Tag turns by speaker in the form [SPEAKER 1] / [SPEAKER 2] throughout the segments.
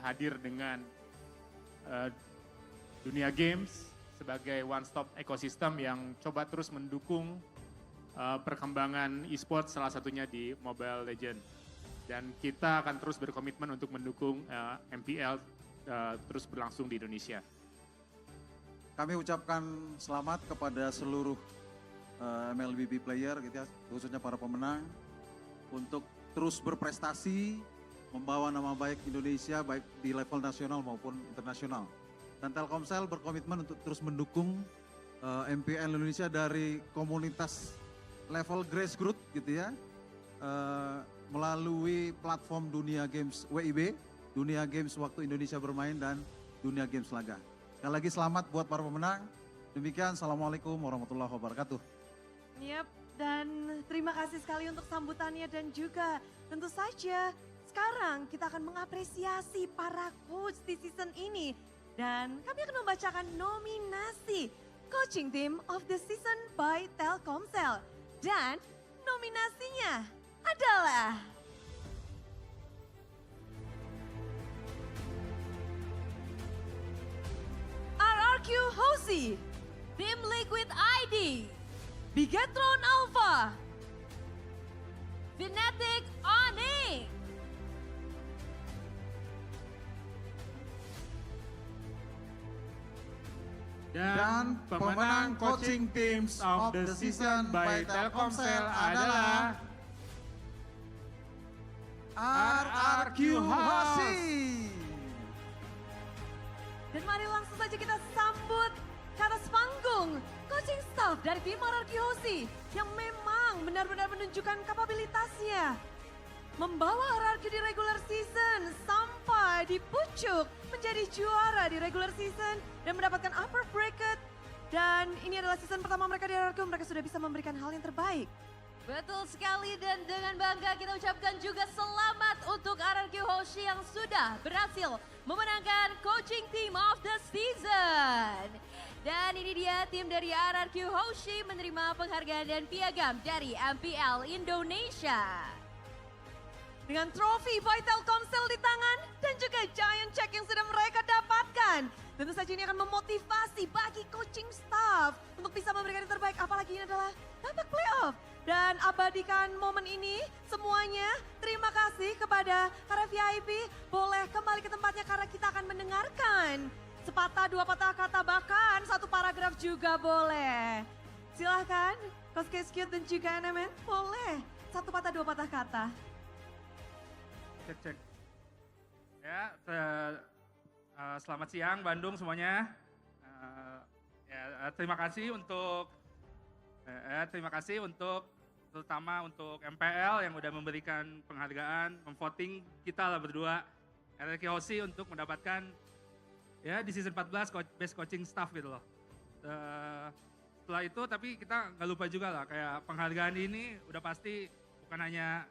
[SPEAKER 1] hadir dengan dunia games sebagai one-stop ekosistem yang coba terus mendukung perkembangan e-sport salah satunya di Mobile Legends. Dan kita akan terus berkomitmen untuk mendukung MPL terus berlangsung di Indonesia.
[SPEAKER 2] Kami ucapkan selamat kepada seluruh Mlbb player, gitu ya, khususnya para pemenang, untuk terus berprestasi, membawa nama baik Indonesia baik di level nasional maupun internasional. Dan Telkomsel berkomitmen untuk terus mendukung MPL Indonesia dari komunitas level grassroots gitu ya, melalui platform Dunia Games WIB, Dunia Games Waktu Indonesia Bermain, dan Dunia Games Laga. Sekali lagi selamat buat para pemenang. Demikian, Assalamualaikum warahmatullahi wabarakatuh.
[SPEAKER 3] Yap, dan terima kasih sekali untuk sambutannya dan juga tentu saja sekarang kita akan mengapresiasi para coach di season ini. Dan kami akan membacakan nominasi Coaching Team of the Season by Telkomsel. Dan nominasinya adalah RRQ Hosi, Mlbb, Bigetron Alpha, Vinetic Onyx,
[SPEAKER 1] Dan pemenang coaching teams of the season by Telkomsel adalah
[SPEAKER 2] RRQ Hosi.
[SPEAKER 3] Dan mari langsung saja kita sambut ke atas panggung coaching staff dari tim RRQ Hosi yang memang benar-benar menunjukkan kapabilitasnya. Membawa RRQ di regular season sampai di pucuk menjadi juara di regular season dan mendapatkan upper bracket. Dan ini adalah season pertama mereka di RRQ, mereka sudah bisa memberikan hal yang terbaik. Betul sekali, dan dengan bangga kita ucapkan juga selamat untuk RRQ Hoshi yang sudah berhasil memenangkan Coaching Team of the Season. Dan ini dia tim dari RRQ Hoshi menerima penghargaan dan piagam dari MPL Indonesia. Dengan trofi by Telkomsel di tangan dan juga giant check yang sudah mereka dapatkan. Tentu saja ini akan memotivasi bagi coaching staff untuk bisa memberikan yang terbaik, apalagi ini adalah babak playoff. Dan abadikan momen ini semuanya. Terima kasih kepada para VIP. Boleh kembali ke tempatnya karena kita akan mendengarkan sepatah dua patah kata, bahkan satu paragraf juga boleh. Silahkan Coach Cute dan juga NMN, boleh satu patah dua patah kata.
[SPEAKER 4] Cek. Ya, selamat siang Bandung semuanya. Terima kasih untuk terutama untuk MPL yang udah memberikan penghargaan, memvoting kita lah berdua RRQ Hoshi untuk mendapatkan ya di season 14 best coaching staff gitu loh. Setelah itu tapi kita nggak lupa juga lah kayak penghargaan ini udah pasti bukan hanya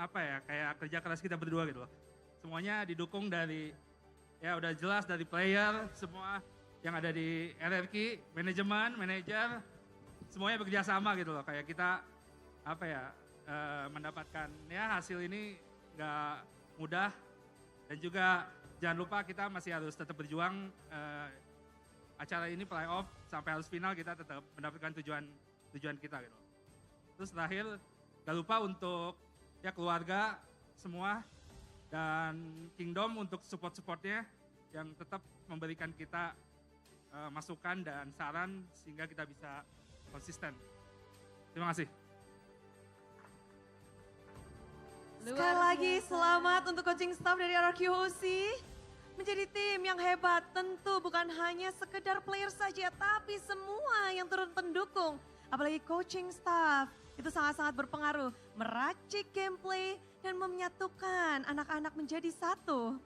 [SPEAKER 4] kayak kerja keras kita berdua gitu loh. Semuanya didukung dari, ya udah jelas dari player, semua yang ada di RRQ, manajemen, manajer, semuanya bekerja sama gitu loh. Kayak kita, mendapatkan ya hasil ini gak mudah. Dan juga jangan lupa kita masih harus tetap berjuang, acara ini playoff sampai harus final kita tetap mendapatkan tujuan kita gitu. Terus terakhir, gak lupa untuk ya keluarga semua dan Kingdom untuk support-supportnya yang tetap memberikan kita masukan dan saran sehingga kita bisa konsisten. Terima kasih.
[SPEAKER 3] Sekali lagi selamat untuk coaching staff dari RRQ Hoshi. Menjadi tim yang hebat tentu bukan hanya sekedar player saja tapi semua yang turut pendukung. Apalagi coaching staff. Itu sangat-sangat berpengaruh, meracik gameplay dan menyatukan anak-anak menjadi satu.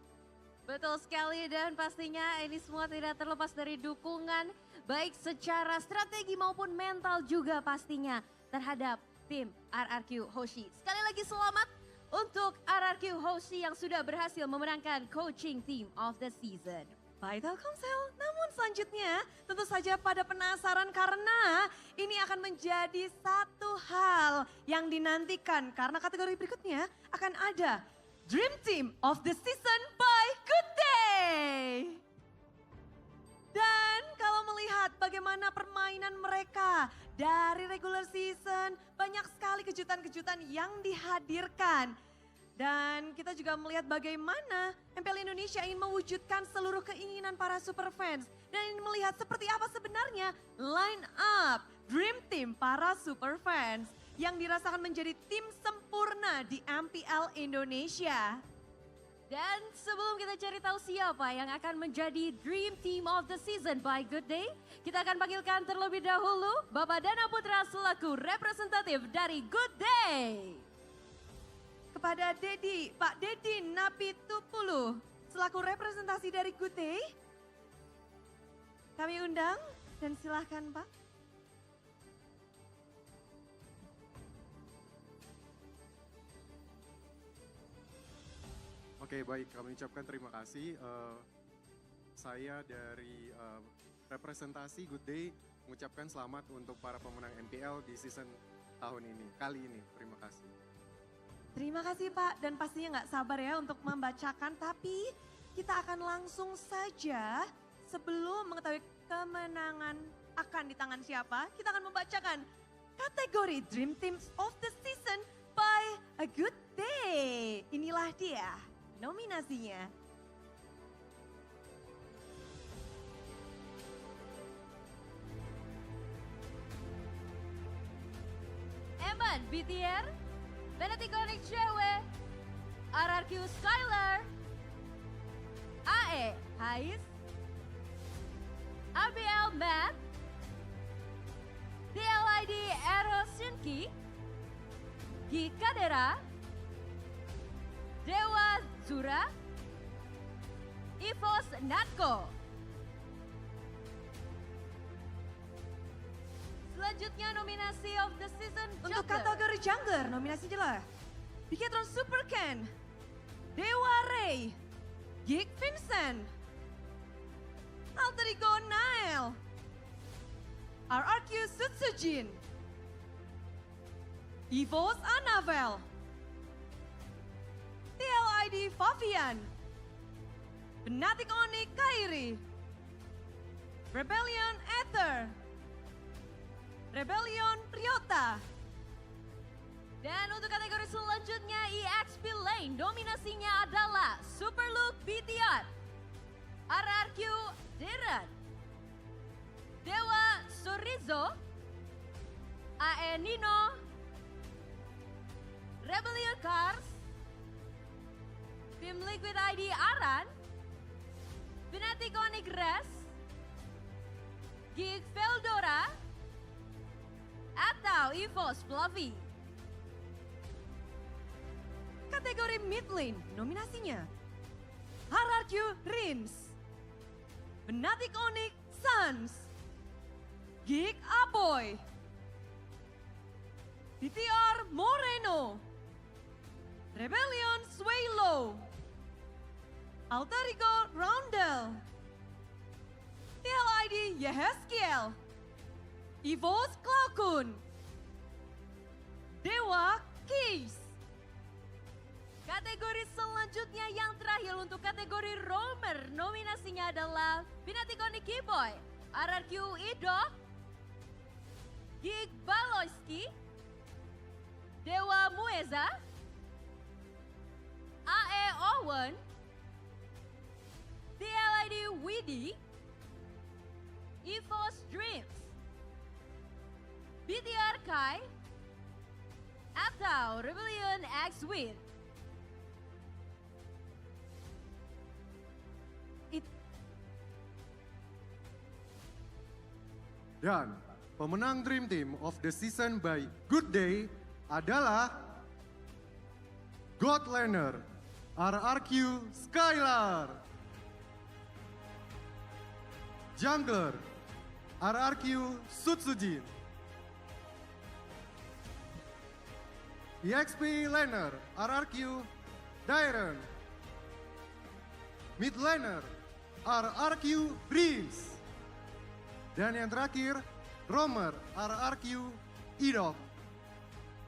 [SPEAKER 3] Betul sekali, dan pastinya ini semua tidak terlepas dari dukungan baik secara strategi maupun mental juga pastinya terhadap tim RRQ Hoshi. Sekali lagi selamat untuk RRQ Hoshi yang sudah berhasil memenangkan Coaching Team of the Season by Telkomsel. Namun selanjutnya tentu saja pada penasaran karena ini akan menjadi satu hal yang dinantikan karena kategori berikutnya akan ada Dream Team of the Season by Good sempurna permainan mereka. Dari regular season, banyak sekali kejutan-kejutan yang dihadirkan. Dan kita juga melihat bagaimana MPL Indonesia ingin mewujudkan seluruh keinginan para super fans. Dan ingin melihat seperti apa sebenarnya line up Dream Team para super fans yang dirasakan menjadi tim sempurna di MPL Indonesia.
[SPEAKER 5] Dan sebelum kita cari tahu siapa yang akan menjadi Dream Team of the Season by Good Day, kita akan panggilkan terlebih dahulu Bapak Dana Putra selaku representatif dari Good Day.
[SPEAKER 3] Kepada Pak Dedi Napitupulu selaku representasi dari Good Day, kami undang dan silahkan Pak.
[SPEAKER 6] Oke, baik, kami ucapkan terima kasih. Saya dari representasi Good Day mengucapkan selamat untuk para pemenang MPL di season tahun ini, kali ini. Terima kasih.
[SPEAKER 3] Terima kasih Pak, dan pastinya nggak sabar ya untuk membacakan, tapi kita akan langsung saja sebelum mengetahui kemenangan akan di tangan siapa, kita akan membacakan kategori Dream Teams of the Season by A Good Day. Inilah dia nominasinya.
[SPEAKER 5] Eman BTR, Benetikonik Cewek, RRQ Skylar, AE Hais, ABL Matt, DLID Erosinki, Gi Kadera, Dewa Zura, Ivos Natko. Selanjutnya nominasi of the season
[SPEAKER 3] Untuk
[SPEAKER 5] Jungler.
[SPEAKER 3] kategori Jungler, nominasi jelas. Diketron Super Ken, Dewa Ray, Geek Vincent, Alter Ego Nael, RRQ Sutsujin, Evos Anavel, TLID Favian, Benatik Onyx Kairi, Rebellion Ether, Rebellion Ryota.
[SPEAKER 5] Dan untuk kategori selanjutnya EXP Lane, dominasinya adalah Super Look BTR, RRQ Deran, Dewa Sorizo, AE Nino, Rebellion Cars, Tim Liquid ID Aran, Benatik Onyx Res, Geek Veldora, atau Evos Fluffy.
[SPEAKER 3] Kategori Mid Lane, nominasinya RRQ Rins, Benatik Onyx Suns, Geek Aboy, BTR Moreno, Rebellion Swaylo, Alter Ego Roundel, TLID Yehezkiel, Evos Klaukun, Dewa Keys.
[SPEAKER 5] Kategori selanjutnya yang terakhir untuk kategori Roamer, nominasinya adalah Benatik Onyx Keyboy, RRQ Ido, Geek Baloyski, Dewa Mueza, AE Owen, TLID Widi, Evos Dreams, BTR Kai, atau Rebellion X Win.
[SPEAKER 6] Dan pemenang Dream Team of the Season by Good Day adalah Godlaner RRQ Skylar, Jungler RRQ Sutsujin, EXP Laner RRQ Dairen, Mid Laner RRQ Breeze, dan yang terakhir Roamer RRQ Idok.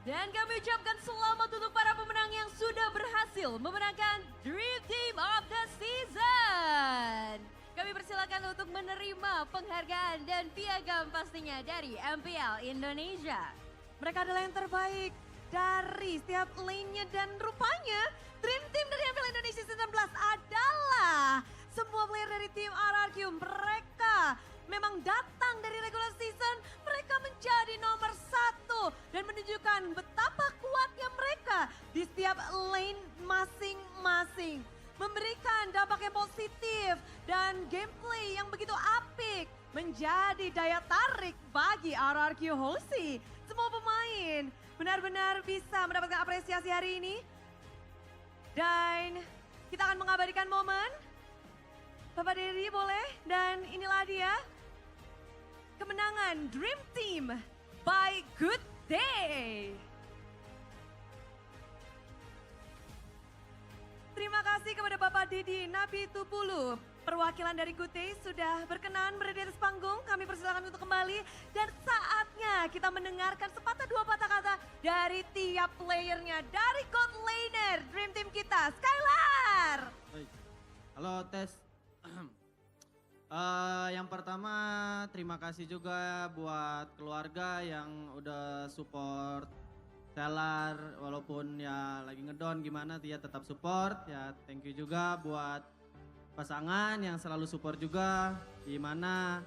[SPEAKER 5] Dan kami ucapkan selamat untuk para pemenang yang sudah berhasil memenangkan Dream Team of the Season. Kami persilakan untuk menerima penghargaan dan piagam pastinya dari MPL Indonesia.
[SPEAKER 3] Mereka adalah yang terbaik dari setiap lane-nya dan rupanya Dream Team dari MPL Indonesia 19 adalah semua player dari tim RRQ. Mereka memang datang dari regular season, mereka menjadi nomor 1 dan menunjukkan betapa kuatnya mereka di setiap lane masing-masing. Memberikan dampak yang positif dan gameplay yang begitu apik menjadi daya tarik bagi RRQ Hosi. Semua pemain benar-benar bisa mendapatkan apresiasi hari ini. Dan kita akan mengabadikan momen. Bapak Dedi boleh, dan inilah dia kemenangan Dream Team by Good Day. Terima kasih kepada Bapak Dedi Nabi Tupulu. Perwakilan dari Good Day sudah berkenan berada di atas panggung. Kami persilakan untuk kembali. Dan saatnya kita mendengarkan sepatah dua patah kata dari tiap playernya. Dari God Laner Dream Team kita, Skylar.
[SPEAKER 7] Baik. Halo, tes. Yang pertama terima kasih juga buat keluarga yang udah support Stellar, walaupun ya lagi ngedown gimana dia tetap support. Ya thank you juga buat pasangan yang selalu support juga, di mana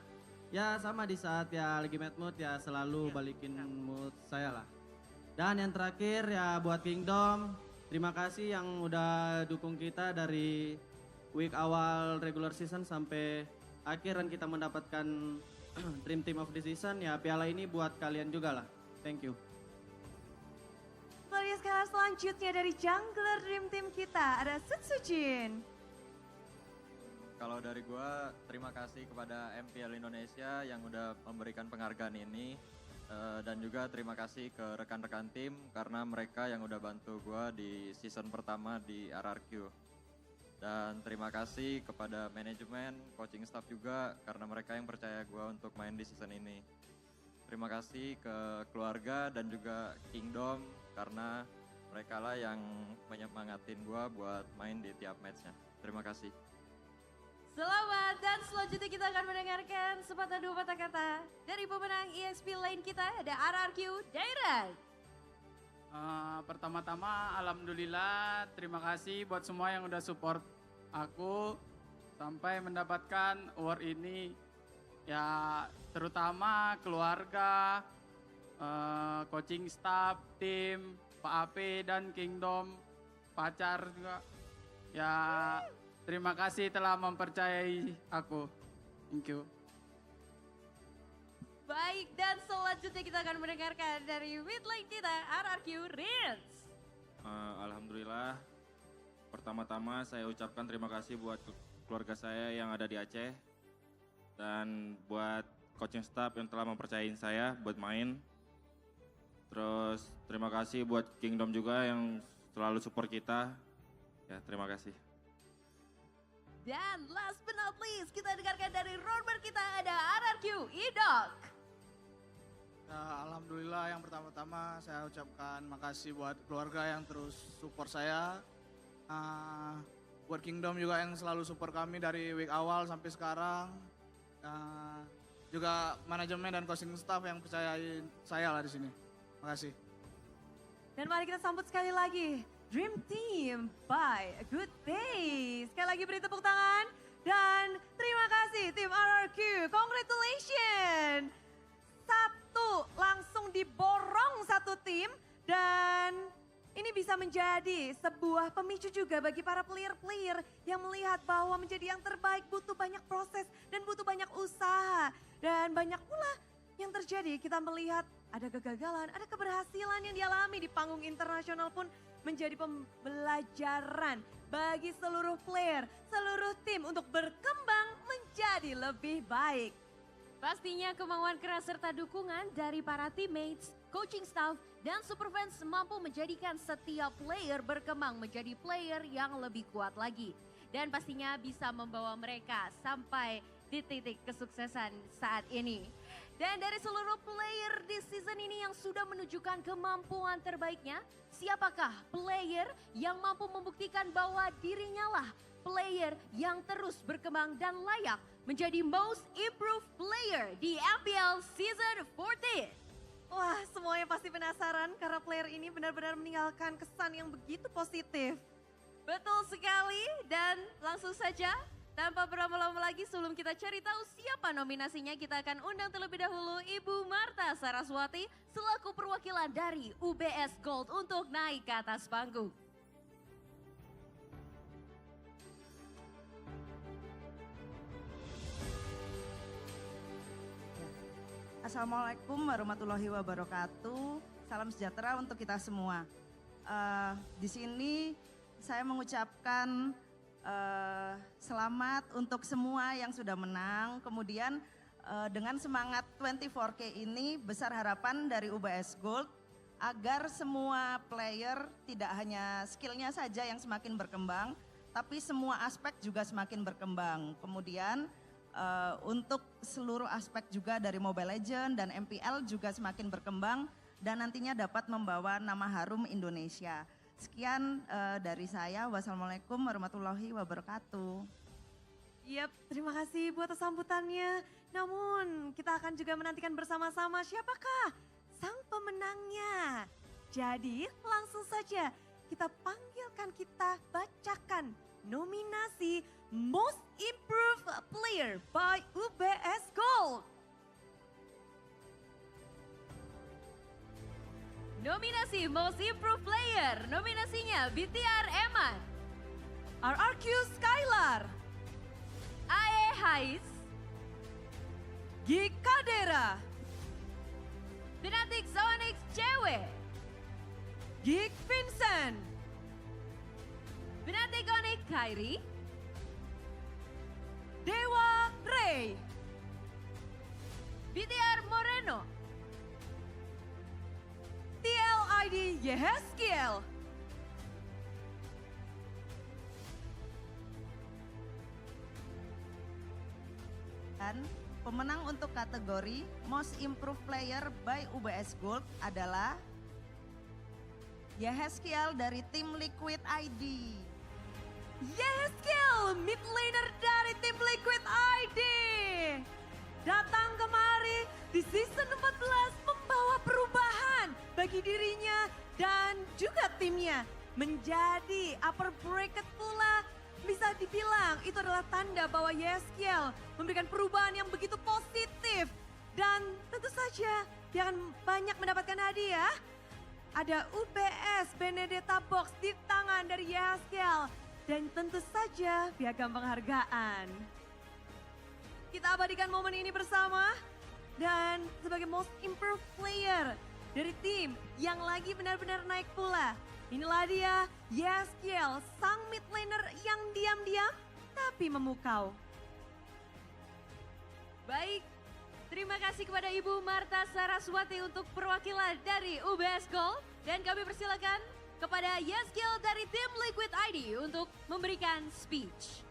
[SPEAKER 7] ya sama di saat ya lagi bad mood ya selalu balikin mood saya lah. Dan yang terakhir ya buat Kingdom, terima kasih yang udah dukung kita dari week awal regular season sampai akhir dan kita mendapatkan Dream Team of the Season. Ya piala ini buat kalian juga lah, thank you.
[SPEAKER 3] Selanjutnya Skylar, selanjutnya dari jungler Dream Team kita ada Sutsujin.
[SPEAKER 8] Kalau dari gua, terima kasih kepada MPL Indonesia yang udah memberikan penghargaan ini. Dan juga terima kasih ke rekan-rekan tim karena mereka yang udah bantu gua di season pertama di RRQ. Dan terima kasih kepada manajemen, coaching staff juga karena mereka yang percaya gua untuk main di season ini. Terima kasih ke keluarga dan juga Kingdom karena mereka lah yang menyemangatin gua buat main di tiap matchnya. Terima kasih.
[SPEAKER 5] Selamat, dan selanjutnya kita akan mendengarkan sepatah dua patah kata dari pemenang EXP Lane kita, ada RRQ Dairan.
[SPEAKER 9] Pertama-tama alhamdulillah terima kasih buat semua yang udah support aku sampai mendapatkan award ini. Ya terutama keluarga, coaching staff, tim, Pak AP dan Kingdom, pacar juga. Ya terima kasih telah mempercayai aku. Thank you.
[SPEAKER 5] Baik, dan selanjutnya kita akan mendengarkan dari mid lane kita, RRQ Rins.
[SPEAKER 10] Alhamdulillah, pertama-tama saya ucapkan terima kasih buat keluarga saya yang ada di Aceh. Dan buat coaching staff yang telah mempercayain saya buat main. Terus terima kasih buat Kingdom juga yang selalu support kita. Ya terima kasih.
[SPEAKER 5] Dan last but not least, kita dengarkan dari roadmap kita, ada RRQ Idok.
[SPEAKER 11] Alhamdulillah, yang pertama-tama saya ucapkan makasih buat keluarga yang terus support saya. Buat Kingdom juga yang selalu support kami dari week awal sampai sekarang. Juga manajemen dan coaching staff yang percayain saya lah di sini. Makasih.
[SPEAKER 3] Dan mari kita sambut sekali lagi Dream Team by Good Day. Sekali lagi beri tepuk tangan dan terima kasih tim RRQ. Congratulations. Langsung diborong satu tim dan ini bisa menjadi sebuah pemicu juga bagi para player-player yang melihat bahwa menjadi yang terbaik butuh banyak proses dan butuh banyak usaha. Dan banyak pula yang terjadi, kita melihat ada kegagalan, ada keberhasilan yang dialami di panggung internasional pun menjadi pembelajaran bagi seluruh player, seluruh tim untuk berkembang menjadi lebih baik.
[SPEAKER 5] Pastinya kemauan keras serta dukungan dari para teammates, coaching staff, dan super fans mampu menjadikan setiap player berkembang menjadi player yang lebih kuat lagi. Dan pastinya bisa membawa mereka sampai di titik kesuksesan saat ini. Dan dari seluruh player di season ini yang sudah menunjukkan kemampuan terbaiknya, siapakah player yang mampu membuktikan bahwa dirinya lah player yang terus berkembang dan layak menjadi Most Improved Player di MPL Season 14.
[SPEAKER 3] Wah, semuanya pasti penasaran karena player ini benar-benar meninggalkan kesan yang begitu positif.
[SPEAKER 5] Betul sekali, dan langsung saja tanpa berlama-lama lagi sebelum kita cari tahu siapa nominasinya, kita akan undang terlebih dahulu Ibu Marta Saraswati selaku perwakilan dari UBS Gold untuk naik ke atas panggung.
[SPEAKER 12] Assalamualaikum warahmatullahi wabarakatuh. Salam sejahtera untuk kita semua. Di sini saya mengucapkan selamat untuk semua yang sudah menang. Kemudian dengan semangat 24K ini besar harapan dari UBS Gold agar semua player tidak hanya skillnya saja yang semakin berkembang, tapi semua aspek juga semakin berkembang. Kemudian untuk seluruh aspek juga dari Mobile Legends dan MPL juga semakin berkembang dan nantinya dapat membawa nama harum Indonesia. Sekian dari saya. Wassalamualaikum warahmatullahi wabarakatuh.
[SPEAKER 3] Yap, terima kasih buat sambutannya. Namun kita akan juga menantikan bersama-sama siapakah sang pemenangnya. Jadi langsung saja kita panggilkan, kita bacakan nominasi Most Improved Player by UBS Gold.
[SPEAKER 5] Nominasi Most Improved Player, nominasinya BTR Eman,
[SPEAKER 3] RRQ Skylar,
[SPEAKER 5] AE Hais,
[SPEAKER 3] Gig Kadera,
[SPEAKER 5] Fnatic Zonix Cewek,
[SPEAKER 3] Gig Vincent,
[SPEAKER 5] Fnatic Onyx Kairi,
[SPEAKER 3] Dewa Ray,
[SPEAKER 5] BTR Moreno,
[SPEAKER 3] Mlbb Yehezkiel,
[SPEAKER 12] Dan pemenang untuk kategori Most Improved Player by UBS Gold adalah Yehezkiel dari tim Mlbb.
[SPEAKER 3] Yehezkiel, mid laner dari tim Mlbb. Datang kemari di season 14 membawa perubahan bagi dirinya dan juga timnya. Menjadi upper bracket pula, bisa dibilang itu adalah tanda bahwa Yehezkiel memberikan perubahan yang begitu positif. Dan tentu saja dia akan banyak mendapatkan hadiah. Ada UBS Benedetta Box di tangan dari Yehezkiel. Dan tentu saja piagam penghargaan. Kita abadikan momen ini bersama. Dan sebagai Most Improved Player dari tim yang lagi benar-benar naik pula. Inilah dia, Yehezkiel, sang mid laner yang diam-diam tapi memukau.
[SPEAKER 5] Baik, terima kasih kepada Ibu Marta Saraswati untuk perwakilan dari UBS Gold. Dan kami persilakan kepada Yehezkiel dari tim Mlbb untuk memberikan speech.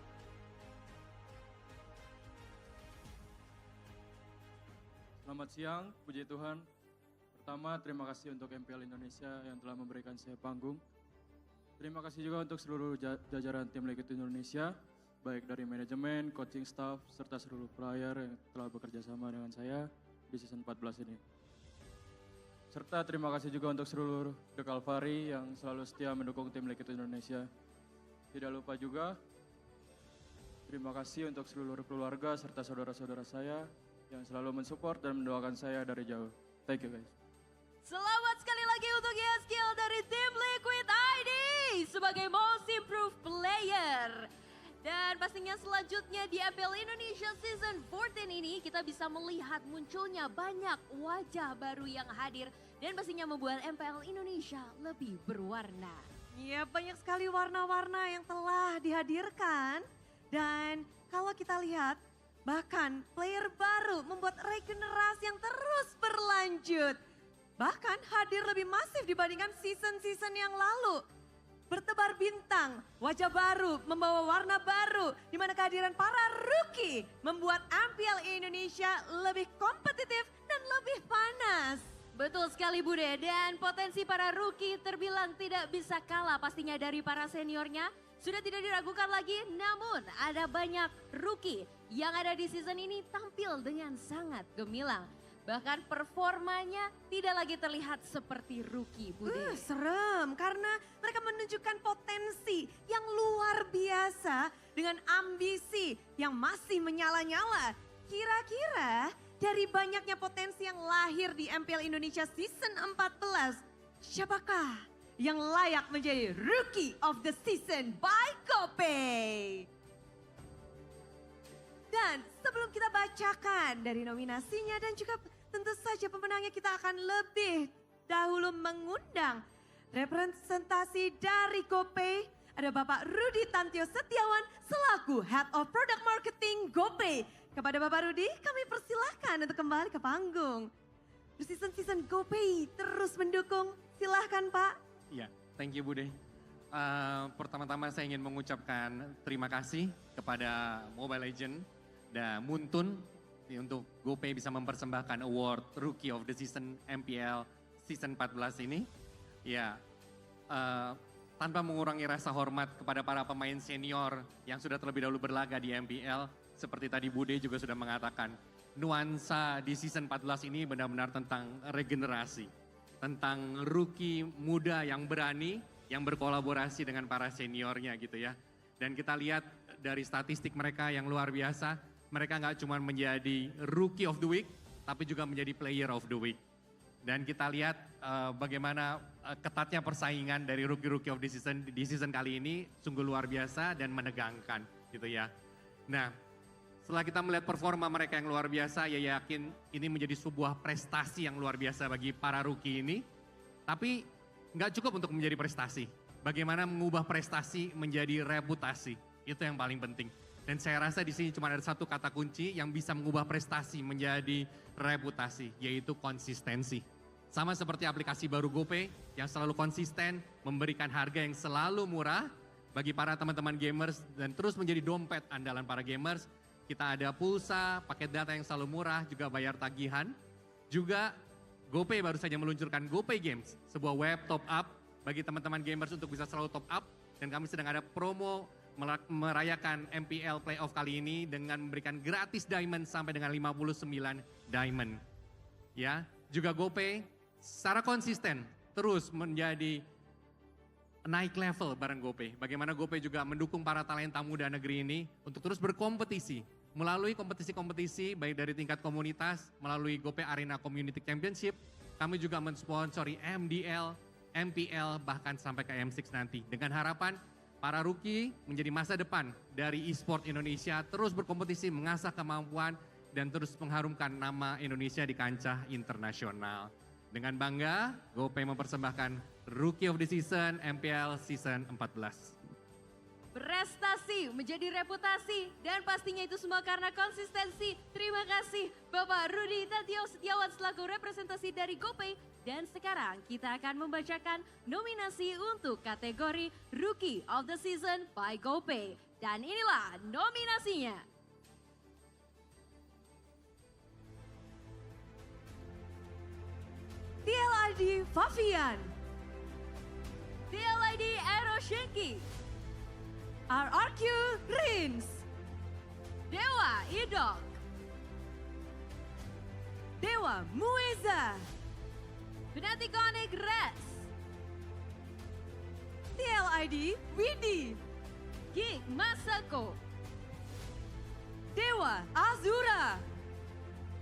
[SPEAKER 13] Selamat siang, puji Tuhan. Pertama, terima kasih untuk MPL Indonesia yang telah memberikan saya panggung. Terima kasih juga untuk seluruh jajaran tim Mlbb Indonesia, baik dari manajemen, coaching staff, serta seluruh player yang telah bekerja sama dengan saya di season 14 ini. Serta terima kasih juga untuk seluruh The Calvary yang selalu setia mendukung tim Mlbb Indonesia. Tidak lupa juga, terima kasih untuk seluruh keluarga serta saudara-saudara saya yang selalu mensupport dan mendoakan saya dari jauh. Thank you guys.
[SPEAKER 5] Selamat sekali lagi untuk Yehezkiel dari tim Mlbb sebagai Most Improved Player. Dan pastinya selanjutnya di MPL Indonesia Season 14 ini kita bisa melihat munculnya banyak wajah baru yang hadir dan pastinya membuat MPL Indonesia lebih berwarna.
[SPEAKER 3] Iya, banyak sekali warna-warna yang telah dihadirkan. Dan kalau kita lihat, bahkan player baru membuat regenerasi yang terus berlanjut. Bahkan hadir lebih masif dibandingkan season-season yang lalu. Bertebar bintang, wajah baru, membawa warna baru, di mana kehadiran para rookie membuat MPL Indonesia lebih kompetitif dan lebih panas.
[SPEAKER 5] Betul sekali Bude, dan potensi para rookie terbilang tidak bisa kalah pastinya dari para seniornya. sudah tidak diragukan lagi, namun ada banyak rookie yang ada di season ini tampil dengan sangat gemilang. Bahkan performanya tidak lagi terlihat seperti rookie, Bude.
[SPEAKER 3] Serem karena mereka menunjukkan potensi yang luar biasa dengan ambisi yang masih menyala-nyala. Kira-kira dari banyaknya potensi yang lahir di MPL Indonesia Season 14, siapakah yang layak menjadi Rookie of the Season by GoPay? Dan sebelum kita bacakan dari nominasinya dan juga tentu saja pemenangnya, kita akan lebih dahulu mengundang representasi dari GoPay. Ada Bapak Rudi Tantio Setiawan selaku Head of Product Marketing GoPay. Kepada Bapak Rudi kami persilahkan untuk kembali ke panggung. Season-season GoPay terus mendukung, silahkan Pak.
[SPEAKER 14] Ya, thank you Bude. Pertama-tama saya ingin mengucapkan terima kasih kepada Mobile Legend dan Muntun untuk GoPay bisa mempersembahkan award Rookie of the Season MPL Season 14 ini. Ya, tanpa mengurangi rasa hormat kepada para pemain senior yang sudah terlebih dahulu berlaga di MPL. Seperti tadi Bude juga sudah mengatakan, nuansa di Season 14 ini benar-benar tentang regenerasi. Tentang rookie muda yang berani, yang berkolaborasi dengan para seniornya gitu ya. Dan kita lihat dari statistik mereka yang luar biasa, mereka nggak cuma menjadi Rookie of the Week, tapi juga menjadi Player of the Week. Dan kita lihat bagaimana ketatnya persaingan dari Rookie of the Season di season kali ini sungguh luar biasa dan menegangkan gitu ya. Nah, setelah kita melihat performa mereka yang luar biasa, ya yakin ini menjadi sebuah prestasi yang luar biasa bagi para rookie ini. Tapi nggak cukup untuk menjadi prestasi. Bagaimana mengubah prestasi menjadi reputasi, itu yang paling penting. Dan saya rasa di sini cuma ada satu kata kunci yang bisa mengubah prestasi menjadi reputasi, yaitu konsistensi. Sama seperti aplikasi baru GoPay yang selalu konsisten, memberikan harga yang selalu murah bagi para teman-teman gamers dan terus menjadi dompet andalan para gamers. Kita ada pulsa, paket data yang selalu murah, juga bayar tagihan. Juga GoPay baru saja meluncurkan GoPay Games, sebuah web top up bagi teman-teman gamers untuk bisa selalu top up. Dan kami sedang ada promo merayakan MPL Playoff kali ini dengan memberikan gratis diamond sampai dengan 59 diamond. Ya, juga GoPay secara konsisten terus menjadi naik level bareng GoPay. Bagaimana GoPay juga mendukung para talenta muda negeri ini untuk terus berkompetisi melalui kompetisi-kompetisi baik dari tingkat komunitas, melalui GoPay Arena Community Championship. Kami juga mensponsori MDL, MPL, bahkan sampai ke M6 nanti. Dengan harapan para rookie menjadi masa depan dari e-sport Indonesia, terus berkompetisi, mengasah kemampuan, dan terus mengharumkan nama Indonesia di kancah internasional. Dengan bangga, GoPay mempersembahkan Rookie of the Season MPL Season 14.
[SPEAKER 5] Prestasi menjadi reputasi dan pastinya itu semua karena konsistensi. Terima kasih Bapak Rudi Tantio Setiawan selaku representasi dari GoPay. Dan sekarang kita akan membacakan nominasi untuk kategori Rookie of the Season by GoPay. Dan inilah nominasinya.
[SPEAKER 3] Mlbb Favian,
[SPEAKER 5] Mlbb Eroshenki,
[SPEAKER 3] RRQ Rins,
[SPEAKER 5] Dewa Idok,
[SPEAKER 3] Dewa Mueza,
[SPEAKER 5] Benati Konik Res,
[SPEAKER 3] Mlbb Widi,
[SPEAKER 5] Gig Masako,
[SPEAKER 3] Dewa Azura,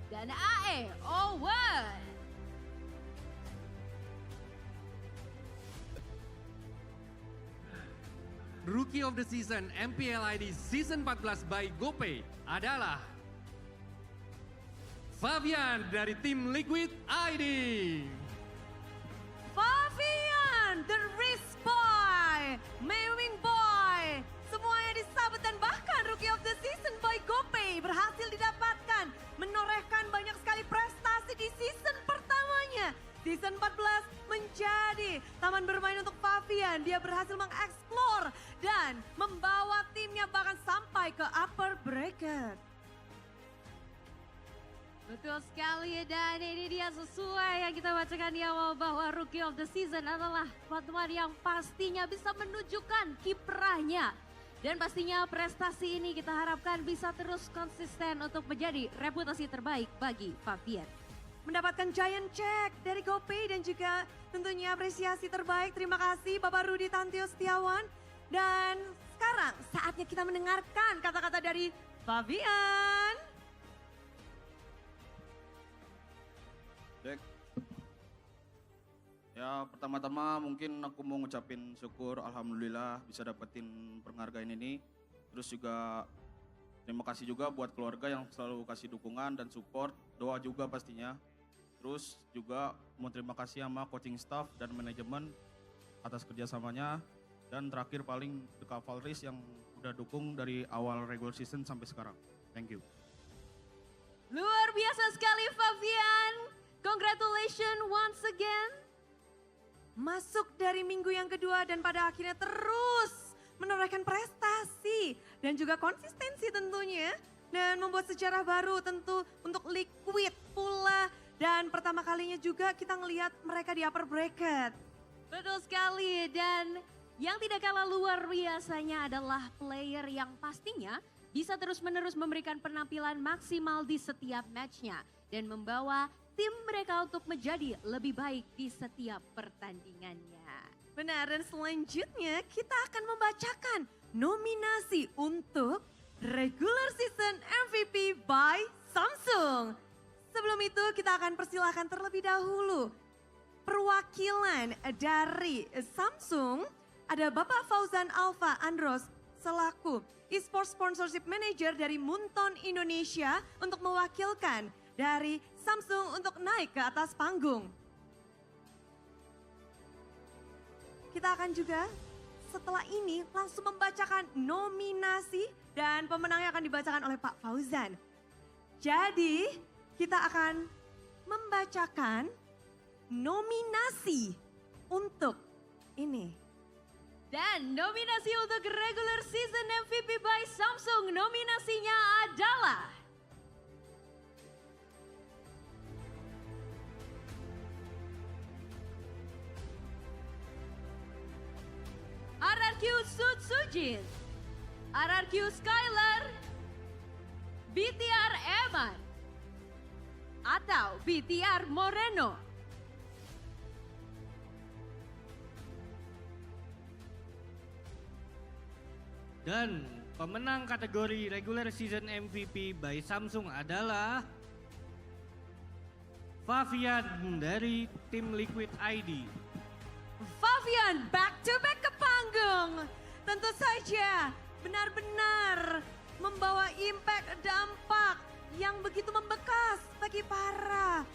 [SPEAKER 5] dan AE Owen.
[SPEAKER 14] Rookie of the Season Mpl-Id Season 14 by GoPay adalah Favian dari tim Liquid ID.
[SPEAKER 3] Favian, The Risk Boy, Mewing Boy, semuanya disabet dan bahkan Rookie of the Season by GoPay berhasil didapatkan, menorehkan banyak sekali prestasi di season pertamanya. Season 14 menjadi taman bermain untuk Favian. Dia berhasil mengeksplor dan membawa timnya bahkan sampai ke upper bracket.
[SPEAKER 5] Betul sekali dan ini dia sesuai yang kita bacakan di awal bahwa Rookie of the Season adalah teman-teman yang pastinya bisa menunjukkan kiprahnya. Dan pastinya prestasi ini kita harapkan bisa terus konsisten untuk menjadi reputasi terbaik bagi Fabian.
[SPEAKER 3] Mendapatkan giant check dari GoPay dan juga tentunya apresiasi terbaik. Terima kasih Bapak Rudi Tantio Setiawan. Dan sekarang saatnya kita mendengarkan kata-kata dari Fabian.
[SPEAKER 11] Dek. Ya pertama-tama mungkin aku mau ngucapin syukur alhamdulillah bisa dapetin penghargaan ini. Terus juga terima kasih juga buat keluarga yang selalu kasih dukungan dan support, doa juga pastinya. Terus juga mau terima kasih sama coaching staff dan manajemen atas kerjasamanya. Dan terakhir paling The Cavalrys yang udah dukung dari awal regular season sampai sekarang. Thank you.
[SPEAKER 5] Luar biasa sekali Fabian. Congratulations once again.
[SPEAKER 3] Masuk dari minggu yang kedua dan pada akhirnya terus menorehkan prestasi dan juga konsistensi tentunya. Dan membuat sejarah baru tentu untuk Liquid pula. Dan pertama kalinya juga kita ngelihat mereka di upper bracket.
[SPEAKER 5] Betul sekali dan yang tidak kalah luar biasanya adalah player yang pastinya bisa terus-menerus memberikan penampilan maksimal di setiap matchnya. Dan membawa tim mereka untuk menjadi lebih baik di setiap pertandingannya.
[SPEAKER 3] Benar, dan selanjutnya kita akan membacakan nominasi untuk Regular Season MVP by Samsung. Sebelum itu kita akan persilahkan terlebih dahulu perwakilan dari Samsung. Ada Bapak Fauzan Alfa Andros selaku Esports Sponsorship Manager dari Munton Indonesia untuk mewakilkan dari Samsung untuk naik ke atas panggung. Kita akan juga setelah ini langsung membacakan nominasi dan pemenangnya akan dibacakan oleh Pak Fauzan. Jadi kita akan membacakan nominasi untuk ini.
[SPEAKER 5] Dan nominasi untuk Regular Season MVP by Samsung nominasinya adalah RRQ Sujin, RRQ Skylar, BTR Eman, atau BTR Moreno.
[SPEAKER 15] Dan pemenang kategori Regular Season MVP by Samsung adalah Fabian dari tim Mlbb.
[SPEAKER 3] Fabian back to back ke panggung. Tentu saja benar-benar membawa impact dampak yang begitu membekas bagi para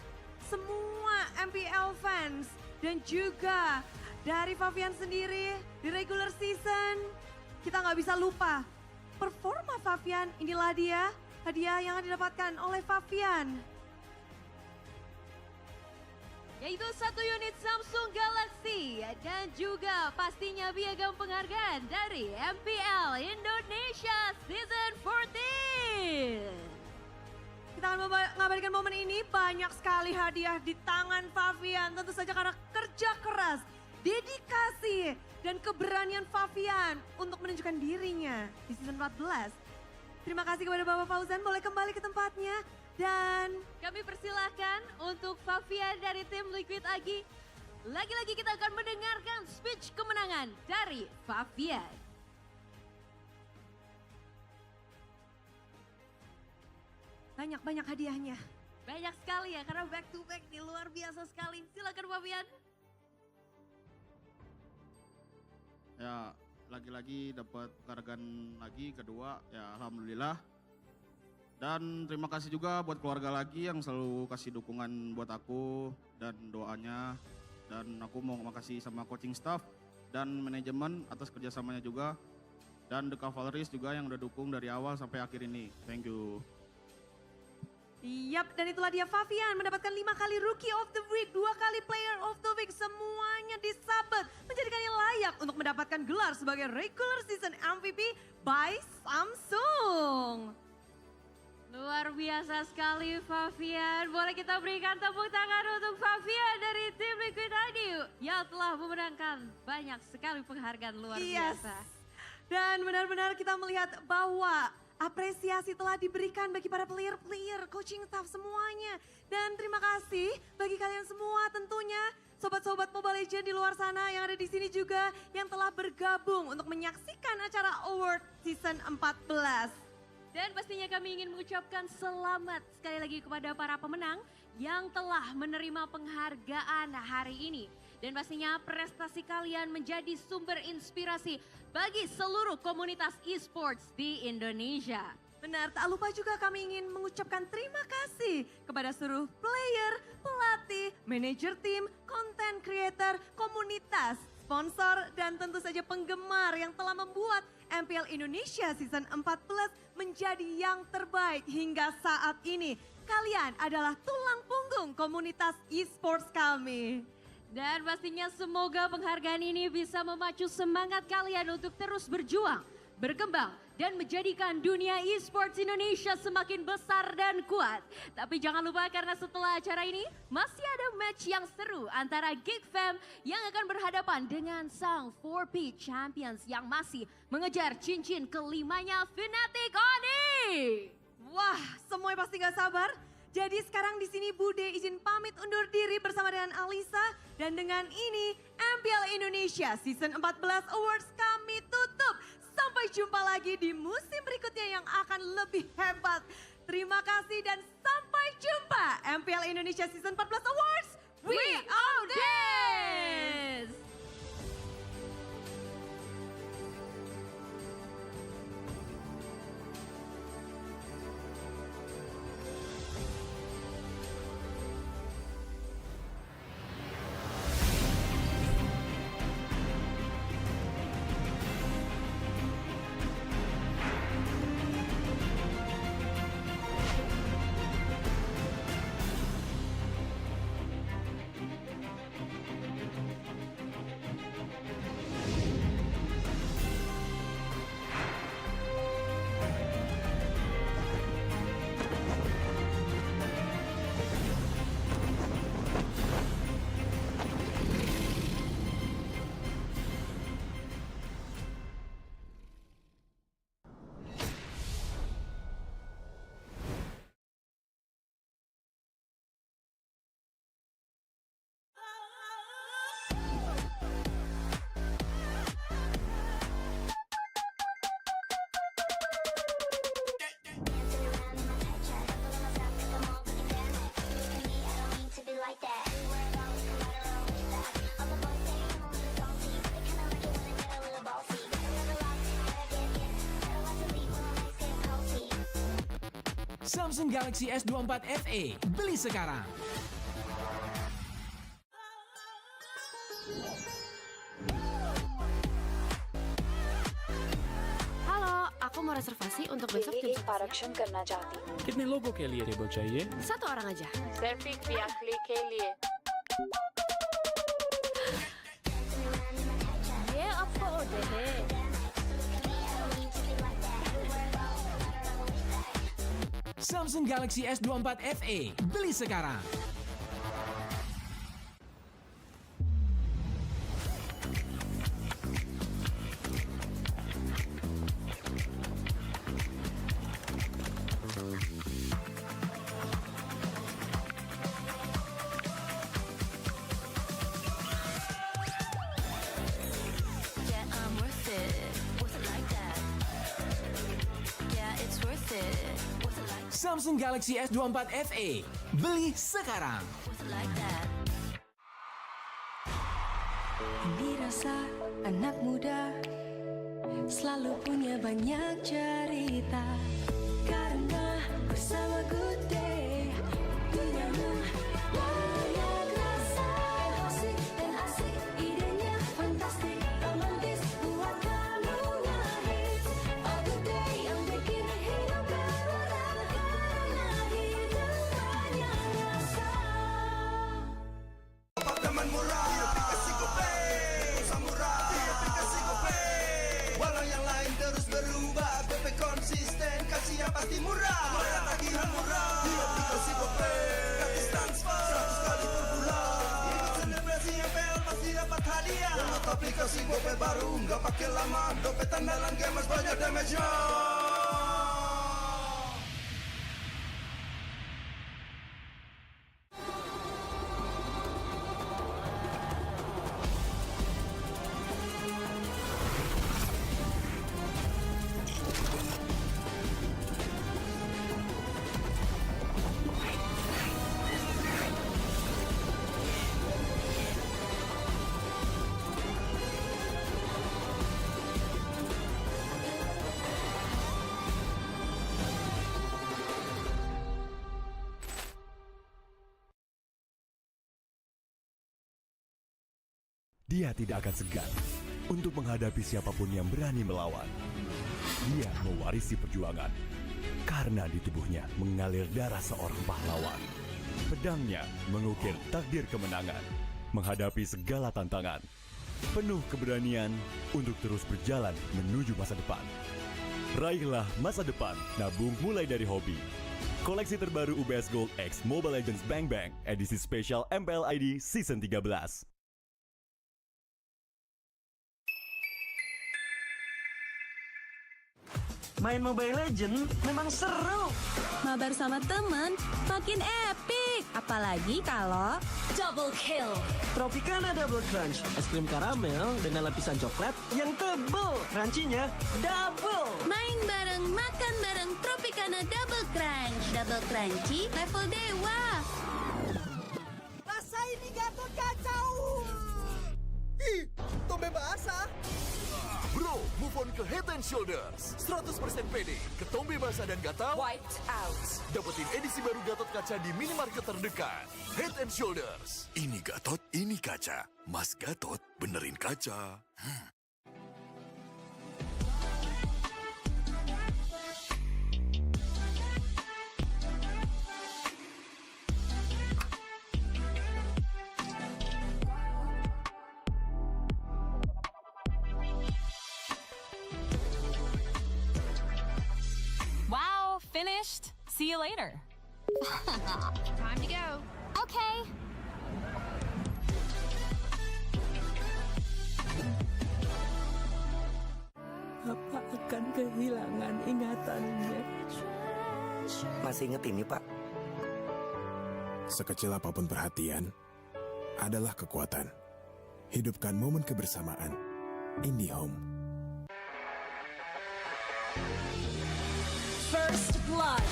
[SPEAKER 3] semua MPL fans. Dan juga dari Fabian sendiri di regular season kita nggak bisa lupa performa Fabian. Inilah dia hadiah yang didapatkan oleh Fabian.
[SPEAKER 5] Yaitu 1 unit Samsung Galaxy dan juga pastinya piagam penghargaan dari MPL Indonesia Season 14.
[SPEAKER 3] Kita akan mengabadikan momen ini, banyak sekali hadiah di tangan Fabian. Tentu saja karena kerja keras, dedikasi, dan keberanian Fabian untuk menunjukkan dirinya di season 14. Terima kasih kepada Bapak Fauzan, boleh kembali ke tempatnya. Dan
[SPEAKER 5] kami persilahkan untuk Fabian dari tim Liquid Agi. Lagi-lagi kita akan mendengarkan speech kemenangan dari Fabian.
[SPEAKER 3] Banyak-banyak hadiahnya.
[SPEAKER 5] Banyak sekali ya, karena back to back di luar biasa sekali. Silakan Fabian.
[SPEAKER 11] Ya, lagi-lagi dapat penghargaan lagi kedua, ya alhamdulillah. Dan terima kasih juga buat keluarga lagi yang selalu kasih dukungan buat aku dan doanya. Dan aku mau makasih sama coaching staff dan manajemen atas kerjasamanya juga. Dan The Cavalrys juga yang udah dukung dari awal sampai akhir ini. Thank you.
[SPEAKER 3] Yap, dan itulah dia Fabian mendapatkan 5 kali Rookie of the Week, 2 kali Player of the Week, semuanya disabet menjadikannya layak untuk mendapatkan gelar sebagai Regular Season MVP by Samsung.
[SPEAKER 5] Luar biasa. biasa sekali Favian. Boleh kita berikan tepuk tangan untuk Favian dari tim Mpl-Id yang telah memenangkan banyak sekali penghargaan luar biasa.
[SPEAKER 3] Dan benar-benar kita melihat bahwa apresiasi telah diberikan bagi para player-player, coaching staff semuanya. Dan terima kasih bagi kalian semua tentunya. Sobat-sobat Mobile Legends di luar sana yang ada di sini juga yang telah bergabung untuk menyaksikan acara Award Season 14.
[SPEAKER 5] Dan pastinya kami ingin mengucapkan selamat sekali lagi kepada para pemenang yang telah menerima penghargaan hari ini. Dan pastinya prestasi kalian menjadi sumber inspirasi bagi seluruh komunitas e-sports di Indonesia.
[SPEAKER 3] Benar, tak lupa juga kami ingin mengucapkan terima kasih kepada seluruh player, pelatih, manajer tim, content creator, komunitas, sponsor, dan tentu saja penggemar yang telah membuat MPL Indonesia Season 14 menjadi yang terbaik hingga saat ini. Kalian adalah tulang punggung komunitas e-sports kami.
[SPEAKER 5] Dan pastinya semoga penghargaan ini bisa memacu semangat kalian untuk terus berjuang, berkembang, dan menjadikan dunia e-sports Indonesia semakin besar dan kuat. Tapi jangan lupa karena setelah acara ini masih ada match yang seru antara Geek Fam yang akan berhadapan dengan sang 4P Champions yang masih mengejar cincin kelimanya Fnatic Oni.
[SPEAKER 3] Wah, semuanya pasti gak sabar. Jadi sekarang di sini Bude izin pamit undur diri bersama dengan Alisa. Dan dengan ini MPL Indonesia Season 14 Awards kami tutup. Sampai jumpa lagi di musim berikutnya yang akan lebih hebat. Terima kasih dan sampai jumpa. MPL Indonesia Season 14 Awards. We are this!
[SPEAKER 16] Samsung Galaxy S24 FE, beli sekarang.
[SPEAKER 17] Halo, aku mau reservasi untuk besok jam 11 आरक्षण करना चाहती हूँ।
[SPEAKER 18] कितने लोगों के लिए table चाहिए?
[SPEAKER 17] 1 orang aja.
[SPEAKER 18] सिर्फ एक व्याक्ली के लिए।
[SPEAKER 17] ये आपको ऑर्डर है।
[SPEAKER 16] Samsung Galaxy S24 FE, beli sekarang. Samsung Galaxy S24 FE, beli sekarang.
[SPEAKER 19] Ini rasa anak muda selalu punya banyak cerita. Karena bersama Good Day duniamu banyak rasa asik dan asik, idenya fantastik, romantis buat kamu ngehits. Oh Good Day yang bikin hidup berwarna, karena hidup banyak rasa.
[SPEAKER 20] Apartemen murah di aplikasi GoPay, pulsa murah di aplikasi GoPay. Walau yang lain terus berubah, GoPay konsisten, kasih yang pasti murah. Murah lagi pilihan murah di aplikasi GoPay. Gratis transfer 100 kali per bulan. Ikut selebrasi MPL pasti dapat hadiah. Download aplikasi GoPay baru, nggak pakai lama. Dompet andalan gamers banyak damage-nya.
[SPEAKER 21] Dia tidak akan segan untuk menghadapi siapapun yang berani melawan. Dia mewarisi perjuangan karena di tubuhnya mengalir darah seorang pahlawan. Pedangnya mengukir takdir kemenangan, menghadapi segala tantangan. Penuh keberanian untuk terus berjalan menuju masa depan. Raihlah masa depan, nabung mulai dari hobi. Koleksi terbaru UBS Gold X Mobile Legends Bang Bang edisi spesial Mpl-Id Season 13.
[SPEAKER 22] Main Mobile Legends memang seru.
[SPEAKER 23] Mabar sama temen makin epic. Apalagi kalau double kill.
[SPEAKER 22] Tropicana Double Crunch, es krim karamel dengan lapisan coklat yang tebal. Crunchy-nya double.
[SPEAKER 23] Main bareng, makan bareng Tropicana Double Crunch. Double crunchy level dewa.
[SPEAKER 20] Rasa ini Gatot kacau. Ih, tombe basah.
[SPEAKER 24] Bro, move on ke Head and Shoulders. 100% pede, ketombe basah dan gatal
[SPEAKER 20] Wiped out.
[SPEAKER 24] Dapetin edisi baru Gatot Kaca di minimarket terdekat. Head and Shoulders. Ini Gatot, ini kaca. Mas Gatot, benerin kaca.
[SPEAKER 25] Wow, finished. See you later.
[SPEAKER 17] Time to go.
[SPEAKER 25] Okay.
[SPEAKER 22] Papa akan kehilangan ingatannya.
[SPEAKER 26] Masih inget ini, Pak?
[SPEAKER 27] Sekecil apapun perhatian adalah kekuatan. Hidupkan momen kebersamaan. IndiHome.
[SPEAKER 3] First Blood.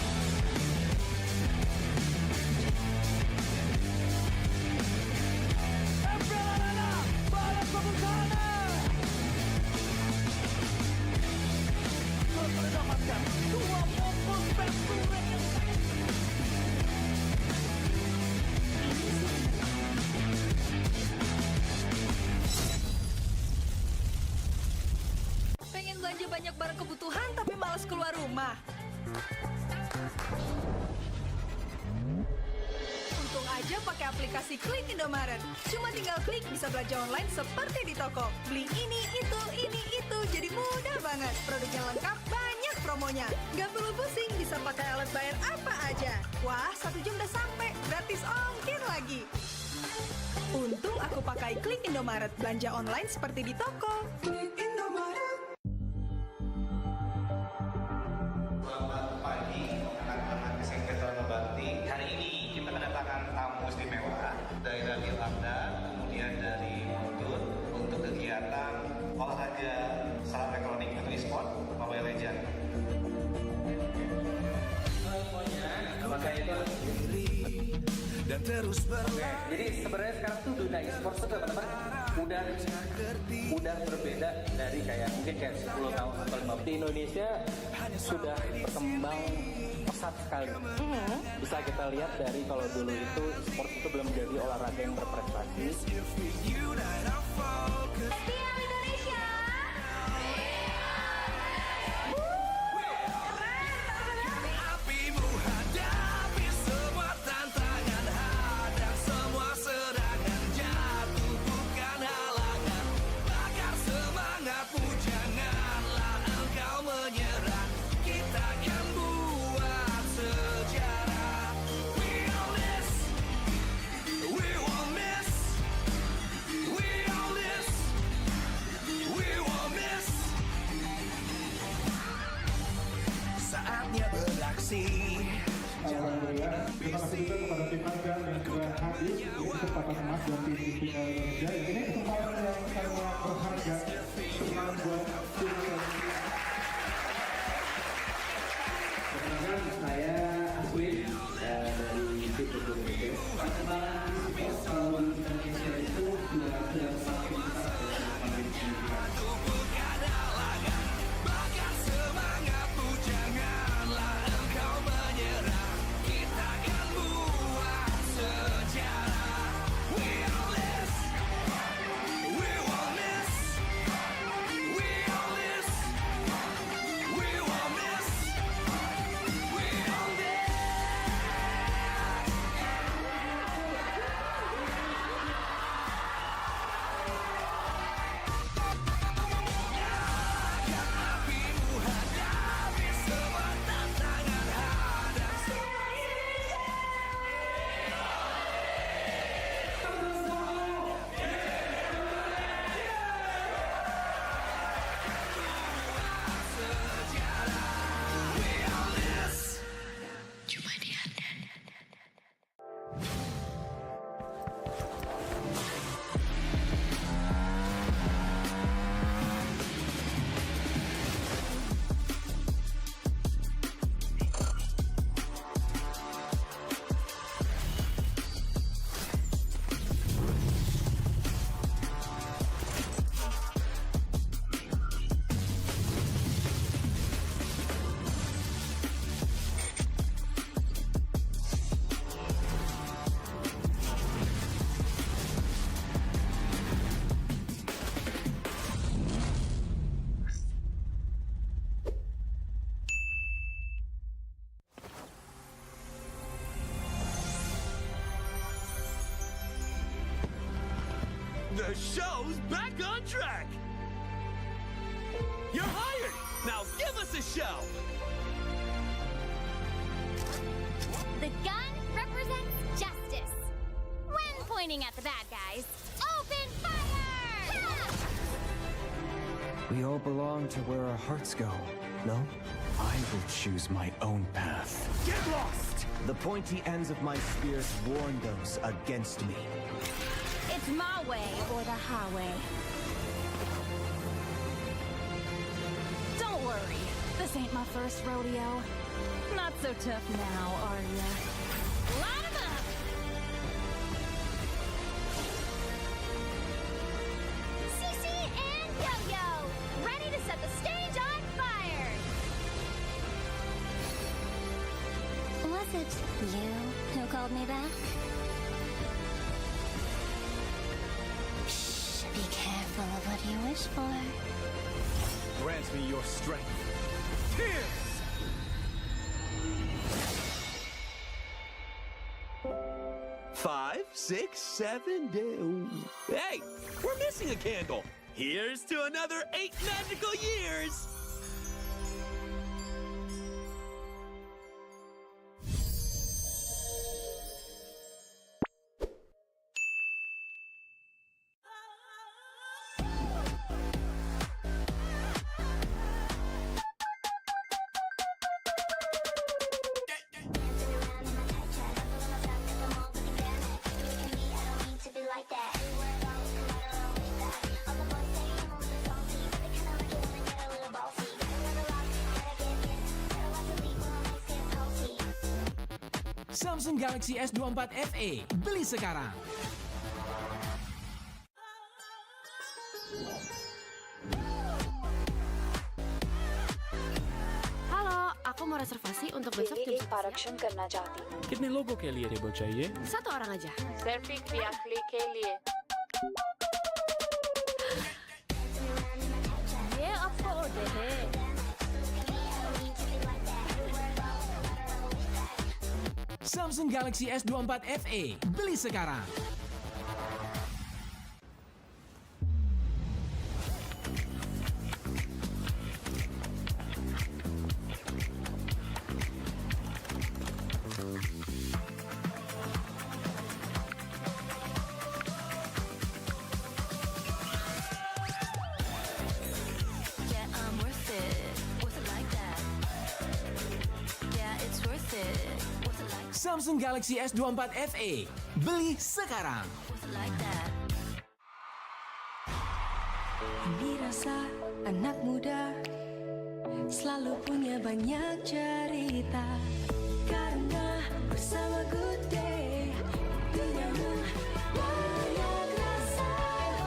[SPEAKER 28] Pengen belanja banyak barang kebutuhan tapi malas keluar rumah. Untung aja pakai aplikasi Klik Indomaret. Cuma tinggal klik bisa belanja online seperti di toko. Beli ini, itu, jadi mudah banget. Produknya lengkap, banyak promonya. Gak perlu pusing, bisa pakai alat bayar apa aja. Wah, 1 jam udah sampai, gratis ongkir lagi. Untung aku pakai Klik Indomaret, belanja online seperti di toko. Klik Indomaret.
[SPEAKER 29] Selamat pagi, anak-anak SMP Taruna Bakti. Hari ini kita kedatangan tamu istimewa dari Radio Abda, kemudian dari Mundur untuk kegiatan olahraga salam elektronik atau e-sport Mobile Legends.
[SPEAKER 30] Semuanya, nama saya itu
[SPEAKER 20] dan terus berlari.
[SPEAKER 30] Jadi sebenarnya sekarang tuh dunia e-sport tuh teman-teman udah berbeda dari kayak mungkin kayak 10 tahun atau 15. Di Indonesia sudah berkembang pesat sekali. Bisa kita lihat dari kalau dulu itu sport itu belum menjadi olahraga yang berprestasi.
[SPEAKER 20] Apimu hadapi semua tantangan, hadang semua serangan, jatuh bukan halangan. Bakar semangatmu, janganlah engkau menyerah. Kita akan buat sejarah.
[SPEAKER 1] Terima kasih juga kepada tim Harga yang sudah hadir di kesempatan emas dan tim Mpl Indonesia. Ini kesempatan yang sangat berharga untuk membuat tim
[SPEAKER 2] Perkenalkan, saya Aswin dari tim Indonesia. Perkembangan e-sport di Indonesia itu sudah semakin besar dan semakin signifikan.
[SPEAKER 4] The show's back on track! You're hired! Now give us a show!
[SPEAKER 6] The gun represents justice. When pointing at the bad guys, open fire!
[SPEAKER 7] We all belong to where our hearts go, no? I will choose my own path.
[SPEAKER 4] Get lost!
[SPEAKER 7] The pointy ends of my spears warn those against me.
[SPEAKER 6] It's my way or the highway. Don't worry, this ain't my first rodeo. Not so tough now, are ya? Line 'em up! CC and Yo-Yo, ready to set the stage on fire! Was it you who called me back? Be careful of what you wish for.
[SPEAKER 4] Grant me your strength. Tears! Five, 6, 7, hey, we're missing a candle. Here's to another 8 magical years.
[SPEAKER 16] Samsung Galaxy S24 FE, beli sekarang.
[SPEAKER 17] Halo, aku mau reservasi untuk besok jam 11
[SPEAKER 25] production करना चाहती हूँ कितने लोगों के लिए table चाहिए
[SPEAKER 17] Satu orang aja.
[SPEAKER 25] सिर्फ एक व्याकली के लिए
[SPEAKER 6] ये आपको ऑर्डर है
[SPEAKER 16] Samsung Galaxy S24 FE, beli sekarang.
[SPEAKER 19] Yeah, I'm worth it like that. Yeah, it's worth it like
[SPEAKER 16] Samsung Galaxy S24 FE. Beli sekarang.
[SPEAKER 19] Dirasa anak muda selalu punya banyak cerita, karena bersama Good Day nyaman, banyak rasa,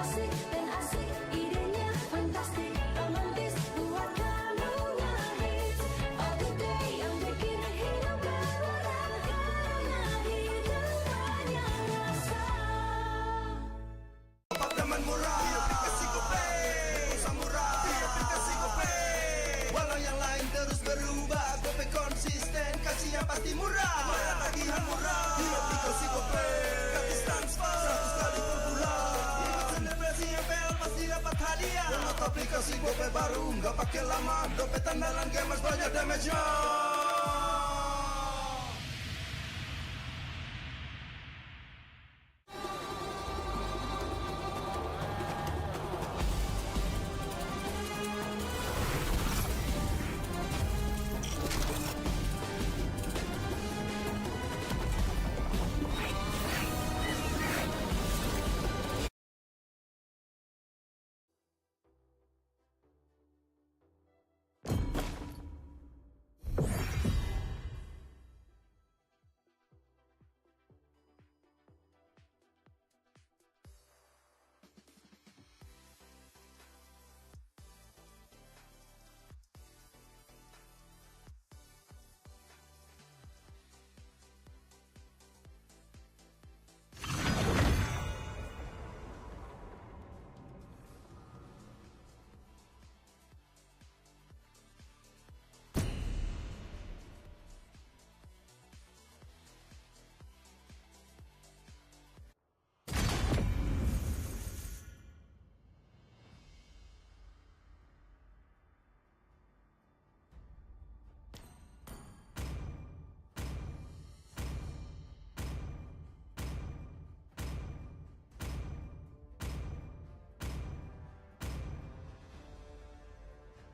[SPEAKER 19] asik dan asik, idenya fantastis, romantis, buat kamu ngehits. Oh Good Day yang bikin hidup berwarna, karena hidup banyak rasa.
[SPEAKER 20] Apartemen murah, aplikasi GoPay, pulsa murah, aplikasi GoPay. Walau yang lain terus berubah, GoPay konsisten, kasihnya pasti murah. Bayar tagihan murah, di aplikasi GoPay. Gratis transfer, 100 kali per bulan. Ikut selebrasi MPL pasti dapat hadiah. Download aplikasi GoPay baru, nggak pakai lama. Dompet andalan gamers banyak damage-nya.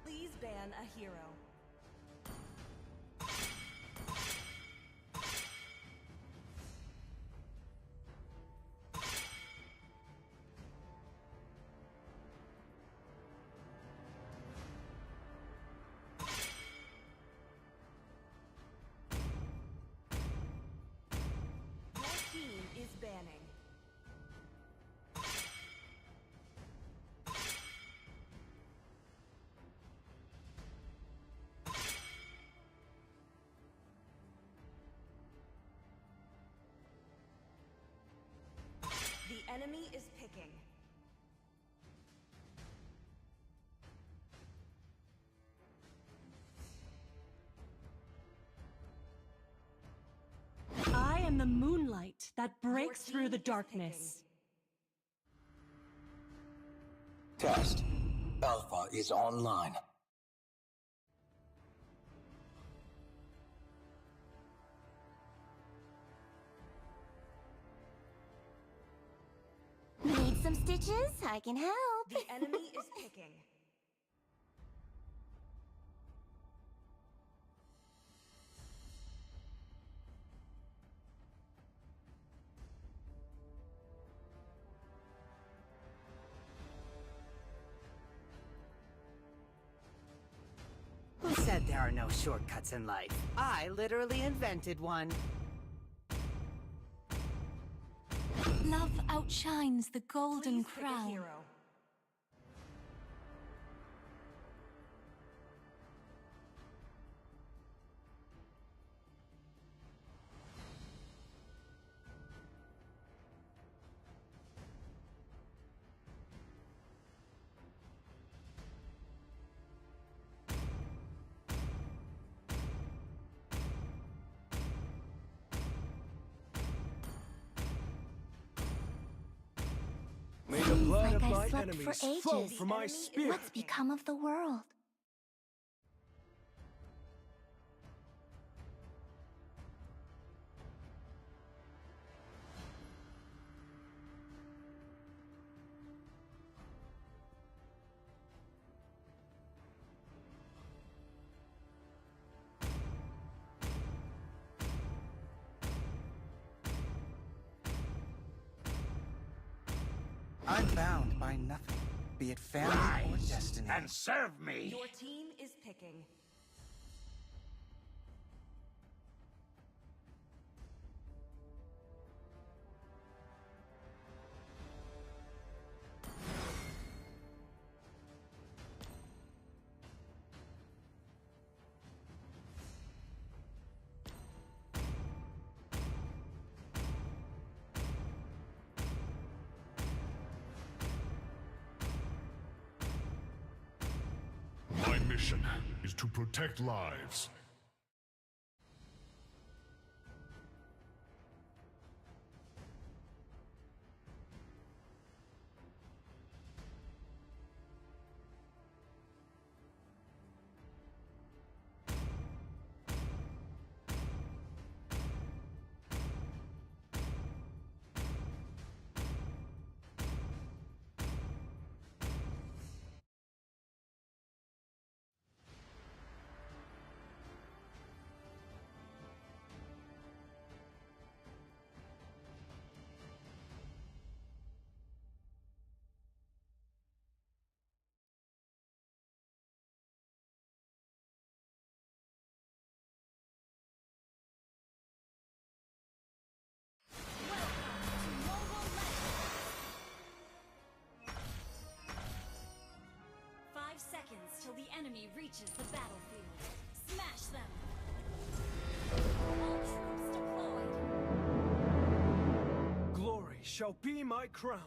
[SPEAKER 3] Please ban a hero. Your team is banning. The enemy is picking. I am the moonlight that breaks through the darkness.
[SPEAKER 5] Test. Alpha is online.
[SPEAKER 6] Need some stitches? I can help.
[SPEAKER 3] The enemy is picking.
[SPEAKER 8] Who said there are no shortcuts in life? I literally invented one.
[SPEAKER 23] Love outshines the golden crown.
[SPEAKER 7] May the blood of
[SPEAKER 6] Like
[SPEAKER 7] my
[SPEAKER 6] I've slept
[SPEAKER 7] enemies
[SPEAKER 6] for
[SPEAKER 7] flow
[SPEAKER 6] ages.
[SPEAKER 7] from my spear.
[SPEAKER 6] What's become of the world?
[SPEAKER 9] I'm bound by nothing, be it family or destiny.
[SPEAKER 20] And serve me!
[SPEAKER 3] Your team is picking.
[SPEAKER 10] My mission is to protect lives.
[SPEAKER 6] Till the enemy reaches the battlefield. Smash them! All troops deployed.
[SPEAKER 11] Glory shall be my crown.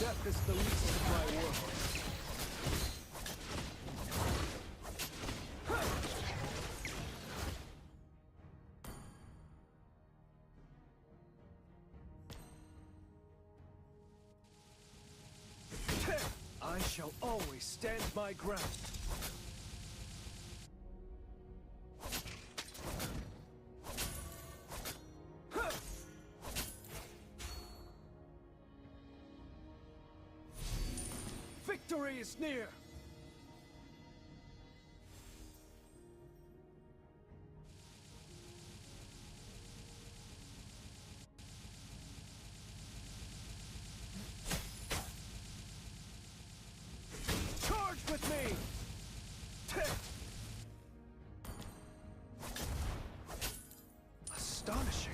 [SPEAKER 11] Death is the least of my world. I shall always stand my ground. Victory is near! With me! Astonishing!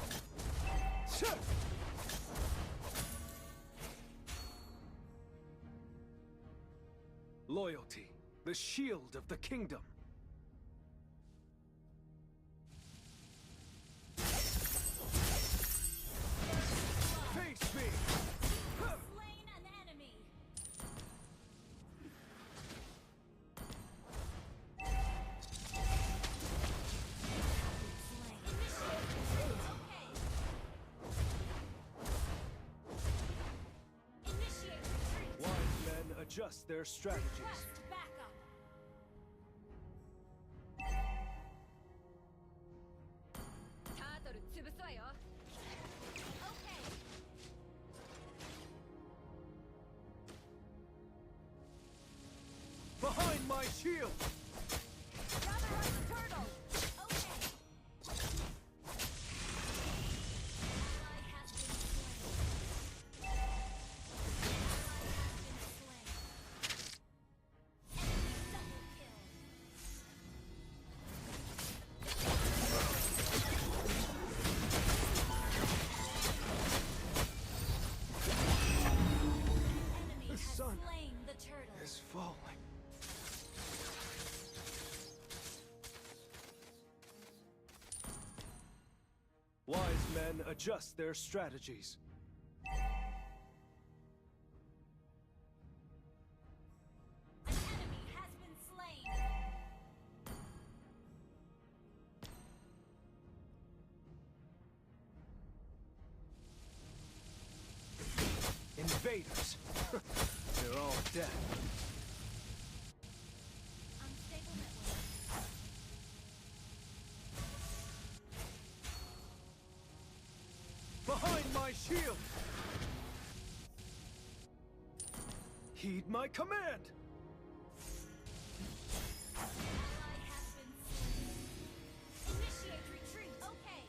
[SPEAKER 11] Loyalty, the shield of the kingdom. Face me! Adjust their strategies. Behind my shield! Is falling. Wise men adjust their strategies.
[SPEAKER 6] An enemy has been slain.
[SPEAKER 11] Invaders. They're all dead. Behind my shield! Heed my command!
[SPEAKER 6] Initiate retreat. Okay.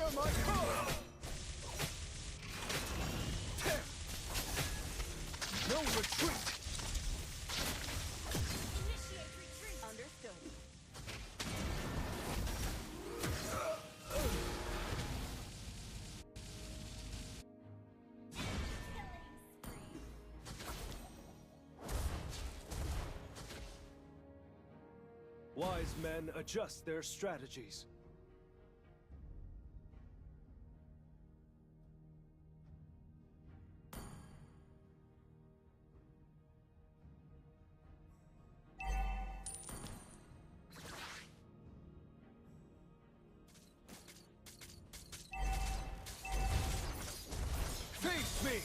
[SPEAKER 11] Hear my call! No retreat!
[SPEAKER 3] Initiate retreat. Understood.
[SPEAKER 11] Wise men adjust their strategies. Face me!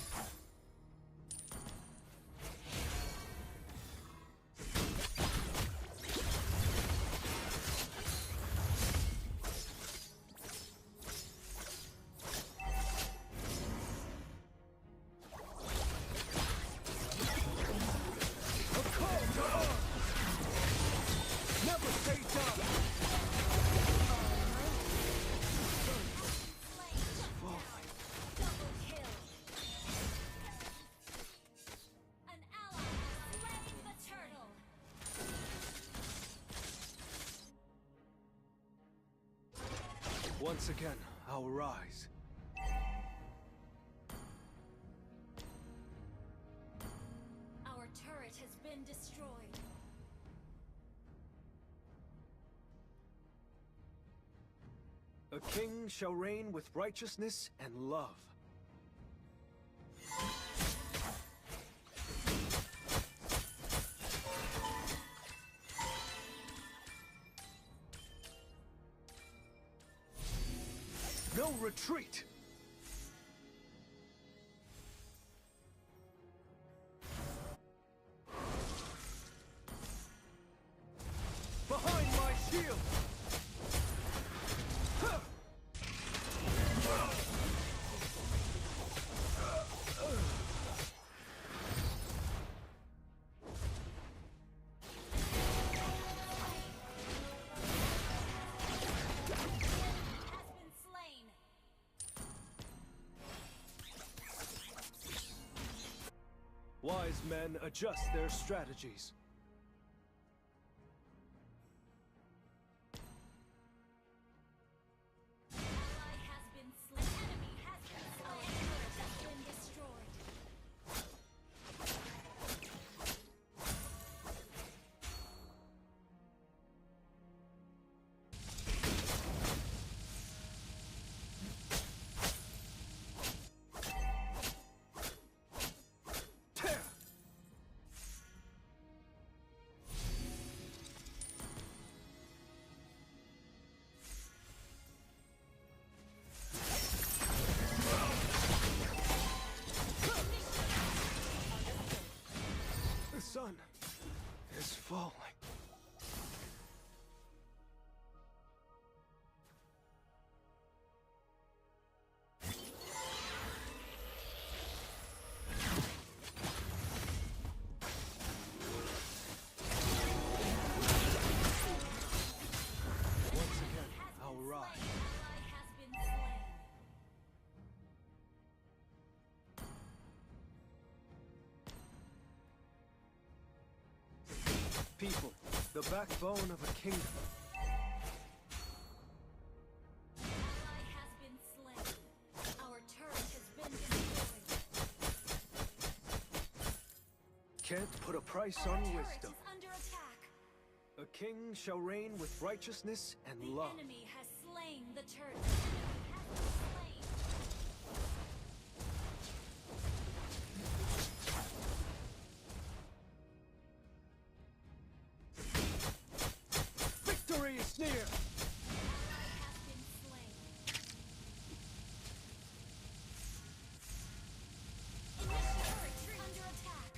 [SPEAKER 11] Once again, I'll rise.
[SPEAKER 3] Our turret has been destroyed.
[SPEAKER 11] A king shall reign with righteousness and love. No retreat! Behind my shield! Wise men adjust their strategies.
[SPEAKER 3] Ally has been slain. Enemy has been slain. Our turret has been destroyed.
[SPEAKER 11] The sun is falling. Once again, I'll rise.
[SPEAKER 3] Ally has been slain.
[SPEAKER 11] People, the backbone of a kingdom.
[SPEAKER 3] Ally has been slain. Our turret has been destroyed.
[SPEAKER 11] Can't put a price on
[SPEAKER 3] Our turret
[SPEAKER 11] wisdom.
[SPEAKER 3] is under attack.
[SPEAKER 11] A king shall reign with righteousness and
[SPEAKER 3] The
[SPEAKER 11] love.
[SPEAKER 3] enemy has slain the turret. The enemy has been slain.
[SPEAKER 11] Victory is near!
[SPEAKER 3] Has been slain. Initiate retreat. Under attack.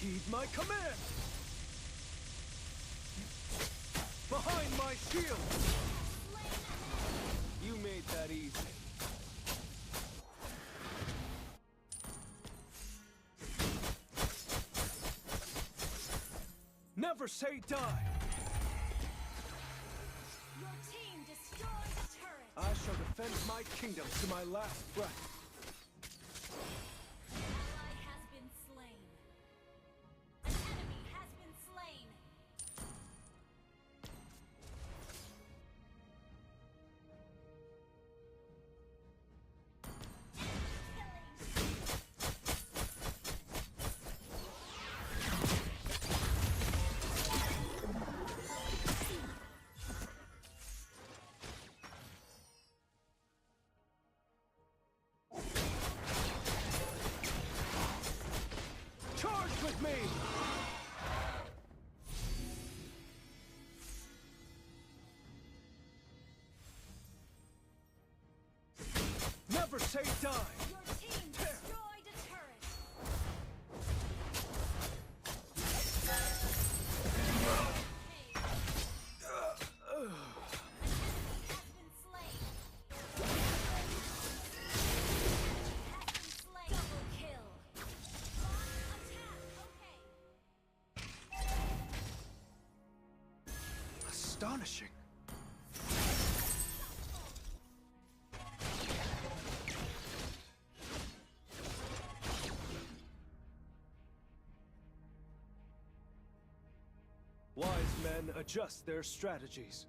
[SPEAKER 11] Heed my command! Behind my shield! You made that easy. Never say die! defend my kingdom to my last breath.
[SPEAKER 6] Ally has been slain. An enemy has been slain.
[SPEAKER 11] Charge with me! Never say die!
[SPEAKER 6] Your team destroyed a turret. Has been slain. Double kill. Attack. Okay.
[SPEAKER 11] Astonishing. Wise men adjust their strategies.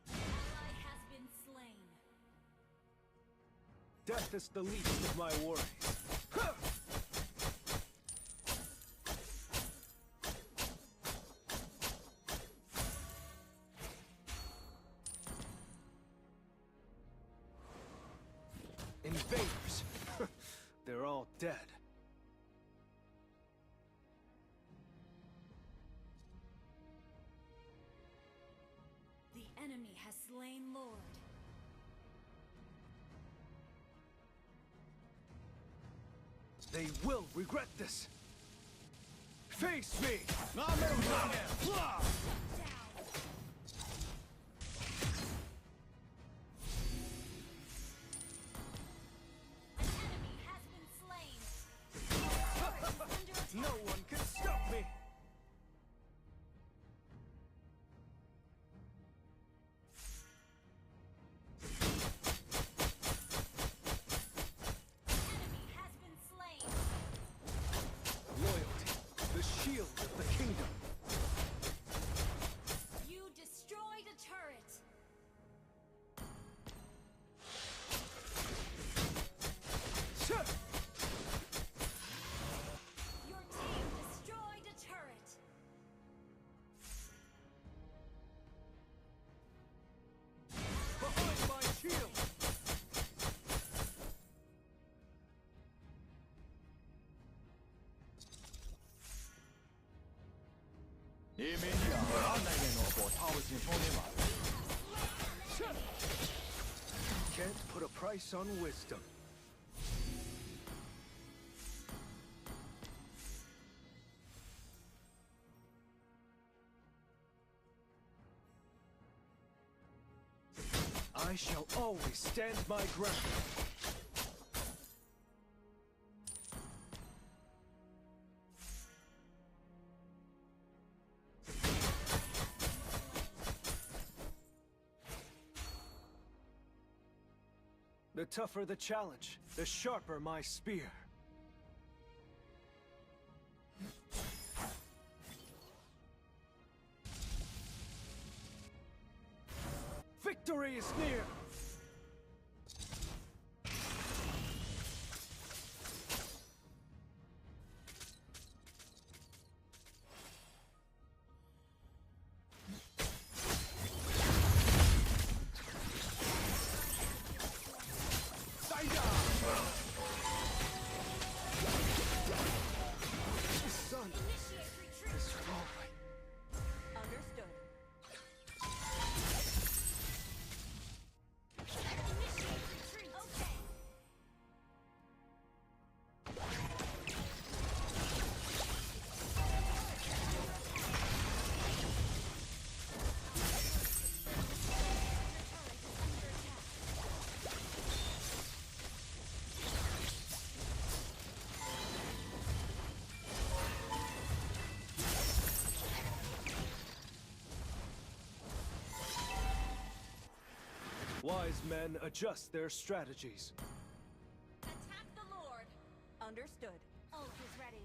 [SPEAKER 6] Ally has been slain.
[SPEAKER 11] Death is the least of my worries. Huh! Invaders! They're all dead.
[SPEAKER 6] The enemy has slain Lord.
[SPEAKER 11] They will regret this! Face me! Blah!
[SPEAKER 6] An enemy has been slain.
[SPEAKER 11] No one can stop me!
[SPEAKER 6] Enemy has been slain.
[SPEAKER 11] Loyalty, the shield of the kingdom.
[SPEAKER 6] You destroyed a turret. Your team destroyed a turret.
[SPEAKER 11] Behind my shield! Can't put a price on wisdom. I shall always stand my ground. The tougher the challenge, the sharper my spear. Victory is near! Son, is falling.
[SPEAKER 3] Understood.
[SPEAKER 11] Wise men adjust their strategies.
[SPEAKER 3] Attack the Lord. Understood.
[SPEAKER 6] Ult is ready.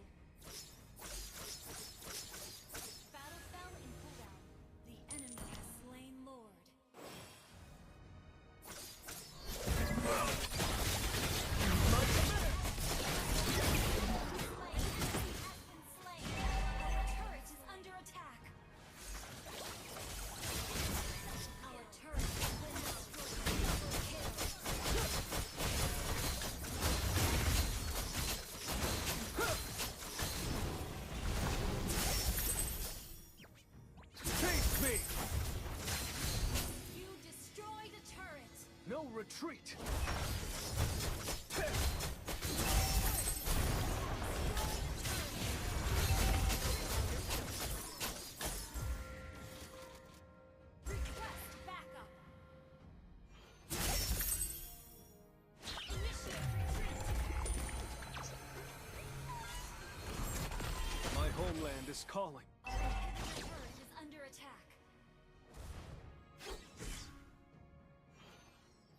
[SPEAKER 6] Battle spell in cooldown.
[SPEAKER 3] The enemy has slain Lord.
[SPEAKER 6] Turret is under attack. Our turret has been destroyed. Double kill.
[SPEAKER 11] Face me!
[SPEAKER 6] You destroyed a turret.
[SPEAKER 11] No retreat!
[SPEAKER 6] Request backup. Initiate retreat.
[SPEAKER 11] My homeland is calling.
[SPEAKER 6] Our inhibitor turret is under attack.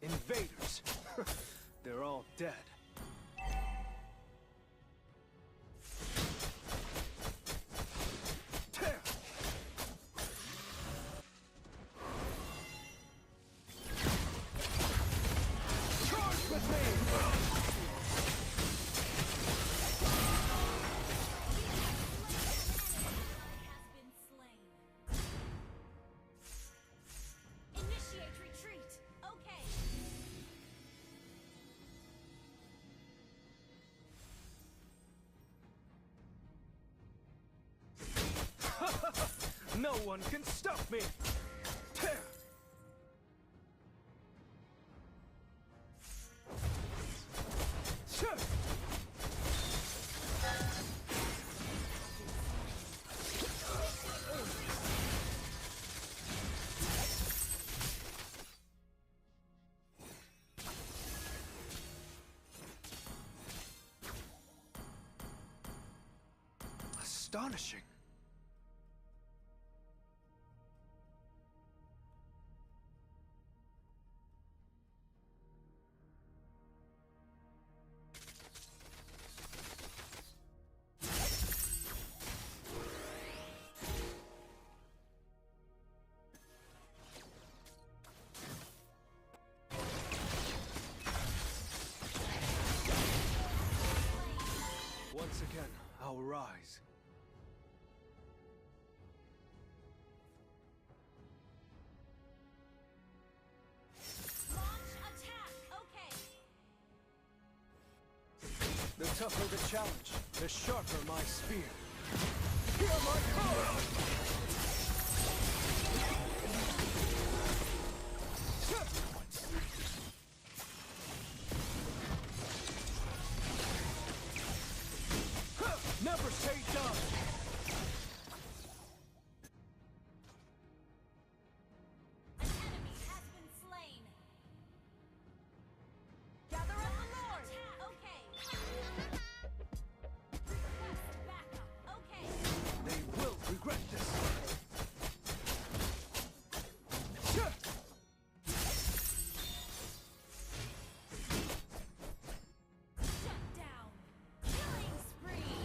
[SPEAKER 11] Invaders! They're all dead. Tear! Charge with me!
[SPEAKER 6] Has been slain. Initiate retreat. Okay.
[SPEAKER 11] No one can stop me! Tear! Sure. Astonishing. Once again, I'll rise.
[SPEAKER 6] Launch attack. Okay.
[SPEAKER 11] The tougher the challenge, the sharper my spear. Hear my call! Never say done!
[SPEAKER 6] An enemy has been slain.
[SPEAKER 3] Gather up the Lord.
[SPEAKER 6] Okay. Request backup. Okay.
[SPEAKER 11] They will regret this!
[SPEAKER 6] Shut down. Killing spree.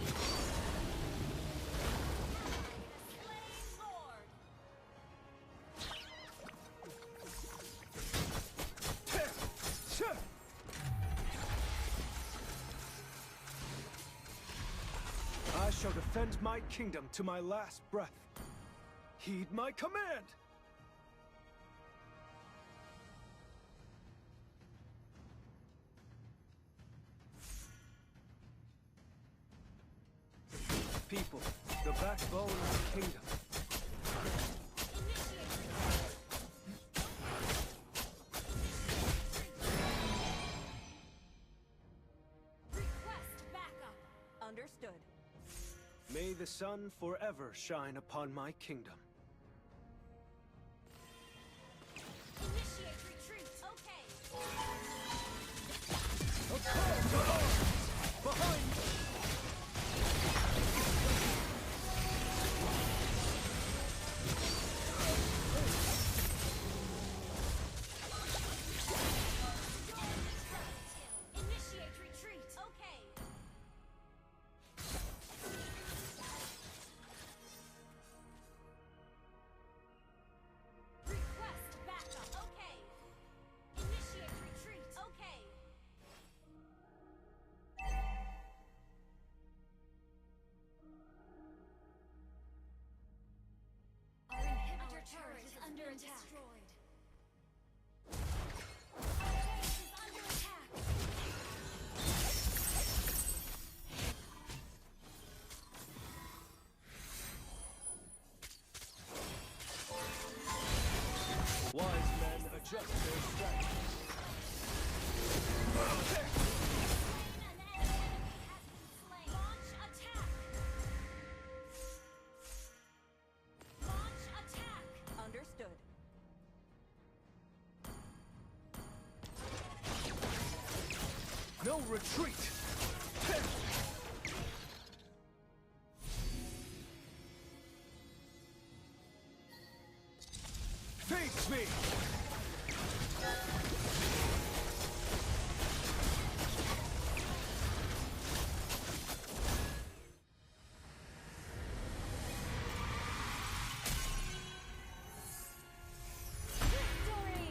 [SPEAKER 6] Slain Lord.
[SPEAKER 11] I shall defend my kingdom to my last breath. Heed my command! People, the backbone of the kingdom.
[SPEAKER 6] Request backup.
[SPEAKER 3] Understood.
[SPEAKER 11] May the sun forever shine upon my kingdom.
[SPEAKER 6] Initiate retreat. Okay.
[SPEAKER 11] A call to arms! Behind me!
[SPEAKER 19] destroyed.
[SPEAKER 11] Wise men adjust their strategies.
[SPEAKER 3] Understood.
[SPEAKER 11] No retreat! Face me!
[SPEAKER 3] Victory!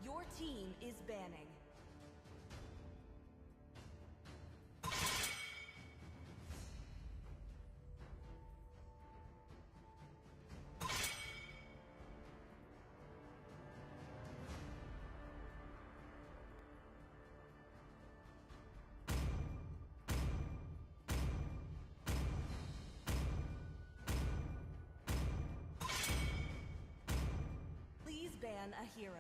[SPEAKER 3] Your team is banning. Please ban a hero.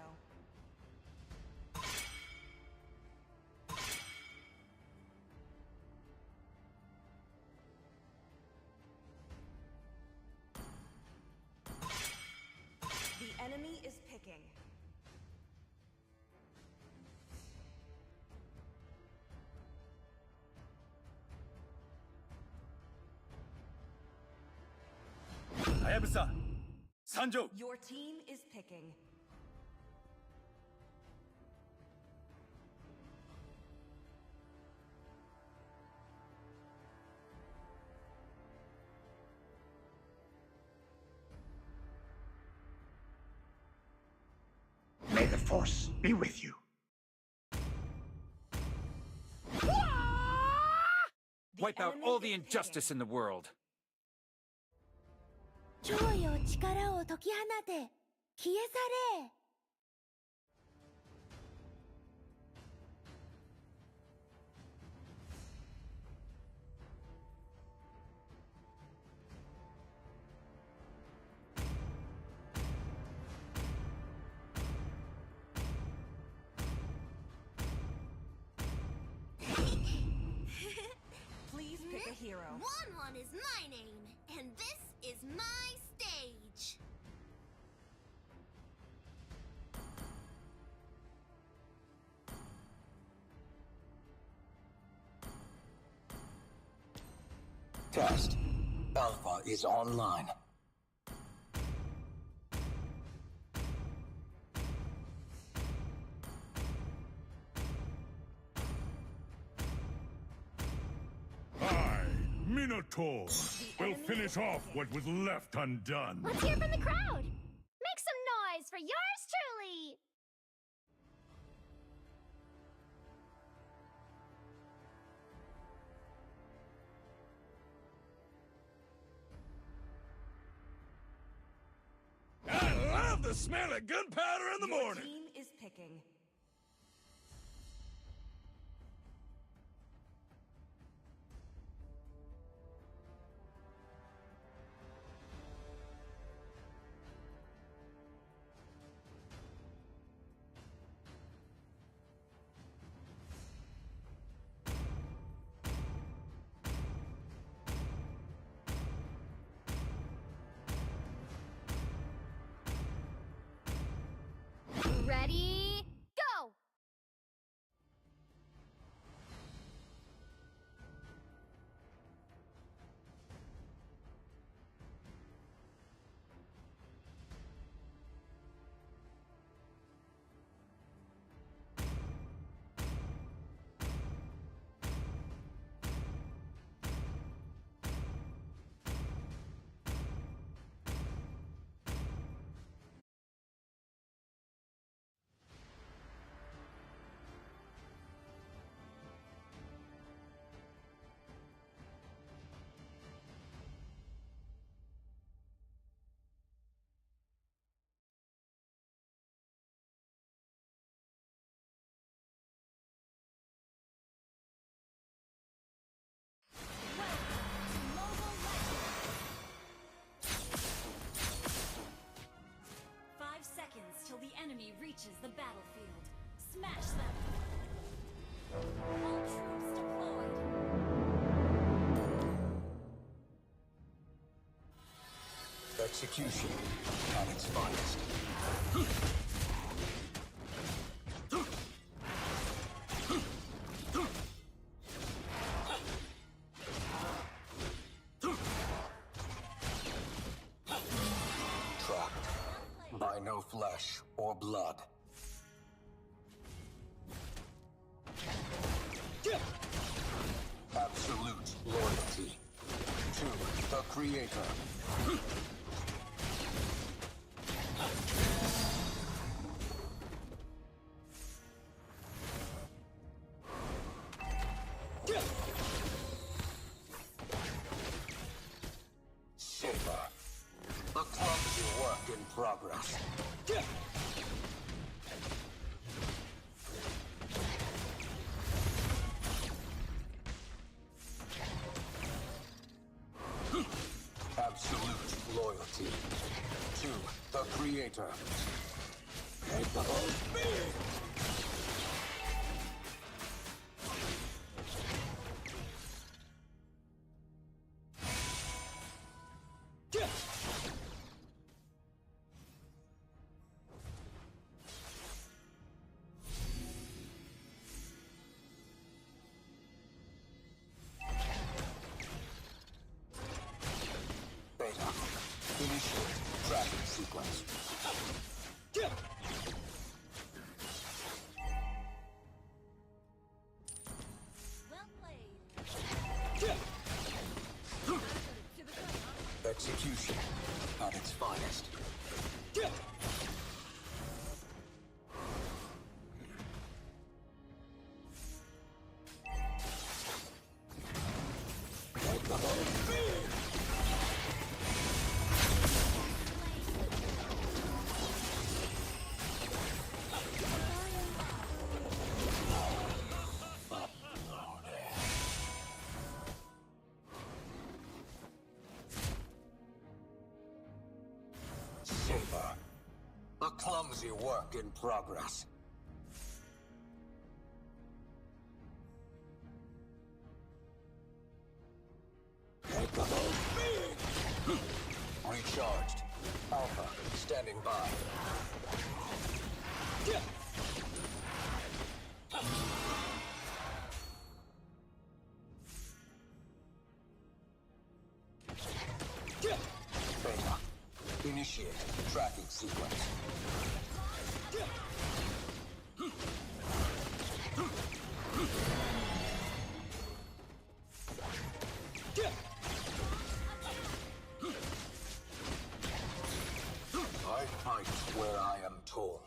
[SPEAKER 3] The enemy is picking.
[SPEAKER 7] Hayabusa, Sanjo.
[SPEAKER 3] Your team is picking.
[SPEAKER 12] May the Force be with you.
[SPEAKER 7] Wipe out all the injustice in the world.
[SPEAKER 6] 今日よ力を解き放て消え去れ
[SPEAKER 3] Please pick a hero.
[SPEAKER 6] One is my name, and this is my stage.
[SPEAKER 5] Test. Alpha is online.
[SPEAKER 10] Minotaur will finish off what was left undone.
[SPEAKER 6] Let's hear from the crowd. Make some noise for yours truly.
[SPEAKER 10] I love the smell of gunpowder in the morning.
[SPEAKER 3] Your team is picking.
[SPEAKER 6] Ready, go!
[SPEAKER 13] Till the enemy reaches the battlefield. Smash them! All troops deployed!
[SPEAKER 5] Execution at its finest. Trapped by no flesh or blood. Absolute loyalty to the Creator. Saber. A clumsy work in progress. Absolute loyalty to the Creator. Capable being. Beta. Initiate tracking sequence.
[SPEAKER 13] Well played.
[SPEAKER 5] Execution at its finest. Capable being. Saber. A clumsy work in progress. Capable being. Recharged. Alpha, standing by. Beta. Initiate tracking sequence. I fight where I am told.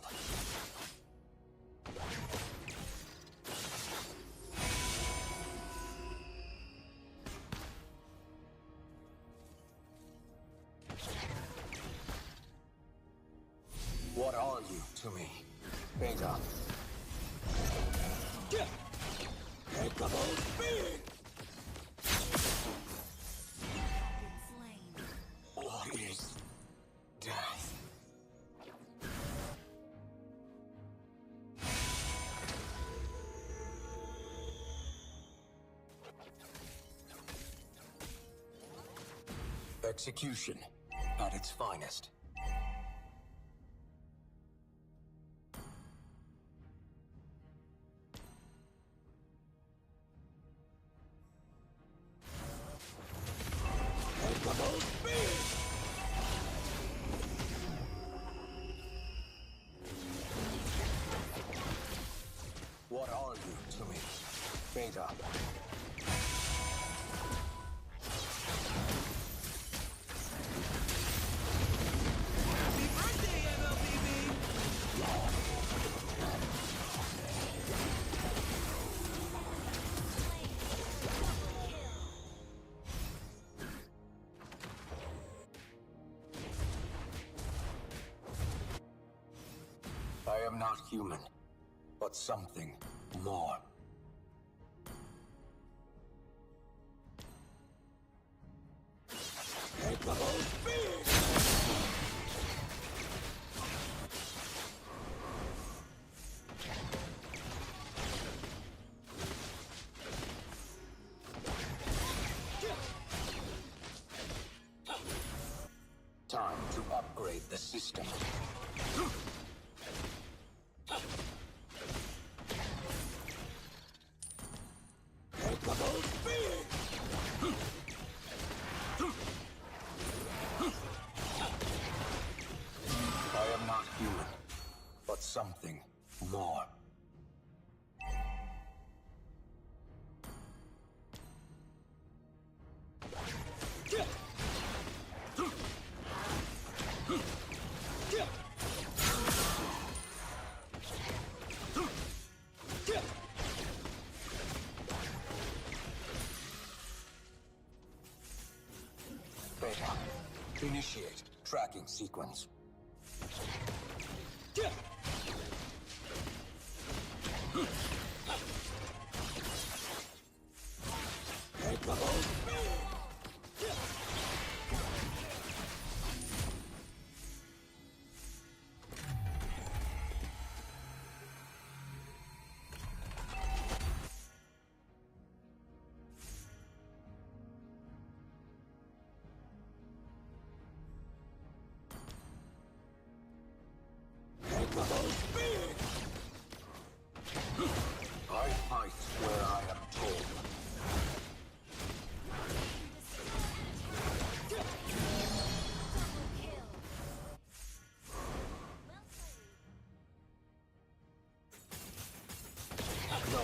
[SPEAKER 5] What are you to me, Beta? Capable being. What is death? Execution at its finest. What are you to me? Beta.
[SPEAKER 4] Happy birthday, Mlbb!
[SPEAKER 5] I am not human, but something more. Time to upgrade the system. I am not human, but something more. Beta, initiate tracking sequence. I fight where I am told. No,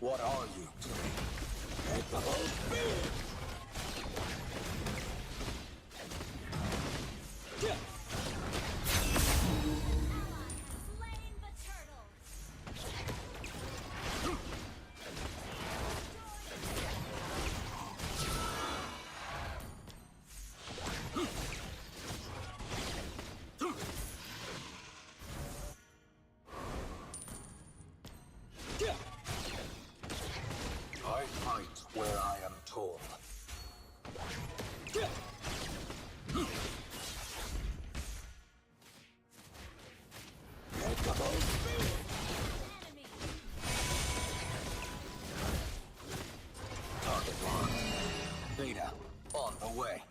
[SPEAKER 5] what are you to me? I fight where I am told. Target locked. Beta, on the way.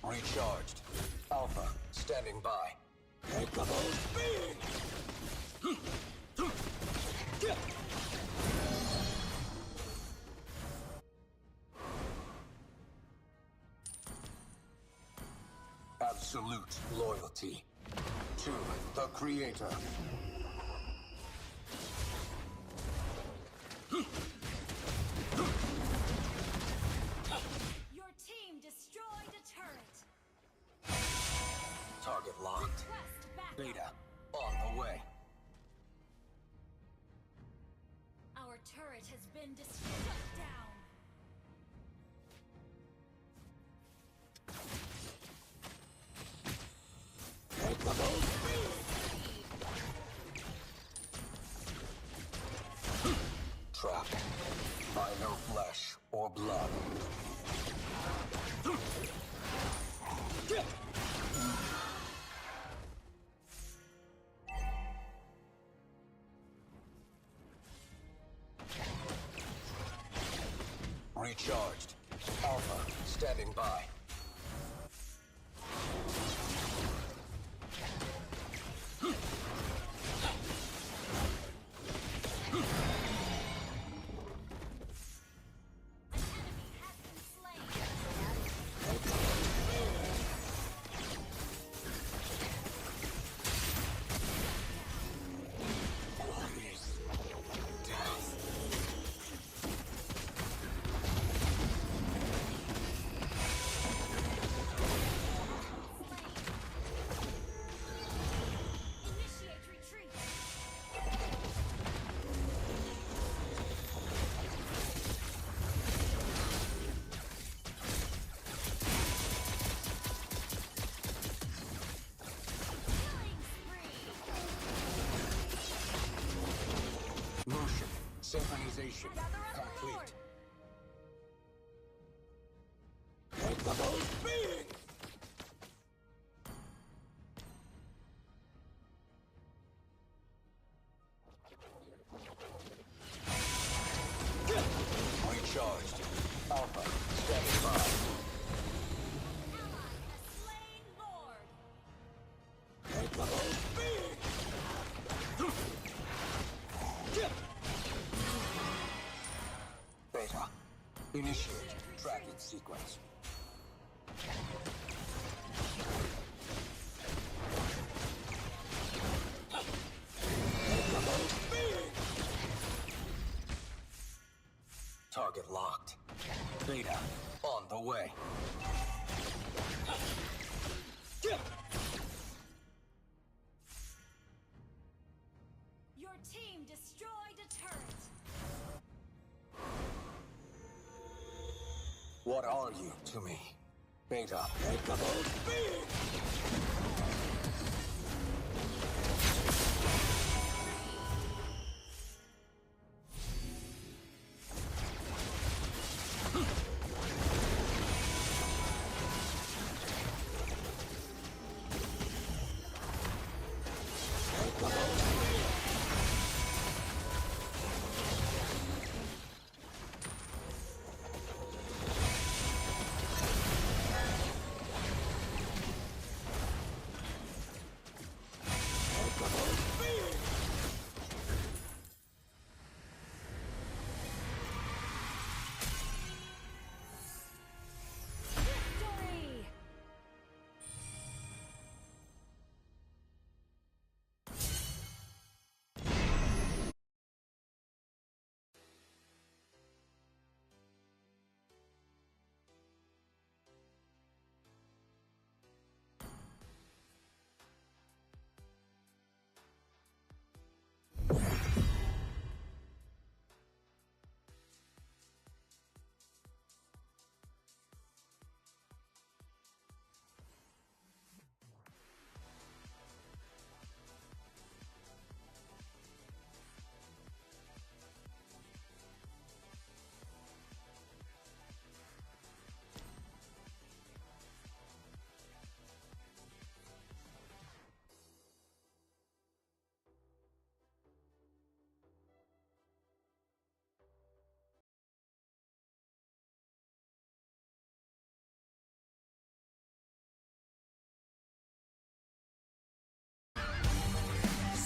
[SPEAKER 5] Recharged. Alpha, standing by. Absolute loyalty to the Creator.
[SPEAKER 13] Your team destroyed a turret.
[SPEAKER 5] Target locked. Beta, on the way.
[SPEAKER 13] Our turret has been shut down.
[SPEAKER 5] Trapped by no flesh or blood. Recharged. Alpha, standing by. Motion. Synchronization. Complete. Double speed! Recharged. Alpha, standing by. Double speed! Beta. Initiate tracking sequence. Target locked. Beta on the way.
[SPEAKER 13] Your team destroyed a turret.
[SPEAKER 5] What are you to me? Beta. Double speed!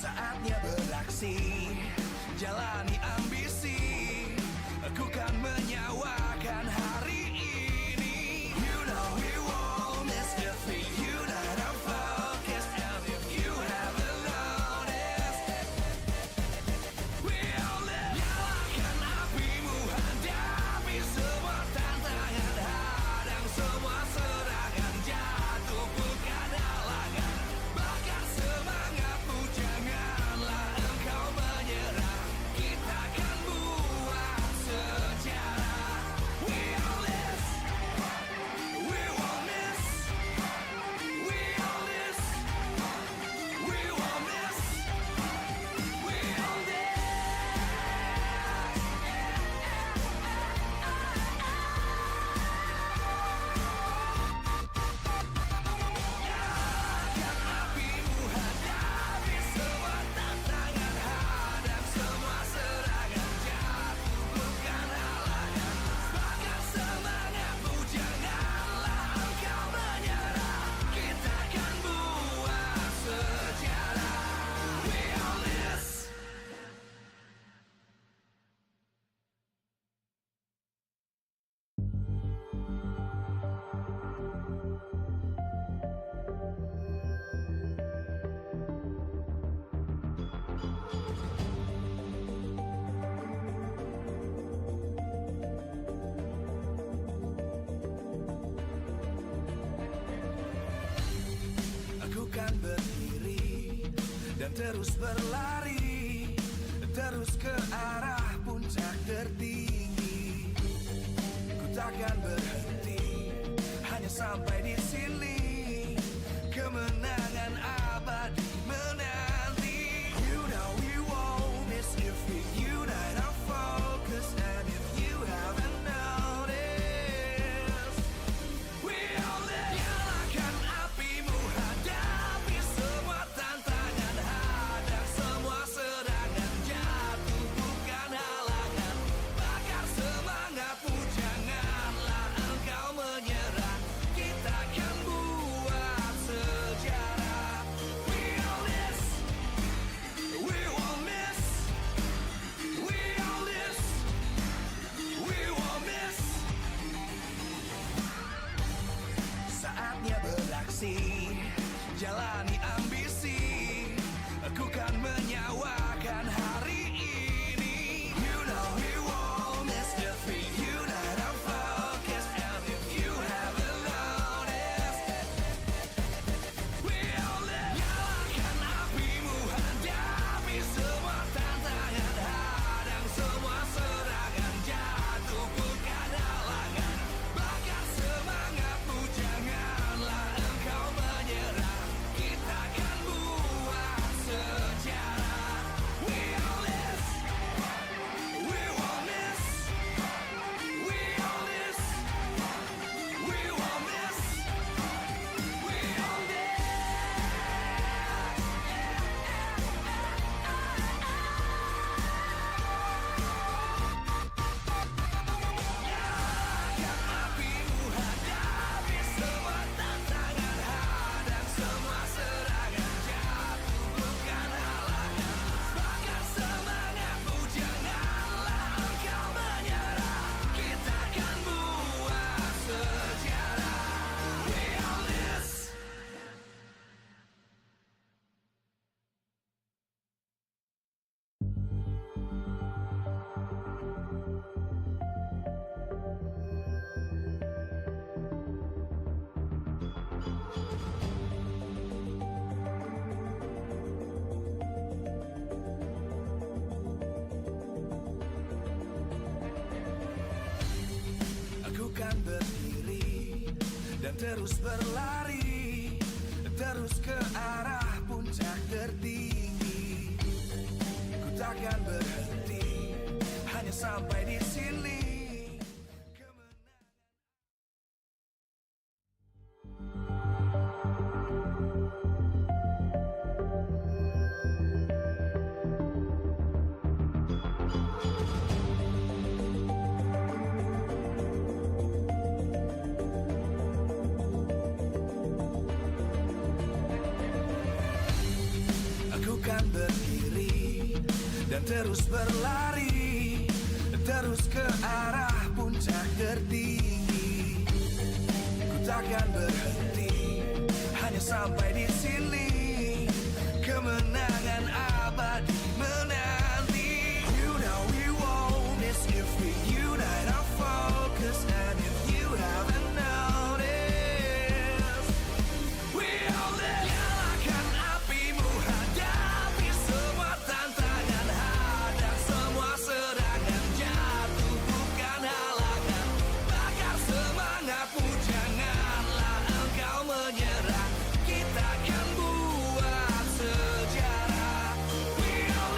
[SPEAKER 20] Saatnya beraksi, jalani ambisi. Aku kan menyawakan hari ini. You know we won't miss defeat. You know I'm focused. And if you haven't noticed, we'll live. Nyalakan apimu, hadapi semua tantangan. Hadang semua serangan, jatuh bukan halangan. Bakar semangatmu, janganlah engkau menyerah. Kita dan terus berlari, terus ke arah puncak tertinggi. Ku takkan berhenti, hanya sampai di sini. Kemenangan abadi menanti. You know we won't miss if we unite our focus. And if you haven't noticed, we all live. Nyalakan apimu, hadapi semua tantangan, hadang semua serangan, jatuh bukan halangan. Bakar semangatmu, janganlah engkau menyerah. Kita akan buat sejarah. We all this, we won't miss. We all this, we won't miss. Saatnya beraksi, jalani ambisi. Aku kan menyawakan hari ini. You know we won't miss if we unite our focus. And if you haven't noticed, we all live. Nyalakan apimu, hadapi semua tantangan, hadang semua serangan, jatuh bukan halangan. Bakar semangatmu, janganlah engkau menyerah. Kita akan buat sejarah. We all this, we won't miss. We all this, we won't miss. We all this. Nyalakan apimu, hadapi semua tantangan, hadang semua serangan, jatuh bukan halangan. Bakar semangatmu, janganlah engkau menyerah. Kita akan buat sejarah. We all this. Aku kan berdiri dan terus berlari, terus ke arah puncak tertinggi. Ku takkan berhenti, hanya sampai di sini. Aku kan berdiri dan terus berlari, terus ke arah puncak tertinggi. Ku takkan berhenti, hanya sampai di sini. Kemenangan abadi menanti. You know we won't miss if we unite our focus. And if you haven't noticed, we all live. Nyalakan apimu, hadapi semua tantangan, hadang semua serangan, jatuh bukan halangan. Bakar semangatmu, janganlah engkau menyerah. Kita akan buat sejarah. We all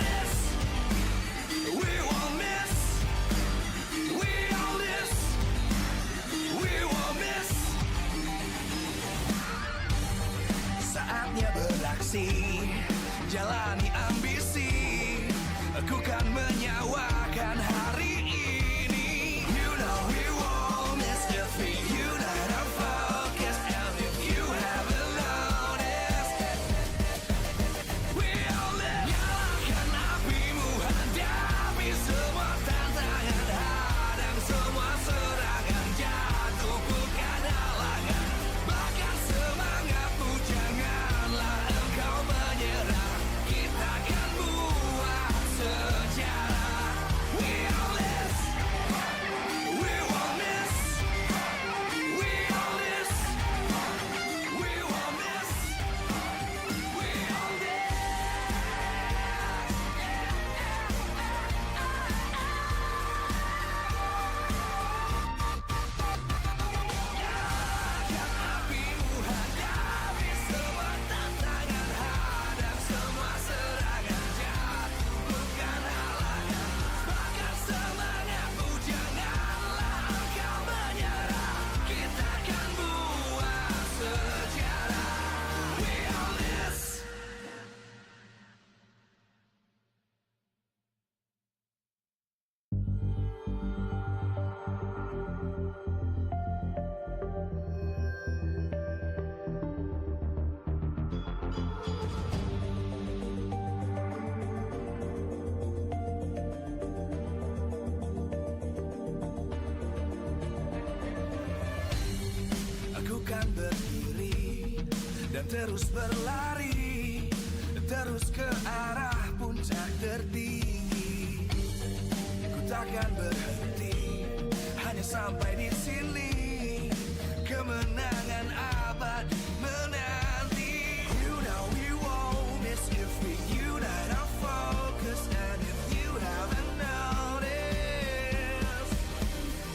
[SPEAKER 20] dan terus berlari, terus ke arah puncak tertinggi. Ku takkan berhenti, hanya sampai di sini. Kemenangan abadi menanti. You know we won't miss if we unite our focus. And if you haven't noticed,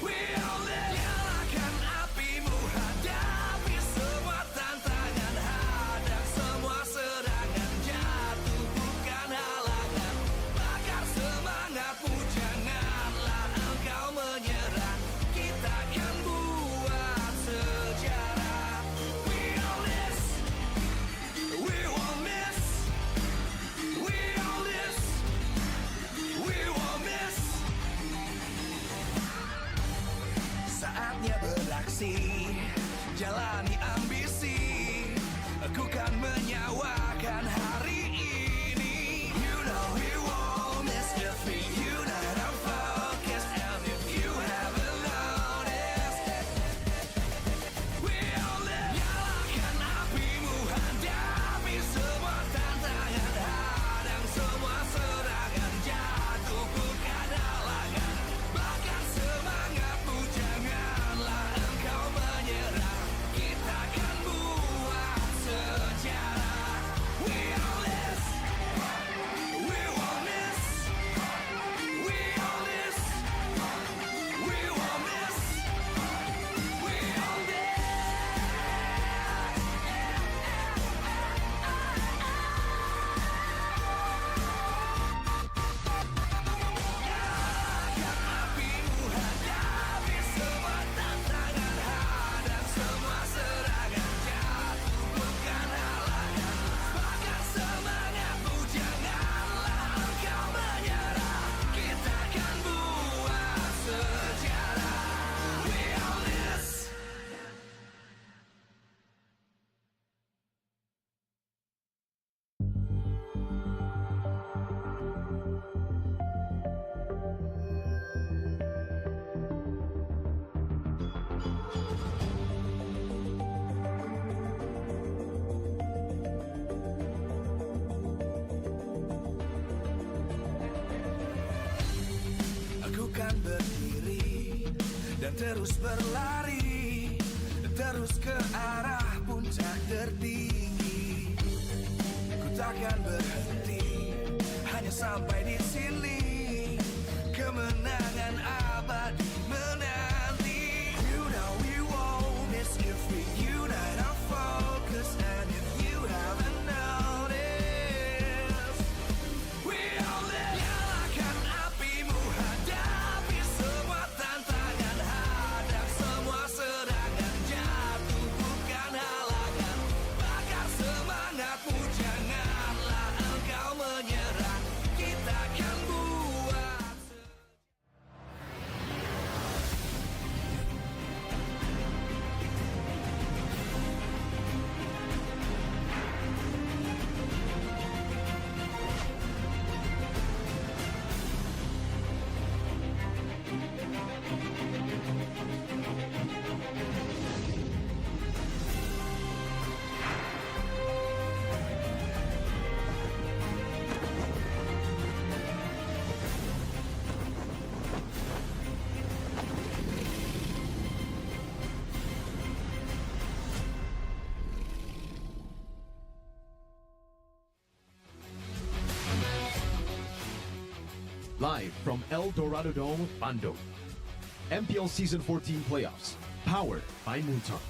[SPEAKER 20] we'll nyalakan apimu, hadapi semua tantangan, hadang semua serangan, jatuh bukan halangan, bakar semangatmu, janganlah engkau menyerah, kita akan buat sejarah. We all this, we won't miss, we all this, we won't miss. Saatnya beraksi, jalani ambisi, aku kan menyawakan hari ini. You know we won't miss if we unite our focus. And if you haven't noticed, we'll nyalakan apimu, hadapi semua tantangan, hadang semua serangan, jatuh bukan halangan, bakar semangatmu, janganlah engkau menyerah, kita akan buat sejarah. We all this, we won't miss, we all this, we won't miss, we all this. Nyalakan apimu, hadapi semua tantangan, hadang semua serangan, jatuh bukan halangan, bakar semangatmu, janganlah engkau menyerah, kita akan buat sejarah. We all this. Aku kan berdiri dan terus berlari, terus ke arah puncak tertinggi. Ku takkan berhenti, hanya sampai di sini. Kemenangan abadi menanti. You know we won't miss if we unite our focus. And if you haven't noticed, we'll nyalakan apimu, hadapi semua tantangan, hadang semua serangan, jatuh bukan halangan, bakar semangatmu, janganlah engkau menyerah, kita akan buat.
[SPEAKER 14] Live from El Dorado Dome, Bandung. MPL Season 14 Playoffs, powered by Moonton.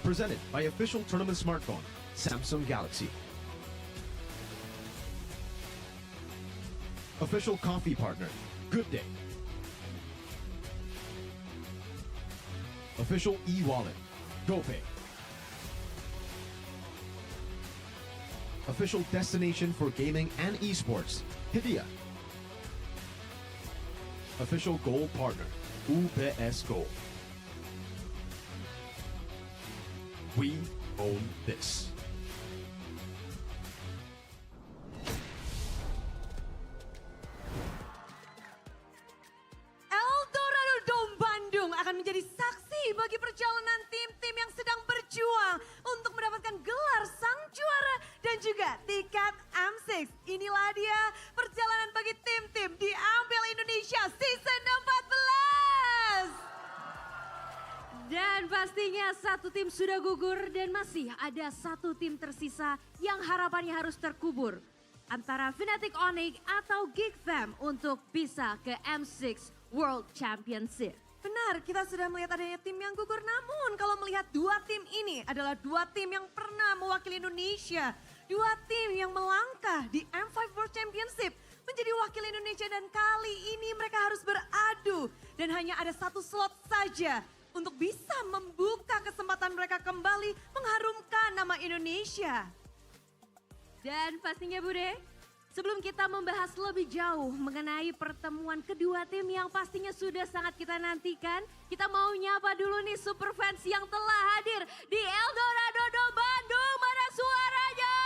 [SPEAKER 14] Presented by official tournament smartphone, Samsung Galaxy. Official coffee partner, Good Day. Official e-wallet, GoPay. Official destination for gaming and esports, Hidea. Official gold partner, UBS Gold. We own this.
[SPEAKER 3] El Dorado Dome Bandung akan menjadi perjalanan tim-tim yang sedang berjuang untuk mendapatkan gelar sang juara dan juga tiket M6. Inilah dia perjalanan bagi tim-tim di Mpl Indonesia Season 14. Dan pastinya satu tim sudah gugur dan masih ada satu tim tersisa yang harapannya harus terkubur. Antara Fnatic Onyx atau Geek Fam untuk bisa ke M6 World Championship. Benar, kita sudah melihat adanya tim yang gugur. Namun kalau melihat dua tim ini adalah dua tim yang pernah mewakili Indonesia. Dua tim yang melangkah di M5 World Championship menjadi wakil Indonesia. Dan kali ini mereka harus beradu. Dan hanya ada satu slot saja untuk bisa membuka kesempatan mereka kembali mengharumkan nama Indonesia. Dan pastinya Bude, sebelum kita membahas lebih jauh mengenai pertemuan kedua tim yang pastinya sudah sangat kita nantikan, kita mau nyapa dulu nih super fans yang telah hadir di Eldorado Bandung. Mana suaranya?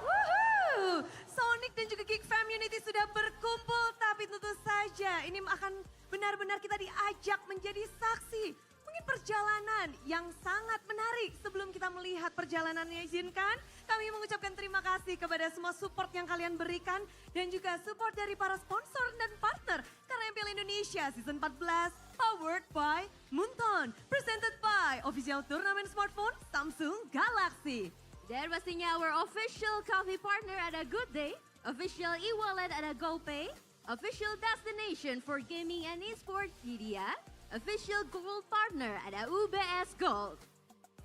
[SPEAKER 3] Woohoo! Sonic dan juga Geek Fam Unity sudah berkumpul, tapi tentu saja ini akan benar-benar kita diajak menjadi saksi. Mungkin perjalanan yang sangat menarik. Sebelum kita melihat perjalanannya, izinkan kami mengucapkan terima kasih kepada semua support yang kalian berikan dan juga support dari para sponsor dan partner. Karena Mpl Indonesia Season 14 powered by Munton, presented by official turnamen smartphone Samsung Galaxy. Dan pastinya our official coffee partner ada Good Day, official e-wallet ada GoPay, official destination for gaming and e-sport Media, official gold partner ada UBS Gold.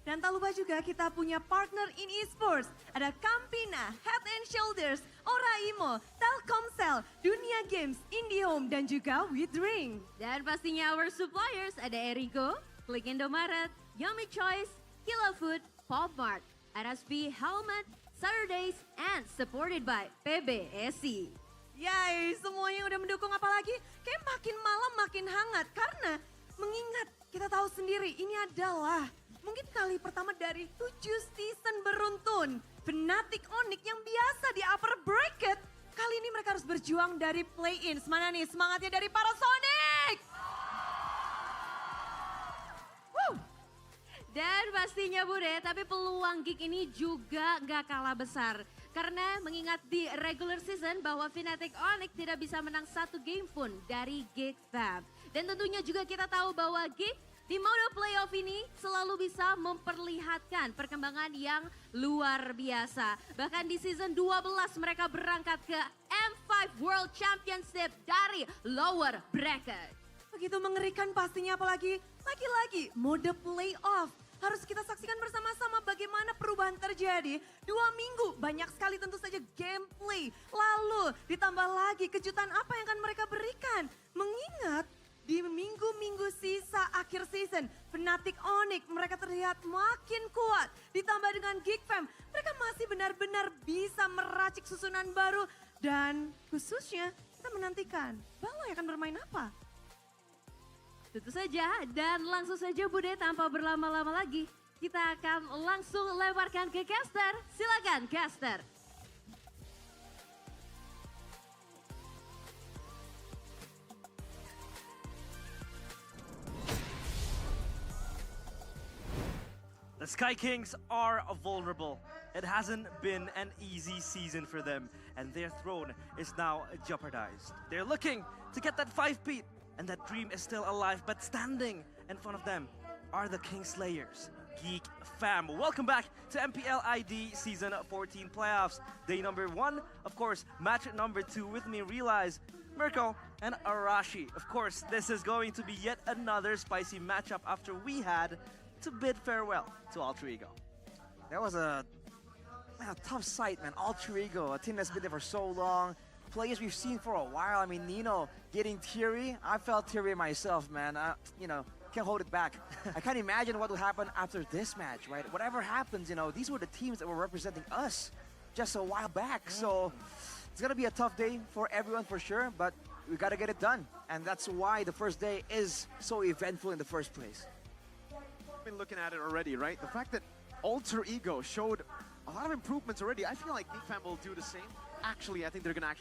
[SPEAKER 3] Dan tak lupa juga kita punya partner in esports. Ada Campina, Head and Shoulders, Oraimo, Telkomsel, Dunia Games, IndiHome, dan juga WeDrink. Dan pastinya our suppliers ada Erigo, Click Indomaret, Yummy Choice, Kilo Food, Popmart, RSP Helmet, Saturdays, and supported by PBSI. Yay, semuanya udah mendukung, apalagi kayak makin malam makin hangat. Karena mengingat kita tahu sendiri ini adalah mungkin kali pertama dari 7 season beruntun. Fnatic Onyx yang biasa di upper bracket, kali ini mereka harus berjuang dari play-in. Mana nih semangatnya dari para Sonic? Woo! Dan pastinya Bude, tapi peluang Geek ini juga gak kalah besar. Karena mengingat di regular season bahwa Fnatic Onyx tidak bisa menang satu game pun dari Geek Fam. Dan tentunya juga kita tahu bahwa Geek di mode playoff ini selalu bisa memperlihatkan perkembangan yang luar biasa. Bahkan di season 12 mereka berangkat ke M5 World Championship dari lower bracket. Begitu mengerikan pastinya, apalagi lagi-lagi mode playoff. Harus kita saksikan bersama-sama bagaimana perubahan terjadi. 2 minggu banyak sekali tentu saja gameplay. Lalu ditambah lagi kejutan apa yang akan mereka berikan. Mengingat di minggu-minggu sisa akhir season, Fnatic Onyx mereka terlihat makin kuat. Ditambah dengan Geek Fam, mereka masih benar-benar bisa meracik susunan baru. Dan khususnya kita menantikan Baloi akan bermain apa. Tentu saja, dan langsung saja Bude tanpa berlama-lama lagi, kita akan langsung lemparkan ke caster. Silakan caster.
[SPEAKER 15] The Sky Kings are vulnerable. It hasn't been an easy season for them, and their throne is now jeopardized. They're looking to get that 5-peat, and that dream is still alive, but standing in front of them are the Kingslayers, Geek Fam. Welcome back to Mpl-Id Season 14 Playoffs. Day number 1, of course, match number 2 with me, Realize, Mirko, and Arashi. Of course, this is going to be yet another spicy matchup after we had to bid farewell to Alter Ego.
[SPEAKER 18] That was a tough sight, man. Alter Ego, a team that's been there for so long. Players we've seen for a while. I mean, Nino getting teary. I felt teary myself, man. Can't hold it back. I can't imagine what will happen after this match, right? Whatever happens, these were the teams that were representing us just a while back. So it's gonna be a tough day for everyone for sure, but we gotta get it done. And that's why the first day is so eventful in the first place.
[SPEAKER 21] I've been looking at it already, right? The fact that Alter Ego showed a lot of improvements already. I feel like Geek Fam will do the same. Actually, I think they're gonna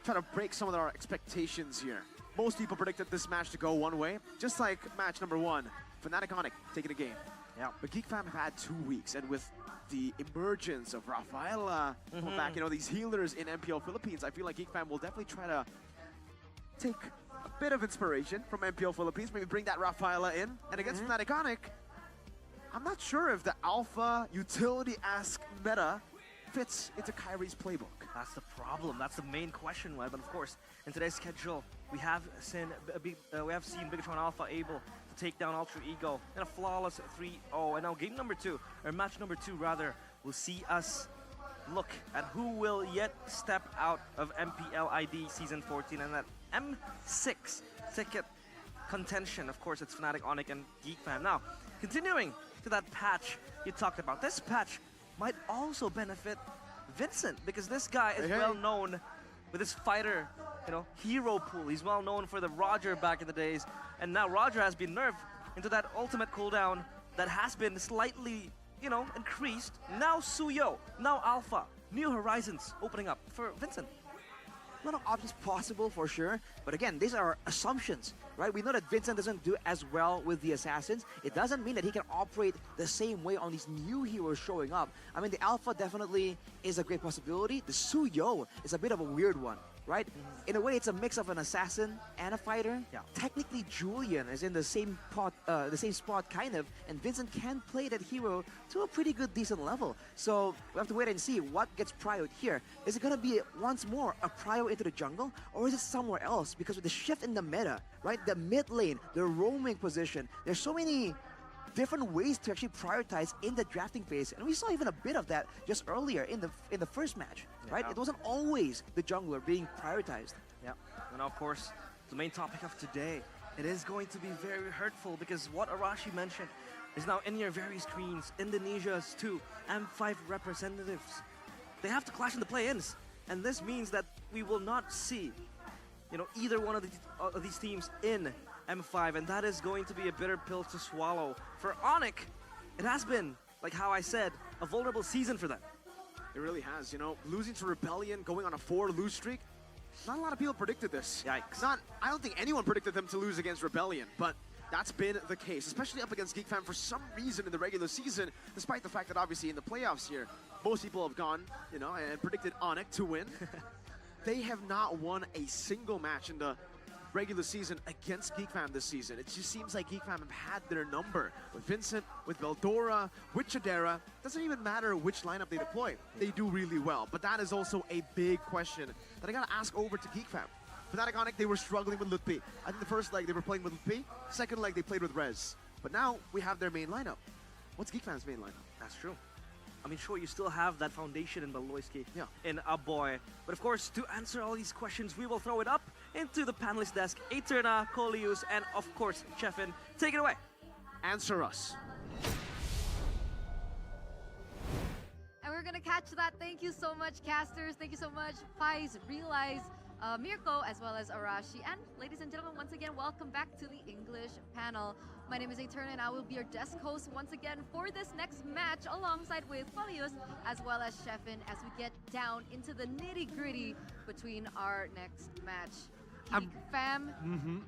[SPEAKER 21] try to break some of our expectations here. most people predicted this match to go one way, just like match number 1, Fnatic Onic taking the game.
[SPEAKER 15] Yeah.
[SPEAKER 21] But Geek Fam have had 2 weeks, and with the emergence of Rafaela coming back, you know, these healers in MPL Philippines, I feel like Geek Fam will definitely try to take a bit of inspiration from MPL Philippines, maybe bring that Rafaela in. And against Fnatic Onic, I'm not sure if the alpha utility-esque meta fits into Kyrie's playbook.
[SPEAKER 15] That's the problem. That's the main question. But of course, in today's schedule, we have seen Bigatron Alpha able to take down Ultra Ego in a flawless 3-0. And now game number 2, or match number 2 rather, will see us look at who will yet step out of Mpl-Id Season 14 and that M6 ticket contention. Of course, it's Fnatic Onic and Geek Fam. Now, continuing to that patch you talked about, this patch might also benefit Vincent, because this guy is well known with his fighter, you know, hero pool. He's well known for the Roger back in the days, and now Roger has been nerfed into that ultimate cooldown that has been slightly, you know, increased. Now Suyo, now Alpha, new horizons opening up for Vincent.
[SPEAKER 18] A lot of options possible for sure, but again, these are assumptions, right? We know that Vincent doesn't do as well with the assassins. It doesn't mean that he can operate the same way on these new heroes showing up. I mean, the Alpha definitely is a great possibility. The Suyo is a bit of a weird one, right? In a way, it's a mix of an assassin and a fighter.
[SPEAKER 15] Yeah.
[SPEAKER 18] Technically, Julian is in the same spot kind of, and Vincent can play that hero to a pretty good, decent level. So we have to wait and see what gets prioed here. Is it gonna be once more a prio into the jungle, or is it somewhere else? Because with the shift in the meta, right, the mid lane, the roaming position, there's so many different ways to actually prioritize in the drafting phase, and we saw even a bit of that just earlier in the first match, right? It wasn't always the jungler being prioritized.
[SPEAKER 15] Yeah, and of course, the main topic of today, it is going to be very hurtful, because what Arashi mentioned is now in your very screens. Indonesia's 2 M5 representatives, they have to clash in the play-ins, and this means that we will not see, you know, either one of these teams in M5, and that is going to be a bitter pill to swallow. For Onic, it has been, like how I said, a vulnerable season for them.
[SPEAKER 21] It really has, you know, losing to Rebellion, going on a 4-lose streak. Not a lot of people predicted this.
[SPEAKER 15] Yikes.
[SPEAKER 21] I don't think anyone predicted them to lose against Rebellion, but that's been the case, especially up against Geek Fam for some reason in the regular season, despite the fact that obviously in the playoffs here, most people have gone, you know, and predicted Onic to win. They have not won a single match in the regular season against Geek Fam this season. It just seems like Geek Fam have had their number. With Vincent, with Veldora, with Chidera, doesn't even matter which lineup they deploy. They do really well. But that is also a big question that I gotta ask over to Geek Fam. Fnatic Onic, they were struggling with Lutpi. I think the first leg they were playing with Lutpi. Second leg they played with Rez. But now we have their main lineup. What's Geek Fam's main lineup?
[SPEAKER 15] That's true. I mean, sure, you still have that foundation in Baloyski, in Aboy. But of course, to answer all these questions, we will throw it up into the panelist desk. Eterna, Colius, and of course, Chefin. Take it away.
[SPEAKER 21] Answer us.
[SPEAKER 1] And we're gonna catch that. Thank you so much, casters. Thank you so much, Pais, Realize, Mirko, as well as Arashi. And ladies and gentlemen, once again, welcome back to the English panel. My name is Eterna, and I will be your desk host once again for this next match, alongside with Qualius, as well as Chefin, as we get down into the nitty-gritty between our next match. Geek Fam and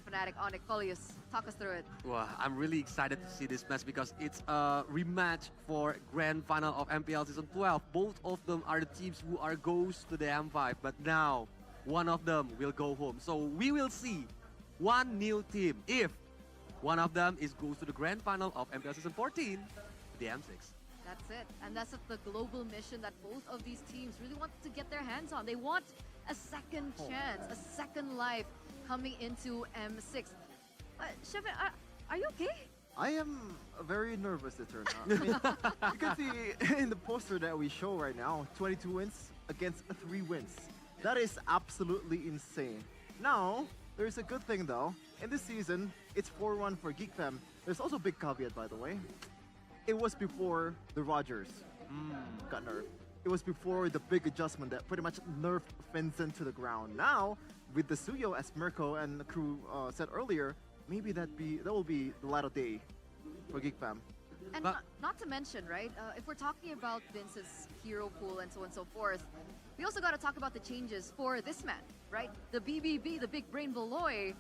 [SPEAKER 1] Fnatic Onic. Qualius, talk us through it.
[SPEAKER 2] Well, I'm really excited to see this match because it's a rematch for grand final of MPL Season 12. Both of them are the teams who are goes to the M5, but now one of them will go home. So we will see one new team if one of them goes to the grand final of MPL Season 14, the M6.
[SPEAKER 1] That's it. And that's the global mission that both of these teams really want to get their hands on. They want a second chance, a second life coming into M6. Chefin, are you okay?
[SPEAKER 17] I am very nervous, Eterna. I mean, you can see in the poster that we show right now, 22 wins against 3 wins. That is absolutely insane. Now, there's a good thing though. In this season, it's 4-1 for Geek Fam. There's also a big caveat, by the way. It was before the Rogers got nerfed. It was before the big adjustment that pretty much nerfed Vincent to the ground. Now, with the Suyo, as Mirko and the crew said earlier, maybe that will be the latter day for Geek Fam.
[SPEAKER 1] And not to mention, right, if we're talking about Vince's hero pool and so on and so forth, we also got to talk about the changes for this man. right? The BBB, the big brain Valoy,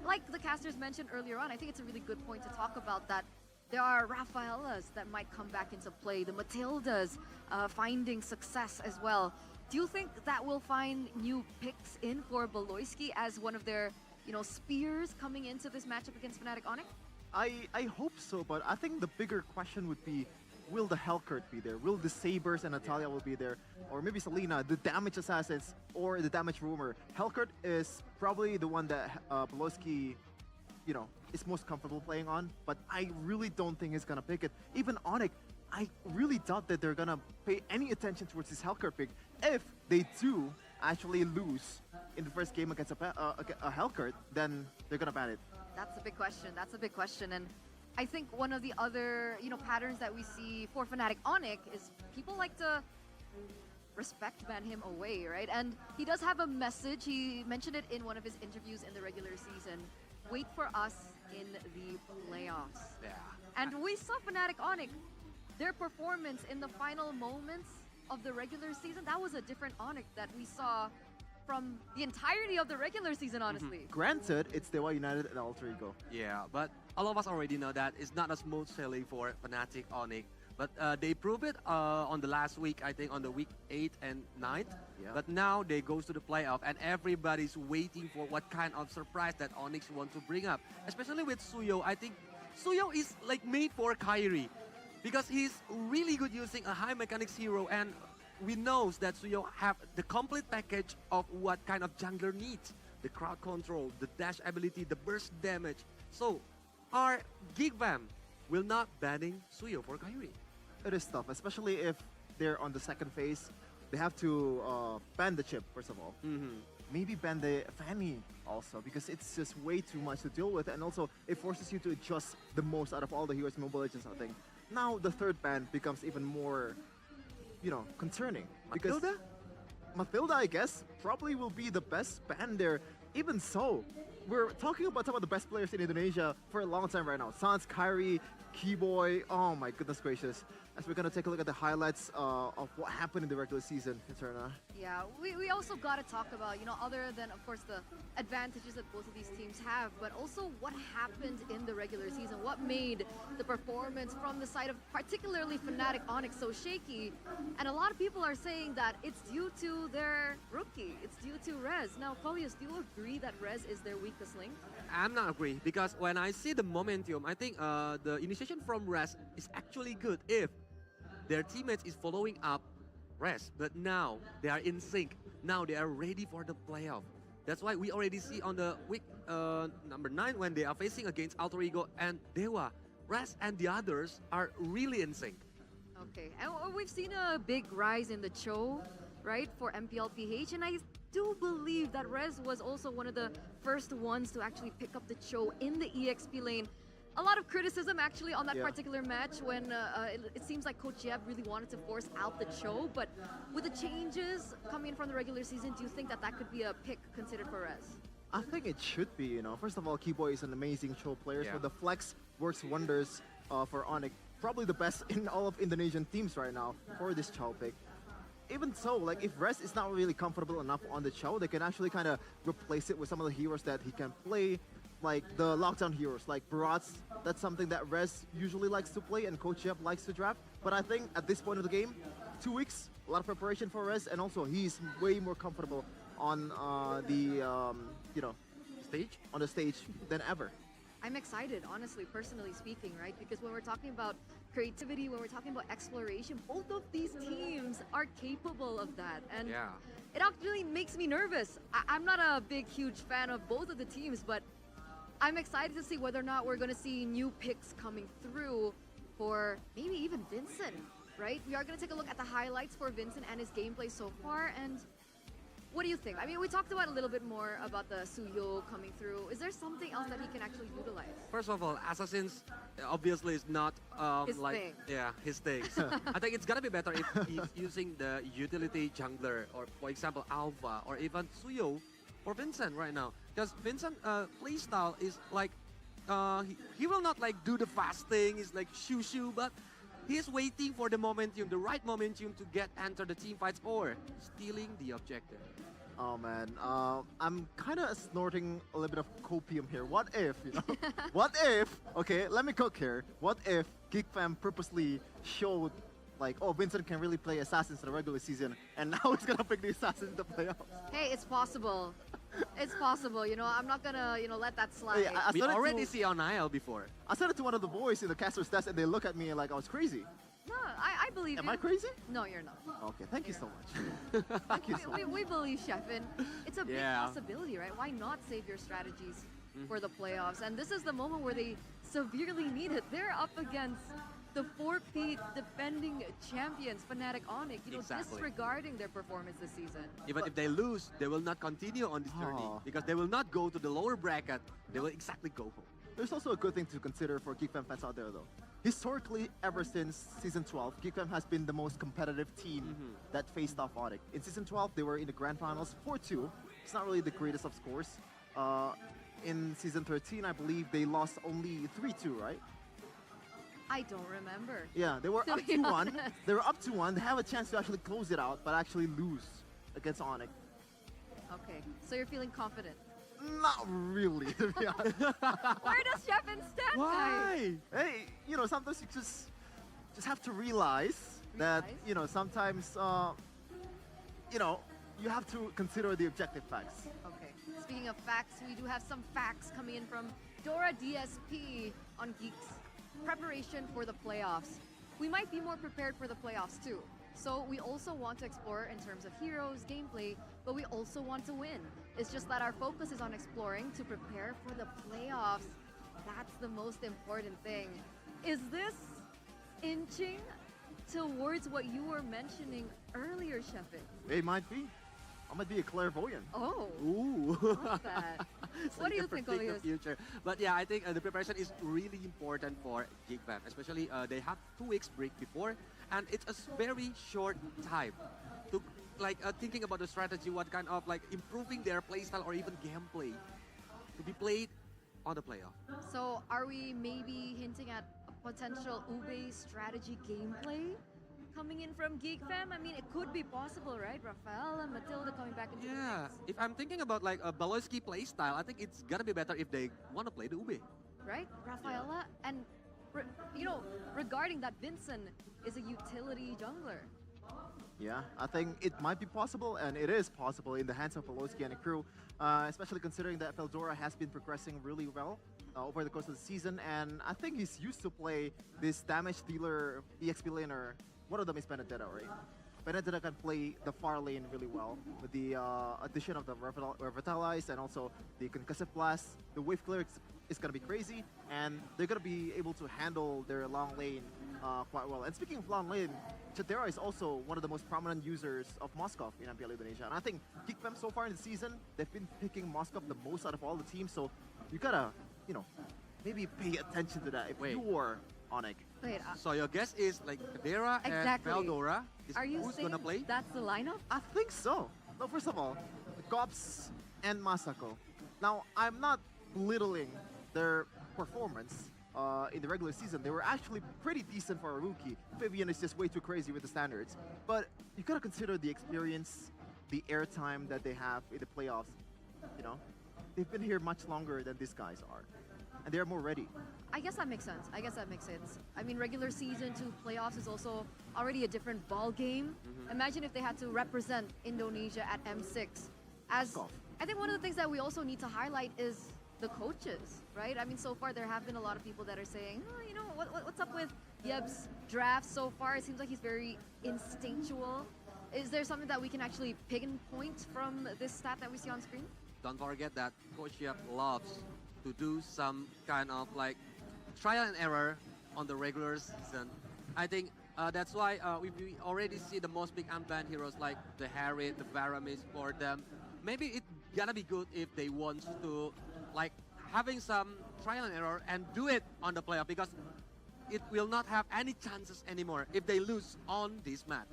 [SPEAKER 1] like the casters mentioned earlier on, I think it's a really good point to talk about that. There are Rafaelas that might come back into play, the Matildas finding success as well. Do you think that will find new picks in for Beloyski as one of their, spears coming into this matchup against Fnatic Onyx?
[SPEAKER 17] I hope so, but I think the bigger question would be, will the Hellcurt be there? Will the Sabers and Natalia will be there? Or maybe Selena, the damage assassins, or the damage rumor. Hellcurt is probably the one that Beloyski, is most comfortable playing on, but I really don't think he's gonna pick it. Even Onyx, I really doubt that they're gonna pay any attention towards this Hellcurt pick. If they do actually lose in the first game against a Hellcurt, then they're gonna ban it.
[SPEAKER 1] That's a big question. That's a big question. And I think one of the other, patterns that we see for Fnatic Onyx is people like to respect ban him away, right? And he does have a message. He mentioned it in one of his interviews in the regular season. Wait for us in the playoffs.
[SPEAKER 2] Yeah.
[SPEAKER 1] And we saw Fnatic Onyx, their performance in the final moments of the regular season, that was a different Onyx that we saw from the entirety of the regular season, honestly.
[SPEAKER 17] Granted, it's Dewa United and Alter Ego.
[SPEAKER 2] Yeah, but all of us already know that it's not a smooth sailing for Fnatic Onyx. But they proved it on the last week, I think on the week 8 and 9.
[SPEAKER 17] Yeah.
[SPEAKER 2] But now they goes to the playoff and everybody's waiting for what kind of surprise that Onyx want to bring up. Especially with Suyo. I think Suyo is like made for Kairi because he's really good using a high mechanics hero, and we knows that Suyo have the complete package of what kind of jungler needs. The crowd control, the dash ability, the burst damage. So our Geekfam will not banning Suyo for Kairi.
[SPEAKER 17] It is tough, especially if they're on the second phase. They have to ban the chip, first of all. Maybe ban the Fanny also, because it's just way too much to deal with, and also it forces you to adjust the most out of all the heroes in Mobile Legends, I think. Now the third ban becomes even more, concerning. Because Matilda, I guess, probably will be the best ban there. Even so, we're talking about some of the best players in Indonesia for a long time right now. Sans, Kairi, Keyboy, oh my goodness gracious. As we're going to take a look at the highlights of what happened in the regular season, Eterna.
[SPEAKER 1] Yeah, we also got to talk about, other than, of course, the advantages that both of these teams have, but also what happened in the regular season. What made the performance from the side of particularly Fnatic Onyx so shaky? And a lot of people are saying that it's due to their rookie. It's due to Rez. Now, Polius, do you agree that Rez is their weakest link?
[SPEAKER 2] I'm not agree, because when I see the momentum, I think the initiation from Rez is actually good if their teammates is following up Rez, but now they are in sync. Now they are ready for the playoff. That's why we already see on the week number 9 when they are facing against Alter Ego and Dewa. Rez and the others are really in sync.
[SPEAKER 1] Okay, and we've seen a big rise in the Cho, right, for MPL-PH, and I do believe that Rez was also one of the first ones to actually pick up the Cho in the EXP lane. A lot of criticism actually on that particular match when it seems like Coach Yeb really wanted to force out the Cho, but with the changes coming in from the regular season, do you think that could be a pick considered for Rez?
[SPEAKER 17] I think it should be, First of all, Keyboy is an amazing Cho player, so the flex works wonders for Onyx. Probably the best in all of Indonesian teams right now for this Cho pick. Even so, like if Rez is not really comfortable enough on the Cho, they can actually kind of replace it with some of the heroes that he can play, like the lockdown heroes, like Barats. That's something that Rez usually likes to play and Coach Yep likes to draft. But I think at this point of the game, 2 weeks, a lot of preparation for Rez, and also he's way more comfortable on the stage than ever.
[SPEAKER 1] I'm excited, honestly, personally speaking, right? Because when we're talking about creativity, when we're talking about exploration, both of these teams are capable of that. And it actually makes me nervous. I'm not a big, huge fan of both of the teams, but I'm excited to see whether or not we're going to see new picks coming through for maybe even Vincent, right? We are going to take a look at the highlights for Vincent and his gameplay so far. And what do you think? I mean, we talked about a little bit more about the Suyo coming through. Is there something else that he can actually utilize?
[SPEAKER 2] First of all, Assassins obviously is not
[SPEAKER 1] his thing.
[SPEAKER 2] Yeah, his thing. So I think it's gonna be better if he's using the utility jungler, or for example Alpha, or even Suyo for Vincent right now. Because Vincent playstyle is like he will not like do the fast thing. It's like shoo, but he's waiting for the momentum, the right momentum to enter the team fights or stealing the objective.
[SPEAKER 17] Oh man, I'm kind of snorting a little bit of copium here. What if, what if, okay, let me cook here. What if Geek Fam purposely showed, like, oh, Vincent can really play Assassins in the regular season, and now he's gonna pick the Assassins in the playoffs?
[SPEAKER 1] Hey, it's possible. It's possible, I'm not gonna, let that slide.
[SPEAKER 17] Hey,
[SPEAKER 2] We already see on IL before.
[SPEAKER 17] I said it to one of the boys in the caster's desk, and they look at me like I was crazy.
[SPEAKER 1] No, I believe
[SPEAKER 17] Am
[SPEAKER 1] you.
[SPEAKER 17] I crazy?
[SPEAKER 1] No, you're not.
[SPEAKER 17] Okay, thank you so much. Thank you so much.
[SPEAKER 1] We believe Sheffin. It's a big
[SPEAKER 2] Yeah.
[SPEAKER 1] possibility, right? Why not save your strategies for the playoffs? And this is the moment where they severely need it. They're up against the 4P defending champions, Fnatic Onyx,
[SPEAKER 2] Exactly.
[SPEAKER 1] disregarding their performance this season.
[SPEAKER 2] Even if they lose, they will not continue on this journey because they will not go to the lower bracket. They will exactly go home.
[SPEAKER 17] There's also a good thing to consider for Geek Fam fans out there, though. Historically, ever since Season 12, Geek Fam has been the most competitive team that faced off Onyx. In Season 12, they were in the Grand Finals 4-2. It's not really the greatest of scores. In Season 13, I believe they lost only 3-2, right?
[SPEAKER 1] I don't remember.
[SPEAKER 17] Yeah, they were
[SPEAKER 1] To
[SPEAKER 17] up
[SPEAKER 1] be
[SPEAKER 17] 2-1.
[SPEAKER 1] honest.
[SPEAKER 17] They were up 2-1. They have a chance to actually close it out, but actually lose against Onyx.
[SPEAKER 1] Okay, so you're feeling confident.
[SPEAKER 17] Not really, to be honest.
[SPEAKER 1] Where does Sheffin stand, guys?
[SPEAKER 17] Hey, sometimes you just have to realize that, sometimes, you have to consider the objective facts.
[SPEAKER 1] Okay, speaking of facts, we do have some facts coming in from Dora DSP on Geeks. Preparation for the playoffs. We might be more prepared for the playoffs too. So we also want to explore in terms of heroes, gameplay, but we also want to win. It's just that our focus is on exploring to prepare for the playoffs. That's the most important thing. Is this inching towards what you were mentioning earlier, Sheffin?
[SPEAKER 17] It might be. I might be a clairvoyant.
[SPEAKER 1] Oh.
[SPEAKER 2] Ooh.
[SPEAKER 1] What's that?
[SPEAKER 2] So
[SPEAKER 1] What do you
[SPEAKER 2] can
[SPEAKER 1] think,
[SPEAKER 2] predict
[SPEAKER 1] Olius?
[SPEAKER 2] the future? But yeah, I think the preparation is really important for Geek Fam, especially they have 2 weeks break before, and it's a very short time to thinking about the strategy, what kind of improving their playstyle or even gameplay to be played on the playoff.
[SPEAKER 1] So are we maybe hinting at a potential Ube strategy gameplay coming in from Geek Fam? I mean, it could be possible, right? Rafael and Matilda coming back into the
[SPEAKER 2] Yeah,
[SPEAKER 1] mix,
[SPEAKER 2] if I'm thinking about a Baloski playstyle, I think it's gonna be better if they want to play the Ube.
[SPEAKER 1] right? Rafaela, and regarding that, Vincent is a utility jungler.
[SPEAKER 17] Yeah, I think it might be possible, and it is possible in the hands of Pelosi and the crew, especially considering that Feldora has been progressing really well over the course of the season, and I think he's used to play this damage dealer, EXP laner. One of them is Benedetta, right? Benedetta can play the far lane really well with the addition of the Revitalize and also the Concussive Blast. The Wave Clear is going to be crazy, and they're going to be able to handle their long lane quite well. And speaking of long lane, Chatera is also one of the most prominent users of Moskov in MPL Indonesia. And I think Geek Fam so far in the season, they've been picking Moskov the most out of all the teams. So you gotta, maybe pay attention to that if you were Onyx.
[SPEAKER 1] Wait,
[SPEAKER 2] So your guess is Kadera
[SPEAKER 1] Exactly.
[SPEAKER 2] and Veldora is
[SPEAKER 1] are you
[SPEAKER 2] who's
[SPEAKER 1] saying
[SPEAKER 2] gonna play?
[SPEAKER 1] that's the lineup?
[SPEAKER 17] I think so. No, first of all, Gops and Masako. Now, I'm not belittling their performance in the regular season. They were actually pretty decent for a rookie. Fabian is just way too crazy with the standards. But you gotta consider the experience, the airtime that they have in the playoffs. They've been here much longer than these guys are. And they're more ready.
[SPEAKER 1] I guess that makes sense. I mean, regular season to playoffs is also already a different ball game. Imagine if they had to represent Indonesia at M6. I think one of the things that we also need to highlight is the coaches, right? I mean, so far there have been a lot of people that are saying, what's up with Yeb's draft so far? It seems like he's very instinctual. Is there something that we can actually pinpoint from this stat that we see on screen?
[SPEAKER 2] Don't forget that Coach Yep loves to do some kind of trial and error on the regular season. I think that's why we already see the most big unplanned heroes like the Harriet, the Varamis for them. Maybe it's gonna be good if they want to having some trial and error and do it on the playoff, because it will not have any chances anymore if they lose on this match.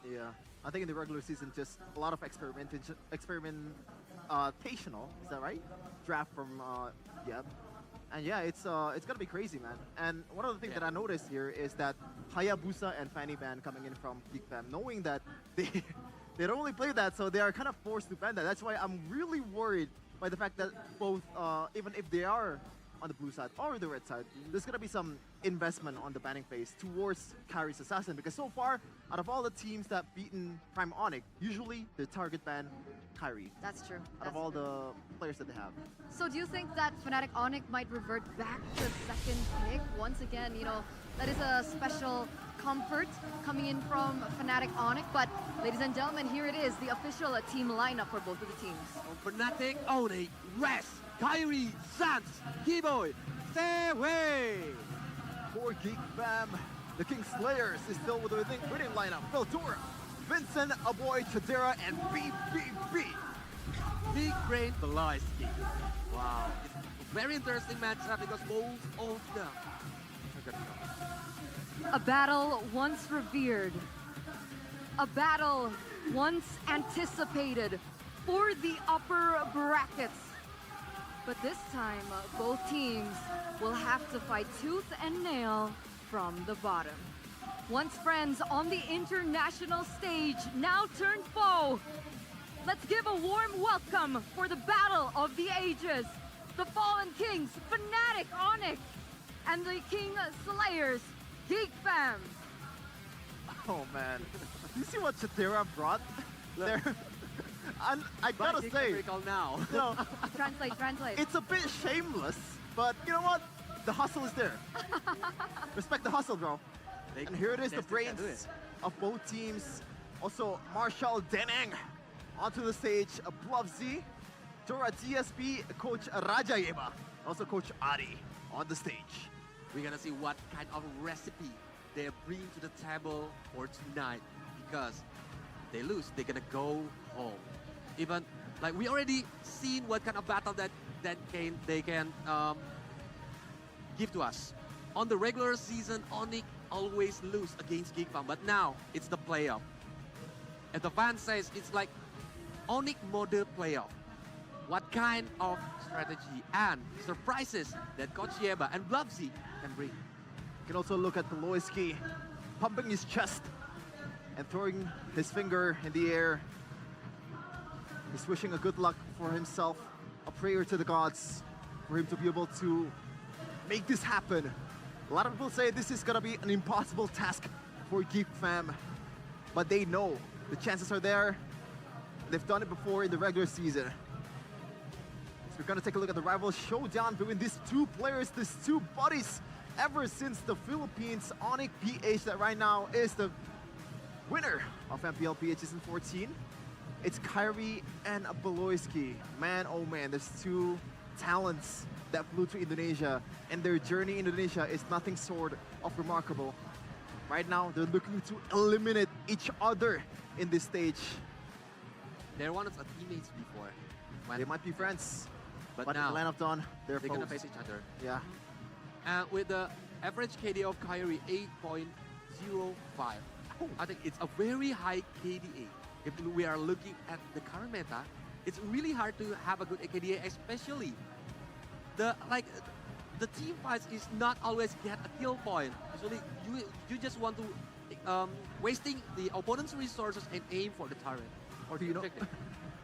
[SPEAKER 17] Yeah, I think in the regular season, just a lot of experimentational, is that right? Draft from Yep. And yeah, it's gonna be crazy, man. And one of the things that I noticed here is that Hayabusa and Fanny Ban coming in from Geek Fam, knowing that They don't really play that, so they are kind of forced to ban that. That's why I'm really worried by the fact that both, even if they are on the blue side or the red side, there's gonna be some investment on the banning phase towards Kyrie's assassin, because so far, out of all the teams that beaten Prime Onyx, usually their target ban Kyrie.
[SPEAKER 1] That's true.
[SPEAKER 17] Out of all the players that they have.
[SPEAKER 1] So do you think that Fnatic Onyx might revert back to second pick once again? You know, that is a special comfort coming in from Fnatic Onyx. But ladies and gentlemen, here it is, the official team lineup for both of the teams.
[SPEAKER 2] Fnatic Onyx, Res, Kyrie, Sans, Keyboy, stay away!
[SPEAKER 17] For Geek Fam, the King Slayers is still with the winning lineup. Veltura, Vincent, Aboy, Chadera, and BBB.
[SPEAKER 2] Big Brain Veloski. Wow. It's a very interesting matchup because both of them are gonna go.
[SPEAKER 1] A battle once revered. A battle once anticipated for the upper brackets. But this time, both teams will have to fight tooth and nail from the bottom. Once friends on the international stage, now turned foe. Let's give a warm welcome for the battle of the ages. The Fallen Kings, Fnatic Onyx, and the King Slayers, Geek Fam.
[SPEAKER 17] Oh man, you see what Chadera brought there? And I gotta say,
[SPEAKER 2] now.
[SPEAKER 17] You know,
[SPEAKER 1] translate.
[SPEAKER 17] It's a bit shameless, but you know what? The hustle is there. Respect the hustle, bro. And here it is, the brains of both teams. Also, Marshall Deneng onto the stage. Mlbb, Dora DSP, Coach Rajayeva, also Coach Ari on the stage.
[SPEAKER 2] We're gonna see what kind of recipe they bring to the table for tonight, because they lose, they're gonna go home. Even like we already seen what kind of battle that they can give to us. On the regular season, Onyx always lose against Geek Fam, but now it's the playoff. And the fan says it's like Onyx model playoff. What kind of strategy and surprises that Coach Yeba and Mlbb can bring?
[SPEAKER 17] You can also look at Peloisky pumping his chest and throwing his finger in the air. He's wishing a good luck for himself, a prayer to the gods for him to be able to make this happen. A lot of people say this is gonna be an impossible task for Geek Fam, but they know the chances are there. They've done it before in the regular season. So we're gonna take a look at the rival showdown between these two players, these two buddies, ever since the Philippines Onyx PH that right now is the winner of Mpl-Id Season 14. It's Kyrie and Peloisky. Man, oh man, there's two talents that flew to Indonesia, and their journey in Indonesia is nothing short of remarkable. Right now, they're looking to eliminate each other in this stage.
[SPEAKER 2] They're one of the teammates before.
[SPEAKER 17] They might be friends,
[SPEAKER 2] but
[SPEAKER 17] in
[SPEAKER 2] now
[SPEAKER 17] the Land of Dawn, they're
[SPEAKER 2] gonna
[SPEAKER 17] foes.
[SPEAKER 2] face each other.
[SPEAKER 17] Yeah.
[SPEAKER 2] And with the average KDA of Kyrie 8.05, I think it's a very high KDA. If we are looking at the current meta, it's really hard to have a good KDA, especially the team fights is not always get a kill point. Usually you just want to wasting the opponent's resources and aim for the turret or the objective.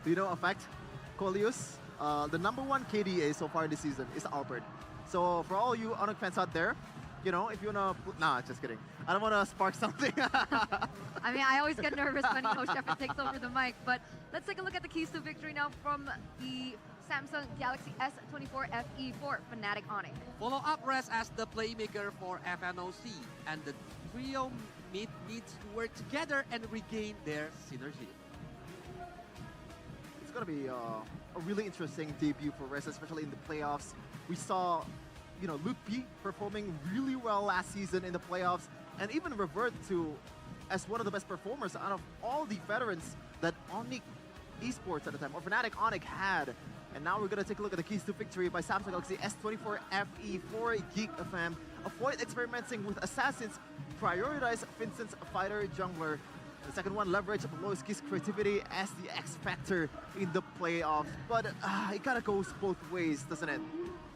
[SPEAKER 17] Do you know a fact, Colius? The #1 KDA so far this season is Albert. So for all you Onyx fans out there, you know, if you wanna, nah, just kidding. I don't wanna spark something.
[SPEAKER 1] I mean, I always get nervous when Coach Shepard takes over the mic, but let's take a look at the keys to victory now from the Samsung Galaxy S24 FE for Fnatic Onyx.
[SPEAKER 2] Follow up Res as the playmaker for FNOC, and the trio needs to work together and regain their synergy.
[SPEAKER 17] It's gonna be a really interesting debut for Res, especially in the playoffs. We saw, you know, Luke P performing really well last season in the playoffs, and even revert to as one of the best performers out of all the veterans that Onyx Esports at the time, or Fnatic Onyx had. And now we're gonna take a look at the keys to victory by Samsung Galaxy S24 FE for Geek FM. Avoid experimenting with assassins, prioritize Vincent's fighter jungler. The second one, leverage Peloisky's creativity as the X factor in the playoffs. But it kinda goes both ways, doesn't it?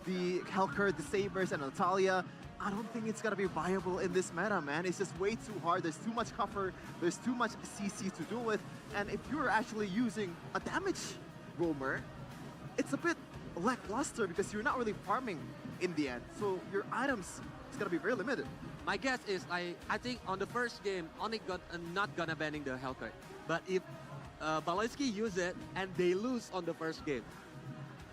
[SPEAKER 17] The Helker, the Sabers, and Natalia I don't think it's gonna be viable in this meta, man. It's just way too hard. There's too much cover. There's too much CC to deal with. And if you're actually using a damage roamer, it's a bit lackluster because you're not really farming in the end. So your items is gonna be very limited.
[SPEAKER 2] My guess is I think on the first game, Onyx not gonna banning the Hellkite. But if Baloysky use it and they lose on the first game,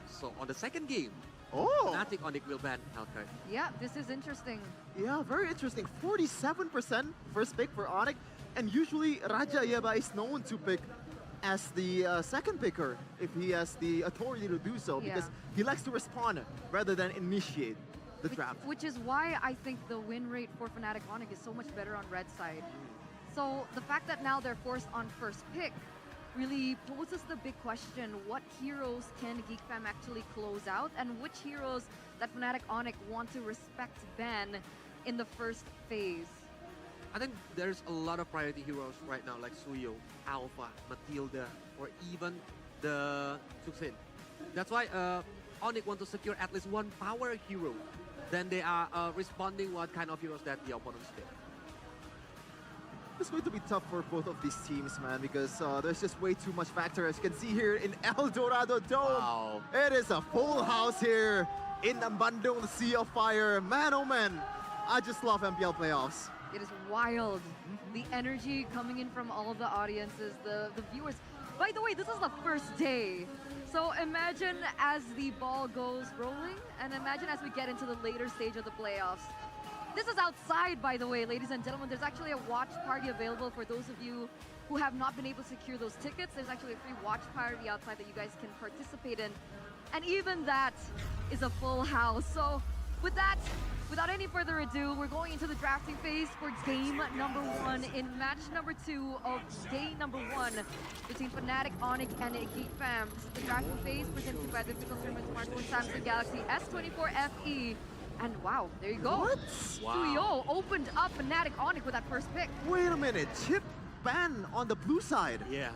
[SPEAKER 2] so on the second game, I think Onyx will ban Hellkite.
[SPEAKER 1] Yeah, this is interesting.
[SPEAKER 17] Yeah, very interesting. 47% first pick for Onyx, and usually Raja Yeba is known to pick as the second picker if he has the authority to do so, because he likes to respond rather than initiate the draft.
[SPEAKER 1] Which is why I think the win rate for Fnatic Onyx is so much better on red side. So the fact that now they're forced on first pick really poses the big question, what heroes can Geek Fam actually close out, and which heroes that Fnatic Onyx want to respect ban in the first phase?
[SPEAKER 2] I think there's a lot of priority heroes right now, like Suyo, Alpha, Matilda, or even the Suxin. That's why Onyx want to secure at least one power hero. Then they are responding what kind of heroes that the opponents pick.
[SPEAKER 17] It's going to be tough for both of these teams, man, because there's just way too much factor. As you can see here in El Dorado Dome, it is a full house here in the Bandung, the Sea of Fire. Man, oh man, I just love MPL playoffs.
[SPEAKER 1] It is wild. The energy coming in from all of the audiences, the viewers. By the way, this is the first day. So imagine as the ball goes rolling, and imagine as we get into the later stage of the playoffs. This is outside, by the way, ladies and gentlemen. There's actually a watch party available for those of you who have not been able to secure those tickets. There's actually a free watch party outside that you guys can participate in. And even that is a full house. So with that, without any further ado, we're going into the drafting phase for game number 1 in match number 2 of day number 1 between Fnatic, Onyx, and Geek Fam. This is the drafting phase presented by the official tournament smartphone Samsung Galaxy S24 FE. And wow, there you go.
[SPEAKER 17] What?
[SPEAKER 1] Suyo opened up Fnatic Onyx with that first pick.
[SPEAKER 17] Wait a minute, chip ban on the blue side.
[SPEAKER 2] Yeah,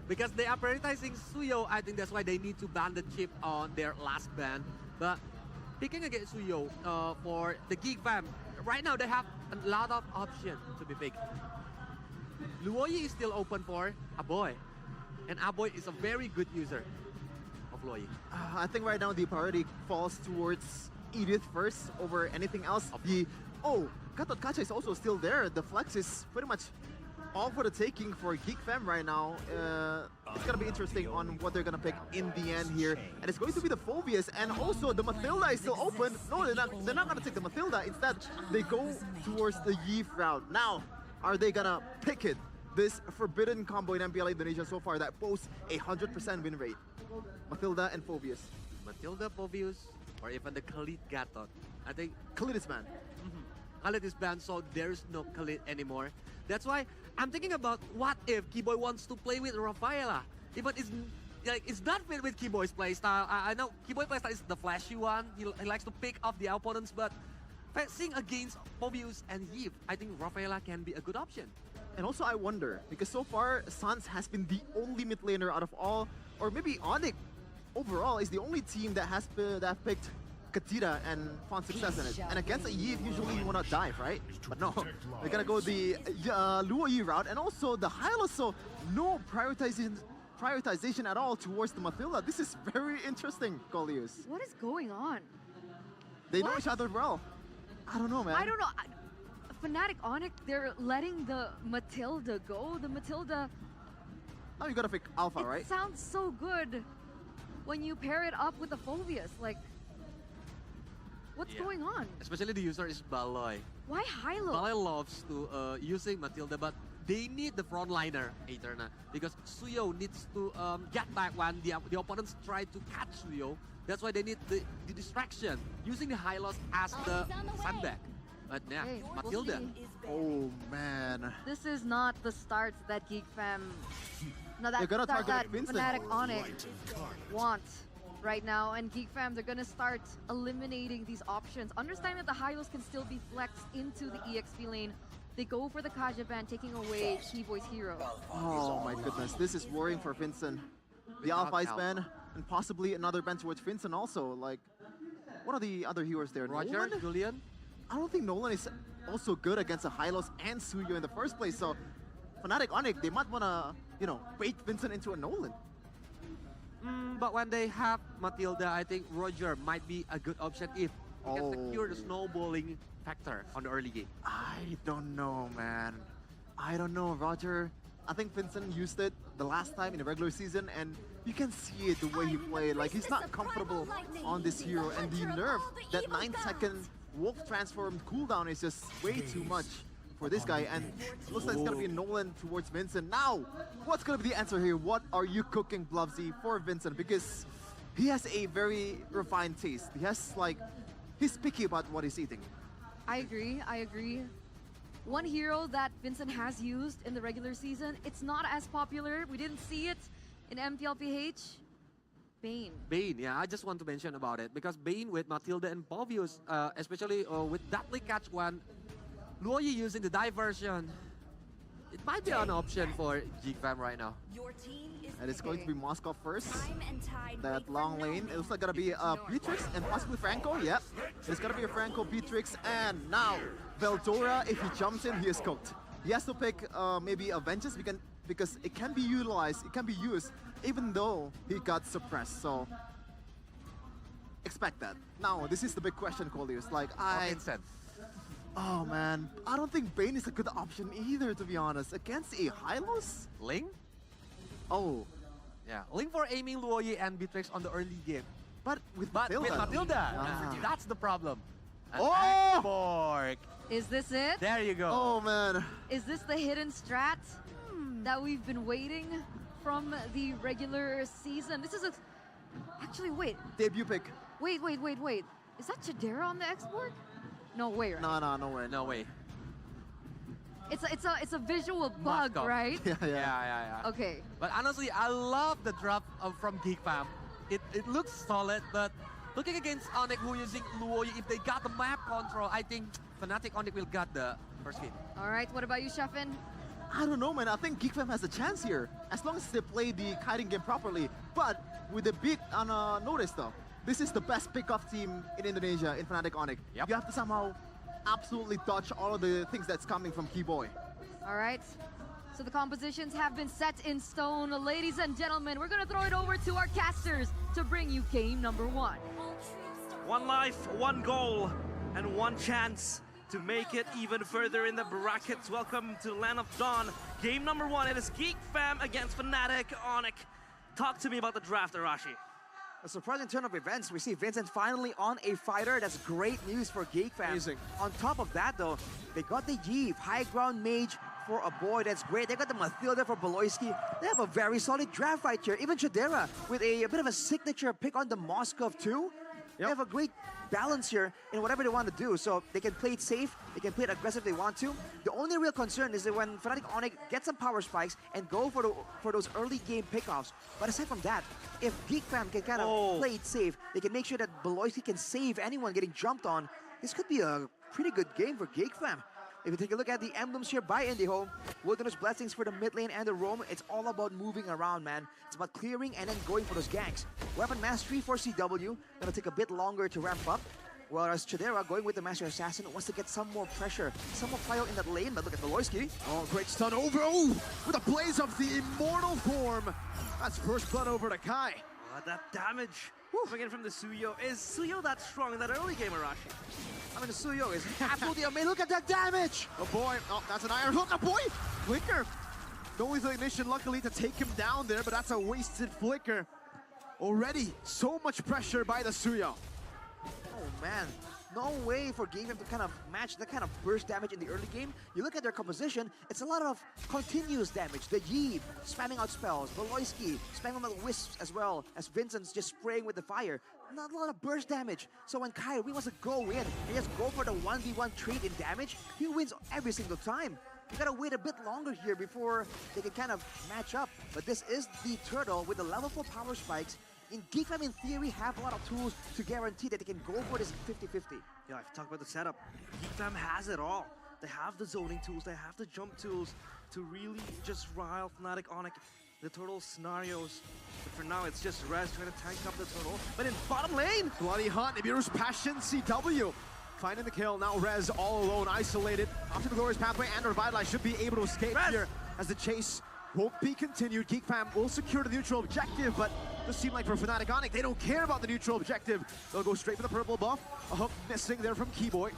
[SPEAKER 2] because they are prioritizing Suyo. I think that's why they need to ban the chip on their last ban. But picking against Suyo for the Geek Fam, right now they have a lot of options to be picked. Luoyi is still open for Aboy, and Aboy is a very good user of Luoyi.
[SPEAKER 17] I think right now the priority falls towards Edith first over anything else. Gatot Kaca is also still there. The flex is pretty much all for the taking for Geek Fam right now. It's gonna be interesting on what they're gonna pick in the end here. And it's going to be the Phobius, and also the Matilda is still open. No, they're not gonna take the Matilda. Instead, they go towards the Yeef route. Now, are they gonna pick it? This forbidden combo in MPL Indonesia so far that boasts a 100% win rate. Matilda and Phobius.
[SPEAKER 2] Matilda, Phobius, or even the Khalid Gatot. I think
[SPEAKER 17] Khalid is banned.
[SPEAKER 2] Khalid is banned, so there's no Khalid anymore. That's why I'm thinking about what if Keyboy wants to play with Rafaela. Even it's not fit with Keyboy's playstyle. I know Keyboy playstyle is the flashy one. He likes to pick off the opponents, but facing against Phobius and Yeef, I think Rafaela can be a good option.
[SPEAKER 17] And also I wonder, because so far Sans has been the only mid laner out of all, or maybe Onyx overall is the only team that has picked Katira and found success in it. And against a Yeef, usually you wanna dive, right? But no, they're gonna go the Luoyi route, and also the Hylos, so no prioritization at all towards the Matilda. This is very interesting, Colius.
[SPEAKER 1] What is going on?
[SPEAKER 17] They know each other well. I don't know, man.
[SPEAKER 1] I don't know. Fnatic Onyx, they're letting the Matilda go. The Matilda...
[SPEAKER 17] Now you gotta pick Alpha, right?
[SPEAKER 1] It sounds so good when you pair it up with the Phobius. Like, what's going on?
[SPEAKER 2] Especially the user is Baloy.
[SPEAKER 1] Why Hylo?
[SPEAKER 2] Baloy loves to using Matilda, but they need the frontliner, Eterna, because Suyo needs to get back when the opponents try to catch Suyo. That's why they need the distraction, using the Hylos as the sandbag. But yeah, Matilda.
[SPEAKER 17] Oh man.
[SPEAKER 1] This is not the start that Geek Fam,
[SPEAKER 17] they're gonna target Vincent.
[SPEAKER 1] Fnatic Onyx want right now. And Geek Fam, they're gonna start eliminating these options. Understand that the Hylos can still be flexed into the EXP lane. They go for the Kaja ban, taking away Keyboy's hero.
[SPEAKER 17] Oh my goodness, this is worrying for Vincent. The Alpha is ban, and possibly another ban towards Vincent also. Like, what are the other heroes there?
[SPEAKER 2] Roger, Julian?
[SPEAKER 17] I don't think Nolan is also good against a Hylos and Suyo in the first place. So Fnatic Onyx, they might want to, you know, bait Vincent into a Nolan.
[SPEAKER 2] But when they have Matilda, I think Roger might be a good option if he can secure the snowballing factor on the early game.
[SPEAKER 17] I don't know, man. I don't know, Roger. I think Vincent used it the last time in the regular season, and you can see it the way he played. Like, he's not comfortable on this hero, and the nerf, that 9-second Wolf transform cooldown is just way too much for this guy, and looks like it's gonna be a Nolan towards Vincent. Now, what's gonna be the answer here? What are you cooking, Mlbb, for Vincent? Because he has a very refined taste. He has, like, he's picky about what he's eating.
[SPEAKER 1] I agree. One hero that Vincent has used in the regular season, it's not as popular. We didn't see it in Mpl-Id. Bane.
[SPEAKER 2] Bane, yeah, I just want to mention about it because Bane with Matilda and Povius, especially with Deadly Catch 1, Luoyi using the diversion, it might be an option for GFAM right now.
[SPEAKER 13] Your team is
[SPEAKER 17] And it's going to be Moscow first.
[SPEAKER 13] Time and tide
[SPEAKER 17] That long lane, it looks like gonna be Beatrix and possibly Franco. Yep, it's gonna be a Franco, Beatrix, and now Veldora. If he jumps in, he is cooked. He has to pick maybe a Vengeance because it can be utilized, it can be used, even though he got suppressed. So expect that. Now, this is the big question, Colius. Like, oh man, I don't think Bane is a good option either, to be honest. Against a Hylos?
[SPEAKER 2] Ling?
[SPEAKER 17] Oh.
[SPEAKER 2] Yeah, Ling for aiming Luoyi and Beatrix on the early game.
[SPEAKER 17] But with Matilda.
[SPEAKER 2] That's the problem.
[SPEAKER 17] Oh!
[SPEAKER 2] Borg.
[SPEAKER 1] Is this it?
[SPEAKER 2] There you go.
[SPEAKER 17] Oh man.
[SPEAKER 1] Is this the hidden strat that we've been waiting from the regular season? This is a... Actually, wait.
[SPEAKER 17] Debut pick.
[SPEAKER 1] Wait. Is that Chidera on the export? No way, right?
[SPEAKER 17] No way.
[SPEAKER 1] It's a visual bug,
[SPEAKER 2] Moscow.
[SPEAKER 1] right?
[SPEAKER 2] Yeah.
[SPEAKER 1] Okay.
[SPEAKER 2] But honestly, I love the drop from GeekFam. It looks solid, but looking against Onyx who using Luoyi, if they got the map control, I think Fnatic Onyx will get the first game.
[SPEAKER 1] All right, what about you, Sheffin?
[SPEAKER 17] I don't know, man. I think GeekFam has a chance here, as long as they play the kiting game properly. But with a big notice, though, this is the best pickoff team in Indonesia in Fnatic Onyx.
[SPEAKER 2] Yep.
[SPEAKER 17] You have to somehow absolutely dodge all of the things that's coming from Keyboy.
[SPEAKER 1] All right. So the compositions have been set in stone. Ladies and gentlemen, we're going to throw it over to our casters to bring you game number 1.
[SPEAKER 15] One life, one goal, and one chance to make it even further in the brackets. Welcome to Land of Dawn. Game number 1, it is Geek Fam against Fnatic Onyx. Talk to me about the draft, Arashi.
[SPEAKER 18] A surprising turn of events. We see Vincent finally on a fighter. That's great news for Geek Fam.
[SPEAKER 21] Amazing.
[SPEAKER 18] On top of that, though, they got the Yeeve, high ground mage for a boy. That's great. They got the Matilda for Beloyski. They have a very solid draft right here. Even Chidera with a bit of a signature pick on the Moskov too. They have a great balance here in whatever they want to do. So they can play it safe, they can play it aggressive if they want to. The only real concern is that when Fnatic Onyx get some power spikes and go for those early game pickoffs. But aside from that, if Geek Fam can kind of play it safe, they can make sure that Beloyski can save anyone getting jumped on. This could be a pretty good game for Geek Fam. If you take a look at the emblems here by Indiho, Wilderness Blessings for the mid lane and the roam, it's all about moving around, man. It's about clearing and then going for those ganks. Weapon Mastery for CW, gonna take a bit longer to ramp up. Whereas Chidera, going with the Master Assassin, wants to get some more pressure, some more fire in that lane, but look at Beloyski.
[SPEAKER 21] Oh, great stun over, with a blaze of the immortal form. That's first blood over to Kai.
[SPEAKER 15] That damage coming in from the Suyo. Is Suyo that strong in that early game, Arashi?
[SPEAKER 18] I mean, the Suyo is absolutely amazing. Look at that damage!
[SPEAKER 21] Oh boy, oh, that's an iron hook, oh boy! Flicker! Going with the ignition, luckily, to take him down there, but that's a wasted flicker. Already, so much pressure by the Suyo.
[SPEAKER 18] Oh man, no way for Geek Fam to kind of match that kind of burst damage in the early game. You look at their composition, it's a lot of continuous damage. The Yeeve spamming out spells, Beloyski spamming out wisps as well, as Vincent's just spraying with the fire. Not a lot of burst damage. So when Kyrie wants to go in and just go for the 1v1 trade in damage, he wins every single time. You gotta wait a bit longer here before they can kind of match up. But this is the Turtle with the level 4 power spikes. In Geek Fam, in theory, have a lot of tools to guarantee that they can go for this 50-50.
[SPEAKER 15] Yeah, if you talk about the setup, Geek Fam has it all. They have the zoning tools, they have the jump tools to really just rile Fnatic Onyx. The Turtle scenarios. But for now, it's just Rez trying to tank up the Turtle. But in bottom lane,
[SPEAKER 21] Bloody Hunt, Nibiru's Passion, CW. finding the kill. Now Rez all alone, isolated. Opting the glorious pathway and Revitalize should be able to escape here as the chase won't be continued. Geek Fam will secure the neutral objective, but it does seem like for Fnatic Onyx, they don't care about the neutral objective. They'll go straight for the purple buff. A hook missing there from Keyboy.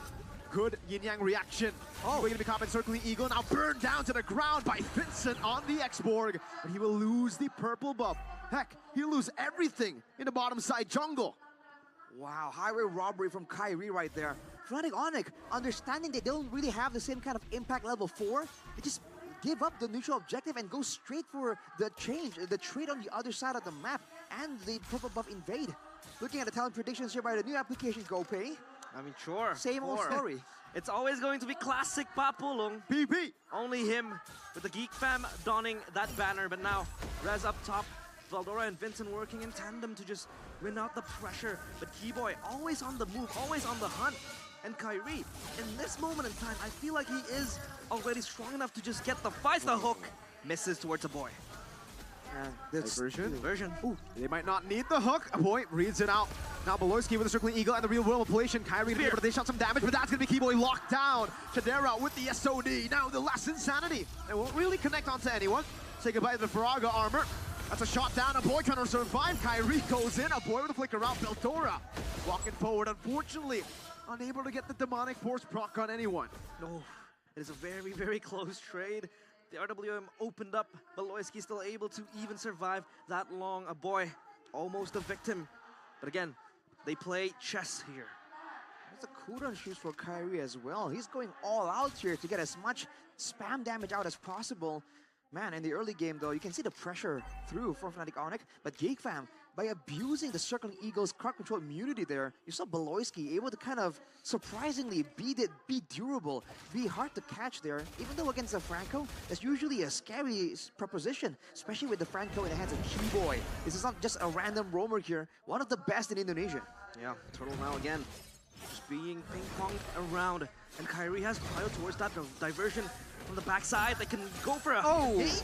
[SPEAKER 21] Good yin-yang reaction. We're gonna be caught by Circling Eagle, now burned down to the ground by Vincent on the X-Borg, but he will lose the purple buff. Heck, he'll lose everything in the bottom side jungle.
[SPEAKER 18] Wow, highway robbery from Kyrie right there. Fnatic Onyx, understanding they don't really have the same kind of impact level 4, they just give up the neutral objective and go straight for the change, the trade on the other side of the map, and the purple buff invade. Looking at the talent predictions here by the new application GoPay.
[SPEAKER 15] I mean, sure.
[SPEAKER 18] Same old story.
[SPEAKER 15] It's always going to be classic Papulong.
[SPEAKER 21] PP.
[SPEAKER 15] Only him with the Geek Fam donning that banner, but now Rez up top. Veldora and Vincent working in tandem to just win out the pressure. But Keyboy always on the move, always on the hunt. And Kyrie, in this moment in time, I feel like he is already strong enough to just get the fight. The hook misses towards a boy.
[SPEAKER 21] Diversion. Ooh, they might not need the hook. A boy reads it out. Now Beloyski with the Circling Eagle and the real world manipulation. Kyrie to be able to dish out some damage, but that's going to be Keyboy locked down. Chadera with the SOD. Now the last Insanity. They won't really connect onto anyone. Say goodbye to the Faraga armor. That's a shot down. A boy trying to survive. Kyrie goes in. A boy with a flicker out. Beltora walking forward. Unfortunately, unable to get the demonic force proc on anyone.
[SPEAKER 15] No, it is a very, very close trade. The RWM opened up. Beloyski still able to even survive that long. A boy almost a victim. But again, they play chess here.
[SPEAKER 18] It's a cooldown shoes for Kyrie as well. He's going all out here to get as much spam damage out as possible. Man, in the early game though, you can see the pressure through for Fnatic Onyx, but Geek Fam, by abusing the Circling Eagle's card control immunity there, you saw Beloyski able to kind of surprisingly be durable, be hard to catch there, even though against the Franco, that's usually a scary proposition, especially with the Franco in the hands of Keyboy. This is not just a random roamer here, one of the best in Indonesia.
[SPEAKER 15] Yeah, Turtle now again, just being ping-ponged around, and Kyrie has piled towards that diversion from the backside. They can go for a
[SPEAKER 21] H.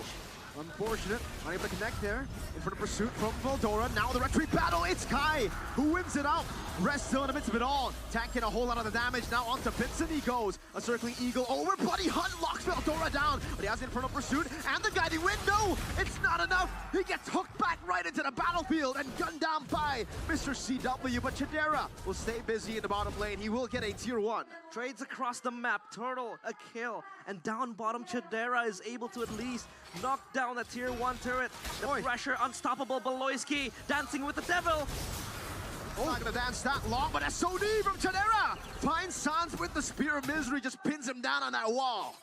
[SPEAKER 21] Unfortunate, not able to connect there. In front of pursuit from Veldora. Now the retreat battle, it's Kai who wins it out. Rest still in the midst of it all. Tanking a whole lot of the damage. Now onto Vincent he goes. A Circling Eagle over. Buddy Hunt locks Veldora down. But he has in front of pursuit and the guiding wind. No, it's not enough. He gets hooked back right into the battlefield and gunned down by Mr. CW. But Chadera will stay busy in the bottom lane. He will get a tier 1.
[SPEAKER 15] Trades across the map. Turtle, a kill. And down bottom, Chadera is able to at least knock down the tier 1 turret. The pressure, unstoppable. Beloyski dancing with the devil.
[SPEAKER 21] Not gonna dance that long, but SOD from Chadera finds Sans with the Spear of Misery, just pins him down on that wall.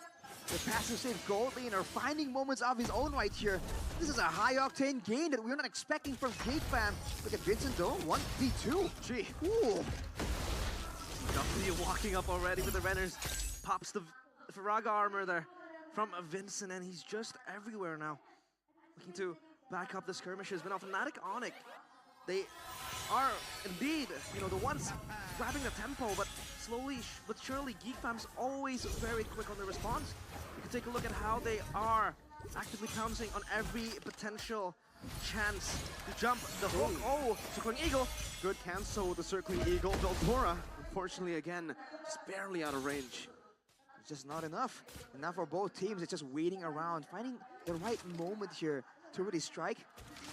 [SPEAKER 18] The passive save gold laner finding moments of his own right here. This is a high octane gain that we're not expecting from Geek Fam. Look at Vincent though, 1v2.
[SPEAKER 21] Gee.
[SPEAKER 18] Ooh.
[SPEAKER 15] W walking up already with the Renners. Pops the Faraga armor there from Vincent, and he's just everywhere now. Looking to back up the skirmishes, but now Fnatic Onyx, they are indeed, the ones grabbing the tempo, but slowly but surely, Geek Fam's always very quick on the response. You can take a look at how they are actively pouncing on every potential chance to jump the hook. Oh, Circling Eagle.
[SPEAKER 21] Good cancel with the Circling Eagle. Beltora, unfortunately, again, just barely out of range.
[SPEAKER 18] It's just not enough. Enough for both teams. It's just waiting around, finding the right moment here to really strike.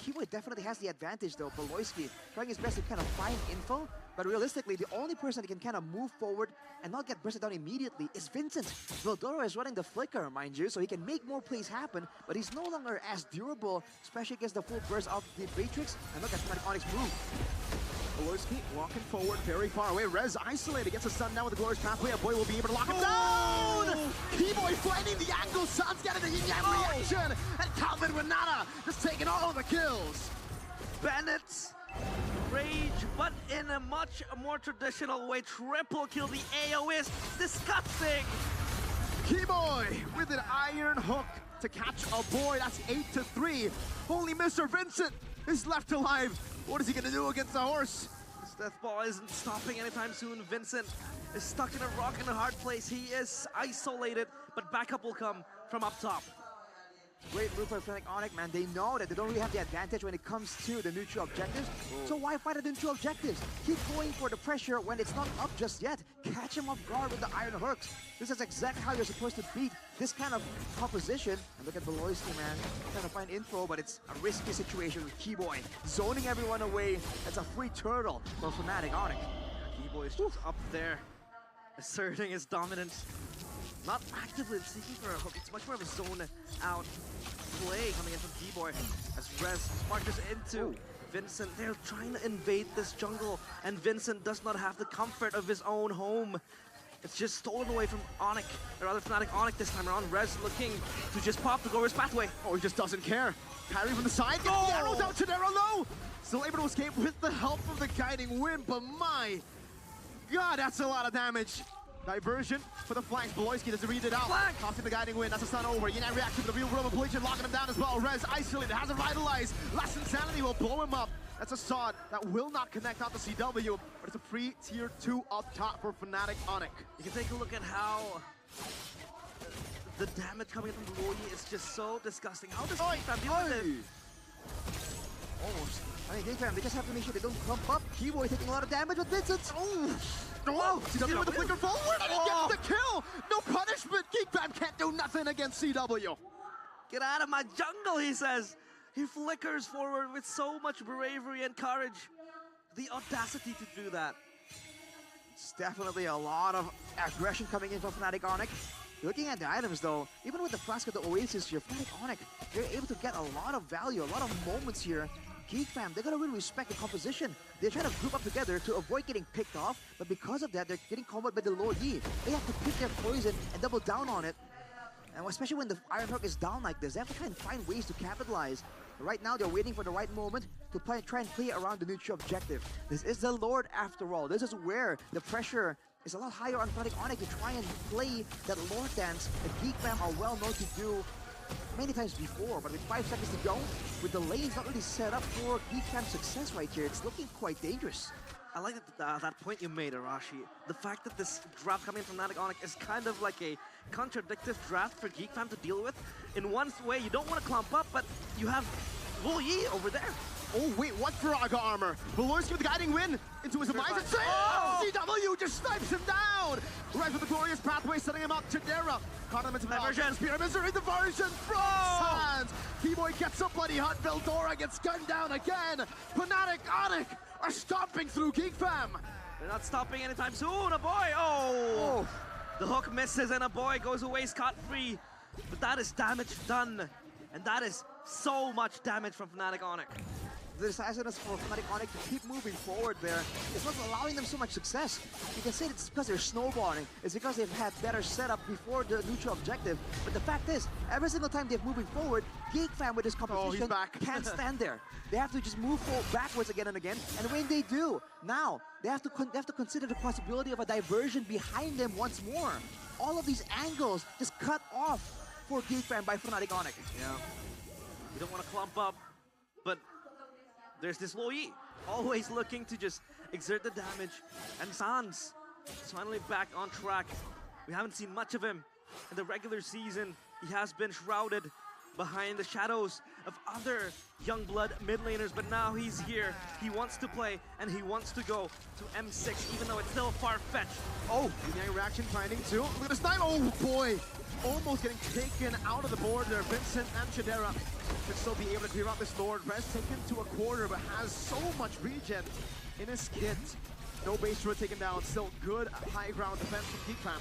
[SPEAKER 18] Keyboy definitely has the advantage though. Beloyski trying his best to kind of find info, but realistically, the only person that can kind of move forward and not get bursted down immediately is Vincent. Veldora is running the flicker, mind you, so he can make more plays happen, but he's no longer as durable, especially against the full burst of the Matrix. And look at Fnatic Onyx move.
[SPEAKER 21] Beloyski walking forward very far away. Rez isolated, gets a stun down with the glorious pathway. A boy will be able to lock him down! Keyboy finding the angle. Sun's getting the yin-yang reaction. And Calvin Renata just taking all of the kills.
[SPEAKER 15] Bennett's rage, but in a much more traditional way. Triple kill. The AO is disgusting.
[SPEAKER 21] Keyboy with an iron hook to catch a boy. That's 8-3. Only Mr. Vincent is left alive. What is he gonna do against the horse?
[SPEAKER 15] This death ball isn't stopping anytime soon. Vincent is stuck in a rock in a hard place. He is isolated, but backup will come from up top.
[SPEAKER 18] Great move for Fnatic Onyx, man. They know that they don't really have the advantage when it comes to the neutral objectives. So why fight the neutral objectives? Keep going for the pressure when it's not up just yet. Catch him off guard with the iron hooks. This is exactly how you're supposed to beat this kind of composition. And look at Beloyski, man. Trying to find info, but it's a risky situation with Keyboy. Zoning everyone away. That's a free turtle for Fnatic Onyx.
[SPEAKER 15] Keyboy is just up there, asserting his dominance. Not actively seeking for a hook, it's much more of a zone out play coming in from Keyboy as Rez marches into Vincent. They're trying to invade this jungle, and Vincent does not have the comfort of his own home. It's just stolen away from Onyx, or rather Fnatic Onyx this time around. Rez looking to just pop the Gore's pathway.
[SPEAKER 21] Oh, he just doesn't care. Kyrie from the side, gets the arrows out, Chidera low! Still able to escape with the help of the guiding wind, but my God, that's a lot of damage. Diversion for the flanks. Beloyski doesn't read it out. Costing the guiding wind. That's a stun over. United reaction to the real world manipulation, locking him down as well. Rez isolated, has a vitalize. Last Insanity will blow him up. That's a sod that will not connect out to CW, but it's a free tier 2 up top for Fnatic Onyx.
[SPEAKER 15] You can take a look at how the damage coming from Beloy is just so disgusting. How does Geekfam deal with it?
[SPEAKER 18] Almost. I mean, they just have to make sure they don't clump up. Keyboy taking a lot of damage with Vincent.
[SPEAKER 21] Oh, CW with the flicker forward and he gets the kill! No punishment! Geekfam can't do nothing against CW!
[SPEAKER 15] Get out of my jungle, he says. He flickers forward with so much bravery and courage. The audacity to do that.
[SPEAKER 18] It's definitely a lot of aggression coming in from Fnatic Onyx. Looking at the items though, even with the Flask of the Oasis here, Fnatic Onyx, they're able to get a lot of value, a lot of moments here. Geekfam, they're gonna really respect the composition. They're trying to group up together to avoid getting picked off, but because of that, they're getting comboed by the low E. They have to pick their poison and double down on it. And especially when the Iron Hook is down like this, they have to try and find ways to capitalize. Right now, they're waiting for the right moment to try and play around the neutral objective. This is the Lord after all. This is where the pressure is a lot higher on Fnatic Onyx to try and play that Lord dance that Geekfam are well known to do many times before, but with 5 seconds to go, with the lanes not really set up for Geekfam's success right here, it's looking quite dangerous.
[SPEAKER 15] I like that point you made, Arashi. The fact that this draft coming from Fnatic Onyx is kind of like a contradictive draft for Geekfam to deal with. In one way, you don't want to clump up, but you have Yi over there.
[SPEAKER 21] Oh wait, what Firaga armor? Beloyski with the guiding wind into his demise and CW just snipes him down! Right with the glorious pathway, setting him up. Chidera caught him into diversion. Pyramids are in diversion from Sands. Keyboy gets up, bloody hunt. Veldora gets gunned down again. Fnatic Onyx are stomping through Geekfam.
[SPEAKER 15] They're not stopping anytime soon. A boy, oh! The hook misses and a boy goes away scot-free. But that is damage done. And that is so much damage from Fnatic Onyx.
[SPEAKER 18] The decisiveness for Fnatic Onyx to keep moving forward there is what's allowing them so much success. You can say it's because they're snowballing. It's because they've had better setup before the neutral objective. But the fact is, every single time they're moving forward, Geekfam with his composition can't stand there. They have to just move backwards again and again. And when they do, now they have to consider the possibility of a diversion behind them once more. All of these angles just cut off for Geekfam by Fnatic Onyx.
[SPEAKER 15] Yeah. You don't want to clump up, but there's this Yi, always looking to just exert the damage. And Sans is finally back on track. We haven't seen much of him in the regular season. He has been shrouded behind the shadows of other young blood mid laners, but now he's here. He wants to play, and he wants to go to M6, even though it's still far-fetched.
[SPEAKER 21] Oh, United reaction finding two. Look at the snipe. Oh boy, almost getting taken out of the board there. Vincent and Chidera could still be able to clear out this Lord. Rez taken to a quarter, but has so much regen in his kit. No base druid taken down. Still good high ground defense from Geekfam.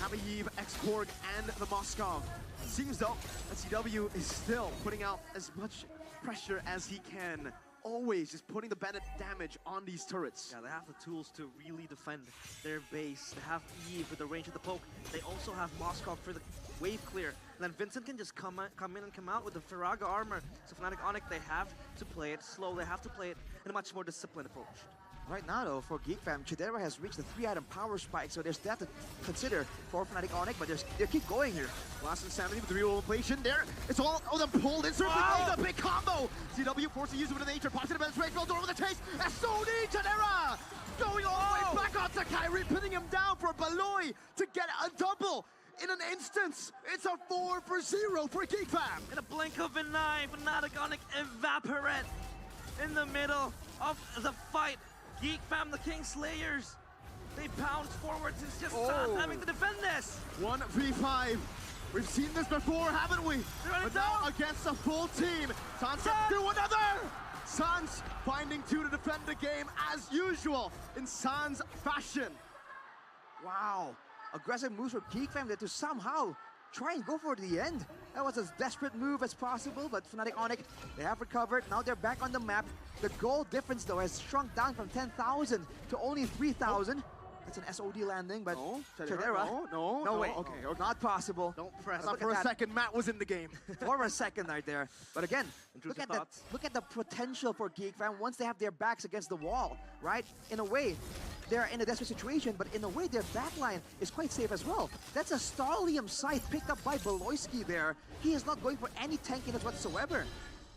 [SPEAKER 21] Habayev, X-Korg, and the Moskov. Seems though that CW is still putting out as much pressure as he can. Always just putting the Bennett damage on these turrets.
[SPEAKER 15] Yeah, they have the tools to really defend their base. They have Eve with the range of the poke. They also have Moskov for the wave clear. And then Vincent can just come in and come out with the Firaga armor. So Fnatic Onyx, they have to play it slow. They have to play it in a much more disciplined approach.
[SPEAKER 18] Right now, though, for Geekfam, Chidera has reached the 3-item power spike, so there's that to consider for Fnatic Onyx, but they keep going here.
[SPEAKER 21] Last Insanity with the real inflation there. It's all of them pulled in. It's a big combo. CW forced to use it with the nature. Pops in the bench break. Fell over the chase. SOD Chidera going all the way back onto Kyrie, pinning him down for Beloy to get a double in an instance, it's a 4-0 for Geek Fam.
[SPEAKER 15] In a blink of an eye, Fnatic Onic evaporate in the middle of the fight. Geek Fam, the King Slayers, they bounce forwards. It's just Sans having to defend this.
[SPEAKER 21] 1v5. We've seen this before, haven't we? But now against a full team. Sans do another! Sans finding 2 to defend the game as usual in Sans fashion.
[SPEAKER 18] Wow, aggressive moves for Geek Fam there to somehow try and go for the end. That was as desperate move as possible, but Fnatic Onic, they have recovered. Now they're back on the map. The goal difference, though, has shrunk down from 10,000 to only 3,000. That's an SOD landing, but Chadera. No way.
[SPEAKER 21] Okay.
[SPEAKER 18] Not possible.
[SPEAKER 21] Don't press. For a second, Matt was in the game.
[SPEAKER 18] For a second right there. But again, look at the potential for Geek Fam once they have their backs against the wall, right? In a way, they're in a desperate situation, but in a way, their backline is quite safe as well. That's a Starlium site picked up by Beloyski there. He is not going for any tankiness whatsoever.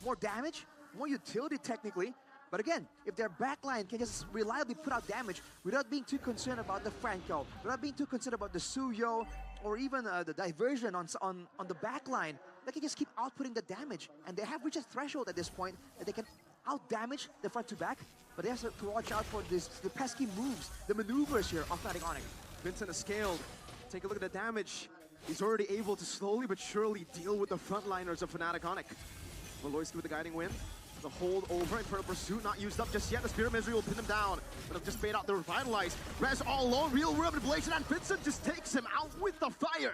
[SPEAKER 18] More damage, more utility technically. But again, if their backline can just reliably put out damage without being too concerned about the Franco, without being too concerned about the Suyo, or even the diversion on the backline, they can just keep outputting the damage. And they have reached a threshold at this point that they can out-damage the front to back, but they have to watch out for the pesky moves, the maneuvers here of Fnatic Onic.
[SPEAKER 21] Vincent has scaled. Take a look at the damage. He's already able to slowly but surely deal with the frontliners of Fnatic Onic. Beloyski with the guiding wind. The hold over, Infernal Pursuit not used up just yet. The Spirit Misery will pin him down, but he'll just bait out the Revitalize. Rez all alone, real world manipulation, and Vincent just takes him out with the fire.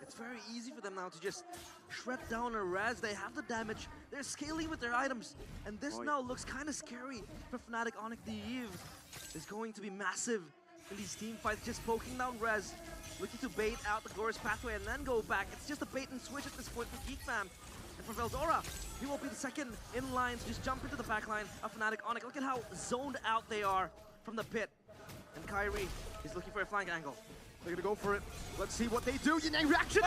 [SPEAKER 15] It's very easy for them now to just shred down a Raz. They have the damage, they're scaling with their items, and this now looks kind of scary for Fnatic Onic. The Eve is going to be massive in these team fights, just poking down Raz, looking to bait out the Gore's pathway and then go back. It's just a bait and switch at this point for Geek Fam. And for Veldora, he will be the second in line to just jump into the backline of Fnatic Onic. Look at how zoned out they are from the pit. And Kyrie is looking for a flank angle.
[SPEAKER 21] They're gonna go for it. Let's see what they do. Yinang reaction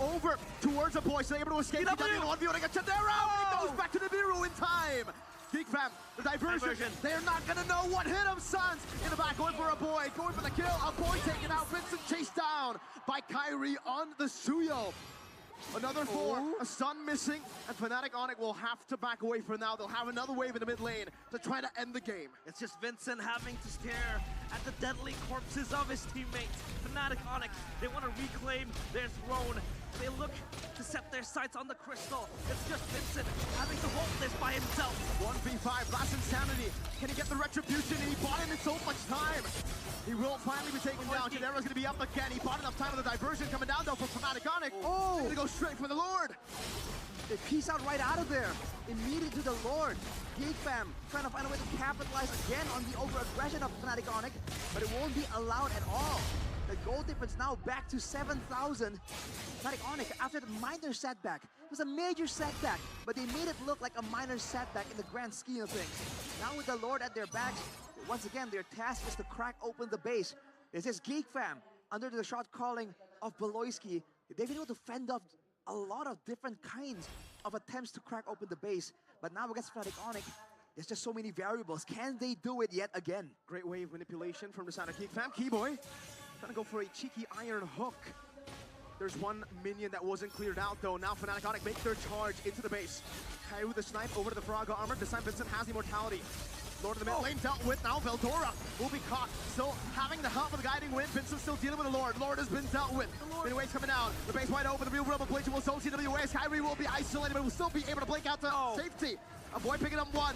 [SPEAKER 21] over towards the boys. They're able to escape. He goes back to the Nibiru in time. Geek Fam, the diversion. They're not gonna know what hit him. Sans in the back, going for a boy, going for the kill. A boy taken out. Vincent chased down by Kyrie on the Suyo. Another 4, a stun missing, and Fnatic Onic will have to back away for now. They'll have another wave in the mid lane to try to end the game.
[SPEAKER 15] It's just Vincent having to stare at the deadly corpses of his teammates. Fnatic Onic, they want to reclaim their throne. They look to set their sights on the crystal. It's just Vincent having to hold this by himself.
[SPEAKER 21] 1v5, last insanity. Can he get the retribution? And he bought him in so much time. He will finally be taken down. Jadero's gonna be up again. He bought enough time with the diversion coming down though from Fnatic Onic. He's gonna go straight for the Lord.
[SPEAKER 18] They peace out right out of there. Immediately to the Lord. Geek Fam trying to find a way to capitalize again on the over-aggression of Fnatic Onic, but it won't be allowed at all. The goal difference now back to 7,000. Fnatic Onic, after the minor setback, it was a major setback, but they made it look like a minor setback in the grand scheme of things. Now with the Lord at their backs, once again, their task is to crack open the base. This is Geek Fam, under the shot calling of Beloyski. They've been able to fend off a lot of different kinds of attempts to crack open the base. But now against Fnatic Onic, there's just so many variables. Can they do it yet again?
[SPEAKER 21] Great wave manipulation from the side of Geek Fam. Keyboy trying to go for a cheeky iron hook. There's one minion that wasn't cleared out though. Now Fnatic Onic make their charge into the base. Kai with the snipe over to the Froga armor. This time Vincent has the immortality. Lord of the mid lane dealt with. Now Veldora will be caught. Still having the help of the guiding wind. Vincent still dealing with the Lord. Lord has been dealt with. Many waves coming down. The base wide open. The real rebel blade will zone CWS. Kyrie will be isolated, but will still be able to blink out to safety. A boy picking up one.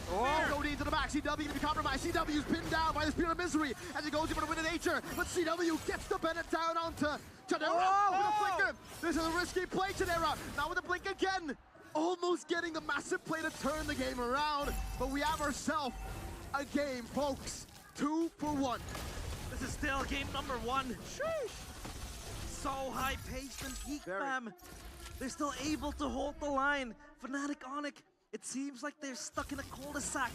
[SPEAKER 21] Go into the back. CW going to be compromised. CW's pinned down by the Spirit of Misery as he goes in for the win of nature. But CW gets the Bennett down onto Chadera with a flicker. This is a risky play, Chadera. Now with a blink again. Almost getting the massive play to turn the game around. But we have ourselves a game, folks. 2 for 1.
[SPEAKER 15] This is still game number 1.
[SPEAKER 21] Sheesh.
[SPEAKER 15] So high-paced and Geek Fam. They're still able to hold the line. Fnatic Onic, it seems like they're stuck in a cul-de-sac,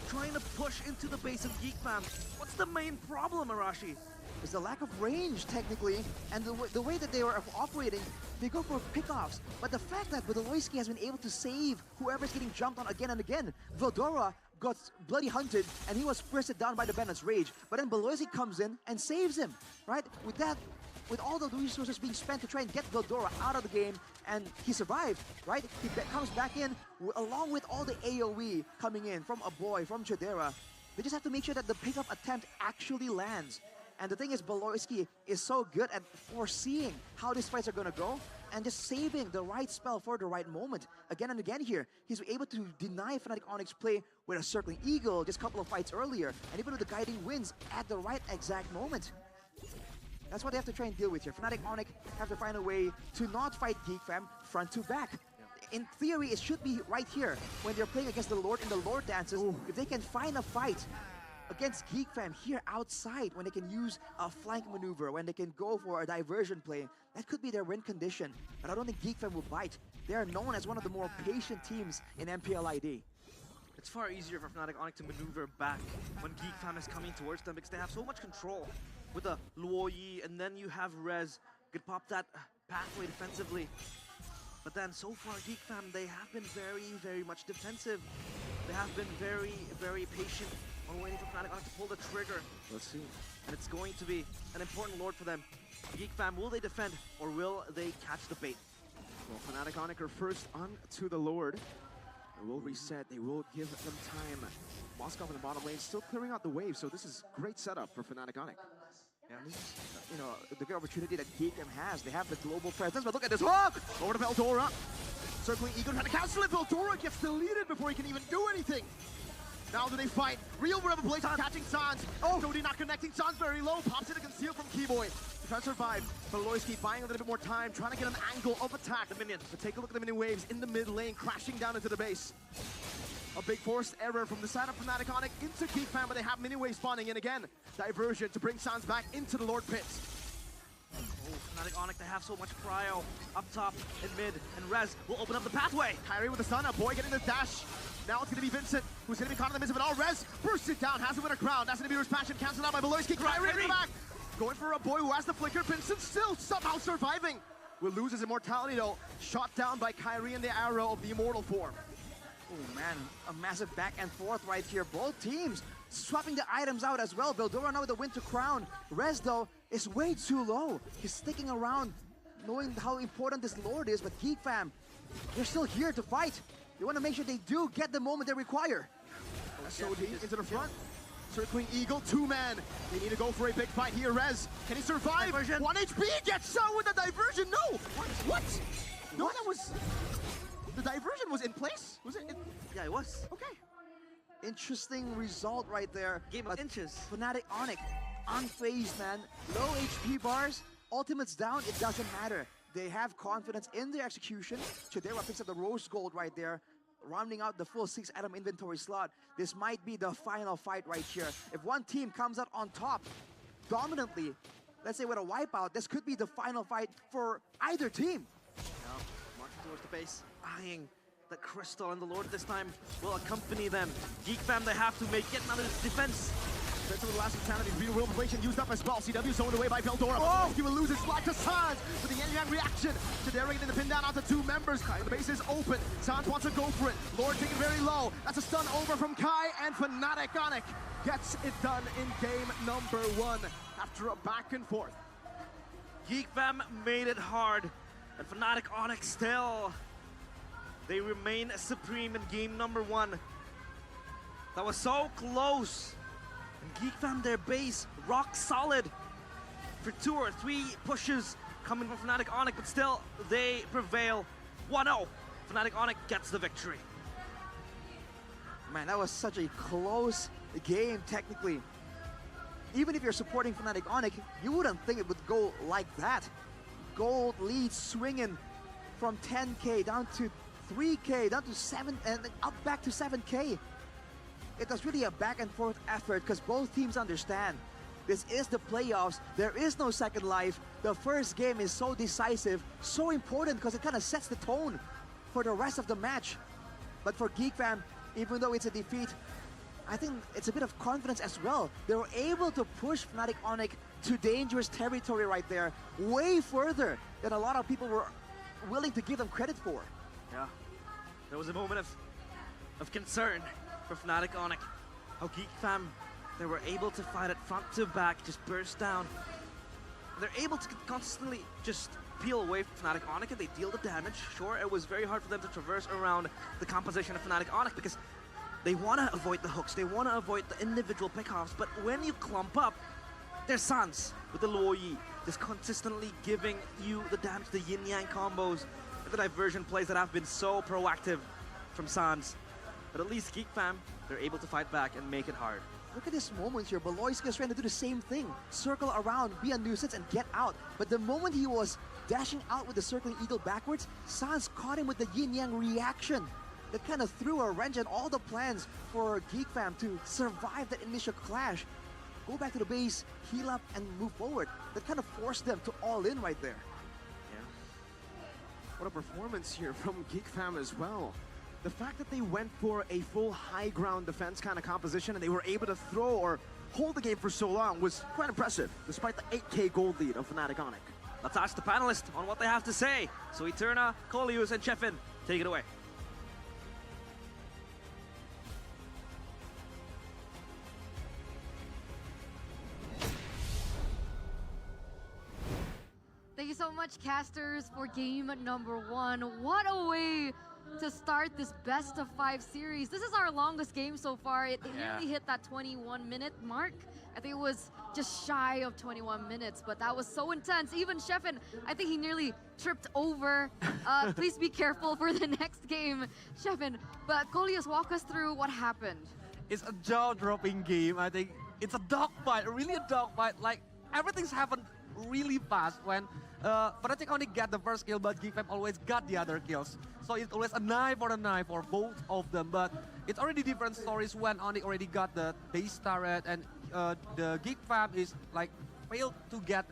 [SPEAKER 15] trying to push into the base of Geek Fam. What's the main problem, Arashi?
[SPEAKER 18] It's the lack of range, technically, and the way that they were operating, they go for pickoffs. But the fact that Beloyski has been able to save whoever's getting jumped on again and again. Veldora got bloody hunted, and he was frisked down by the Bennett's Rage. But then Beloyski comes in and saves him, right? With that with all the resources being spent to try and get Veldora out of the game, and he survived, right? He comes back in along with all the AoE coming in from Aboy, from Chidera. They just have to make sure that the pickup attempt actually lands. And the thing is, Beloyski is so good at foreseeing how these fights are going to go and just saving the right spell for the right moment. Again and again here, he's able to deny Fnatic Onyx play with a Circling Eagle just a couple of fights earlier, and even with the Guiding Winds at the right exact moment. That's what they have to try and deal with here. Fnatic Onyx have to find a way to not fight Geek Fam front to back. In theory, it should be right here when they're playing against the Lord in the Lord dances. Ooh. If they can find a fight against Geek Fam here outside, when they can use a flank maneuver, when they can go for a diversion play, that could be their win condition. But I don't think Geek Fam will bite. They are known as one of the more patient teams in Mpl-Id.
[SPEAKER 15] It's far easier for Fnatic Onyx to maneuver back when Geek Fam is coming towards them because they have so much control with the Luoyi, and then you have Rez. Could pop that pathway defensively. But then so far, Geek Fam, they have been very, very much defensive. They have been very, very patient on waiting for Fnatic Onyx to pull the trigger.
[SPEAKER 21] Let's see.
[SPEAKER 15] And it's going to be an important Lord for them. Geek Fam, will they defend or will they catch the bait?
[SPEAKER 21] Well, Fnatic Onyx are first on to the Lord. They will reset. They will give them time. Moskov in the bottom lane still clearing out the wave, so this is great setup for Fnatic Onyx.
[SPEAKER 18] Yeah, this is, you know, the good opportunity that Geek Fam has. They have the global presence, but look at this hook!
[SPEAKER 21] Over to Veldora. Circling Eagle trying to cancel it. Veldora gets deleted before he can even do anything. Now do they fight? Real revelation catching Sans. Oh, Cody not connecting. Sans very low. Pops it to conceal from Keyboy. Trying to survive. But Loyski buying a little bit more time, trying to get an angle of attack. The minions. But take a look at the minion waves in the mid lane, crashing down into the base. A big forced error from the side of Fnatic Onyx into Geek Fam, but they have minion waves spawning in again. Diversion to bring Sans back into the Lord Pits.
[SPEAKER 15] Oh, Fnatic Onyx, they have so much prio up top and mid, and Rez will open up the pathway.
[SPEAKER 21] Kyrie with the stun, a boy getting the dash. Now it's going to be Vincent, who's going to be caught in the midst of it all. Rez bursts it down, has the winner crown. That's going to be Passion, cancelled out by Beloyski. Kyrie in the back, going for a boy who has the flicker. Vincent still somehow surviving. Will lose his immortality though. Shot down by Kyrie in the arrow of the immortal form.
[SPEAKER 18] Oh man, a massive back and forth right here. Both teams swapping the items out as well. Veldora now with the Winter Crown. Rez though is way too low. He's sticking around knowing how important this Lord is, but Geek Fam, they're still here to fight. They want to make sure they do get the moment they require.
[SPEAKER 21] SOD into the front. Circling Eagle, two-man. They need to go for a big fight here. Rez, can he survive?
[SPEAKER 15] Diversion.
[SPEAKER 21] 1 HP gets out with the diversion. No! What? No, that was... The diversion was in place? Was it?
[SPEAKER 15] Yeah, it was.
[SPEAKER 21] Okay.
[SPEAKER 18] Interesting result right there.
[SPEAKER 15] Game of inches.
[SPEAKER 18] Fnatic Onyx, unfazed, man. Low HP bars, ultimates down, it doesn't matter. They have confidence in their execution. Chidera picks up the rose gold right there, rounding out the full 6-item inventory slot. This might be the final fight right here. If one team comes out on top dominantly, let's say with a wipeout, this could be the final fight for either team.
[SPEAKER 15] Now, marching towards the base, eyeing the crystal, and the Lord this time will accompany them. Geek Fam, they have to make it another defense.
[SPEAKER 21] Spencer with the last insanity, real world inflation used up as well. CW zoned away by Veldora. Oh, he will lose his slot to Sans with the Yang Yang reaction. Chidera getting the pin down onto two members. Kai, the base is open. Sans wants to go for it. Lord taking very low. That's a stun over from Kai, and Fnatic Onyx gets it done in game number 1 after a back and forth.
[SPEAKER 15] Geek Fam made it hard, and Fnatic Onyx still, they remain supreme in game number 1. That was so close. And Geek Fam, their base, rock solid for 2 or 3 pushes coming from Fnatic Onyx, but still, they prevail 1-0. Fnatic Onyx gets the victory.
[SPEAKER 18] Man, that was such a close game, technically. Even if you're supporting Fnatic Onyx, you wouldn't think it would go like that. Gold lead swinging from 10K down to 3K, down to 7, and then up back to 7K. It was really a back and forth effort because both teams understand this is the playoffs. There is no second life. The first game is so decisive, so important because it kind of sets the tone for the rest of the match. But for Geek Fam, even though it's a defeat, I think it's a bit of confidence as well. They were able to push Fnatic Onyx to dangerous territory right there, way further than a lot of people were willing to give them credit for.
[SPEAKER 15] Yeah, there was a moment of concern for Fnatic Onyx. How Geek Fam, they were able to fight it front to back, just burst down. they're able to consistently just peel away from Fnatic Onyx and they deal the damage. Sure, it was very hard for them to traverse around the composition of Fnatic Onyx because they want to avoid the hooks, they want to avoid the individual pickoffs, but when you clump up, there's Sans with the Luo Yi, just consistently giving you the damage, the yin-yang combos, and the diversion plays that have been so proactive from Sans. But at least Geek Fam, they're able to fight back and make it hard.
[SPEAKER 8] Look at this moment here. Beloyski is trying to do the same thing. Circle around, be a nuisance, and get out. But the moment he was dashing out with the circling eagle backwards, Sans caught him with the yin-yang reaction. That kind of threw a wrench in all the plans for Geek Fam to survive that initial clash. Go back to the base, heal up, and move forward. That kind of forced them to all in right there.
[SPEAKER 21] Yeah. What a performance here from Geek Fam as well. The fact that they went for a full high ground defense kind of composition and they were able to throw or hold the game for so long was quite impressive, despite the 8K gold lead of Fnatic Onyx.
[SPEAKER 15] Let's ask the panelists on what they have to say. So Eterna, Coleus, and Chefin, take it away.
[SPEAKER 1] Thank you so much, casters, for game number 1. What a way to start this best of 5 series. This is our longest game so far. It nearly hit that 21-minute mark. I think it was just shy of 21 minutes, but that was so intense. Even Chefin, I think he nearly tripped over. Please be careful for the next game, Chefin. But Coleus, walk us through what happened.
[SPEAKER 2] It's a jaw-dropping game. I think it's a dogfight, really a dogfight. Like, everything's happened really fast when Fnatic only got the first kill, but Geek Fam always got the other kills. So it's always a knife for both of them. But it's already different stories when Onyx already got the base turret and the Geek Fam is like failed to get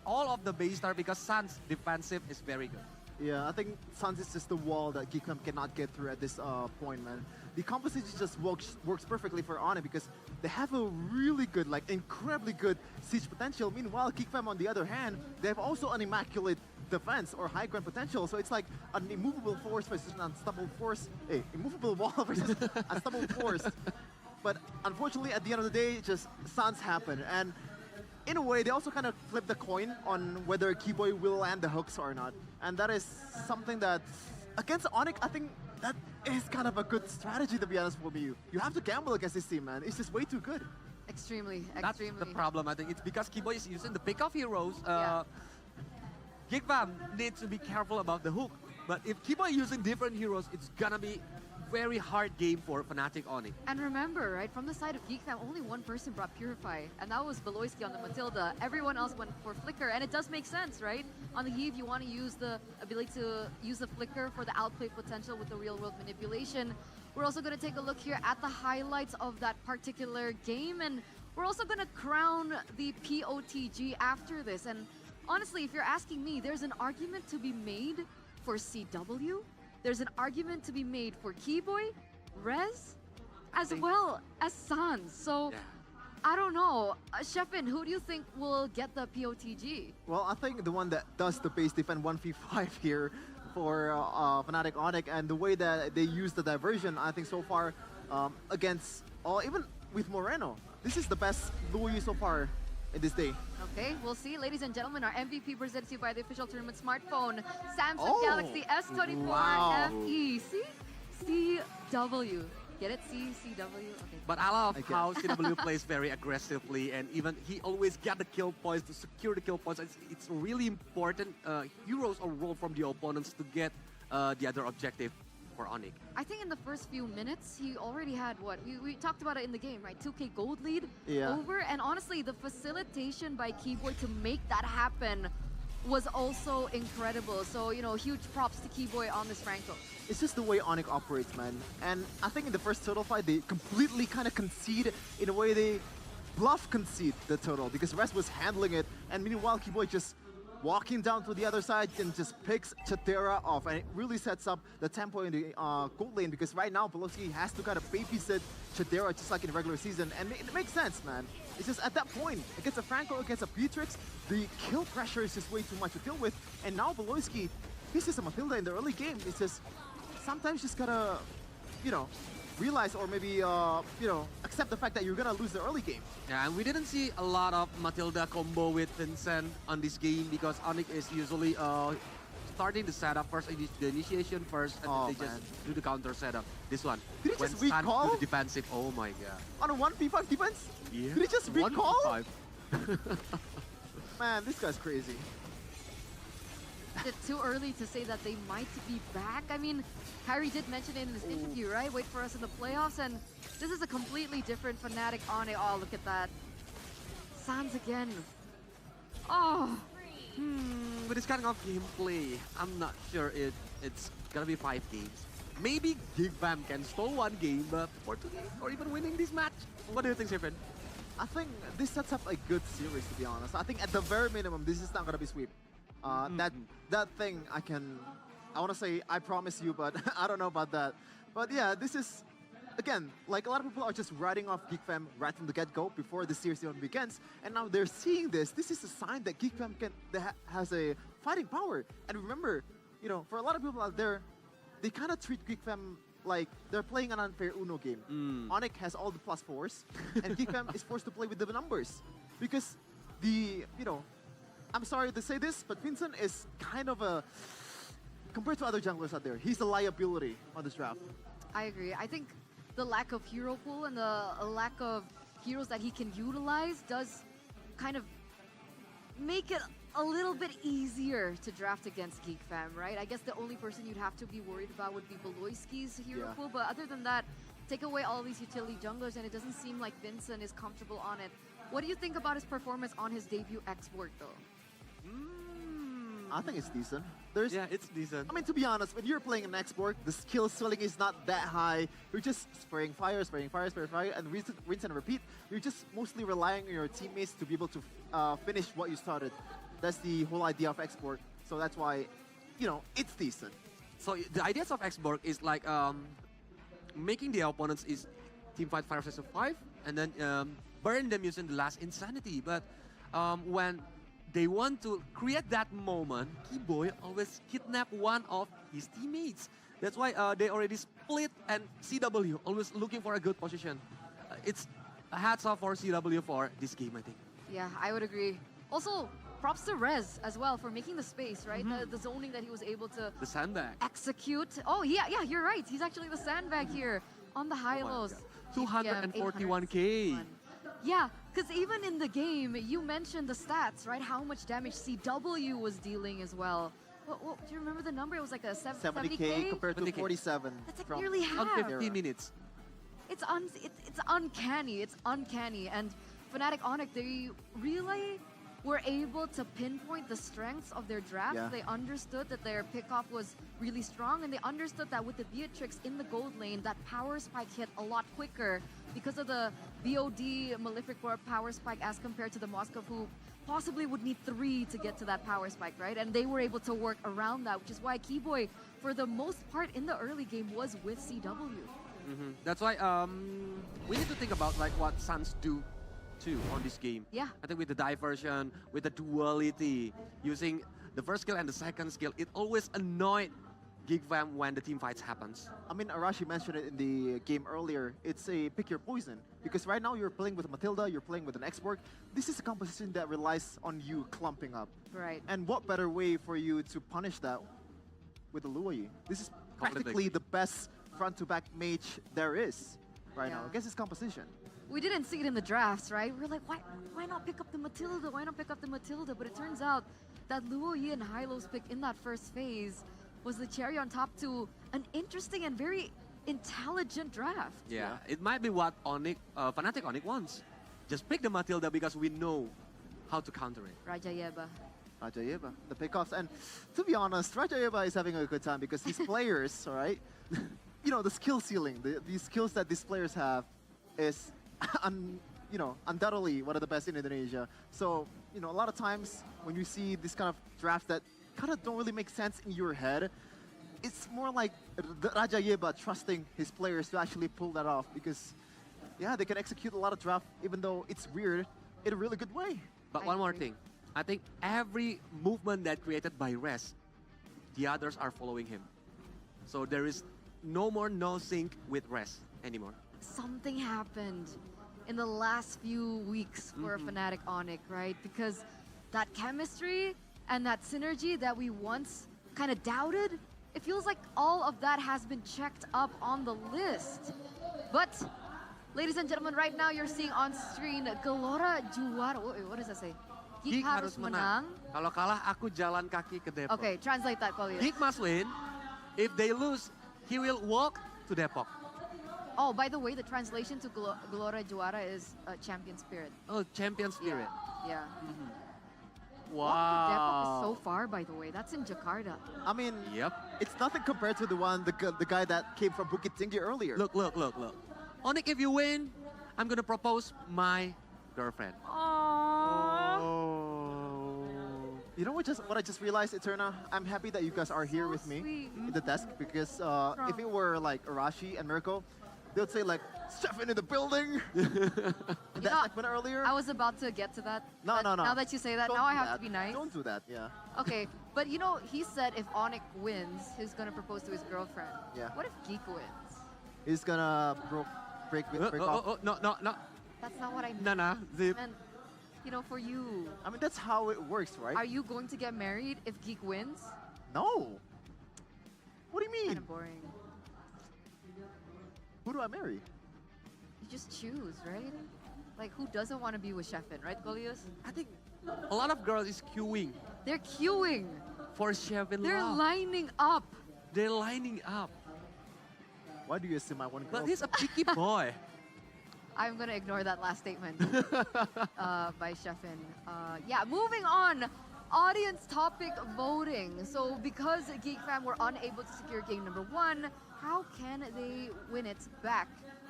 [SPEAKER 2] all of the base turret because Sans defensive is very good.
[SPEAKER 17] Yeah, I think Sans is just the wall that Geek Fam cannot get through at this point, man. The composition just works perfectly for Onyx because they have a really good, like incredibly good siege potential. Meanwhile, Geek Fam on the other hand, they have also an immaculate defense or high ground potential. So it's like an immovable force versus an unstoppable force. Hey, immovable wall versus unstoppable force. But unfortunately, at the end of the day, just Sans happened. And in a way, they also kind of flip the coin on whether Keyboy will land the hooks or not. And that is something that, against Onyx, I think that is kind of a good strategy, to be honest with you. You have to gamble against this team, man. It's just way too good.
[SPEAKER 1] Extremely.
[SPEAKER 2] That's the problem, I think. It's because Keyboy is using the pick-off heroes. Geek Fam needs to be careful about the hook. But if Keyboy using different heroes, it's gonna be very hard game for Fnatic Onyx.
[SPEAKER 1] And remember, right, from the side of Geek Fam, only one person brought Purify, and that was Beloyski on the Matilda. Everyone else went for Flicker, and it does make sense, right? On the Heave, you want to use the ability to use the Flicker for the outplay potential with the real-world manipulation. We're also going to take a look here at the highlights of that particular game, and we're also going to crown the POTG after this. And honestly, if you're asking me, there's an argument to be made for CW. There's an argument to be made for Keyboy, Rez, as well as Sans. So, I don't know. Chefin, who do you think will get the POTG?
[SPEAKER 17] Well, I think the one that does the base defend 1v5 here for Fnatic Onyx, and the way that they use the diversion, I think so far against, or even with Moreno, this is the best Luo Yi so far in this day.
[SPEAKER 1] Okay, we'll see. Ladies and gentlemen, our MVP presented to you by the official tournament smartphone, Samsung Galaxy S24 FE. See? CW. Get it? CW? Okay.
[SPEAKER 2] But I love how CW plays very aggressively, and even he always got the kill points to secure the kill points. It's really important heroes or role from the opponents to get the other objective for Onyx.
[SPEAKER 1] I think in the first few minutes, he already had what? We talked about it in the game, right? 2K gold lead over. And honestly, the facilitation by Keyboy to make that happen was also incredible. So, you know, huge props to Keyboy on this Franco.
[SPEAKER 17] It's just the way Onyx operates, man. And I think in the first turtle fight, they completely kind of concede in a way they bluff concede the turtle because Rest was handling it. And meanwhile, Keyboy just walking down to the other side and just picks Chadera off, and it really sets up the tempo in the gold lane because right now Beloyski has to kind of babysit Chadera just like in the regular season, and it makes sense, man. It's just at that point, against a Franco, against a Beatrix, the kill pressure is just way too much to deal with, and now Beloyski, he's just a Matilda in the early game. It's just sometimes just gotta, you know, realize or maybe, accept the fact that you're gonna lose the early game.
[SPEAKER 2] Yeah, and we didn't see a lot of Matilda combo with Vincent on this game because Onyx is usually starting the setup first, the initiation first, and then they just do the counter setup. This one,
[SPEAKER 17] Did he
[SPEAKER 2] when
[SPEAKER 17] just
[SPEAKER 2] San
[SPEAKER 17] recall?
[SPEAKER 2] do the defensive, oh my god.
[SPEAKER 17] On a 1v5 defense?
[SPEAKER 2] Yeah.
[SPEAKER 17] Did he just recall?
[SPEAKER 2] 1v5.
[SPEAKER 17] Man, this guy's crazy.
[SPEAKER 1] Is it too early to say that they might be back? I mean, Kyrie did mention it in his interview, right? Wait for us in the playoffs, and this is a completely different Fnatic on it. Oh, look at that. Sans again. Oh.
[SPEAKER 2] With this kind of gameplay, I'm not sure it's gonna be 5 games. Maybe GigFam can stall 1 game, but for 2 games, or even winning this match. What do you think, Stephen?
[SPEAKER 17] I think this sets up a good series, to be honest. I think at the very minimum, this is not gonna be sweep. That thing I want to say I promise you, but I don't know about that. But yeah, this is, again, like a lot of people are just writing off GeekFam right from the get-go before the series even begins, and now they're seeing this. This is a sign that GeekFam has a fighting power. And remember, for a lot of people out there, they kind of treat GeekFam like they're playing an unfair Uno game. Onyx has all the +4s, and GeekFam is forced to play with the numbers because I'm sorry to say this, but Vincent is kind of compared to other junglers out there, he's a liability on this draft.
[SPEAKER 1] I agree. I think the lack of hero pool and the lack of heroes that he can utilize does kind of make it a little bit easier to draft against GeekFam, right? I guess the only person you'd have to be worried about would be Beloyski's hero pool, but other than that, take away all these utility junglers and it doesn't seem like Vincent is comfortable on it. What do you think about his performance on his debut export, though?
[SPEAKER 17] I think it's decent.
[SPEAKER 2] Yeah, it's decent.
[SPEAKER 17] I mean, to be honest, when you're playing an export, the skill ceiling is not that high. You're just spraying fire, and rinse and repeat. You're just mostly relying on your teammates to be able to finish what you started. That's the whole idea of export. So that's why, it's decent.
[SPEAKER 2] So the ideas of export is like making the opponents is teamfight 5 versus 5, and then burn them using the last insanity. But when they want to create that moment, Keyboy always kidnap one of his teammates. That's why they already split, and CW always looking for a good position. It's a hats off for CW for this game, I think.
[SPEAKER 1] Yeah, I would agree. Also, props to Rez as well for making the space, right? The zoning that he was able to
[SPEAKER 2] the sandbag
[SPEAKER 1] execute. Oh, yeah, you're right. He's actually the sandbag here on the high-lows.
[SPEAKER 2] 241k.
[SPEAKER 1] Yeah, because even in the game, you mentioned the stats, right? How much damage CW was dealing as well. What, do you remember the number? It was like a 70k
[SPEAKER 17] compared to 47.
[SPEAKER 1] That's like nearly half.
[SPEAKER 2] 15 minutes.
[SPEAKER 1] It's uncanny. It's uncanny. And Fnatic Onyx, they really were able to pinpoint the strengths of their draft.
[SPEAKER 17] Yeah.
[SPEAKER 1] They understood that their pickoff was really strong, and they understood that with the Beatrix in the gold lane, that power spike hit a lot quicker because of the BOD Malefic power spike as compared to the Moskov, who possibly would need 3 to get to that power spike, right? And they were able to work around that, which is why Keyboy, for the most part in the early game, was with CW.
[SPEAKER 2] That's why we need to think about like what Suns do too on this game.
[SPEAKER 1] Yeah.
[SPEAKER 2] I think with the diversion, with the duality, using the first skill and the second skill, it always annoyed GeekFam when the team fights happens.
[SPEAKER 17] I mean, Arashi mentioned it in the game earlier. It's a pick your poison. Because right now you're playing with Matilda, you're playing with an export. This is a composition that relies on you clumping up.
[SPEAKER 1] Right.
[SPEAKER 17] And what better way for you to punish that with a Luoyi? This is practically the best front-to-back mage there is right now against this composition.
[SPEAKER 1] We didn't see it in the drafts, right? We were like, why not pick up the Matilda? Why not pick up the Matilda? But it turns out that Luo Yi and Hylo's pick in that first phase was the cherry on top to an interesting and very intelligent draft.
[SPEAKER 2] Yeah, it might be what Fnatic Onyx wants. Just pick the Matilda because we know how to counter it.
[SPEAKER 1] Rajayeba.
[SPEAKER 17] Rajayeba, the pickoffs. And to be honest, Rajayeba is having a good time because these players, all right, the skill ceiling, the skills that these players have is undoubtedly one of the best in Indonesia. So, a lot of times when you see this kind of draft that kind of don't really make sense in your head, it's more like Rajayeba trusting his players to actually pull that off because, yeah, they can execute a lot of draft even though it's weird in a really good way.
[SPEAKER 2] But one more thing. I think every movement that created by Rez, the others are following him. So there is no more no sync with Rez anymore.
[SPEAKER 1] Something happened in the last few weeks for Fnatic Onyx, right? Because that chemistry and that synergy that we once kind of doubted, it feels like all of that has been checked up on the list. But, ladies and gentlemen, right now you're seeing on screen Gelora Juara. What does that say? Geek harus menang.
[SPEAKER 2] Kalau kalah, aku jalan kaki ke Depok.
[SPEAKER 1] Okay, translate that, Kolius.
[SPEAKER 2] Geek must win. If they lose, he will walk to Depok.
[SPEAKER 1] Oh, by the way, the translation to Gelora Juara is champion spirit.
[SPEAKER 2] Oh, champion spirit.
[SPEAKER 1] Yeah.
[SPEAKER 2] Wow.
[SPEAKER 1] Walk to Depok is so far, by the way. That's in Jakarta.
[SPEAKER 17] I mean,
[SPEAKER 2] Yep.
[SPEAKER 17] it's nothing compared to the guy that came from Bukit Tinggi earlier.
[SPEAKER 2] Look. Onyx, if you win, I'm gonna propose my girlfriend.
[SPEAKER 17] You know what I just realized, Eterna? I'm happy that you guys are here with me in the desk because if it were like Arashi and Mirko, they'd say like, Stefan in the building! That segment earlier.
[SPEAKER 1] I was about to get to that.
[SPEAKER 17] No.
[SPEAKER 1] Now that you say that,
[SPEAKER 17] Don't
[SPEAKER 1] now I
[SPEAKER 17] do
[SPEAKER 1] have
[SPEAKER 17] that.
[SPEAKER 1] to be nice.
[SPEAKER 17] Don't do that, yeah.
[SPEAKER 1] Okay, but you know, he said if Onyx wins, he's gonna propose to his girlfriend.
[SPEAKER 17] Yeah.
[SPEAKER 1] What if Geek wins?
[SPEAKER 17] He's gonna break off.
[SPEAKER 2] No.
[SPEAKER 1] That's not what I meant.
[SPEAKER 2] No. Zip.
[SPEAKER 1] I meant, you know, for you.
[SPEAKER 17] I mean, that's how it works, right?
[SPEAKER 1] Are you going to get married if Geek wins?
[SPEAKER 17] No. What do you mean?
[SPEAKER 1] Kind of boring.
[SPEAKER 17] Who do I marry?
[SPEAKER 1] You just choose, right? Like, who doesn't want to be with Sheffin, right, Golius?
[SPEAKER 2] I think a lot of girls is queuing
[SPEAKER 1] They're queuing.
[SPEAKER 2] for Sheffin
[SPEAKER 1] They're
[SPEAKER 2] love.
[SPEAKER 1] lining up.
[SPEAKER 2] They're lining up.
[SPEAKER 17] Why do you assume I want to go?
[SPEAKER 2] But he's a picky boy.
[SPEAKER 1] I'm going to ignore that last statement by Sheffin. Yeah, moving on. Audience topic voting. So because Geek Fam were unable to secure game number 1, how can they win it back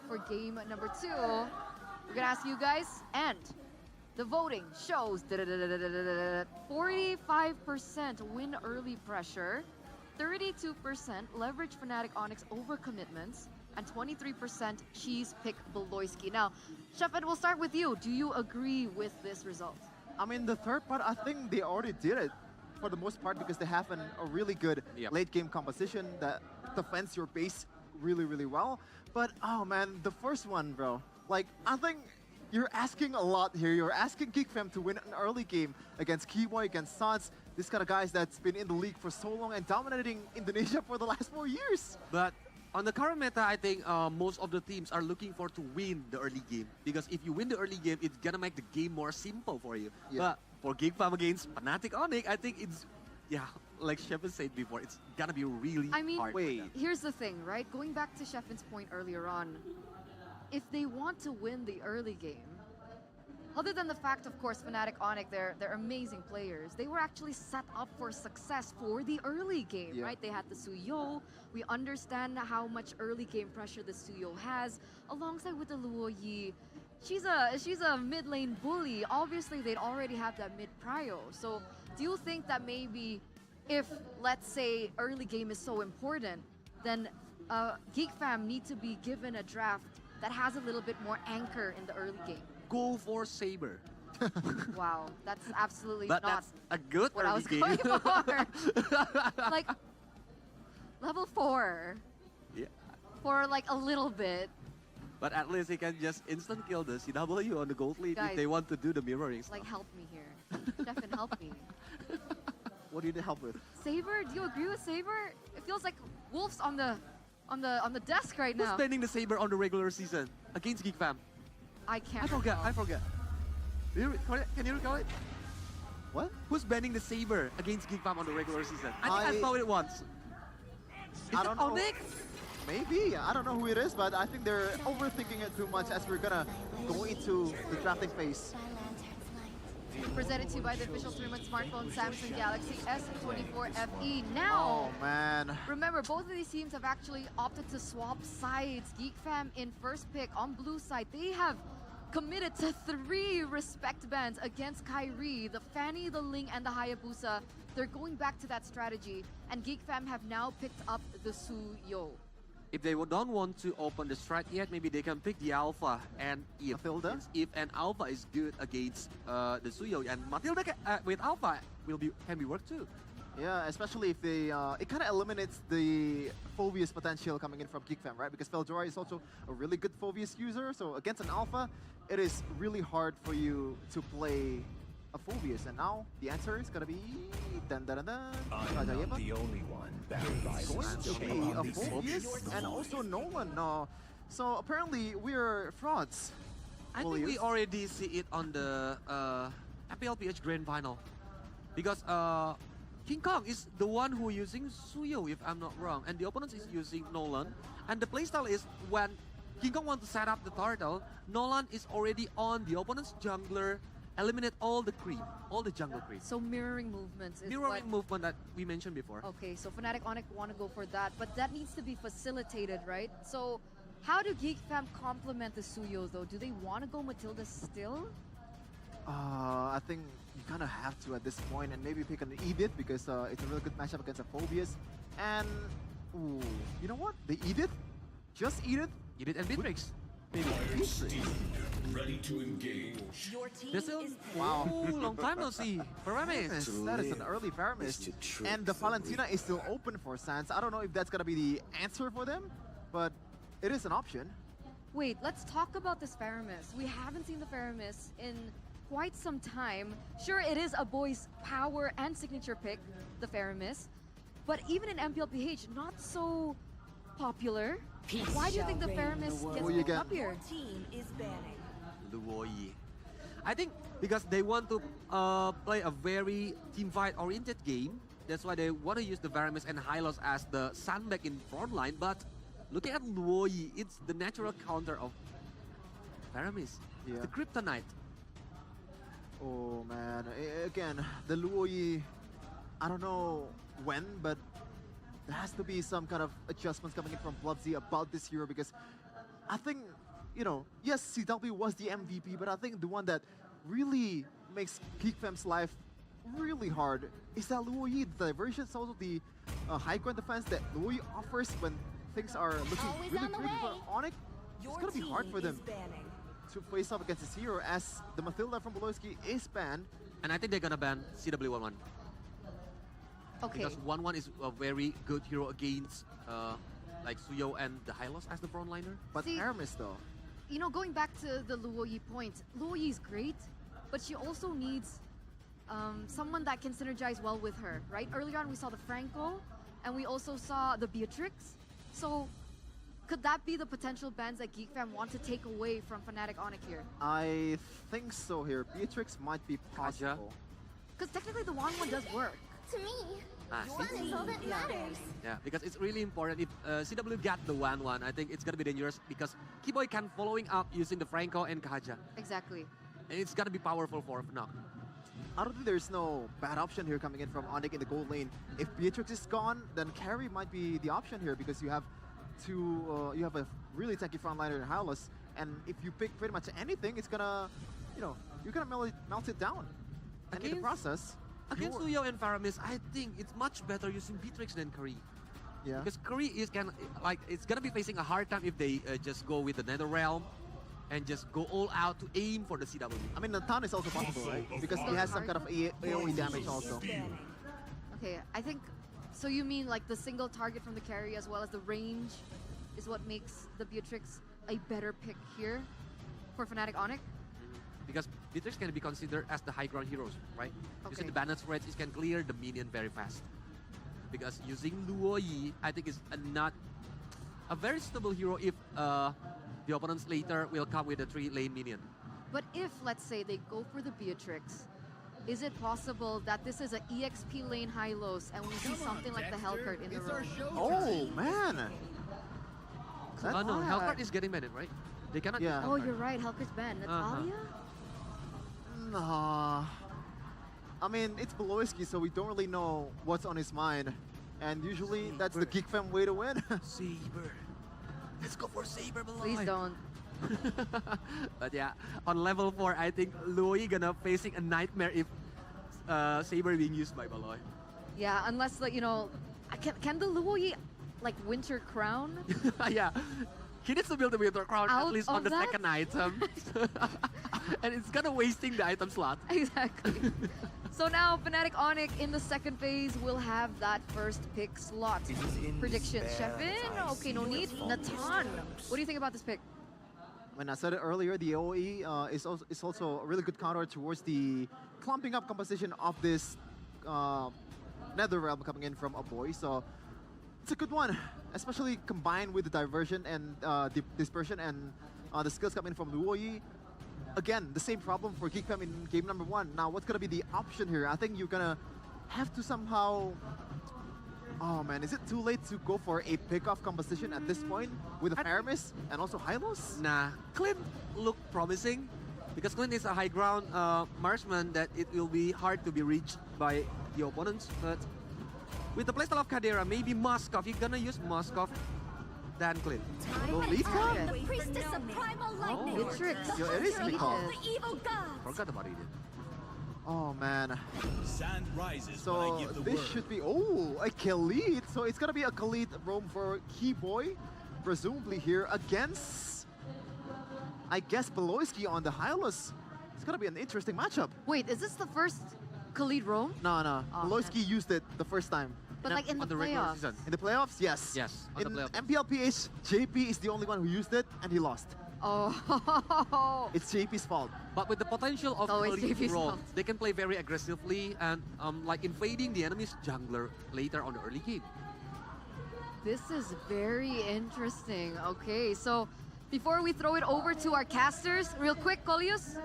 [SPEAKER 1] for game number 2? We're going to ask you guys. And the voting shows 45% win early pressure, 32% leverage Fnatic Onyx over commitments, and 23% cheese pick Beloyski. Now, Sheffin, we'll start with you. Do you agree with this result?
[SPEAKER 17] I mean, the third part, I think they already did it for the most part because they have a really good late game composition that defends your base really, really well. But, oh man, the first one, bro. Like, I think you're asking a lot here. You're asking Geek Fam to win an early game against Keyboy, against Sans. These kind of guys that's been in the league for so long and dominating Indonesia for the last 4 years.
[SPEAKER 2] But on the current meta, I think most of the teams are looking for to win the early game. Because if you win the early game, it's gonna make the game more simple for you.
[SPEAKER 17] Yeah.
[SPEAKER 2] But for Geek Fam against Fnatic Onyx, I think it's, like Sheffin said before, it's gonna be really hard.
[SPEAKER 1] Here's the thing, right? Going back to Sheffin's point earlier on, if they want to win the early game, other than the fact, of course, Fnatic Onyx, they're amazing players. They were actually set up for success for the early game, right? They had the Suyo. We understand how much early game pressure the Suyo has, alongside with the Luo Yi. She's a mid lane bully. Obviously, they'd already have that mid prio. So, do you think that maybe if, let's say, early game is so important, then Geek Fam need to be given a draft that has a little bit more anchor in the early game?
[SPEAKER 2] Go for Saber.
[SPEAKER 1] Wow, that's absolutely
[SPEAKER 2] But
[SPEAKER 1] not
[SPEAKER 2] that's a good
[SPEAKER 1] what I
[SPEAKER 2] early
[SPEAKER 1] was
[SPEAKER 2] game.
[SPEAKER 1] going for. Like, level 4.
[SPEAKER 2] Yeah.
[SPEAKER 1] For like a little bit.
[SPEAKER 2] But at least he can just instant kill the CW on the gold lead
[SPEAKER 1] Guys,
[SPEAKER 2] if they want to do the mirroring stuff.
[SPEAKER 1] Like, help me here. Stefan, help me.
[SPEAKER 17] What do you need help with?
[SPEAKER 1] Saber, do you agree with Saber? It feels like wolves on the desk right
[SPEAKER 2] Who's
[SPEAKER 1] now.
[SPEAKER 2] banning the Saber on the regular season against Geek Fam?
[SPEAKER 1] I can't.
[SPEAKER 2] I forget. Can you recall it?
[SPEAKER 17] What?
[SPEAKER 2] Who's banning the Saber against Geek Fam on the regular season? I think I saw it once.
[SPEAKER 17] I don't know.
[SPEAKER 2] Onyx?
[SPEAKER 17] Maybe. I don't know who it is, but I think they're overthinking it too much as we're gonna go into the drafting phase.
[SPEAKER 1] Presented to you by the official 3-month smartphone Samsung Galaxy S24 FE. Now,
[SPEAKER 17] Oh man.
[SPEAKER 1] remember, both of these teams have actually opted to swap sides. Geek Fam in first pick on blue side. They have committed to 3 respect bans against Kyrie, the Fanny, the Ling, and the Hayabusa. They're going back to that strategy, and Geek Fam have now picked up the Suyo.
[SPEAKER 2] If they don't want to open the strat yet, maybe they can pick the Alpha. And if an Alpha is good against the Suyo, and Matilda with Alpha can be worked too.
[SPEAKER 17] Yeah, especially if they, it kind of eliminates the Phobius potential coming in from GeekFam, right? Because Veldora is also a really good Phobius user, so against an Alpha, it is really hard for you to play a Phobius. And now the answer is gonna be dun dun dun dun.
[SPEAKER 12] I'm not the only one bound by
[SPEAKER 17] Going to be a Phobius and also Nolan. So apparently we're frauds.
[SPEAKER 2] I think we already see it on the MPLPH Grand Final. Because King Kong is the one who using Suyo, if I'm not wrong. And the opponent is using Nolan. And the playstyle is when King Kong wants to set up the turtle, Nolan is already on the opponent's jungler, eliminate all the creep, all the jungle creep.
[SPEAKER 1] So mirroring movements is
[SPEAKER 2] Mirroring movement that we mentioned before.
[SPEAKER 1] Okay, so Fnatic Onyx want to go for that, but that needs to be facilitated, right? So how do GeekFam complement the Suyo though? Do they want to go Matilda still?
[SPEAKER 17] I think you kind of have to at this point, and maybe pick an Edith because it's a really good matchup against a Phobius. And ooh, you know what? The Edith, just Edith.
[SPEAKER 2] Edith and Beatrix.
[SPEAKER 17] Maybe Beatrix.
[SPEAKER 10] Ready to engage.
[SPEAKER 13] Your team
[SPEAKER 2] There's still
[SPEAKER 13] is
[SPEAKER 17] wow,
[SPEAKER 2] long time no see. Paramis.
[SPEAKER 17] That is an early Paramis. And the Valentina is still open for Sans. I don't know if that's gonna be the answer for them, but it is an option.
[SPEAKER 1] Wait, let's talk about this Faramis. We haven't seen the Faramis in quite some time. Sure, it is a boy's power and signature pick, the Faramis, but even in MPLPH, not so popular. Why do you think the Faramis gets picked up here?
[SPEAKER 13] Your team is banning.
[SPEAKER 2] Luoyi. I think because they want to play a very team fight oriented game. That's why they want to use the Varamis and Hylos as the sandbag in front line. But looking at Luoyi, it's the natural counter of Varamis.
[SPEAKER 17] Yeah.
[SPEAKER 2] The Kryptonite.
[SPEAKER 17] Oh man, again, the Luoyi, I don't know when, but there has to be some kind of adjustments coming in from Mlbb about this hero because I think, you know, yes, CW was the MVP, but I think the one that really makes GeekFam's life really hard is that Luoyi. The diversion is also the high ground defense that Luoyi offers when things are looking
[SPEAKER 6] Always
[SPEAKER 17] really
[SPEAKER 6] on the
[SPEAKER 17] great for
[SPEAKER 6] way.
[SPEAKER 17] Onyx. It's gonna be hard for them
[SPEAKER 13] Banning.
[SPEAKER 17] to face off against this hero as the Matilda from Beloyski is banned.
[SPEAKER 2] And I think they're gonna ban CW11.
[SPEAKER 1] Okay.
[SPEAKER 2] Because 1-1 is a very good hero against like Suyo and the Hylos as the frontliner.
[SPEAKER 17] But
[SPEAKER 1] See,
[SPEAKER 17] Aramis though.
[SPEAKER 1] You know, going back to the Luoyi point, Luoyi is great, but she also needs someone that can synergize well with her, right? Earlier on, we saw the Franco, and we also saw the Beatrix. So, could that be the potential bans that GeekFam want to take away from Fnatic Onyx here?
[SPEAKER 17] I think so here. Beatrix might be possible.
[SPEAKER 1] Because technically the 1-1 does work.
[SPEAKER 6] To me,
[SPEAKER 1] Your
[SPEAKER 6] fun is all that matters.
[SPEAKER 2] Yeah, because it's really important. If CW got the 1-1, I think it's gonna be dangerous because Keyboy can following up using the Franco and Kaja.
[SPEAKER 1] Exactly.
[SPEAKER 2] And it's gonna be powerful for Fnac.
[SPEAKER 17] I don't think there's no bad option here coming in from Onyx in the gold lane. If Beatrix is gone, then carry might be the option here because you have you have a really tanky frontliner in Hylos, and if you pick pretty much anything, it's gonna, you know, you're gonna melt it down. And in the process,
[SPEAKER 2] Against Suyo and Faramis, I think it's much better using Beatrix than Curry.
[SPEAKER 17] Yeah.
[SPEAKER 2] Because Curry is it's gonna be facing a hard time if they just go with the Nether Realm and just go all out to aim for the CW.
[SPEAKER 17] I mean, Natan is also possible, right? Because he has some kind of AoE damage also.
[SPEAKER 1] Okay, I think, so you mean like the single target from the carry as well as the range is what makes the Beatrix a better pick here for Fnatic Onyx?
[SPEAKER 2] Because Beatrix can be considered as the high ground heroes, right? Using
[SPEAKER 1] Okay.
[SPEAKER 2] the balance range, it can clear the minion very fast. Because using Luoyi, I think is not a very suitable hero if the opponents later will come with a 3-lane minion.
[SPEAKER 1] But if, let's say, they go for the Beatrix, is it possible that this is an EXP lane Hylos and we see something like the Hellcurt in the room?
[SPEAKER 17] Oh, man!
[SPEAKER 2] Oh no, Hellcurt is getting banned, right? They cannot use
[SPEAKER 17] Yeah.
[SPEAKER 1] Oh,
[SPEAKER 2] Hellcurt.
[SPEAKER 1] you're right, Hellcurt's banned. Natalia?
[SPEAKER 17] Nah. I mean, it's Beloyski, so we don't really know what's on his mind. And usually, that's the GeekFam way to win.
[SPEAKER 2] Saber. Let's go for Saber, below.
[SPEAKER 1] Please don't.
[SPEAKER 2] But yeah, on level 4, I think Luoyi gonna facing a nightmare if Saber being used by Baloy.
[SPEAKER 1] Yeah, unless, like, you know, can the Luoyi, like, Winter Crown?
[SPEAKER 2] Yeah. He needs to build a Winter Crown at
[SPEAKER 1] Out
[SPEAKER 2] least on
[SPEAKER 1] of
[SPEAKER 2] the
[SPEAKER 1] that?
[SPEAKER 2] second item. And it's kind of wasting the item slot.
[SPEAKER 1] Exactly. So now Fnatic Onyx in the second phase will have that first pick slot. Predictions, Shevin? Okay, no need. Natan, what do you think about this pick?
[SPEAKER 17] When I said it earlier, the AoE is also a really good counter towards the clumping up composition of this Nether Realm coming in from a boy. So it's a good one, especially combined with the diversion and dispersion and the skills coming from Luoyi. Again, the same problem for GeekFam in game number 1. Now, what's gonna be the option here? I think you're gonna have to somehow... Oh man, is it too late to go for a pick-off composition at this point with a Paramis and also Hylos?
[SPEAKER 2] Nah, Clint look promising because Clint is a high ground marksman that it will be hard to be reached by the opponents. But with the playstyle of Kadera, maybe Moskov, you're gonna use Moskov than Clint.
[SPEAKER 6] The priestess of primal lightning.
[SPEAKER 1] Beatrix.
[SPEAKER 17] Yo, it is Mikal.
[SPEAKER 6] The evil gods.
[SPEAKER 2] Forgot about it.
[SPEAKER 17] Oh man.
[SPEAKER 4] Sand rises when I
[SPEAKER 17] So
[SPEAKER 4] give the
[SPEAKER 17] this
[SPEAKER 4] word.
[SPEAKER 17] should be, oh, a Khalid. So it's gonna be a Khalid roam for Keyboy, presumably here against, I guess, Beloyski on the Hylos. It's gonna be an interesting matchup.
[SPEAKER 1] Wait, is this the first Khalid roam?
[SPEAKER 17] No.
[SPEAKER 1] Oh,
[SPEAKER 17] Beloyski used it the first time.
[SPEAKER 1] But like in the
[SPEAKER 2] regular
[SPEAKER 1] playoffs.
[SPEAKER 2] season.
[SPEAKER 17] In the playoffs, yes.
[SPEAKER 2] Yes, on
[SPEAKER 17] In
[SPEAKER 2] the playoffs.
[SPEAKER 17] MPLPH, JP is the only one who used it, and he lost.
[SPEAKER 1] Oh.
[SPEAKER 17] It's JP's fault.
[SPEAKER 2] But with the potential of
[SPEAKER 1] Always
[SPEAKER 2] Khalid
[SPEAKER 1] JP's
[SPEAKER 2] role,
[SPEAKER 1] fault.
[SPEAKER 2] they can play very aggressively and like invading the enemy's jungler later on the early game.
[SPEAKER 1] This is very interesting. Okay, so before we throw it over to our casters, real quick, Colius,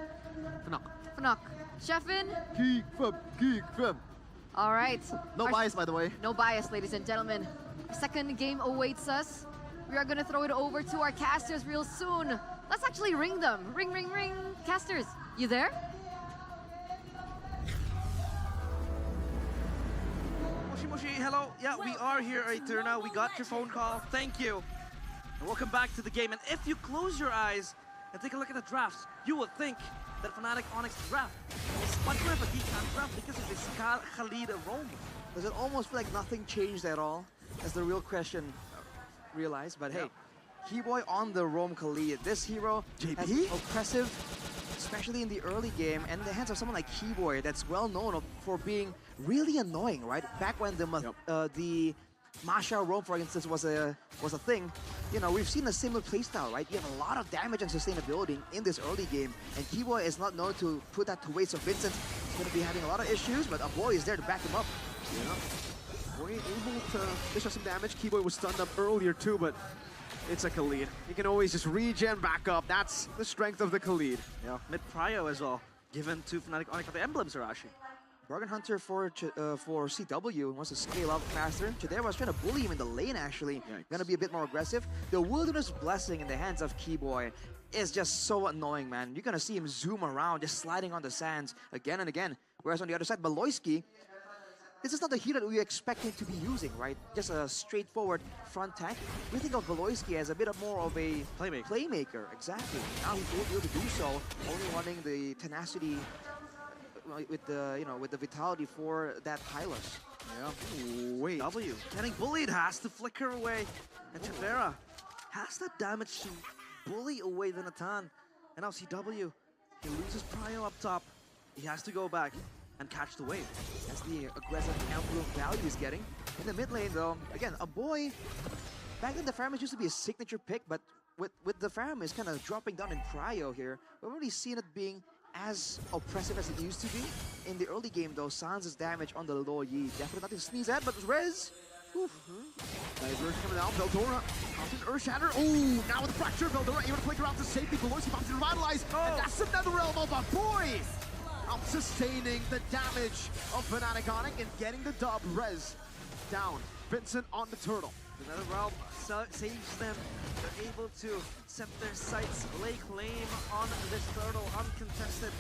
[SPEAKER 1] Fnac, Shevin.
[SPEAKER 17] GeekFam.
[SPEAKER 1] All right.
[SPEAKER 17] No
[SPEAKER 1] Our-
[SPEAKER 17] bias, by the way.
[SPEAKER 1] No bias, ladies and gentlemen. Second game awaits us. We are gonna throw it over to our casters real soon. Let's actually ring them. Ring, ring, ring. Casters, you there?
[SPEAKER 15] Moshi Moshi, hello. Yeah, we are here, Eterna. We got your phone call. Thank you. And welcome back to the game. And if you close your eyes and take a look at the drafts, you will think that Fnatic Onyx draft is much more of a geek draft because of this Khalid roam.
[SPEAKER 18] Does it almost feel like nothing changed at all? That's the real question. Realize, but hey, Keyboy on the roam Khalid. This hero has oppressive, especially in the early game, and in the hands of someone like Keyboy that's well known for being really annoying, right? Back when the Masha roam, for instance, was a thing, you know, we've seen a similar playstyle, right? You have a lot of damage and sustainability in this early game, and Keyboy is not known to put that to waste. So Vincent is going to be having a lot of issues, but a boy is there to back him up.
[SPEAKER 21] Yeah. Boy able to dish out some damage. Keyboy was stunned up earlier too, but it's a Khalid. You can always just regen back up. That's the strength of the Khalid.
[SPEAKER 15] Yeah, mid-prio as well, given to Fnatic Onyx of the emblems, Arashi.
[SPEAKER 18] Bargain Hunter for CW wants to scale up faster. Chidera was trying to bully him in the lane, actually. Gonna be a bit more aggressive. The Wilderness Blessing in the hands of Keyboy is just so annoying, man. You're gonna see him zoom around, just sliding on the sands again and again. Whereas on the other side, Beloyski, this is not the hero that we expect him to be using, right? Just a straightforward front tank. We think of Beloyski as a bit more of a playmaker. Exactly. Now he will be able to do so, only running the tenacity with the vitality for that Hylos.
[SPEAKER 15] Yeah. Wait. W getting bullied, has to flicker away, and Chidera has that damage to bully away the Natan. And now CW, he loses prio up top. He has to go back and catch the wave.
[SPEAKER 18] That's the aggressive emblem value he's getting. In the mid lane, though, again, a boy. Back then, the Faramis used to be a signature pick, but with the Faramis kind of dropping down in prio here, we haven't really seen it being as oppressive as it used to be. In the early game, though, Sans' damage on the low Yi. Definitely nothing to sneeze at, but Rez.
[SPEAKER 21] Diversion coming down. Veldora pops in Earth Shatter. Oh, now with the fracture, Veldora able to flicker out to safety. Beloyski pops in Revitalize. And that's another realm of a boy. Out sustaining the damage of Fnatic Onyx and getting the dub. Rez down. Vincent on the turtle.
[SPEAKER 15] Another realm saves them. They're able to set their sights, lay claim on this turtle, uncontested.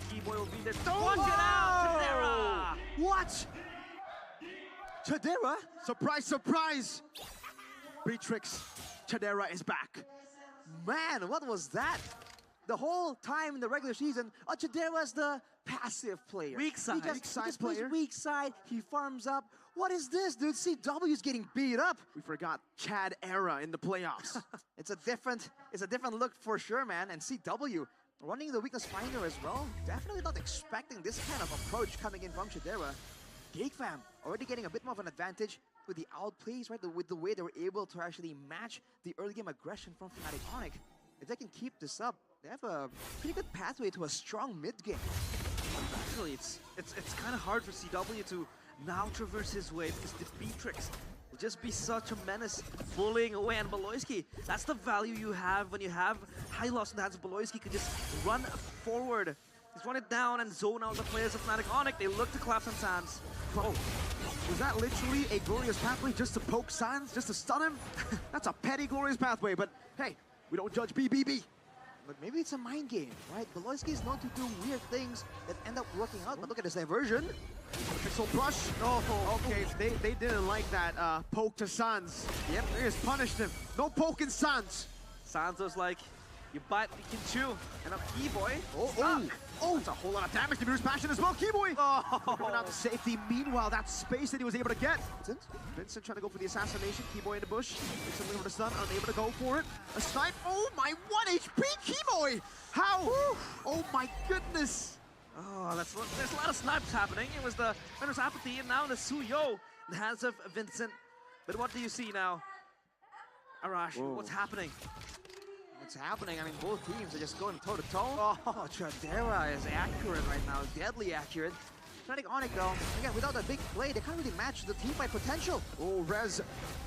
[SPEAKER 15] Keyboy will be there. Watch it out, Chidera!
[SPEAKER 21] What? Chidera? Surprise, surprise! Beatrix, Chidera is back.
[SPEAKER 18] Man, what was that?
[SPEAKER 8] the whole time in the regular season, Chidera's the passive player.
[SPEAKER 15] Weak side.
[SPEAKER 8] He just plays weak side. He farms up. What is this, dude? CW's getting beat up.
[SPEAKER 21] We forgot Chad era in the playoffs.
[SPEAKER 8] It's a different look for sure, man. And CW running the weakness finder as well. Definitely not expecting this kind of approach coming in from Chidera. GakeFam already getting a bit more of an advantage with the outplays, right? With the way they were able to actually match the early game aggression from Fnatic Onyx. If they can keep this up, they have a pretty good pathway to a strong mid game.
[SPEAKER 15] Actually, it's kind of hard for CW to now traverse his way because the Beatrix will just be such a menace, bullying away. And Beloyski, that's the value you have when you have high loss in the hands of Beloyski. Could just run forward, just run it down and zone out the players of Fnatic Onyx. They look to collapse on Sans.
[SPEAKER 21] Oh, was that literally a glorious pathway just to poke Sans, just to stun him? That's a petty glorious pathway, but hey, we don't judge BBB.
[SPEAKER 8] But maybe it's a mind game, right? Beloyski is known to do weird things that end up working out, but look at this diversion.
[SPEAKER 21] Pixel brush. Oh, okay, they didn't like that poke to Sans. Yep, they just punished him. No poking Sans.
[SPEAKER 15] Sans was like, you bite, you can chew. And now Keyboy,
[SPEAKER 21] that's a whole lot of damage to Mirror's Passion as well. Keyboy! Coming out to safety. Meanwhile, that space that he was able to get. Vincent trying to go for the assassination. Keyboy in the bush. Makes him looking for the stun. Unable to go for it. A snipe. Oh my, 1 HP Keyboy! How? Oh my goodness!
[SPEAKER 15] Oh, there's a lot of snipes happening. It was the Runner's Apathy, and now the Suyo in the hands of Vincent. But what do you see now? Arash, what's happening?
[SPEAKER 8] What's happening? I mean, both teams are just going toe-to-toe. Oh, Chidera is accurate right now, deadly accurate. Fnatic Onyx, though, again, without a big play, they can't really match the team by potential.
[SPEAKER 21] Oh, Rez,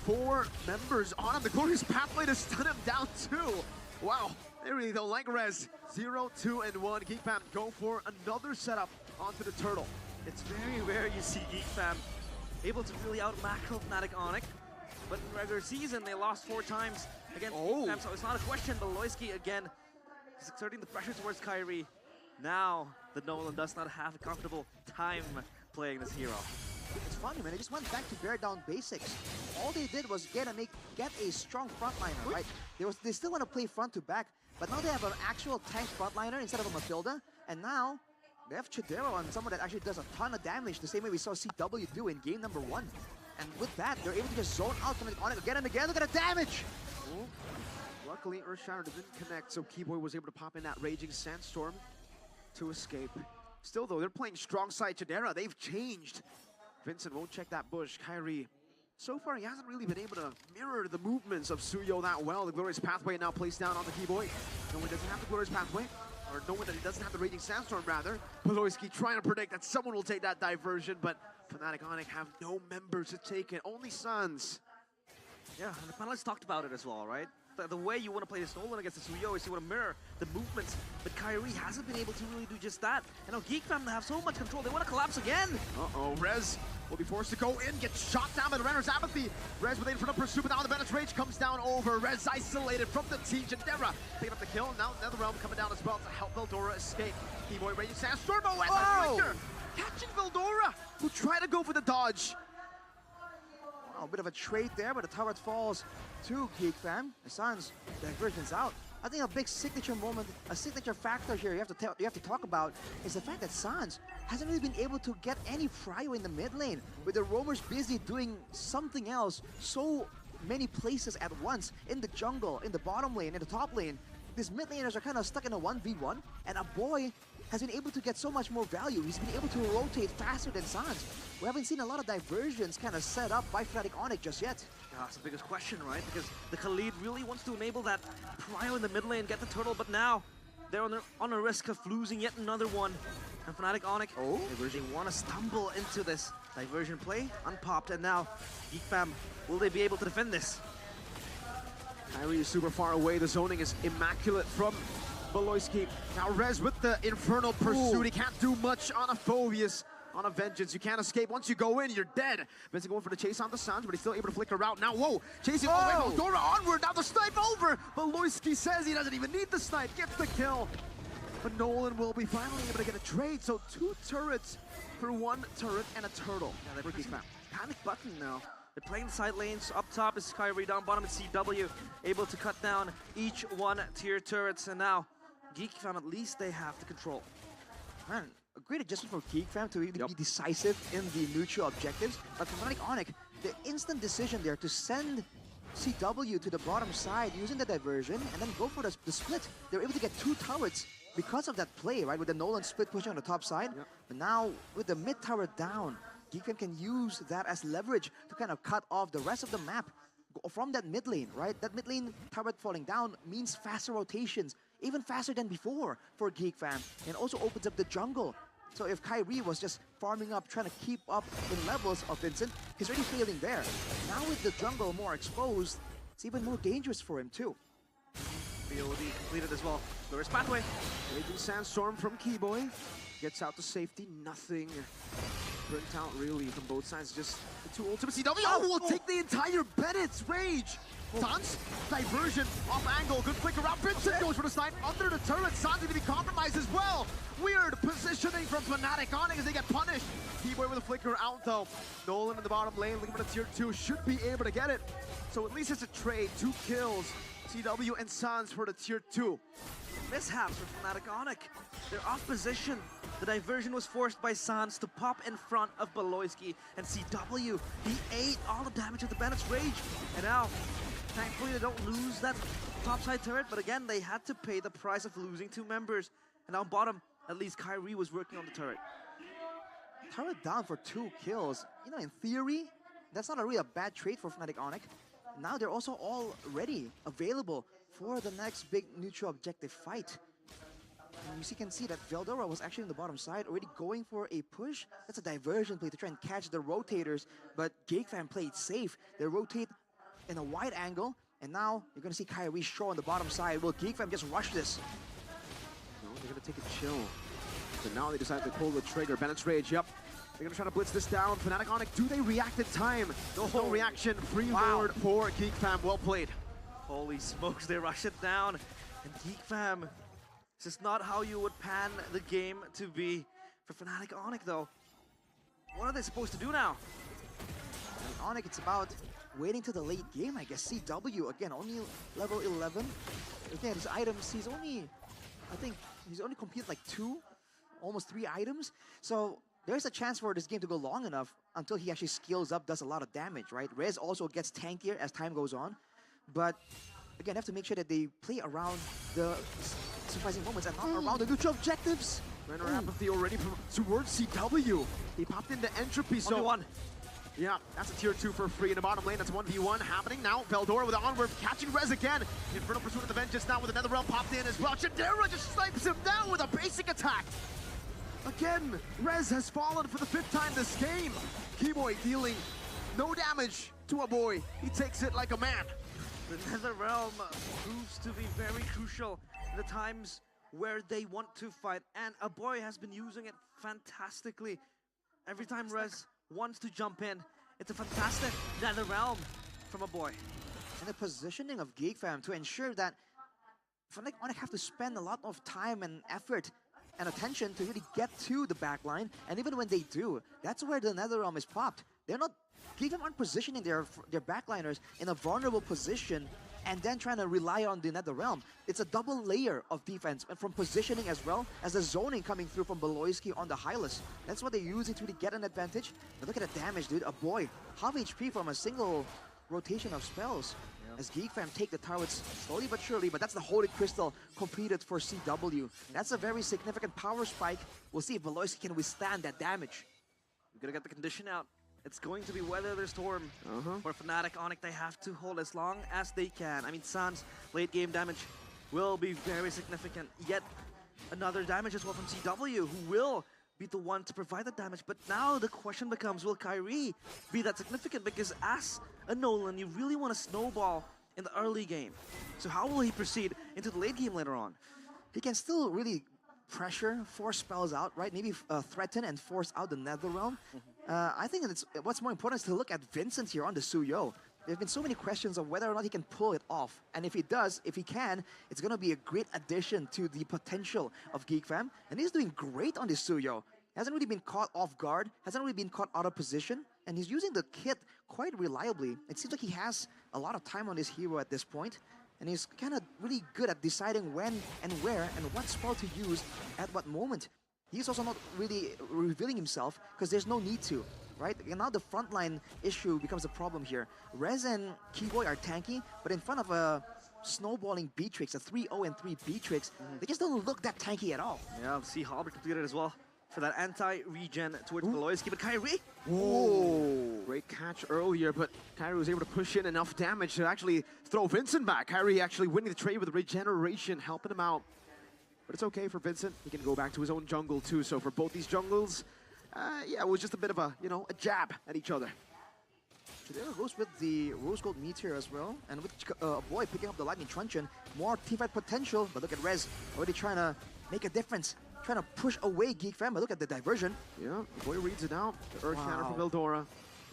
[SPEAKER 21] 4 members on him. The glorious pathway to stun him down too. Wow, they really don't like Rez. 0, 2, and 1. GeekFam go for another setup onto the turtle.
[SPEAKER 15] It's very rare you see GeekFam able to really out-macro Fnatic Onyx. But in regular season, they lost 4 times against GeekFam, so it's not a question. But Beloyski, again, is exerting the pressure towards Kyrie. Now, the Nolan does not have a comfortable time playing this hero.
[SPEAKER 8] It's funny, man. They just went back to bare down basics. All they did was get a strong frontliner, right? They still want to play front to back, but now they have an actual tank frontliner instead of a Matilda, and now they have Chidera on someone that actually does a ton of damage, the same way we saw CW do in game number 1. And with that, they're able to just zone out from on it again and again. Look at the damage!
[SPEAKER 21] Luckily, Earthshatter didn't connect, so Keyboy was able to pop in that Raging Sandstorm to escape. Still, though, they're playing strong side Chidera. They've changed. Vincent won't check that bush. Kyrie, so far, he hasn't really been able to mirror the movements of Suyo that well. The Glorious Pathway now placed down on the Keyboy. No one doesn't have the Glorious Pathway, or knowing that he doesn't have the Raging Sandstorm, rather. Beloyski trying to predict that someone will take that diversion, but Fnatic Onyx have no members to take it, only Suns.
[SPEAKER 15] Yeah, and the panelists talked about it as well, right? The way you want to play this Nolan against the Suyo is you want to mirror the movements, but Kyrie hasn't been able to really do just that. And now GeekFam have so much control, they want to collapse again.
[SPEAKER 21] Uh-oh, Rez will be forced to go in, get shot down by the Runner's Apathy. Rez with a front pursuit, but now the Bennett's Rage comes down over. Rez isolated from the team. Chidera picking up the kill. Now NetherRealm coming down as well to help Veldora escape. Keyboy Raging Sandstorm, and the catching Veldora, who tried to go for the dodge.
[SPEAKER 8] Wow, a bit of a trade there, but the tower falls to GeekFam. The Suns divergence out. I think a big signature moment, a signature factor here you have to talk about is the fact that Sans hasn't really been able to get any prio in the mid lane, with the roamers busy doing something else so many places at once, in the jungle, in the bottom lane, in the top lane. These mid laners are kind of stuck in a 1v1, and a boy has been able to get so much more value. He's been able to rotate faster than Sans. We haven't seen a lot of diversions kind of set up by Fnatic Onyx just yet.
[SPEAKER 15] Yeah, that's the biggest question, right? Because the Khalid really wants to enable that prio in the mid lane, get the turtle, but now they're on a risk of losing yet another one. And Fnatic Onyx, they want to stumble into this diversion play, unpopped, and now GeekFam, will they be able to defend this?
[SPEAKER 21] Kyrie is super far away. The zoning is immaculate from Beloyski. Now Rez with the Infernal Pursuit. He can't do much on a Phobius. On a Vengeance, you can't escape. Once you go in, you're dead. Vincent going for the chase on the Suns, but he's still able to flicker out. Now, whoa, chasing all the way. Veldora onward, now the snipe over. Beloyski says he doesn't even need the snipe, gets the kill. But Nolan will be finally able to get a trade. So 2 turrets for 1 turret and a turtle.
[SPEAKER 15] Yeah, they're pressing panic button now. They're playing the side lanes. Up top is Kyrie, down bottom is CW, able to cut down each 1 tier turrets. And now Geek Fam, at least they have the control.
[SPEAKER 8] Man, a great adjustment for Geek Fam to really be decisive in the neutral objectives. But for Fnatic Onyx, the instant decision there to send CW to the bottom side using the diversion and then go for the split. They're able to get 2 turrets because of that play, right? With the Nolan split pushing on the top side. But now, with the mid tower down, Geek Fam can use that as leverage to kind of cut off the rest of the map from that mid lane, right? That mid lane turret falling down means faster rotations, even faster than before for Geek Fam, and also opens up the jungle. So if Kyrie was just farming up, trying to keep up in levels of Vincent, he's already failing there. Now with the jungle more exposed, it's even more dangerous for him too.
[SPEAKER 15] BOD completed as well. Lewis pathway.
[SPEAKER 21] Raging Sandstorm from Keyboy. Gets out to safety, nothing burnt out really from both sides. Just the 2 ultimates. CW will take the entire Bennett's Rage. Sans, diversion, off angle, good flick around. Vincent goes for the snipe under the turret. Sans going to be compromised as well. Weird positioning from Fnatic Onyx as they get punished. Keyboy with a flicker out though. Nolan in the bottom lane, looking for the tier 2, should be able to get it. So at least it's a trade, 2 kills. CW and Sans for the tier 2.
[SPEAKER 15] Mishaps for Fnatic Onyx. They're off position. The diversion was forced by Sans to pop in front of Beloyski and CW. He ate all the damage of the Bennett's Rage. And now, thankfully, they don't lose that topside turret, but again, they had to pay the price of losing 2 members. And on bottom, at least Kyrie was working on the turret.
[SPEAKER 8] Turret down for 2 kills. You know, in theory, that's not a really bad trade for Fnatic Onyx. Now they're also already available for the next big neutral objective fight. And you can see that Veldora was actually on the bottom side, already going for a push. That's a diversion play to try and catch the rotators, but Geek Fam played safe. They rotate in a wide angle, and now you're going to see Kyrie Shaw on the bottom side. Will Geek Fam just rush this?
[SPEAKER 21] No, they're going to take a chill. So now they decide to pull the trigger. Bennett's Rage, yep. They're going to try to blitz this down. Fnatic Onyx, do they react in time? No reaction. Free Lord for Geek Fam. Well played.
[SPEAKER 15] Holy smokes, they rush it down. And Geek Fam, this is not how you would pan the game to be. For Fnatic Onyx, though, what are they supposed to do now?
[SPEAKER 8] Onyx, it's about waiting to the late game, I guess. CW, again, only level 11. Again, his items, I think he's only completed like 2, almost 3 items. So there's a chance for this game to go long enough until he actually skills up, does a lot of damage, right? Rez also gets tankier as time goes on. But again, have to make sure that they play around the surprising moments and not around the neutral objectives.
[SPEAKER 21] Renner Apathy already towards CW. He popped into Entropy, so...
[SPEAKER 15] 1v1.
[SPEAKER 21] Yeah, that's a tier 2 for free in the bottom lane. That's 1v1 happening now. Veldora with the onward, catching Rez again. Infernal Pursuit of the Vengeance now with another realm popped in as well. Chidera just snipes him down with a basic attack. Again, Rez has fallen for the 5th time this game. Keyboy dealing no damage to a boy. He takes it like a man.
[SPEAKER 15] The Nether Realm proves to be very crucial in the times where they want to fight, and a boy has been using it fantastically. Every time Rez wants to jump in, it's a fantastic Nether Realm from a boy.
[SPEAKER 8] And the positioning of Geek Fam to ensure that Fnatic Onyx have to spend a lot of time and effort and attention to really get to the backline, and even when they do, that's where the Nether Realm is popped. They're not, Geek Fam aren't positioning their backliners in a vulnerable position and then trying to rely on the Nether Realm. It's a double layer of defense, and from positioning as well as the zoning coming through from Beloyski on the Hylas. That's what they're using to really get an advantage. But look at the damage, dude. A boy, half HP from a single rotation of spells. As Geek Fam take the turrets slowly but surely, but that's the Holy Crystal completed for CW. That's a very significant power spike. We'll see if Beloyski can withstand that damage.
[SPEAKER 15] We're gonna get the condition out. It's going to be Weather the Storm. For Fnatic Onyx, they have to hold as long as they can. I mean, Sans late game damage will be very significant. Yet another damage as well from CW, who will be the one to provide the damage. But now the question becomes, will Kyrie be that significant? Because as a Nolan, you really want to snowball in the early game. So how will he proceed into the late game later on?
[SPEAKER 8] He can still really pressure, force spells out, right? Maybe threaten and force out the Nether Realm. I think what's more important is to look at Vincent here on the Suyo. There have been so many questions of whether or not he can pull it off. And if he does, if he can, it's going to be a great addition to the potential of Geek Fam. And he's doing great on this Suyo. Hasn't really been caught off guard, hasn't really been caught out of position, and he's using the kit quite reliably. It seems like he has a lot of time on his hero at this point. And he's kind of really good at deciding when and where and what spell to use at what moment. He's also not really revealing himself because there's no need to, right? And now the frontline issue becomes a problem here. Rez and Keyboy are tanky, but in front of a snowballing Beatrix, a 3-0 and 3 Beatrix, they just don't look that tanky at all.
[SPEAKER 15] Yeah, see Halbert completed as well for that anti-regen towards Mlbb, but Kyrie.
[SPEAKER 21] Whoa! Great catch earlier, but Kyrie was able to push in enough damage to actually throw Vincent back. Kyrie actually winning the trade with regeneration, helping him out. But it's okay for Vincent. He can go back to his own jungle too. So for both these jungles, yeah, it was just a bit of a, you know, a jab at each other.
[SPEAKER 8] Chidera goes with the Rose Gold Meteor as well, and with Boy picking up the Lightning Truncheon, more teamfight potential, but look at Rez already trying to make a difference, trying to push away Geek Fam, but look at the diversion.
[SPEAKER 21] Yeah, the Boy reads it out. The Earth Counter from Eldora,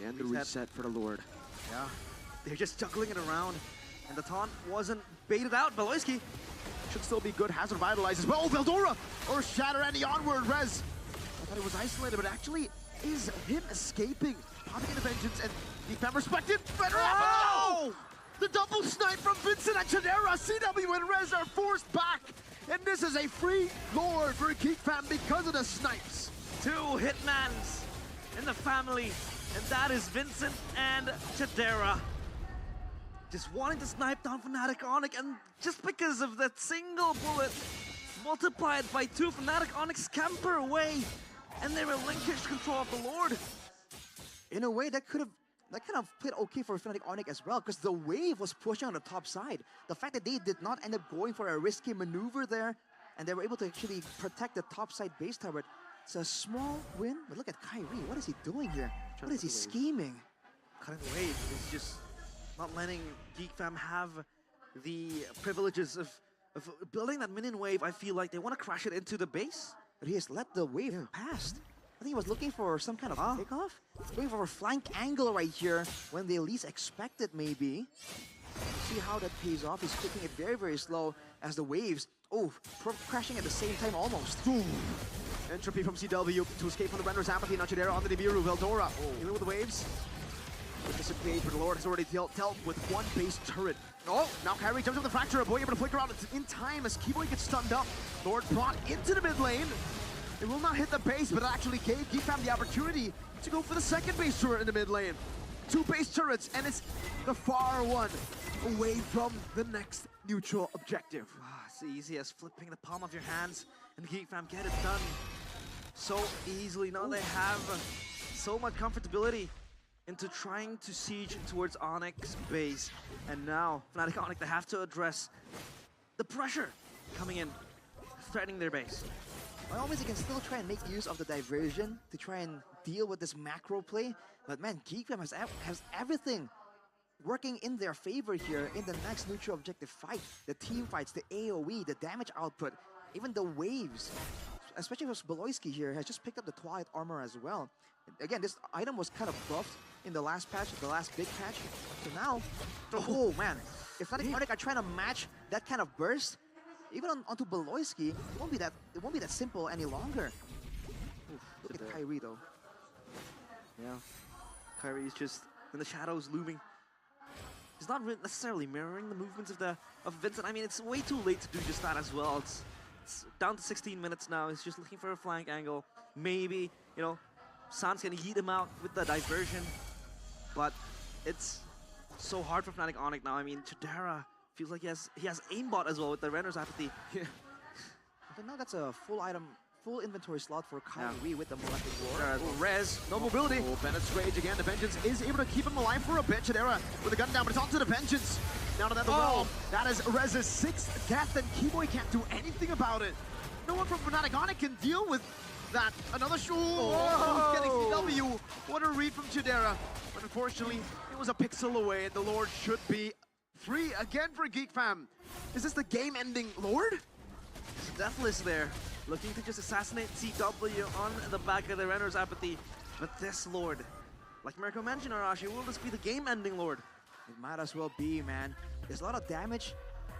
[SPEAKER 21] and the reset for the Lord.
[SPEAKER 15] Yeah, they're just juggling it around, and the taunt wasn't baited out. Mlbb
[SPEAKER 21] should still be good. Has revitalized as well. Oh, Veldora! Earth Shatter and the onward Rez. I thought it was isolated, but actually is him escaping, popping into Vengeance, and Geek Fam respected. Oh! The double snipe from Vincent and Chidera. CW and Rez are forced back, and this is a free Lord for Geek Fam because of the snipes.
[SPEAKER 15] 2 hitmans in the family, and that is Vincent and Chidera. Just wanting to snipe down Fnatic Onyx, and just because of that single bullet, multiplied by 2, Fnatic Onyx scamper away, and they relinquish control of the Lord.
[SPEAKER 8] In a way, that kind of played okay for Fnatic Onyx as well, because the wave was pushing on the top side. The fact that they did not end up going for a risky maneuver there, and they were able to actually protect the top side base turret. It's a small win, but look at Kyrie. What is he doing here? What is he scheming?
[SPEAKER 15] Cutting the wave is just not letting Geek Fam have the privileges of building that minion wave. I feel like they want to crash it into the base.
[SPEAKER 8] But he has let the wave past. I think he was looking for some kind of takeoff. Going for a flank angle right here when they least expect it, maybe. See how that pays off. He's taking it very, very slow as the waves, crashing at the same time almost.
[SPEAKER 21] Entropy from CW to escape from the Render's apathy. Now Chidera onto the Nibiru. Veldora dealing with the waves. With disengage, but the Lord has already dealt with 1 base turret. Oh, now Kyrie jumps over the Fracture. Boy able to flicker out in time as Keyboy gets stunned up. Lord brought into the mid lane. It will not hit the base, but it actually gave Geek Fam the opportunity to go for the 2nd base turret in the mid lane. 2 base turrets, and it's the far one away from the next neutral objective.
[SPEAKER 15] It's easy as flipping the palm of your hands, and Geek Fam get it done so easily. Now they have so much comfortability into trying to siege towards Onyx base. And now, Fnatic Onyx, they have to address the pressure coming in, threatening their base.
[SPEAKER 8] By all means, they can still try and make use of the diversion to try and deal with this macro play. But man, Geek Fam has everything working in their favor here in the next neutral objective fight. The team fights, the AoE, the damage output, even the waves. Especially with Beloyski here, has just picked up the Twilight Armor as well. Again, this item was kind of buffed in the last patch, the last big patch. So now, oh man, if Fnatic Onyx are trying to match that kind of burst, even onto Beloyski, it won't be that simple any longer. Look at Kyrie though.
[SPEAKER 15] Yeah, Kyrie's just in the shadows looming. He's not necessarily mirroring the movements of Vincent. I mean, it's way too late to do just that as well. It's down to 16 minutes now. He's just looking for a flank angle. Maybe, you know, Sans can yeet him out with the diversion. But it's so hard for Fnatic Onyx now. I mean, Chidera feels like he has aimbot as well with the Renner's apathy.
[SPEAKER 8] Yeah. But now that's a full inventory slot for Kyrie with the Molecular War.
[SPEAKER 21] Rez, no mobility. Bennett's Rage again. The Vengeance is able to keep him alive for a bit. Chidera with the gun down, but it's onto the Vengeance. Now to that, the realm. That is Rez's 6th death, and Keyboy can't do anything about it. No one from Fnatic Onyx can deal with that. Another shot. Getting CW. What a read from Chidera. But unfortunately, it was a pixel away, and the Lord should be free again for Geek Fam. Is this the game-ending Lord?
[SPEAKER 15] Deathless there, looking to just assassinate CW on the back of the Renner's apathy. But this Lord, like Mirko mentioned, Arashi, will this be the game-ending Lord?
[SPEAKER 8] It might as well be, man. There's a lot of damage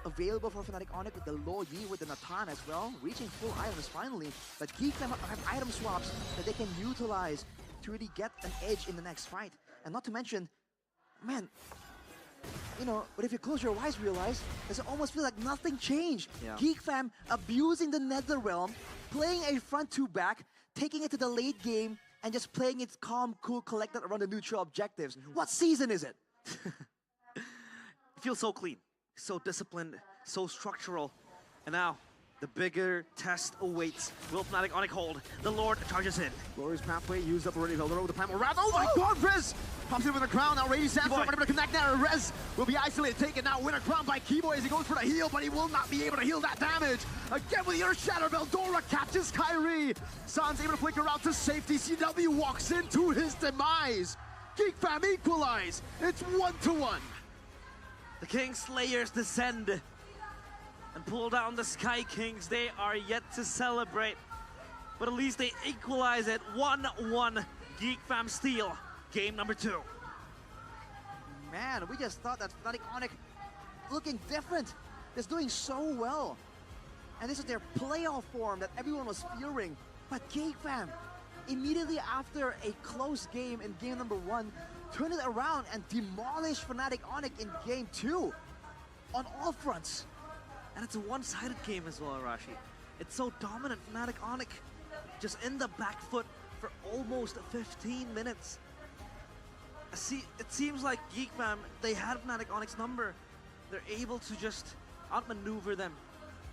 [SPEAKER 8] available for Fnatic Onyx with the low Yi with the Natan as well, reaching full items finally. But Geek Fam have item swaps that they can utilize to really get an edge in the next fight. And not to mention, man, you know, but if you close your eyes, realize it almost feels like nothing changed.
[SPEAKER 18] Yeah.
[SPEAKER 8] Geek Fam abusing the Nether Realm, playing a front two back, taking it to the late game, and just playing it calm, cool, collected around the neutral objectives. What season is it?
[SPEAKER 15] It feels so clean, so disciplined, so structural. And now, the bigger test awaits. Will Fnatic Onyx hold? The Lord charges in.
[SPEAKER 21] Glorious pathway used up already. Helder over the primal wrath. Oh my god, Riz! Pops in with the crown. Now Radiant Sandstorm unable to connect there. Rez will be isolated. Taken now. Winner crown by Keyboy as he goes for the heal, but he will not be able to heal that damage. Again with the Earth Shatter. Veldora catches Kyrie. San's able to flicker out to safety. CW walks into his demise. Geek Fam equalize. It's 1-1.
[SPEAKER 15] The King Slayers descend and pull down the Sky Kings. They are yet to celebrate, but at least they equalize it. 1-1. Geek Fam steal game number 2.
[SPEAKER 8] Man, we just thought that Fnatic Onyx looking different. Just doing so well. And this is their playoff form that everyone was fearing. But Geek Fam, immediately after a close game in game number 1, turned it around and demolished Fnatic Onyx in game 2 on all fronts.
[SPEAKER 15] And it's a one-sided game as well, Arashi. It's so dominant. Fnatic Onyx just in the back foot for almost 15 minutes. It seems like Geek Fam, they had Fnatic Onyx number. They're able to just outmaneuver them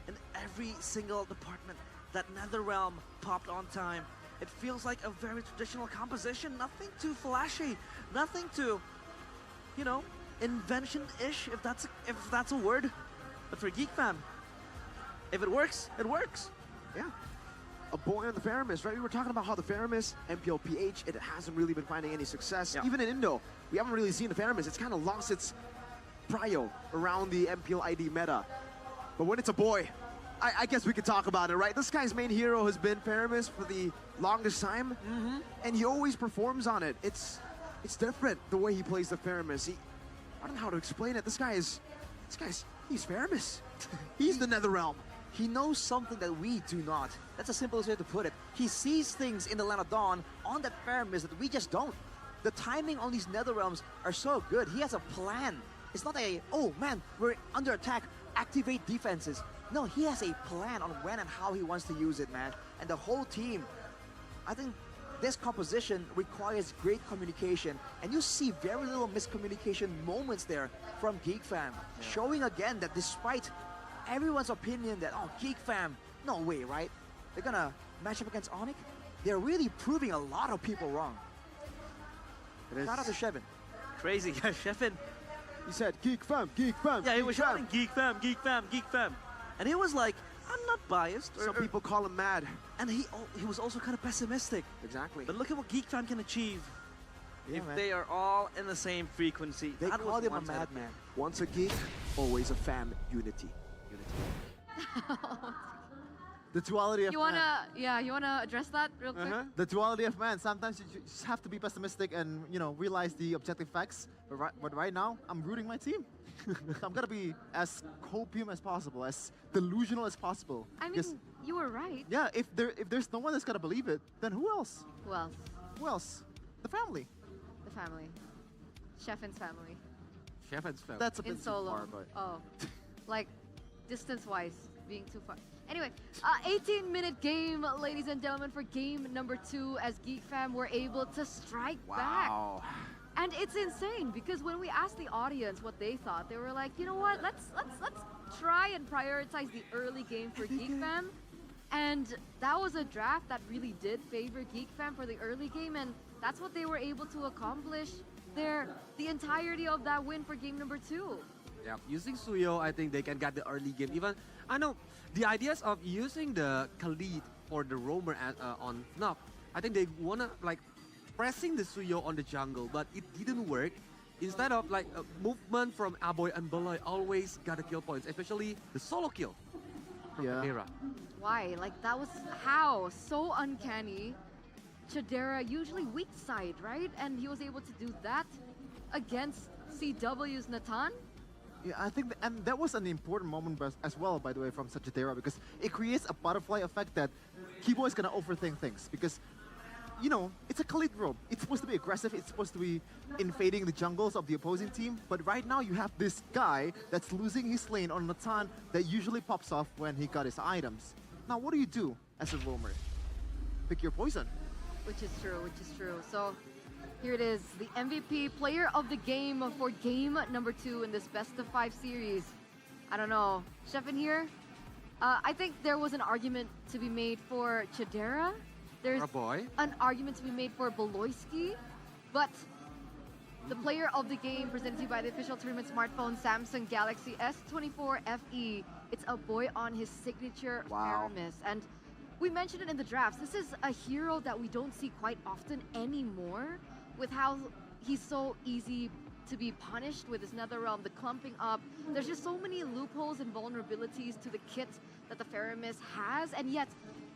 [SPEAKER 15] in every single department. That Netherrealm popped on time. It feels like a very traditional composition. Nothing too flashy. Nothing too, you know, invention-ish, if that's a word. But for Geek Fam, if it works, it works.
[SPEAKER 21] Yeah. A boy on the Faramis, right? We were talking about how the Faramis, Mpl-Ph, it hasn't really been finding any success.
[SPEAKER 15] Yeah.
[SPEAKER 21] Even in Indo, we haven't really seen the Faramis. It's kind of lost its prio around the Mpl-Id meta. But when it's a boy, I guess we could talk about it, right? This guy's main hero has been Faramis for the longest time, and he always performs on it. It's different the way he plays the Faramis. I don't know how to explain it. He's Faramis. He's the Netherrealm.
[SPEAKER 8] He knows something that we do not. That's the simplest way to put it. He sees things in the Land of Dawn on that Faramis that we just don't. The timing on these Netherrealms are so good. He has a plan. It's not a, oh man, we're under attack, activate defenses. No, he has a plan on when and how he wants to use it, man. And the whole team, I think this composition requires great communication. And you see very little miscommunication moments there from Geek Fam. Showing again that despite everyone's opinion that, oh, Geek Fam, no way, right? They're gonna match up against Onyx. They're really proving a lot of people wrong. Shout out to Shevin.
[SPEAKER 15] Crazy, yeah, Shevin.
[SPEAKER 21] He said, Geek Fam, Geek Fam.
[SPEAKER 15] Yeah, he was shouting Geek Fam, Geek Fam, Geek Fam. And he was like, I'm not biased.
[SPEAKER 21] Some people call him mad.
[SPEAKER 15] And he was also kind of pessimistic.
[SPEAKER 21] Exactly.
[SPEAKER 15] But look at what Geek Fam can achieve.
[SPEAKER 21] Yeah,
[SPEAKER 15] if
[SPEAKER 21] man.
[SPEAKER 15] they are all in the same frequency.
[SPEAKER 8] They called him a madman.
[SPEAKER 21] Once a geek, always a fam. Unity.
[SPEAKER 17] The duality of
[SPEAKER 1] You wanna address that real quick?
[SPEAKER 17] The duality of man. Sometimes you just have to be pessimistic and, you know, realize the objective facts. But right now, I'm rooting my team. So I'm gonna be as copium as possible, as delusional as possible.
[SPEAKER 1] I mean,
[SPEAKER 17] Because,
[SPEAKER 1] you were right.
[SPEAKER 17] yeah, if there's no one that's gonna believe it, then who else?
[SPEAKER 1] Who else?
[SPEAKER 17] Who else? The family.
[SPEAKER 1] The family. Shefin's family.
[SPEAKER 2] Shefin's family.
[SPEAKER 17] That's a
[SPEAKER 1] In
[SPEAKER 17] bit too
[SPEAKER 1] solo.
[SPEAKER 17] far, but
[SPEAKER 1] Oh, like distance-wise, being too far. Anyway, 18-minute game, ladies and gentlemen, for game number 2, as Geek Fam were able to strike back. And it's insane because when we asked the audience what they thought, they were like, you know what? Let's try and prioritize the early game for Geek Fam. And that was a draft that really did favor Geek Fam for the early game, and that's what they were able to accomplish there, the entirety of that win for game number 2.
[SPEAKER 2] Yeah, using Suyo, I think they can get the early game. Even, I know, the ideas of using the Khalid or the Roamer on FNUF, I think they wanna, like, pressing the Suyo on the jungle, but it didn't work. Instead of, like, a movement from Aboy and Beloy always got the kill points, especially the solo kill from Chadera.
[SPEAKER 1] Why? Like, that was how? So uncanny. Chadera, usually weak side, right? And he was able to do that against CW's Natan?
[SPEAKER 17] yeah, I think, and that was an important moment as well, by the way, from Sajidera, because it creates a butterfly effect that Keyboy is gonna overthink things, because you know, it's a Khalid role. It's supposed to be aggressive. It's supposed to be invading the jungles of the opposing team. But right now you have this guy that's losing his lane on Natan that usually pops off when he got his items. Now, what do you do as a roamer? Pick your poison.
[SPEAKER 1] Which is true, which is true. So here it is, the MVP player of the game for game number 2 in this best of 5 series. I don't know, Chef in here? I think there was an argument to be made for Chidera. There's an argument to be made for Beloyski, but the player of the game presented to you by the official tournament smartphone Samsung Galaxy S24 FE. It's a boy on his signature Aramis. And we mentioned it in the drafts. This is a hero that we don't see quite often anymore, with how he's so easy to be punished with his NetherRealm, the clumping up. There's just so many loopholes and vulnerabilities to the kit that the Faramis has, and yet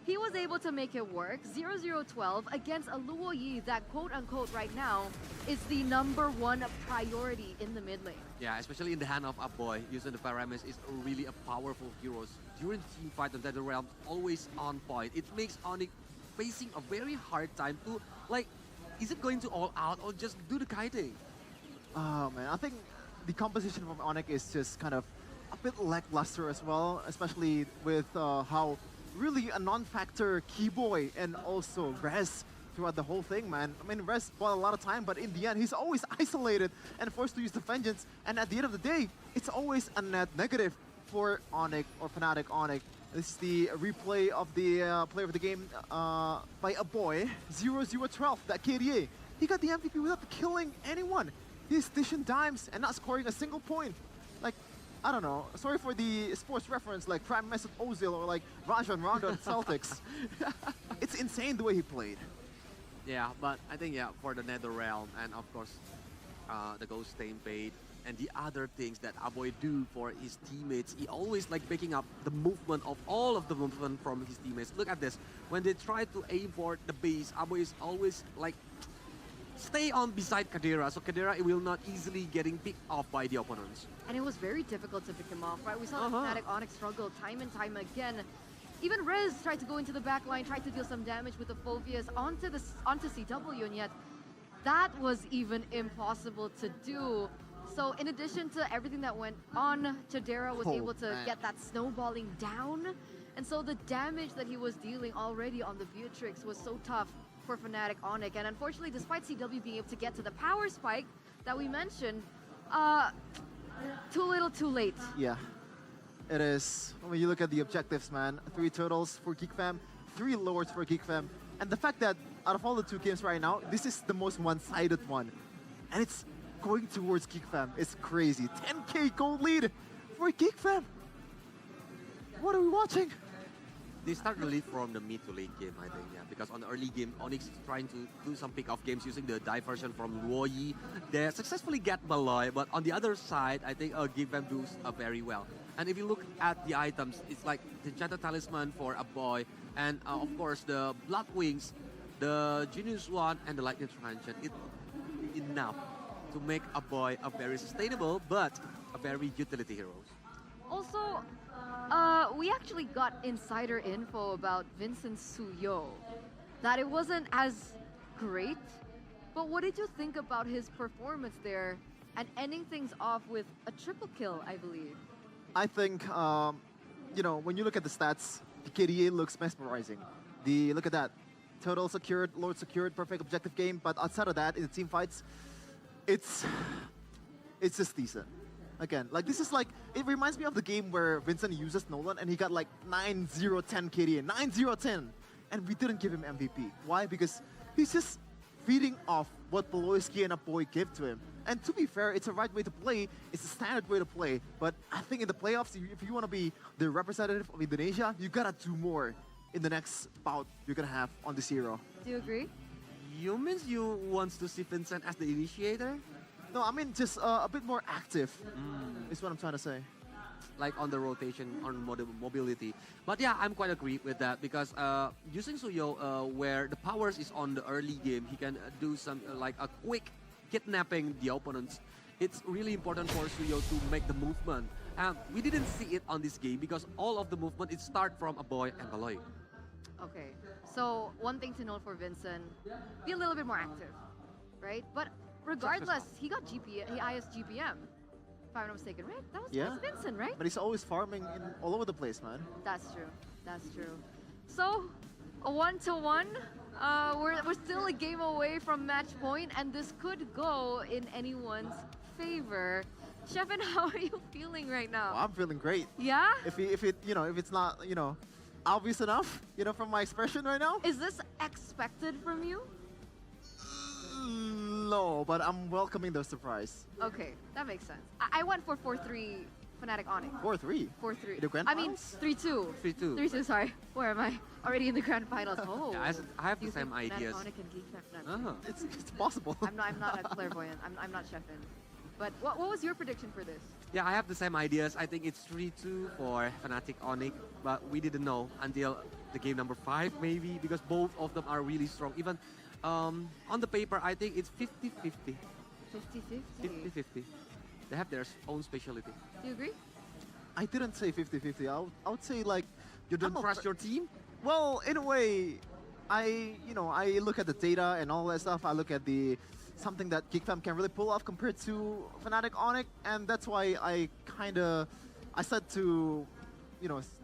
[SPEAKER 1] he was able to make it work. 0-0-12 against a Luo Yi that, quote-unquote, right now is the #1 priority in the mid lane.
[SPEAKER 2] Yeah, especially in the hand of a boy, using the Paramis is really a powerful hero. During the team fight, the NetherRealm always on point. It makes Onyx facing a very hard time to, like, is it going to all out or just do the kiting?
[SPEAKER 17] Oh man, I think the composition from Onyx is just kind of a bit lackluster as well, especially with how really a non-factor Keyboy and also Rez throughout the whole thing, man. I mean, Rez bought a lot of time, but in the end, he's always isolated and forced to use the Vengeance. And at the end of the day, it's always a net negative for Onyx or Fnatic Onyx. This is the replay of the player of the game by a boy, 0-0-12, that KDA. He got the MVP without killing anyone. He's dishing dimes and not scoring a single point. Like, I don't know. Sorry for the sports reference, like Prime Mesut Ozil or like Rajon Rondo at Celtics. It's insane the way he played.
[SPEAKER 2] Yeah, but I think, yeah, for the NetherRealm and of course the Ghost Stampede and the other things that Aboy do for his teammates, he always like picking up the movement of all of the movement from his teammates. Look at this. When they try to aim for the base, Aboy is always like stay on beside Kadira, so Kadira will not easily getting picked off by the opponents.
[SPEAKER 1] And it was very difficult to pick him off, right? We saw the Fnatic Onyx struggle time and time again. Even Rez tried to go into the back line, tried to deal some damage with the Phobias onto CW, and yet that was even impossible to do. So in addition to everything that went on, Chidera was able to get that snowballing down. And so the damage that he was dealing already on the Beatrix was so tough for Fnatic Onyx. And unfortunately, despite CW being able to get to the power spike that we mentioned, too little, too late.
[SPEAKER 17] Yeah, it is. When you look at the objectives, man, 3 turtles for Geek Fam, 3 lords for Geek Fam. And the fact that out of all the 2 games right now, this is the most one-sided one. And it's going towards Geek Fam. It's crazy. 10k gold lead for Geek Fam. What are we watching?
[SPEAKER 2] They start the lead from the mid to late game, I think, yeah. Because on the early game, Onyx is trying to do some pick-off games using the diversion from Luo Yi. They successfully get Malloy, but on the other side, I think Geek Fam does very well. And if you look at the items, it's like the Enchanted Talisman for a boy, and of course the Blood Wings, the Genius One, and the Lightning Transient. It's enough to make a boy a very sustainable, but a very utility hero.
[SPEAKER 1] Also, we actually got insider info about Vincent Suyo, that it wasn't as great, but what did you think about his performance there and ending things off with a triple kill, I believe?
[SPEAKER 17] I think, you know, when you look at the stats, the KDA looks mesmerizing. Look at that. Total secured, Lord secured, perfect objective game, but outside of that, in the team fights, it's just decent. Again, like this is like, it reminds me of the game where Vincent uses Nolan and he got like 9-0-10 KDA, 9-0-10, and we didn't give him MVP. Why? Because he's just feeding off what Beloyski and Aboy give to him. And to be fair, it's a right way to play, it's a standard way to play, but I think in the playoffs, if you want to be the representative of Indonesia, you gotta do more in the next bout you're gonna have on this hero.
[SPEAKER 1] Do you agree?
[SPEAKER 2] You mean you want to see Vincent as the initiator?
[SPEAKER 17] No, I mean just a bit more active, is what I'm trying to say.
[SPEAKER 2] Like on the rotation, on mobility. But yeah, I'm quite agree with that because using Suyo where the powers is on the early game, he can do some like a quick kidnapping the opponents. It's really important for Suyo to make the movement. We didn't see it on this game because all of the movement, it start from a boy and Aloy.
[SPEAKER 1] Okay, So one thing to note for Vincent, be a little bit more active, right? But regardless, he got highest GPM, if I'm not mistaken, right? That's Vincent, right?
[SPEAKER 17] But he's always farming all over the place, man.
[SPEAKER 1] That's true. That's true. So a 1-1. We're still a game away from match point, and this could go in anyone's favor. Shevin, how are you feeling right now?
[SPEAKER 17] Well, I'm feeling great.
[SPEAKER 1] Yeah?
[SPEAKER 17] If it's not, obvious enough, from my expression right now.
[SPEAKER 1] Is this expected from you?
[SPEAKER 17] No, but I'm welcoming the surprise.
[SPEAKER 1] Okay, that makes sense. I went for 4-3 Fnatic Onyx.
[SPEAKER 17] 4-3?
[SPEAKER 1] 4-3.
[SPEAKER 17] The grand finals?
[SPEAKER 1] 3-2.
[SPEAKER 2] 3-2.
[SPEAKER 1] 3-2, sorry. Where am I? Already in the grand finals. Oh.
[SPEAKER 2] Yeah, I have the
[SPEAKER 1] You
[SPEAKER 2] same
[SPEAKER 1] think
[SPEAKER 2] ideas.
[SPEAKER 1] Fnatic Onyx and Geek Fam- no,
[SPEAKER 17] It's possible.
[SPEAKER 1] I'm not a clairvoyant. I'm not Shevin. But what was your prediction for this?
[SPEAKER 2] Yeah, I have the same ideas. I think it's 3-2 for Fnatic Onyx, but we didn't know until the game number 5 maybe, because both of them are really strong. Even on the paper, I think it's 50-50.
[SPEAKER 1] 50-50?
[SPEAKER 2] 50-50. They have their own specialty.
[SPEAKER 1] Do you agree?
[SPEAKER 17] I didn't say 50-50. I would say like
[SPEAKER 2] you don't trust your team?
[SPEAKER 17] Well, in a way, I look at the data and all that stuff. I look at something that GeekFam can really pull off compared to Fnatic Onyx, and that's why I said to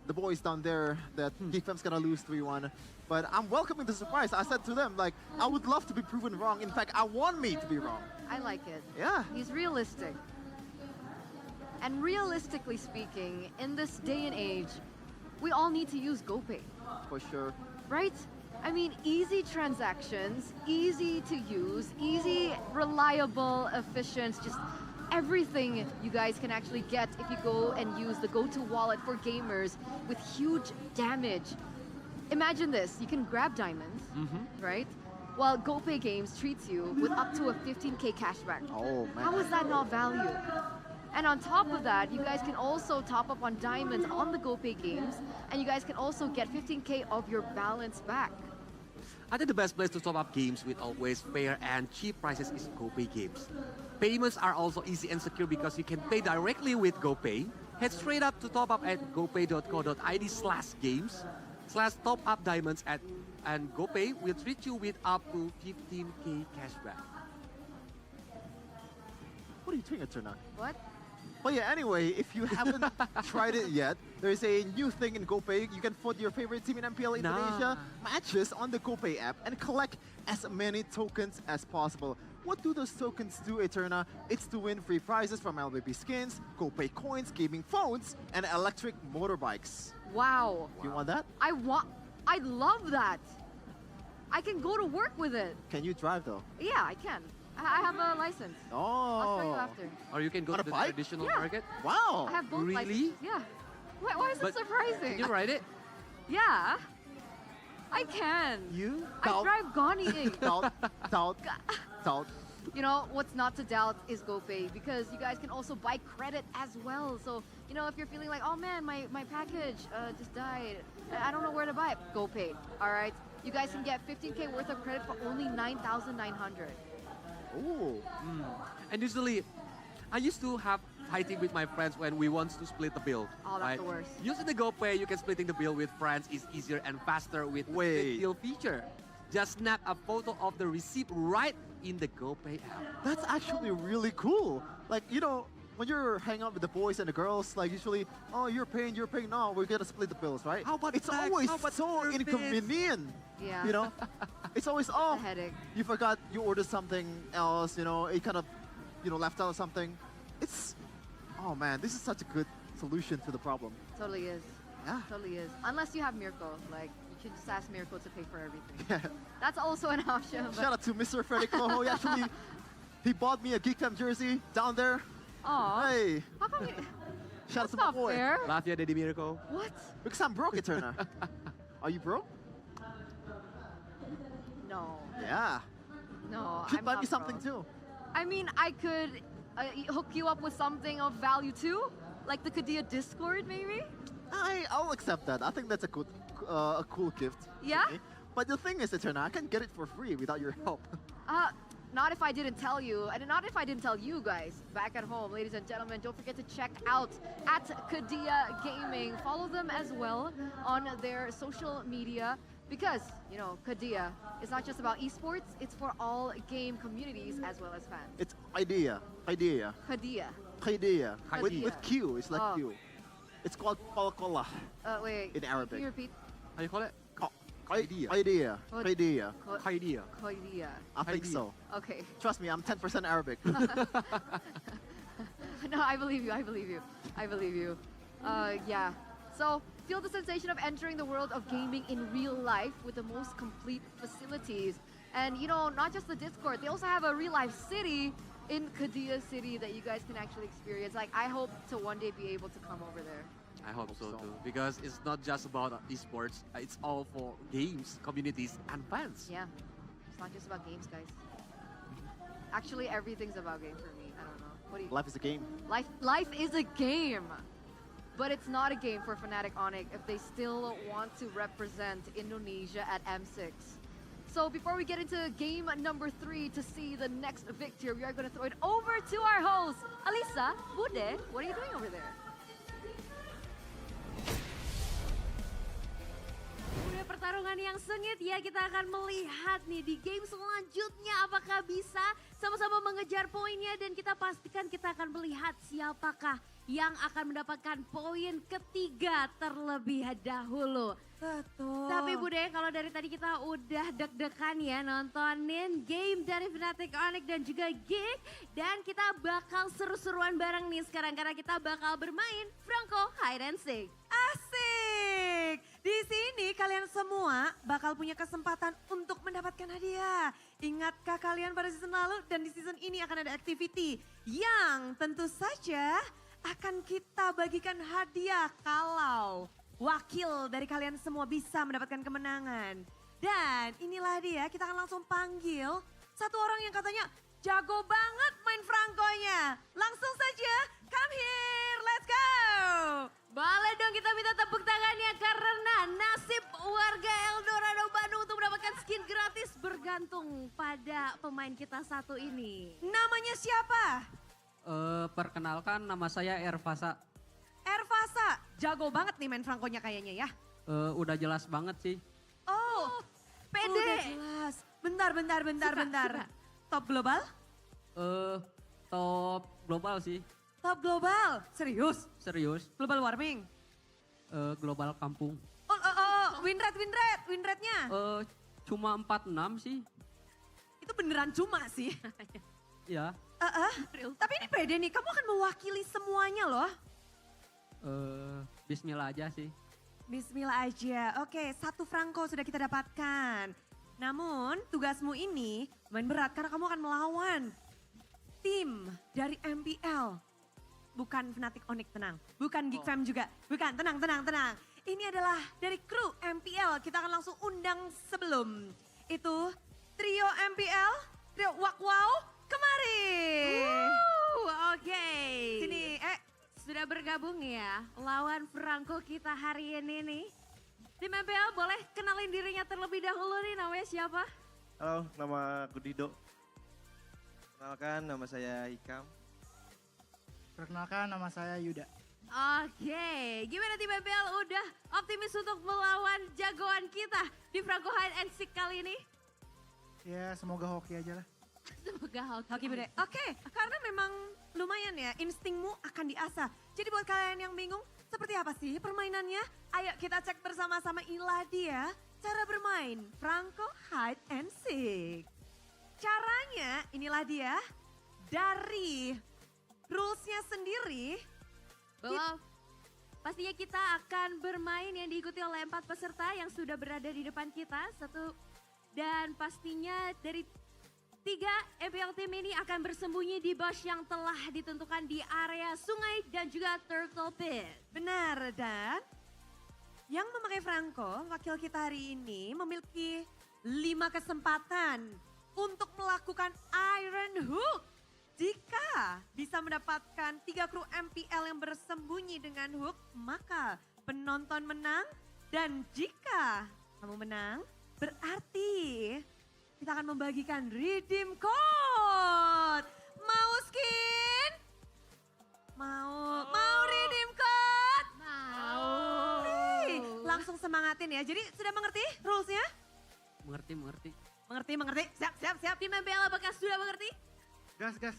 [SPEAKER 17] the boys down there that GeekFam's gonna lose 3-1. But I'm welcoming the surprise. I said to them, like, I would love to be proven wrong. In fact, I want me to be wrong.
[SPEAKER 1] I like it.
[SPEAKER 17] Yeah.
[SPEAKER 1] He's realistic. And realistically speaking, in this day and age, we all need to use GoPay.
[SPEAKER 17] For sure.
[SPEAKER 1] Right? I mean, easy transactions, easy to use, easy, reliable, efficient, just everything you guys can actually get if you go and use the GoTo wallet for gamers with huge damage. Imagine this, you can grab diamonds, right? While GoPay Games treats you with up to a 15K cashback.
[SPEAKER 17] Oh, man.
[SPEAKER 1] How is that not value? And on top of that, you guys can also top up on diamonds on the GoPay Games, and you guys can also get 15K of your balance back.
[SPEAKER 2] I think the best place to top up games with always fair and cheap prices is GoPay Games. Payments are also easy and secure because you can pay directly with GoPay. Head straight up to top up at gopay.co.id/games/top up diamonds and GoPay will treat you with up to 15K cashback.
[SPEAKER 17] What are you doing, Eterna?
[SPEAKER 1] What?
[SPEAKER 17] But yeah, anyway, if you haven't tried it yet, there's a new thing in GoPay. You can vote your favorite team in MPL Indonesia matches on the GoPay app and collect as many tokens as possible. What do those tokens do, Eterna? It's to win free prizes from Mlbb skins, GoPay coins, gaming phones, and electric motorbikes.
[SPEAKER 1] Wow.
[SPEAKER 17] You want that?
[SPEAKER 1] I love that. I can go to work with it.
[SPEAKER 17] Can you drive though?
[SPEAKER 1] Yeah, I can. I have a license.
[SPEAKER 17] Oh.
[SPEAKER 1] I'll show you after.
[SPEAKER 2] Or you can go to the traditional market?
[SPEAKER 17] Wow.
[SPEAKER 1] I have both
[SPEAKER 2] Really?
[SPEAKER 1] licenses. Yeah. Why is it surprising?
[SPEAKER 2] Can you ride it?
[SPEAKER 1] Yeah. I can.
[SPEAKER 17] You?
[SPEAKER 1] I drive Goni.
[SPEAKER 17] Doubt.
[SPEAKER 1] You know, what's not to doubt is GoPay, because you guys can also buy credit as well. So, you know, if you're feeling like, oh man, my package just died, I don't know where to buy it, GoPay, all right? You guys can get 15K worth of credit for only 9,900.
[SPEAKER 17] Ooh.
[SPEAKER 2] And usually, I used to have fighting with my friends when we want to split the bill.
[SPEAKER 1] Oh, that's the worst.
[SPEAKER 2] Using the GoPay, you can splitting the bill with friends is easier and faster with the split deal feature. Just snap a photo of the receipt right in the GoPay app.
[SPEAKER 17] That's actually really cool. Like, you know, when you're hanging out with the boys and the girls, like usually, oh, you're paying, no, we're gonna split the bills, right?
[SPEAKER 2] How about
[SPEAKER 17] it's
[SPEAKER 2] tax?
[SPEAKER 17] always
[SPEAKER 2] How about
[SPEAKER 17] so
[SPEAKER 2] service?
[SPEAKER 17] inconvenient.
[SPEAKER 1] Yeah.
[SPEAKER 17] You know? It's always, oh,
[SPEAKER 1] a headache.
[SPEAKER 17] You forgot you ordered something else, you know, it kind of, you know, left out of something. It's, oh man, this is such a good solution to the problem.
[SPEAKER 1] Totally is.
[SPEAKER 17] Yeah.
[SPEAKER 1] Totally is. Unless you have Mirko, like, you should just ask Mirko to pay for everything.
[SPEAKER 17] Yeah.
[SPEAKER 1] That's also an option. But
[SPEAKER 17] Shout out to Mr. Freddy Cloho. He actually, he bought me a GeekFam jersey down there.
[SPEAKER 1] Aw.
[SPEAKER 17] Hey.
[SPEAKER 1] How come you...
[SPEAKER 17] Shout out to
[SPEAKER 1] That's
[SPEAKER 17] my
[SPEAKER 1] not
[SPEAKER 17] boy.
[SPEAKER 1] fair.
[SPEAKER 2] Love you, Daddy Miracle.
[SPEAKER 1] What?
[SPEAKER 17] Because I'm broke, Eterna. Are you broke?
[SPEAKER 1] No.
[SPEAKER 17] Yeah.
[SPEAKER 1] No,
[SPEAKER 17] Should
[SPEAKER 1] I'm
[SPEAKER 17] buy
[SPEAKER 1] not
[SPEAKER 17] me something
[SPEAKER 1] broke.
[SPEAKER 17] too.
[SPEAKER 1] I mean, I could hook you up with something of value too, like the Kadia Discord, maybe.
[SPEAKER 17] I'll accept that. I think that's a good, a cool gift.
[SPEAKER 1] Yeah.
[SPEAKER 17] Okay? But the thing is, Eterna, I can get it for free without your help.
[SPEAKER 1] Not if I didn't tell you, and not if I didn't tell you guys back at home, ladies and gentlemen. Don't forget to check out at Kadia Gaming. Follow them as well on their social media. Because, you know, Kadia is not just about esports, it's for all game communities as well as fans.
[SPEAKER 17] It's idea.
[SPEAKER 1] Kadia.
[SPEAKER 17] With Q, it's like Q. It's called Palkola
[SPEAKER 1] Wait,
[SPEAKER 17] in Arabic.
[SPEAKER 1] Can you repeat?
[SPEAKER 2] How you call it?
[SPEAKER 17] Idea.
[SPEAKER 1] Kadia.
[SPEAKER 17] I think so.
[SPEAKER 1] Okay.
[SPEAKER 17] Trust me, I'm 10% Arabic.
[SPEAKER 1] No, I believe you. Yeah. So, feel the sensation of entering the world of gaming in real life with the most complete facilities. And, you know, not just the Discord, they also have a real life city in Kadia City that you guys can actually experience. Like, I hope to one day be able to come over there.
[SPEAKER 2] I hope so too, because it's not just about esports, it's all for games, communities, and fans.
[SPEAKER 1] Yeah, it's not just about games, guys. Actually, everything's about game for me. I don't know. What do you?
[SPEAKER 17] Life is a game.
[SPEAKER 1] Life is a game, but it's not a game for Fnatic Onyx if they still want to represent Indonesia at M6. So before we get into game number 3 to see the next victory, we are going to throw it over to our host, Alisa, Bude. What are you doing over there?
[SPEAKER 3] Udah pertarungan yang sengit ya, kita akan melihat nih di game selanjutnya apakah bisa sama-sama mengejar poinnya dan kita pastikan kita akan melihat siapakah yang akan mendapatkan poin ketiga terlebih dahulu.
[SPEAKER 1] Betul.
[SPEAKER 3] Tapi Bude, kalau dari tadi kita udah deg-degan ya nontonin game dari Fnatic Onyx dan juga Geek. Dan kita bakal seru-seruan bareng nih sekarang karena kita bakal bermain Franco Hide and Seek.
[SPEAKER 16] Asik! Di sini kalian semua bakal punya kesempatan untuk mendapatkan hadiah. Ingatkah kalian pada season lalu dan di season ini akan ada activity yang tentu saja akan kita bagikan hadiah kalau wakil dari kalian semua bisa mendapatkan kemenangan. Dan inilah dia, kita akan langsung panggil satu orang yang katanya jago banget main Franco-nya. Langsung saja, come here, let's go!
[SPEAKER 3] Boleh dong kita minta tepuk tangannya karena nasib warga Eldorado Bandung untuk mendapatkan skin gratis bergantung pada pemain kita satu ini.
[SPEAKER 16] Namanya siapa?
[SPEAKER 22] Perkenalkan nama saya Ervasa.
[SPEAKER 16] Ervasa, jago banget nih main Franco-nya kayaknya ya.
[SPEAKER 22] Udah jelas banget sih.
[SPEAKER 16] Oh, pede. Udah jelas. Bentar. Top global?
[SPEAKER 22] Top global sih.
[SPEAKER 16] Top global? Serius?
[SPEAKER 22] Serius.
[SPEAKER 16] Global warming?
[SPEAKER 22] Global kampung.
[SPEAKER 16] Win rate-nya?
[SPEAKER 22] Cuma 46 sih.
[SPEAKER 16] Itu beneran cuma sih.
[SPEAKER 22] Ya.
[SPEAKER 16] Tapi ini pede nih, kamu akan mewakili semuanya loh.
[SPEAKER 22] Bismillah aja sih.
[SPEAKER 16] Bismillah aja. Oke, 1 Franco sudah kita dapatkan. Namun tugasmu ini main berat karena kamu akan melawan tim dari MPL. Bukan Fnatic Onyx, tenang. Bukan Geek Fam juga. Bukan, tenang. Ini adalah dari kru MPL. Kita akan langsung undang sebelum itu trio MPL, trio Wakwow, kemari.
[SPEAKER 3] Oke.
[SPEAKER 16] Sini,
[SPEAKER 3] sudah bergabung ya lawan Franco kita hari ini nih. Tim MPL boleh kenalin dirinya terlebih dahulu nih, namanya siapa?
[SPEAKER 23] Halo, nama aku Dido. Perkenalkan, nama saya Hikam.
[SPEAKER 24] Perkenalkan, nama saya Yuda.
[SPEAKER 3] Oke, gimana tim MPL udah optimis untuk melawan jagoan kita di Franco Hide and Seek kali ini?
[SPEAKER 24] Ya, semoga hoki aja lah.
[SPEAKER 3] Semoga
[SPEAKER 16] hoki Bude. Oke, karena memang lumayan ya, instingmu akan diasah. Jadi buat kalian yang bingung, seperti apa sih permainannya? Ayo kita cek bersama-sama, inilah dia cara bermain Franco Hide and Seek. Caranya inilah dia, dari rules-nya sendiri.
[SPEAKER 3] Pastinya kita akan bermain yang diikuti oleh 4 peserta yang sudah berada di depan kita. Dan pastinya dari 3 MPL tim ini akan bersembunyi di bush yang telah ditentukan di area sungai dan juga turtle pit.
[SPEAKER 16] Benar, dan yang memakai Franco, wakil kita hari ini memiliki 5 kesempatan untuk melakukan Iron Hook. Jika bisa mendapatkan 3 kru MPL yang bersembunyi dengan hook, maka penonton menang. Dan jika kamu menang, berarti kita akan membagikan redeem code. Mau skin? Mau redeem code?
[SPEAKER 3] Mau.
[SPEAKER 16] Langsung semangatin ya. Jadi sudah mengerti rules-nya?
[SPEAKER 22] Mengerti.
[SPEAKER 16] Mengerti. Siap.
[SPEAKER 1] Tim MPL apakah sudah mengerti?
[SPEAKER 24] Gas.
[SPEAKER 16] Gas?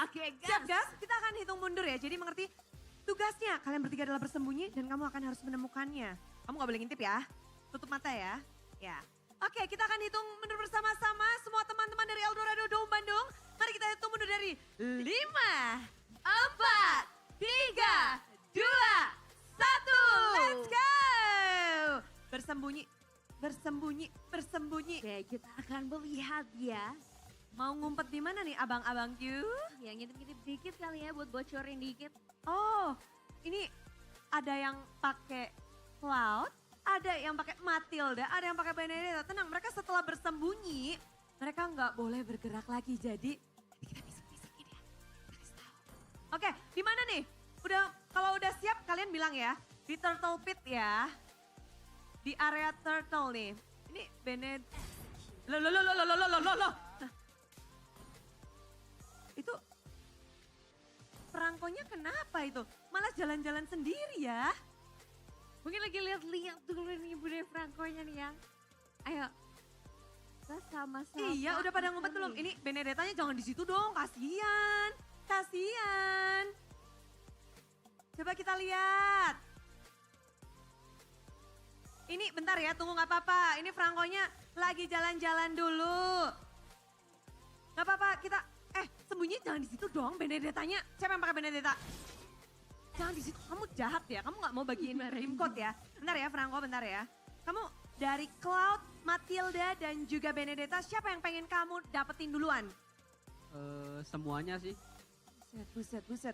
[SPEAKER 1] Oke, gas.
[SPEAKER 16] Siap gas? Kita akan hitung mundur ya. Jadi mengerti tugasnya. Kalian bertiga adalah bersembunyi dan kamu akan harus menemukannya. Kamu gak boleh ngintip ya. Tutup mata ya. Ya. Oke, kita akan hitung mundur bersama-sama. Semua teman-teman dari Eldorado Dome Bandung. Mari kita hitung mundur dari 5, 4, 3, 2, 1. Let's go! Bersembunyi.
[SPEAKER 1] Oke, kita akan melihat ya.
[SPEAKER 16] Mau ngumpet di mana nih abang-abang Q?
[SPEAKER 1] Ya ngintip-ngintip dikit kali ya buat bocorin dikit.
[SPEAKER 16] Oh, ini ada yang pakai Cloud, ada yang pakai Matilda, ada yang pakai Benedetta. Tenang, mereka setelah bersembunyi, mereka nggak boleh bergerak lagi. Jadi kita bisik-bisikin ya. Oke, di mana nih? Kalau udah siap kalian bilang ya. Di Turtle Pit ya. Di area Turtle nih. Ini Benedetta. Loh. Itu perangkonya kenapa itu? Malah jalan-jalan sendiri ya.
[SPEAKER 1] Mungkin lagi lihat-lihat dulu nih Bude Franco-nya nih yang. Ayo. Kita sama-sama.
[SPEAKER 16] Iya, udah pada ngumpet belum? Ini Benedettanya jangan di situ dong, kasihan. Coba kita lihat. Ini bentar ya, tunggu gak apa-apa. Ini Franco-nya lagi jalan-jalan dulu. Gak apa-apa, kita sembunyi jangan di situ dong Benedettanya. Siapa yang pakai Benedetta? Jangan di situ, kamu jahat ya. Kamu gak mau bagiin tim code ya. Bentar ya Franco, bentar ya. Kamu dari Cloud, Matilda dan juga Benedetta, siapa yang pengen kamu dapetin duluan?
[SPEAKER 22] Semuanya sih.
[SPEAKER 16] Buset.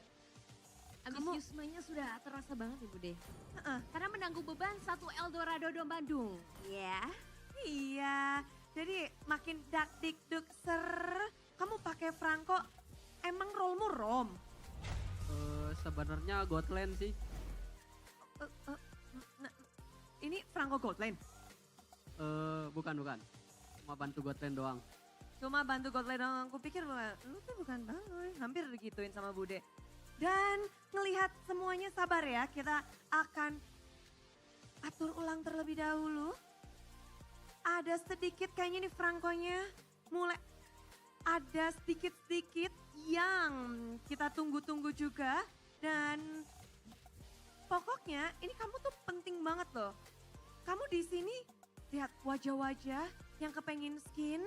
[SPEAKER 1] Ambisiusmenya sudah terasa banget ya Bude. Karena menanggung beban satu Eldorado Dome Bandung. Ya.
[SPEAKER 16] Iya, jadi makin dak-dik-duk ser. Kamu pakai Franco, emang role-mu Rom?
[SPEAKER 22] Sebenarnya Godland sih.
[SPEAKER 16] Ini Franco Godland?
[SPEAKER 22] Bukan. Cuma bantu Godland doang.
[SPEAKER 16] Cuma bantu Godland doang, aku pikir lu tuh bukan banget. Hampir digituin sama Bude. Dan ngelihat semuanya sabar ya, kita akan atur ulang terlebih dahulu. Ada sedikit kayaknya nih Franco-nya mulai ada sedikit-sedikit yang kita tunggu-tunggu juga. Dan pokoknya ini kamu tuh penting banget loh. Kamu di sini lihat wajah-wajah yang kepengen skin.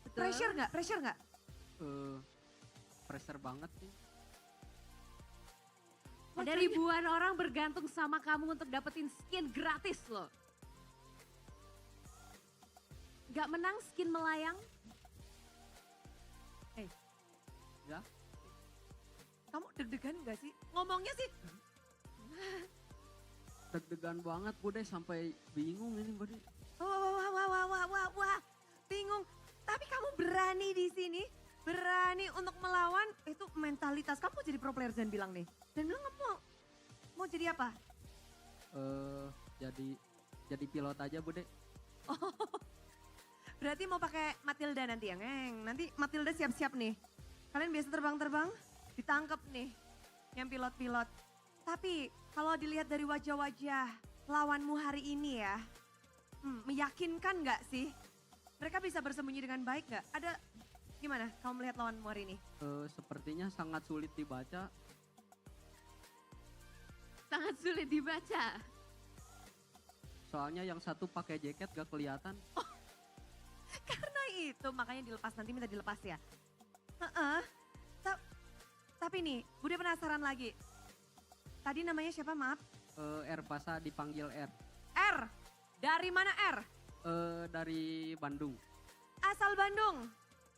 [SPEAKER 1] Betul.
[SPEAKER 16] Pressure nggak?
[SPEAKER 22] Pressure banget sih.
[SPEAKER 1] Ada ribuan orang bergantung sama kamu untuk dapetin skin gratis loh. Gak menang skin melayang?
[SPEAKER 22] Ya.
[SPEAKER 16] Kamu deg-degan gak sih? Ngomongnya sih.
[SPEAKER 22] Deg-degan banget Bude, sampai bingung ini Bude.
[SPEAKER 16] Wah, bingung. Tapi kamu berani di sini, berani untuk melawan, itu mentalitas. Kamu jadi pro player dan bilang nih. Dan bilang kamu mau jadi apa?
[SPEAKER 22] Jadi pilot aja Bude.
[SPEAKER 16] Oh, berarti mau pakai Matilda nanti ya, Ngeng. Nanti Matilda siap-siap nih. Kalian biasa terbang-terbang, ditangkap nih yang pilot-pilot. Tapi kalau dilihat dari wajah-wajah lawanmu hari ini ya, meyakinkan gak sih? Mereka bisa bersembunyi dengan baik gak? Ada gimana kamu melihat lawanmu hari ini?
[SPEAKER 22] Sepertinya sangat sulit dibaca.
[SPEAKER 1] Sangat sulit dibaca.
[SPEAKER 22] Soalnya yang satu pakai jaket gak kelihatan.
[SPEAKER 16] Oh, karena itu makanya dilepas, nanti minta dilepas ya. Tapi nih, Bude penasaran lagi. Tadi namanya siapa, maaf?
[SPEAKER 22] R Pasa dipanggil R.
[SPEAKER 16] R? Dari mana R?
[SPEAKER 22] Dari Bandung.
[SPEAKER 16] Asal Bandung.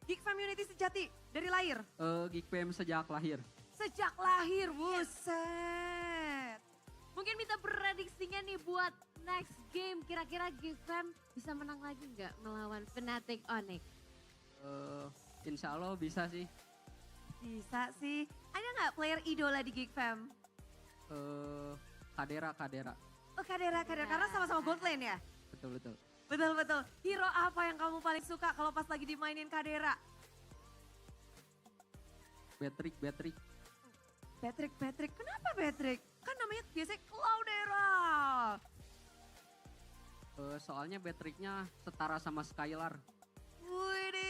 [SPEAKER 16] Geek Community sejati, dari lahir?
[SPEAKER 22] Geek PM sejak lahir.
[SPEAKER 16] Sejak lahir, buset.
[SPEAKER 1] Mungkin minta prediksinya nih buat next game. Kira-kira Geek Fam bisa menang lagi nggak melawan Fnatic Onyx?
[SPEAKER 22] Insya Allah bisa sih.
[SPEAKER 16] Bisa sih. Ada nggak player idola di Geek Fam?
[SPEAKER 22] Kadera.
[SPEAKER 16] Oh Kadera, karena sama-sama gold lane ya?
[SPEAKER 22] Betul.
[SPEAKER 16] Betul. Hero apa yang kamu paling suka kalau pas lagi dimainin Kadera?
[SPEAKER 22] Patrick.
[SPEAKER 16] Patrick. Kenapa Patrick? Kan namanya biasanya Cloudera.
[SPEAKER 22] Soalnya baterainya setara sama Skylar.
[SPEAKER 16] Widih,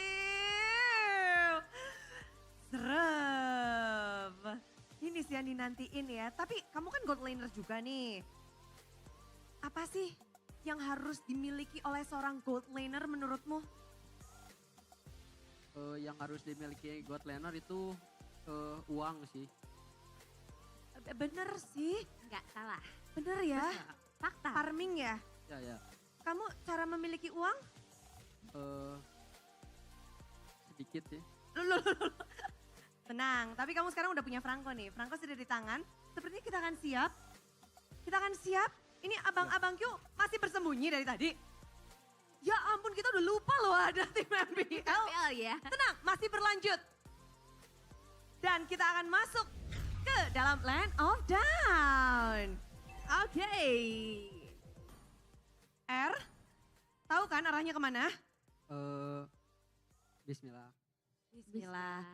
[SPEAKER 16] serem. Ini sih yang dinantiin ya. Tapi kamu kan gold laner juga nih. Apa sih yang harus dimiliki oleh seorang gold laner menurutmu?
[SPEAKER 22] Yang harus dimiliki gold laner itu uang sih.
[SPEAKER 16] Bener sih.
[SPEAKER 6] Nggak salah.
[SPEAKER 16] Bener ya.
[SPEAKER 6] Fakta.
[SPEAKER 16] Farming ya.
[SPEAKER 22] Ya.
[SPEAKER 16] Kamu cara memiliki uang?
[SPEAKER 22] Sedikit sih.
[SPEAKER 16] Loh. Tenang, tapi kamu sekarang udah punya Franco nih. Franco sudah di tangan. Sepertinya kita akan siap. Ini abang-abang Q masih bersembunyi dari tadi. Ya ampun, kita udah lupa loh ada tim MPL.
[SPEAKER 6] Ya.
[SPEAKER 16] Tenang, masih berlanjut. Dan kita akan masuk ke dalam Land of Down. Oke. R, tahu kan arahnya kemana?
[SPEAKER 22] Bismillah.
[SPEAKER 16] Bismillah.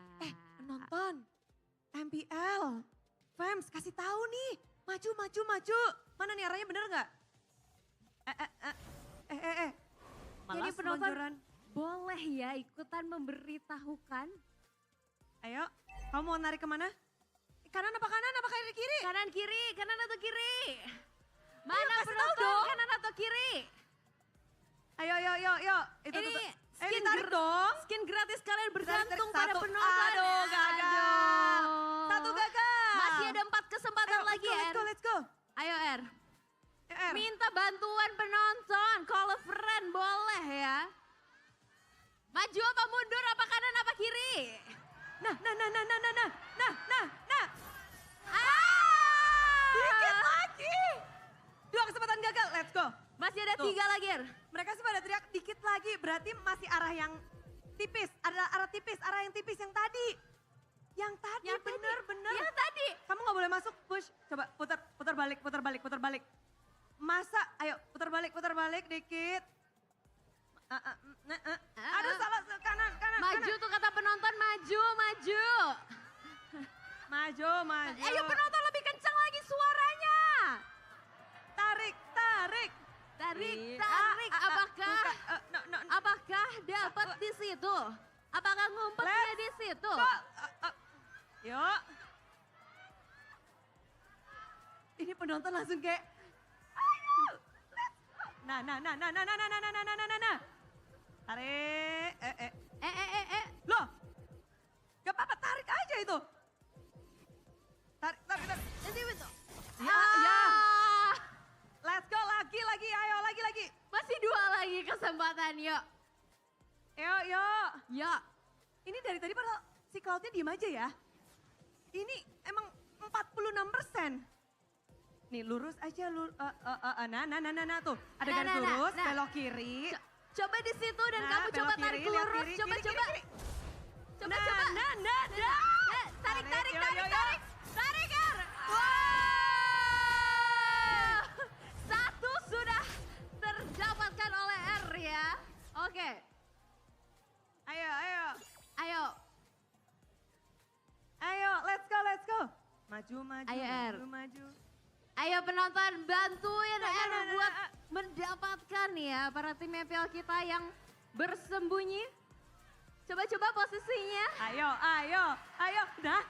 [SPEAKER 16] Penonton, MPL, fans kasih tahu nih. Maju. Mana nih arahnya bener nggak?
[SPEAKER 6] Jadi penonton boleh ya ikutan memberitahukan.
[SPEAKER 16] Ayo, kamu mau narik kemana? Kanan apa kiri?
[SPEAKER 6] Kanan atau kiri? Mana
[SPEAKER 16] Ayo, kasih tahu
[SPEAKER 6] penonton
[SPEAKER 16] dong.
[SPEAKER 6] kanan atau kiri?
[SPEAKER 16] Ayo.
[SPEAKER 6] Ini
[SPEAKER 16] skin tarik dong.
[SPEAKER 6] Skin gratis kalian bergantung
[SPEAKER 16] Tarik
[SPEAKER 6] pada
[SPEAKER 16] satu.
[SPEAKER 6] penonton.
[SPEAKER 16] Aduh, gagal. Satu gagal.
[SPEAKER 6] Masih ada 4 kesempatan lagi, R.
[SPEAKER 16] Let's go.
[SPEAKER 6] Ayo, R.
[SPEAKER 16] R.
[SPEAKER 6] Minta bantuan penonton. Call a friend boleh ya. Maju apa mundur, apa kanan apa kiri?
[SPEAKER 16] Nah.
[SPEAKER 6] Ah!
[SPEAKER 16] Dikit lagi. 2 kesempatan gagal, let's go.
[SPEAKER 6] Masih ada 3 lagi, R.
[SPEAKER 16] Mereka sih pada teriak dikit lagi, berarti masih arah yang tipis. Arah yang tipis yang tadi. Yang bener.
[SPEAKER 6] Yang tadi.
[SPEAKER 16] Kamu gak boleh masuk, push. Coba putar balik. Masa, ayo putar balik dikit. Aduh salah, kanan.
[SPEAKER 6] Maju tuh kata penonton, maju.
[SPEAKER 16] Maju.
[SPEAKER 6] Ayo penonton lebih kencang lagi suaranya.
[SPEAKER 16] Tarik.
[SPEAKER 6] Apakah dapat di situ? Apakah ngumpetnya di situ?
[SPEAKER 16] Yuk. Ini penonton langsung kayak, ayo, let's go. Nah. Tarik. Loh, gak apa-apa, tarik aja itu. Tarik. Ya. Let's go, lagi, ayo, lagi.
[SPEAKER 6] Masih 2 lagi kesempatan, yuk.
[SPEAKER 16] Yuk. Ini dari tadi padahal si Cloud-nya diem aja ya. Ini emang 46%. Nih lurus aja, nah tuh. Ada garis lurus, belok kiri.
[SPEAKER 6] Coba di situ dan kamu coba tarik lurus, coba. Coba. Tarik, R. Wow! 1 sudah terdapatkan oleh R ya. Oke.
[SPEAKER 16] Ayo, let's go. Maju.
[SPEAKER 6] Ayo, R.
[SPEAKER 16] Maju.
[SPEAKER 6] Ayo penonton bantuin R buat mendapatkan ya para tim MPL kita yang bersembunyi. Coba posisinya.
[SPEAKER 16] Ayo. Nah.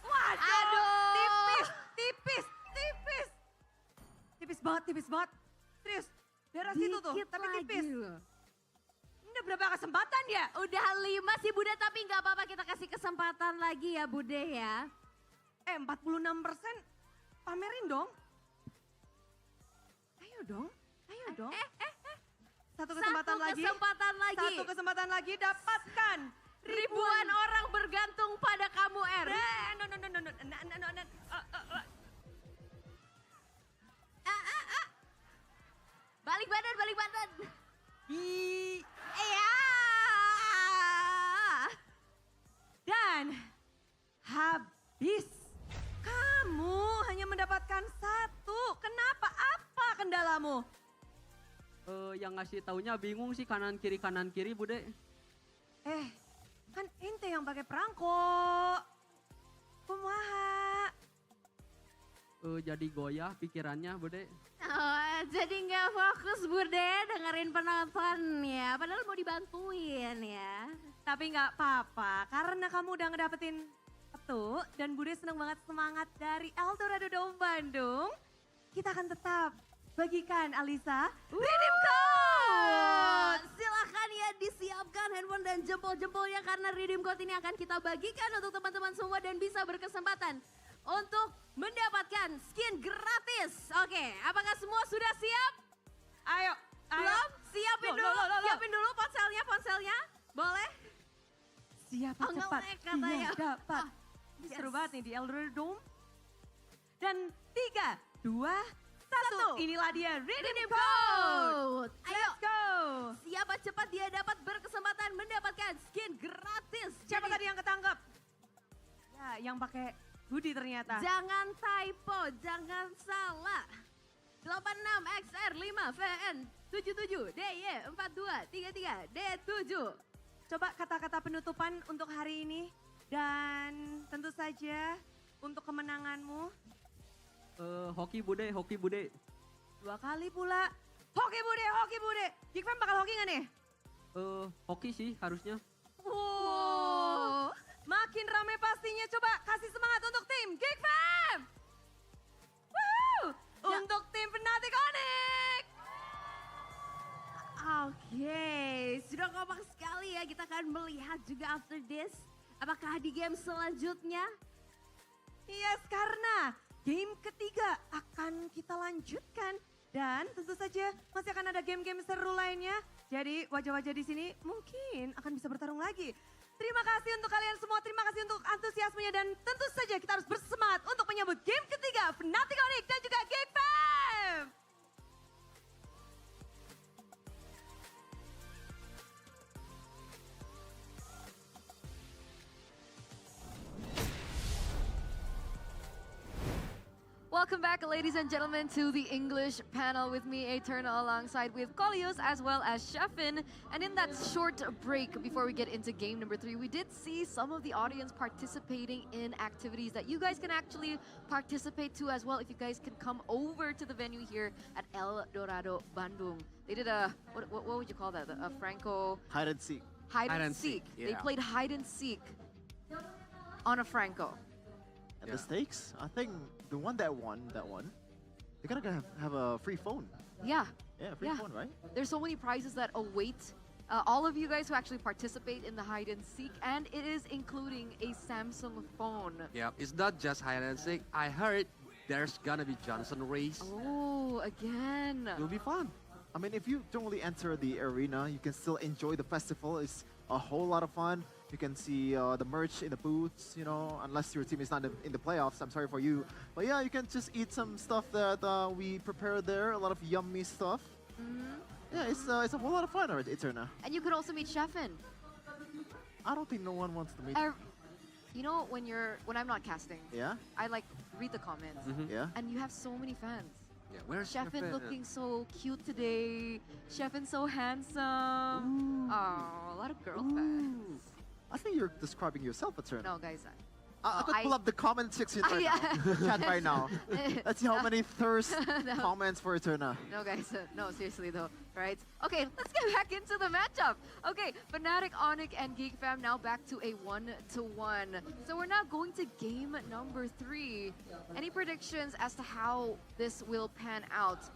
[SPEAKER 16] Waduh.
[SPEAKER 6] Aduh.
[SPEAKER 16] Tipis. Tipis banget. Serius. Daerah situ tuh,
[SPEAKER 6] Dikit
[SPEAKER 16] tapi
[SPEAKER 6] lagi
[SPEAKER 16] tipis.
[SPEAKER 6] loh.
[SPEAKER 16] Udah berapa kesempatan ya?
[SPEAKER 6] Udah 5 sih Bude, tapi nggak apa-apa kita kasih kesempatan lagi ya Bude ya.
[SPEAKER 16] 46%. Pamerin dong. Ayo dong. Satu kesempatan lagi dapatkan.
[SPEAKER 6] Ribuan orang bergantung pada kamu, R. Balik badan. Iya.
[SPEAKER 16] Dan habis. Kamu hanya mendapatkan 1. Kenapa? Apa kendalamu?
[SPEAKER 22] Yang ngasih taunya bingung sih kanan kiri Bude.
[SPEAKER 16] Kan ente yang pakai perangko. Kumaha?
[SPEAKER 22] jadi goyah pikirannya, Bude.
[SPEAKER 6] Oh, jadi nggak fokus Bude dengerin penonton ya. Padahal mau dibantuin ya.
[SPEAKER 16] Tapi nggak apa-apa, karena kamu udah ngedapetin satu dan Bude seneng banget semangat dari Eldorado Dome Bandung. Kita akan tetap bagikan Alisa redeem code.
[SPEAKER 6] Silahkan ya disiapkan handphone dan jempol-jempolnya karena redeem code ini akan kita bagikan untuk teman-teman semua dan bisa berkesempatan untuk mendapatkan skin gratis. Oke, apakah semua sudah siap?
[SPEAKER 16] Ayo.
[SPEAKER 6] Belum? Siapin dulu. Siapin dulu ponselnya. Boleh?
[SPEAKER 16] Siapa
[SPEAKER 6] Oh,
[SPEAKER 16] cepat
[SPEAKER 6] ngelek katanya.
[SPEAKER 16] dia dapat. Ini seru banget nih di Eldorado Dome. Dan 3, 2, 1. Inilah dia redeem code.
[SPEAKER 6] Ayo.
[SPEAKER 16] Let's go.
[SPEAKER 6] Siapa cepat dia dapat berkesempatan mendapatkan skin gratis.
[SPEAKER 16] Siapa tadi yang ketangkep? Ya, yang pakai hoodie ternyata.
[SPEAKER 6] Jangan typo, jangan salah. 86XR5VN77DY4233D7.
[SPEAKER 16] Coba kata-kata penutupan untuk hari ini. Dan tentu saja untuk kemenanganmu.
[SPEAKER 22] Hoki Bude.
[SPEAKER 16] 2 kali pula. Hoki Bude. Geekfam bakal hoki gak nih?
[SPEAKER 22] Hoki sih harusnya.
[SPEAKER 16] Wow. Makin rame pastinya. Coba kasih semangat untuk tim Geekfam. Woohoo. Untuk tim Fnatic Onyx.
[SPEAKER 6] Oke, sudah kompak sekali ya. Kita akan melihat juga after this. Apakah di game selanjutnya?
[SPEAKER 16] Yes, karena game ketiga akan kita lanjutkan. Dan tentu saja masih akan ada game-game seru lainnya. Jadi wajah-wajah di sini mungkin akan bisa bertarung lagi. Terima kasih untuk kalian semua, terima kasih untuk antusiasmenya. Dan tentu saja kita harus bersemangat untuk menyambut game ketiga Fnatic Onyx dan juga Geekfam.
[SPEAKER 1] Welcome back, ladies and gentlemen, to the English panel with me, Eterna, alongside with Kolios as well as Sheffin. And in that short break before we get into game number 3, we did see some of the audience participating in activities that you guys can actually participate to as well if you guys can come over to the venue here at Eldorado Bandung. They did a, what would you call that? A Franco?
[SPEAKER 17] Hide and seek.
[SPEAKER 1] Hide and seek. They
[SPEAKER 17] Yeah.
[SPEAKER 1] played hide and seek on a Franco.
[SPEAKER 17] And the stakes, I think the one that won, they're gonna have a free phone.
[SPEAKER 1] Yeah.
[SPEAKER 17] Yeah, free phone, right?
[SPEAKER 1] There's so many prizes that await all of you guys who actually participate in the hide and seek, and it is including a Samsung phone.
[SPEAKER 2] Yeah, it's not just hide and seek. I heard there's gonna be Johnson race.
[SPEAKER 1] Oh, again.
[SPEAKER 2] It'll be fun.
[SPEAKER 17] I mean, if you don't really enter the arena, you can still enjoy the festival. It's a whole lot of fun. You can see the merch in the booths, you know, unless your team is not in the playoffs. I'm sorry for you. But yeah, you can just eat some stuff that we prepared there, a lot of yummy stuff. Yeah, it's a whole lot of fun, Eterna.
[SPEAKER 1] And you could also meet Sheffin.
[SPEAKER 17] I don't think no one wants to meet.
[SPEAKER 1] You know, when I'm not casting,
[SPEAKER 17] Yeah?
[SPEAKER 1] I like read the comments.
[SPEAKER 17] Yeah?
[SPEAKER 1] And you have so many fans.
[SPEAKER 2] Yeah, where's
[SPEAKER 1] Sheffin looking so cute today. Sheffin so handsome. Oh, a lot of girl fans.
[SPEAKER 17] I think you're describing yourself, Eterna.
[SPEAKER 1] No, guys.
[SPEAKER 17] I could pull up the comment section right now. Chat right now. Let's see how many thirst comments for Eterna.
[SPEAKER 1] No, guys. No, seriously though, right? Okay, let's get back into the matchup. Okay, Fnatic, Onyx, and Geekfam now back to a 1-1. So we're now going to game number 3. Any predictions as to how this will pan out?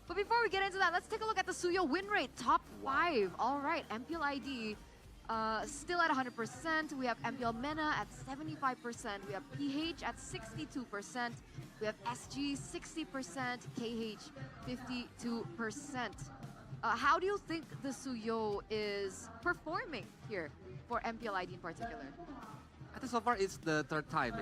[SPEAKER 1] But before we get into that, let's take a look at the Suyo win rate. Top 5. All right, Mpl-Id. Still at 100%. We have MPL Mena at 75%. We have PH at 62%. We have SG 60%. KH 52%. How do you think the Suyo is performing here for Mpl-Id in particular?
[SPEAKER 2] I think so far it's the third time.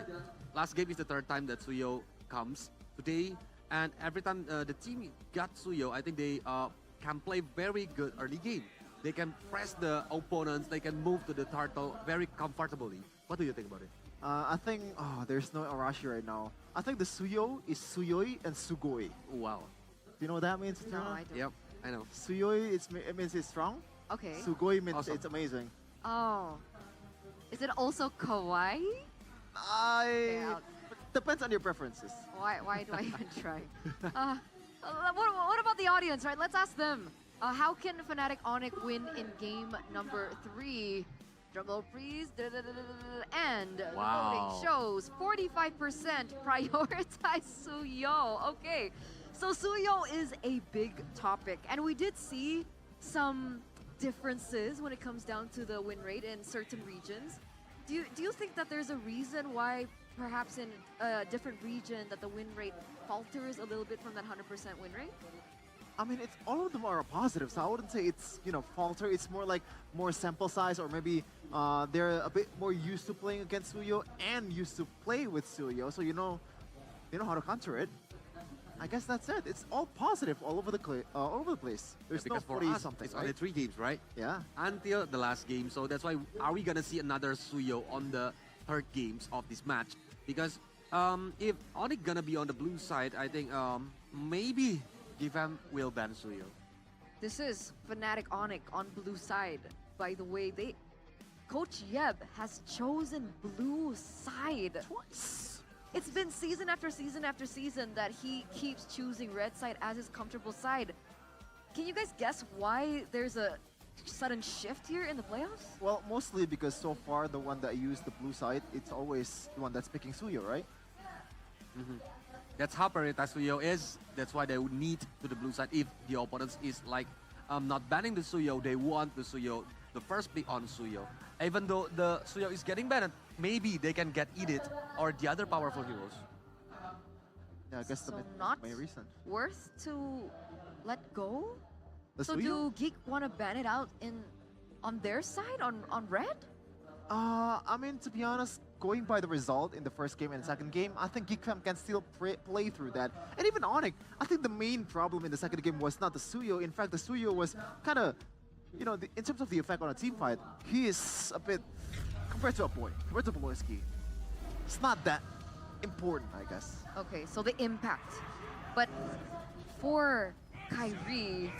[SPEAKER 2] Last game is the third time that Suyo comes today. And every time the team got Suyo, I think they can play very good early game. They can press the opponents, they can move to the turtle very comfortably. What do you think about it?
[SPEAKER 17] I think, there's no Arashi right now. I think the Suyo is Suyoi and Sugoi.
[SPEAKER 2] Wow.
[SPEAKER 17] Do you know what that means?
[SPEAKER 1] No, I don't.
[SPEAKER 2] Yep, I know.
[SPEAKER 17] Suyoi, it means it's strong.
[SPEAKER 1] Okay.
[SPEAKER 17] Sugoi means
[SPEAKER 2] Awesome.
[SPEAKER 17] it's amazing.
[SPEAKER 1] Oh. Is it also kawaii?
[SPEAKER 17] I depends on your preferences.
[SPEAKER 1] Why do I even try? What about the audience, right? Let's ask them. How can Fnatic Onyx win in game number 3? Drumroll please. And the voting shows 45% prioritize Suyo. Okay, so Suyo is a big topic, and we did see some differences when it comes down to the win rate in certain regions. Do you think that there's a reason why perhaps in a different region that the win rate falters a little bit from that 100% win rate?
[SPEAKER 17] I mean, it's all of them are positive, so I wouldn't say it's, you know, falter. It's more like more sample size, or maybe they're a bit more used to playing against Suyo and used to play with Suyo, so you know how to counter it. I guess that's it. It's all positive all over the place. There's no 40-something,
[SPEAKER 2] it's
[SPEAKER 17] right?
[SPEAKER 2] only 3 games, right?
[SPEAKER 17] Yeah.
[SPEAKER 2] Until the last game, so that's why are we gonna see another Suyo on the 3rd games of this match? Because if Onyx gonna be on the blue side, I think maybe GFAM will ban Suyo.
[SPEAKER 1] This is Fnatic Onyx on blue side. By the way, Coach Yeb has chosen blue side.
[SPEAKER 17] Twice.
[SPEAKER 1] It's been season after season after season that he keeps choosing red side as his comfortable side. Can you guys guess why there's a sudden shift here in the playoffs?
[SPEAKER 17] Well, mostly because so far the one that used the blue side, it's always the one that's picking Suyo, right?
[SPEAKER 2] That's how prioritized Suyo is. That's why they would need to the blue side. If the opponents is like not banning the Suyo, they want the Suyo, the first pick on Suyo. Even though the Suyo is getting banned, maybe they can get Edit or the other powerful heroes.
[SPEAKER 17] Yeah, I guess
[SPEAKER 1] So
[SPEAKER 17] the
[SPEAKER 1] not
[SPEAKER 17] main reason.
[SPEAKER 1] worth to let go?
[SPEAKER 17] The
[SPEAKER 1] So
[SPEAKER 17] Suyo?
[SPEAKER 1] do Geek want to ban it out on their side, on red?
[SPEAKER 17] I mean, to be honest, going by the result in the first game and second game, I think GFAM can still play through that. And even Onyx, I think the main problem in the second game was not the Suyo. In fact, the Suyo was kind of, you know, in terms of the effect on a team fight, he is a bit, compared to Boloiski, it's not that important, I guess.
[SPEAKER 1] Okay, so the impact. But for Kyrie,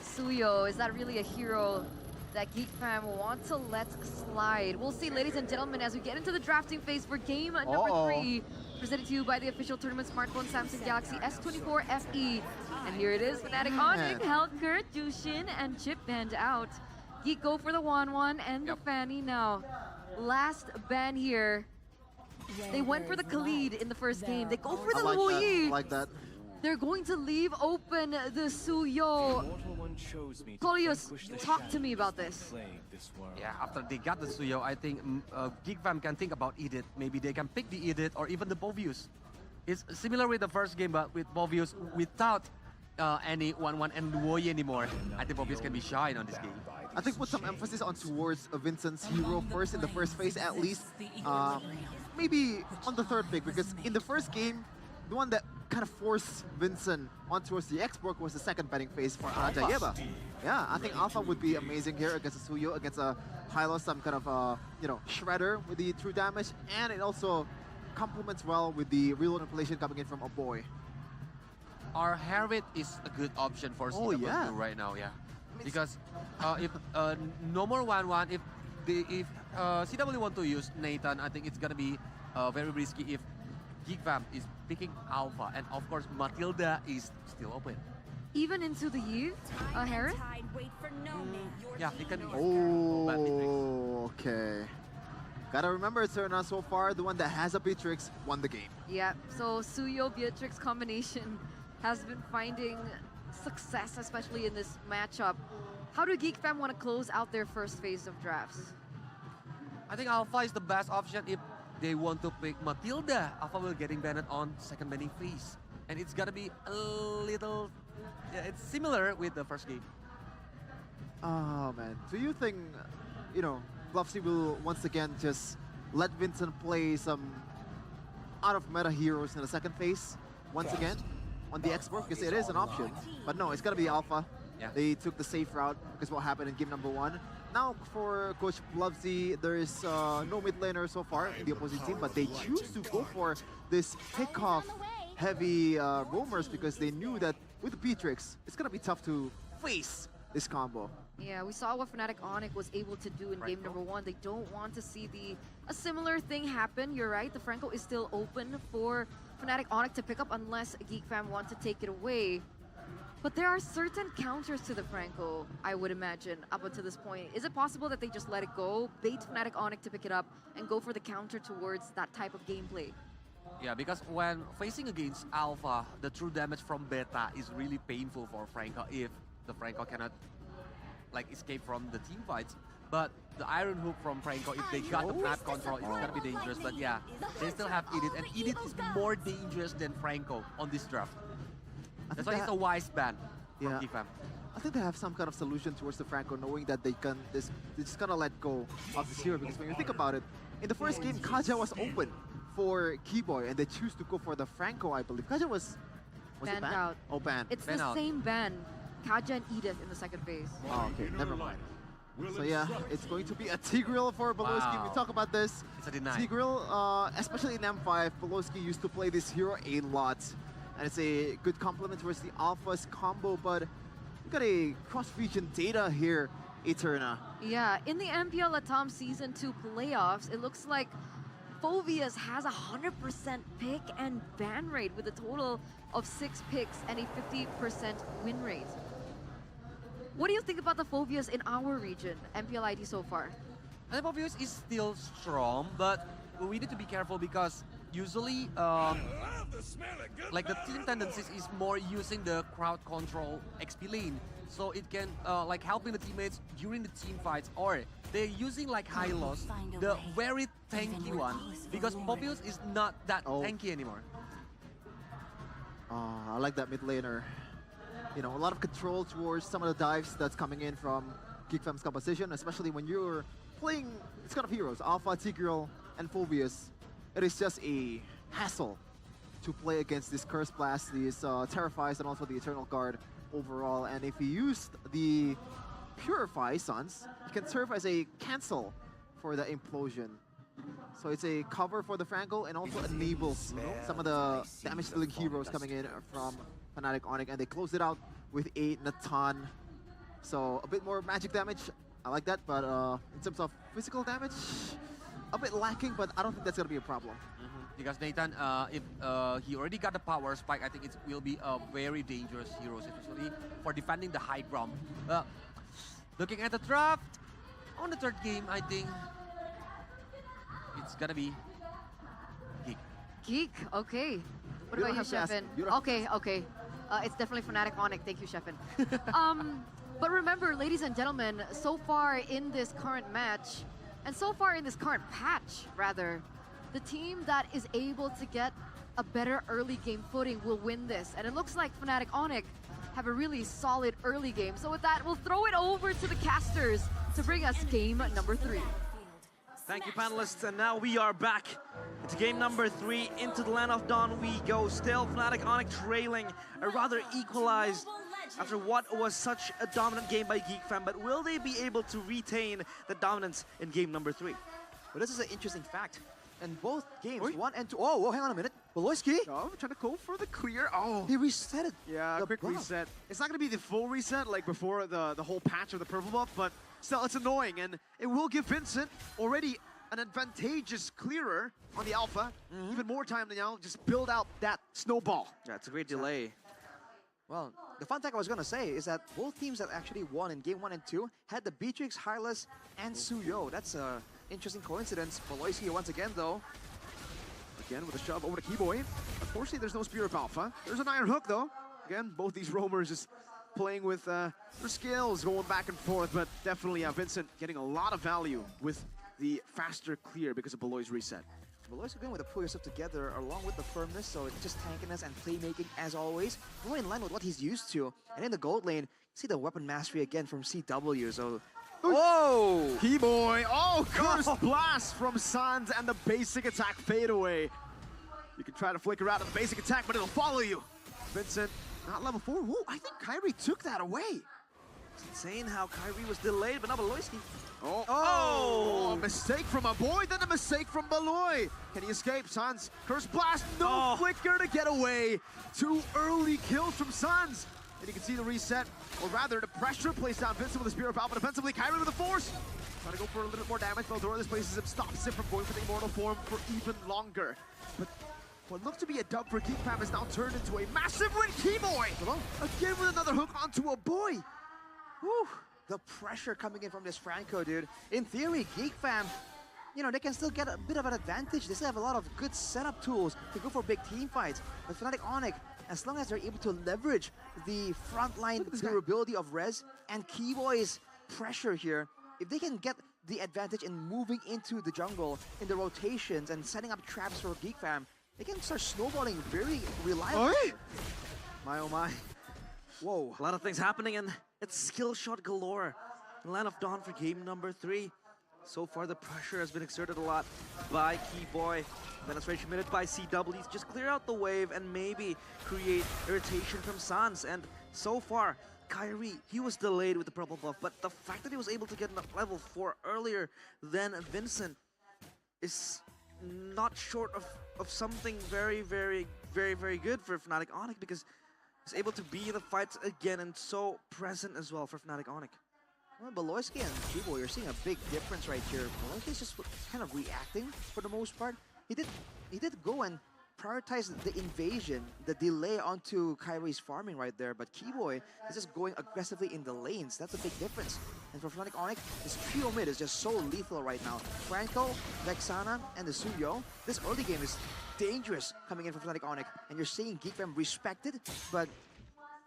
[SPEAKER 1] Suyo, is that really a hero that Geek Fam want to let slide? We'll see, ladies and gentlemen, as we get into the drafting phase for game number 3, presented to you by the official tournament smartphone Samsung Galaxy S24 FE. And here it is, Fnatic Onyx, Helkert, Jushin, and Chip banned out. Geek go for the 1-1 and the Fanny now. Last ban here. They went for the Khalid in the first game. They go for the Luyi.
[SPEAKER 17] Like that.
[SPEAKER 1] They're going to leave open the Suyo. Kolios, talk to me about this.
[SPEAKER 2] Yeah, after they got the Suyo, I think GeekFam can think about Edit. Maybe they can pick the Edit or even the Bovius. It's similar with the first game, but with Bovius without any 1-1 and Luoyi anymore. I think Bovius can be shy on this game.
[SPEAKER 17] I think put some emphasis on towards Vincent's hero first in the first phase at least. Maybe on the 3rd pick, because in the first game, the one that kind of forced Vincent on towards the X-Borg was the 2nd betting phase for Jayeba. Yeah, I think Alpha would be amazing here against a Suyo, against a Hylos, some kind of, you know, shredder with the true damage, and it also complements well with the real manipulation coming in from a boy.
[SPEAKER 2] Our Hermit is a good option for CW right now, yeah. Because if no more 1-1, if CW want to use Nathan, I think it's gonna be very risky if GeekFam is picking Alpha, and of course Matilda is still open.
[SPEAKER 1] Even into the Yi, Harris?
[SPEAKER 2] Yeah, it can be.
[SPEAKER 17] Oh, okay. Gotta remember, Serna, so far, the one that has a Beatrix won the game.
[SPEAKER 1] Yeah, so Suyo-Beatrix combination has been finding success, especially in this matchup. How do Geek Fam want to close out their first phase of drafts?
[SPEAKER 2] I think Alpha is the best option if they want to pick Matilda. Alpha will getting banned on 2nd banning phase. And it's gonna be a little, yeah, it's similar with the first game.
[SPEAKER 17] Oh man, do you think, you know, Bluffsy will once again just let Vincent play some out of meta heroes in the 2nd phase once again on the X-Borg? Because it is an option, but no, it's gonna be Alpha.
[SPEAKER 2] Yeah.
[SPEAKER 17] They took the safe route because what happened in game number 1. Now for Coach Bluffsy, there is no mid laner so far in the opposing team, but they choose to go for this pick-off heavy roamers because they knew that with Beatrix, it's gonna be tough to face this combo.
[SPEAKER 1] Yeah, we saw what Fnatic Onyx was able to do in game number 1. They don't want to see a similar thing happen. You're right, the Franco is still open for Fnatic Onyx to pick up unless Geek Fam want to take it away. But there are certain counters to the Franco, I would imagine, up until this point. Is it possible that they just let it go, bait Fnatic Onyx to pick it up, and go for the counter towards that type of gameplay?
[SPEAKER 2] Yeah, because when facing against Alpha, the true damage from Beta is really painful for Franco if the Franco cannot escape from the team fights. But the Iron Hook from Franco, if they got the map control, it's gonna be dangerous. But yeah, they still have Edith, and Edith is more dangerous than Franco on this draft. That's why it's a wise ban from GFAM.
[SPEAKER 17] I think they have some kind of solution towards the Franco, knowing that they just gonna let go of this hero. Because when you think about it, in the first game, Kaja was open for Keyboy, and they choose to go for the Franco, I believe. Kaja was
[SPEAKER 1] banned out.
[SPEAKER 17] Oh, banned.
[SPEAKER 1] It's the same ban. Kaja and Edith in the second phase.
[SPEAKER 17] Oh, okay, never mind. So yeah, it's going to be a Tigreal for Beloski. We talk about this.
[SPEAKER 2] It's a deny.
[SPEAKER 17] Tigreal, especially in M5, Beloski used to play this hero a lot. And it's a good complement towards the Alpha's combo, but we got a cross-region data here, Eterna.
[SPEAKER 1] Yeah, in the MPL Atom Season 2 playoffs, it looks like Phoveus has a 100% pick and ban rate with a total of 6 picks and a 50% win rate. What do you think about the Phoveus in our region, Mpl-Id so far?
[SPEAKER 2] I think Phoveus is still strong, but we need to be careful because usually, the team tendencies is more using the crowd control XP lane, so it can helping the teammates during the team fights, or they're using Hylos, the very tanky one, because Phoveus is not that tanky anymore.
[SPEAKER 17] I like that mid laner. You know, a lot of control towards some of the dives that's coming in from GeekFam's composition, especially when you're playing these kind of heroes, Alpha, Tigreal, and Phoveus. It is just a hassle to play against this Curse Blast, these Terrifies, and also the Eternal Guard overall. And if you use the Purify Suns, it can serve as a cancel for the Implosion. So it's a cover for the Franco and also enables some of the damage-dealing heroes coming in from Fnatic Onyx, and they close it out with a Natan. So a bit more magic damage, I like that, but in terms of physical damage, a bit lacking, but I don't think that's going to be a problem.
[SPEAKER 2] Because Nathan, if he already got the power spike, I think it will be a very dangerous hero, especially for defending the high ground. Looking at the draft, on the third game, I think it's gonna be Geek.
[SPEAKER 1] Geek, okay. What about you, Sheffin? Okay. It's definitely Fnatic Onyx. Thank you, Sheffin. But remember, ladies and gentlemen, so far in this current match, and so far in this current patch, rather, the team that is able to get a better early game footing will win this. And it looks like Fnatic Onyx have a really solid early game. So with that, we'll throw it over to the casters to bring us game number 3.
[SPEAKER 15] Thank you, panelists. And now we are back. It's game number 3. Into the Land of Dawn we go. Still Fnatic Onyx trailing, a rather equalized after what was such a dominant game by GeekFam. But will they be able to retain the dominance in game number 3?
[SPEAKER 8] Well, this is an interesting fact. In both games, 1 and 2. Oh, hang on a minute. Beloski?
[SPEAKER 21] Oh, trying to go for the clear. Oh,
[SPEAKER 8] he reset it.
[SPEAKER 21] Yeah, a quick reset. It's not going to be the full reset like before the whole patch of the purple buff, but still, it's annoying. And it will give Vincent already an advantageous clearer on the Alpha. Even more time to now just build out that snowball.
[SPEAKER 15] Yeah, it's a great delay.
[SPEAKER 8] Well, the fun thing I was going to say is that both teams that actually won in game 1 and 2 had the Beatrix, Hylas, and Suyo. That's a interesting coincidence. Beloski once again, though.
[SPEAKER 21] Again with a shove over to Keyboy. Unfortunately, there's no Spear of Alpha. There's an Iron Hook, though. Again, both these roamers just playing with their skills, going back and forth, but definitely Vincent getting a lot of value with the faster clear because of Beloy's reset.
[SPEAKER 8] Beloy's going with the pull yourself together along with the firmness, so it's just tankiness and playmaking as always. More in line with what he's used to. And in the gold lane, see the weapon mastery again from CW, so...
[SPEAKER 21] Oh! Keyboy! Oh, Curse Blast from Sans and the basic attack fade away. You can try to flicker out of the basic attack, but it'll follow you. Vincent, not level 4. Whoa, I think Kyrie took that away.
[SPEAKER 15] It's insane how Kyrie was delayed, but not Beloski.
[SPEAKER 21] Oh, a mistake from a boy, then a mistake from Beloy. Can he escape? Sans, Curse Blast, no flicker to get away. 2 early kills from Sans. And you can see the reset, or rather the pressure placed on Vincent with the Spear of Alpha. Defensively, Kyrie with the Force. Trying to go for a little bit more damage. Veldora displaces him, stops him from going for the Immortal Form for even longer. But what looked to be a dub for Geek Fam is now turned into a massive win. Keyboy! Again with another hook onto a boy.
[SPEAKER 8] Whew. The pressure coming in from this Franco, dude. In theory, Geek Fam, you know, they can still get a bit of an advantage. They still have a lot of good setup tools to go for big team fights. But Fnatic Onyx, as long as they're able to leverage the frontline durability of Rez and Keyboy's pressure here, if they can get the advantage in moving into the jungle in the rotations and setting up traps for Geek Fam, they can start snowballing very reliably.
[SPEAKER 15] Oi! My oh my. Whoa. A lot of things happening, and it's skill shot galore. Land of Dawn for game number 3. So far, the pressure has been exerted a lot by Keyboy. Penetration minute by CW. Just clear out the wave and maybe create irritation from Sans. And so far, Kyrie, he was delayed with the purple buff, but the fact that he was able to get level 4 earlier than Vincent is not short of something very, very, very, very good for Fnatic Onyx, because he's able to be in the fights again and so present as well for Fnatic Onyx.
[SPEAKER 8] Well, Beloyski and Keyboy, you're seeing a big difference right here. Beloyski is just kind of reacting for the most part. He did go and prioritize the invasion, the delay onto Kyrie's farming right there, but Keyboy is just going aggressively in the lanes. That's a big difference. And for Fnatic Onyx, this trio mid is just so lethal right now. Franco, Vexana, and the Suyo. This early game is dangerous coming in for Fnatic Onyx, and you're seeing Geek Fam respected, but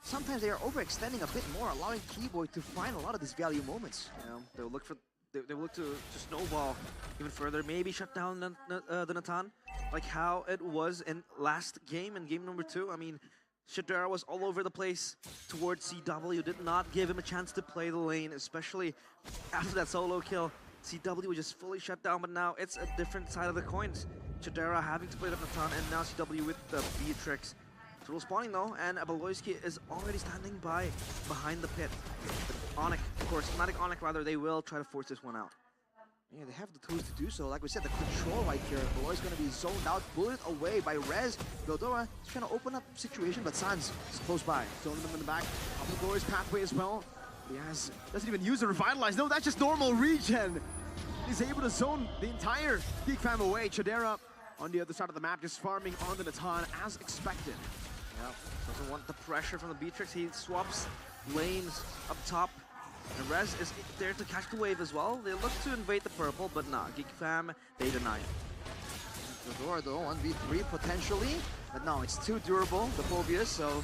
[SPEAKER 8] sometimes they are overextending a bit more, allowing Keyboy to find a lot of these value moments.
[SPEAKER 15] Yeah, they'll look for they look to snowball even further, maybe shut down the Natan, like how it was in last game, in game number 2. I mean, Shadara was all over the place towards CW, did not give him a chance to play the lane, especially after that solo kill. CW was just fully shut down, but now it's a different side of the coins. Shadara having to play the Natan, and now CW with the Beatrix. Turtle spawning though, and Beloyski is already standing behind the pit. But Onyx, of course, Fnatic Onyx rather, they will try to force this one out.
[SPEAKER 8] Yeah, they have the tools to do so. Like we said, the control right here. Beloy's going to be zoned out, bullet away by Rez. Veldora is trying to open up the situation, but Sans is close by.
[SPEAKER 21] Zoning them in the back. Up the Beloy's pathway as well. He doesn't even use the Revitalize. No, that's just normal regen. He's able to zone the entire Geek Fam away. Chadera on the other side of the map, just farming on the Natan as expected.
[SPEAKER 15] Yeah, doesn't want the pressure from the Beatrix. He swaps lanes up top. And Rez is there to catch the wave as well. They look to invade the purple, but nah, Geek Fam, they deny it.
[SPEAKER 8] Veldora though, 1v3 potentially. But no, it's too durable, the Phobius, so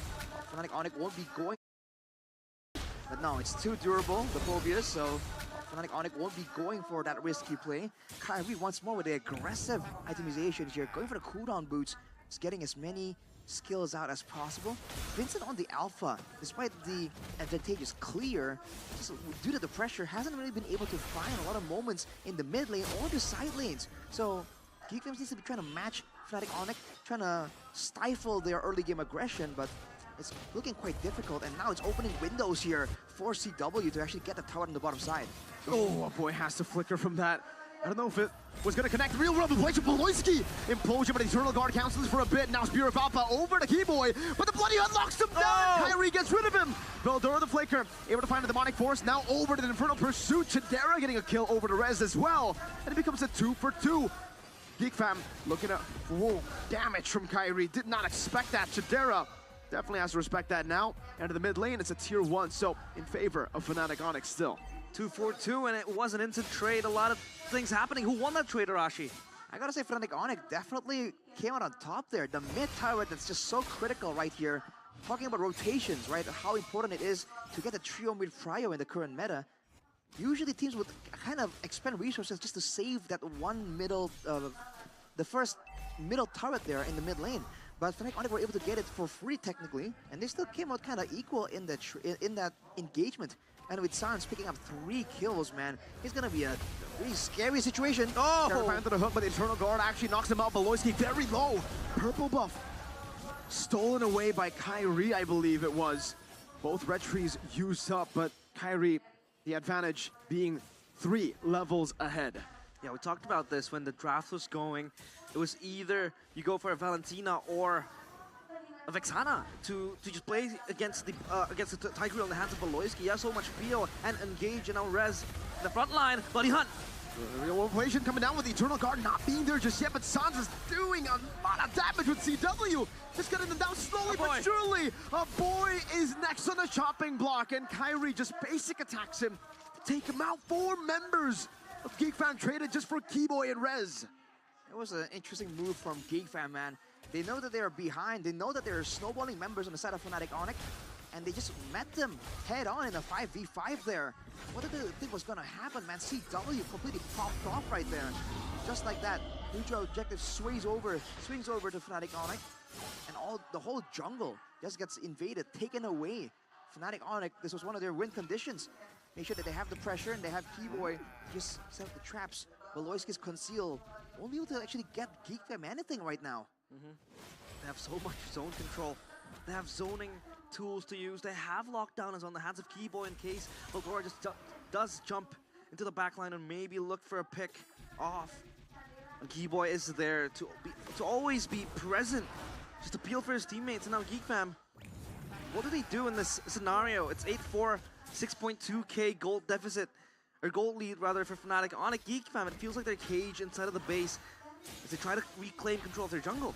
[SPEAKER 8] Fnatic Onyx won't be going. But no, it's too durable, the Phobius, so Fnatic Onyx won't be going for that risky play. Kyrie once more with the aggressive itemization here, going for the cooldown boots. He's getting as many skills out as possible. Vincent on the alpha, despite the advantageous clear, just due to the pressure, hasn't really been able to find a lot of moments in the mid lane or the side lanes. So Geek Fam seems to be trying to match Fnatic Onyx, trying to stifle their early game aggression, but it's looking quite difficult, and now it's opening windows here for CW to actually get the tower on the bottom side.
[SPEAKER 21] Oh, a boy has to flicker from that. I don't know if it was going to connect. Real world play to Beloyski. Implosion, but Eternal Guard cancels for a bit. Now Spear of Alpha over to Keyboy, but the Bloody unlocks him down. Kyrie gets rid of him. Veldora the Flaker able to find the Demonic Force. Now over to the Infernal Pursuit. Chadera getting a kill over to Rez as well. And it becomes a 2-for-2. Geek Fam looking at, whoa, damage from Kyrie. Did not expect that. Chadera definitely has to respect that now. And to the mid lane, it's a tier 1, so in favor of Fnatic Onyx still.
[SPEAKER 15] 2-4-2, and it was an instant trade. A lot of things happening. Who won that trade, Arashi?
[SPEAKER 8] I gotta say, Fnatic Onyx definitely came out on top there. The mid turret that's just so critical right here. Talking about rotations, right? How important it is to get the trio mid prio in the current meta. Usually teams would kind of expend resources just to save that one middle, the first middle turret there in the mid lane. But Fnatic Onyx were able to get it for free technically, and they still came out kind of equal in that engagement. And with Sans picking up 3 kills, man, it's gonna be a really scary situation.
[SPEAKER 21] Oh! Terrifying into the hook, but the Eternal Guard actually knocks him out. Beloyski very low. Purple buff stolen away by Kyrie, I believe it was. Both red trees used up, but Kyrie, the advantage being 3 levels ahead.
[SPEAKER 15] Yeah, we talked about this when the draft was going. It was either you go for a Valentina or Vexana to just play against the Tiger on the hands of Beloyski. He has so much feel and engage, and now Rez in the front line. Bloody Hunt.
[SPEAKER 21] Real equation coming down with the Eternal Guard not being there just yet, but Sans is doing a lot of damage with CW. Just getting them down slowly but surely. A boy is next on the chopping block, and Kyrie just basic attacks him to take him out. 4 members of GeekFam traded just for Keyboy and Rez.
[SPEAKER 8] It was an interesting move from GeekFam, man. They know that they're behind. They know that there are snowballing members on the side of Fnatic Onyx, and they just met them head on in a 5v5 there. What did they think was gonna happen, man? CW completely popped off right there. Just like that, neutral objective swings over to Fnatic Onyx, and the whole jungle just gets invaded, taken away. Fnatic Onyx, this was one of their win conditions. Make sure that they have the pressure and they have Keyboy just set up the traps. Beloyski's conceal. Won't be able to actually get GeekFam anything right now.
[SPEAKER 15] They have so much zone control. They have zoning tools to use. They have lockdown on the hands of Keyboy in case Logora just does jump into the backline and maybe look for a pick off. And Keyboy is there to always be present, just appeal for his teammates. And now GeekFam, what do they do in this scenario? It's 8-4, 6.2k gold deficit, or gold lead rather, for Fnatic. On a GeekFam, it feels like they're caged inside of the base as they try to reclaim control of their jungle.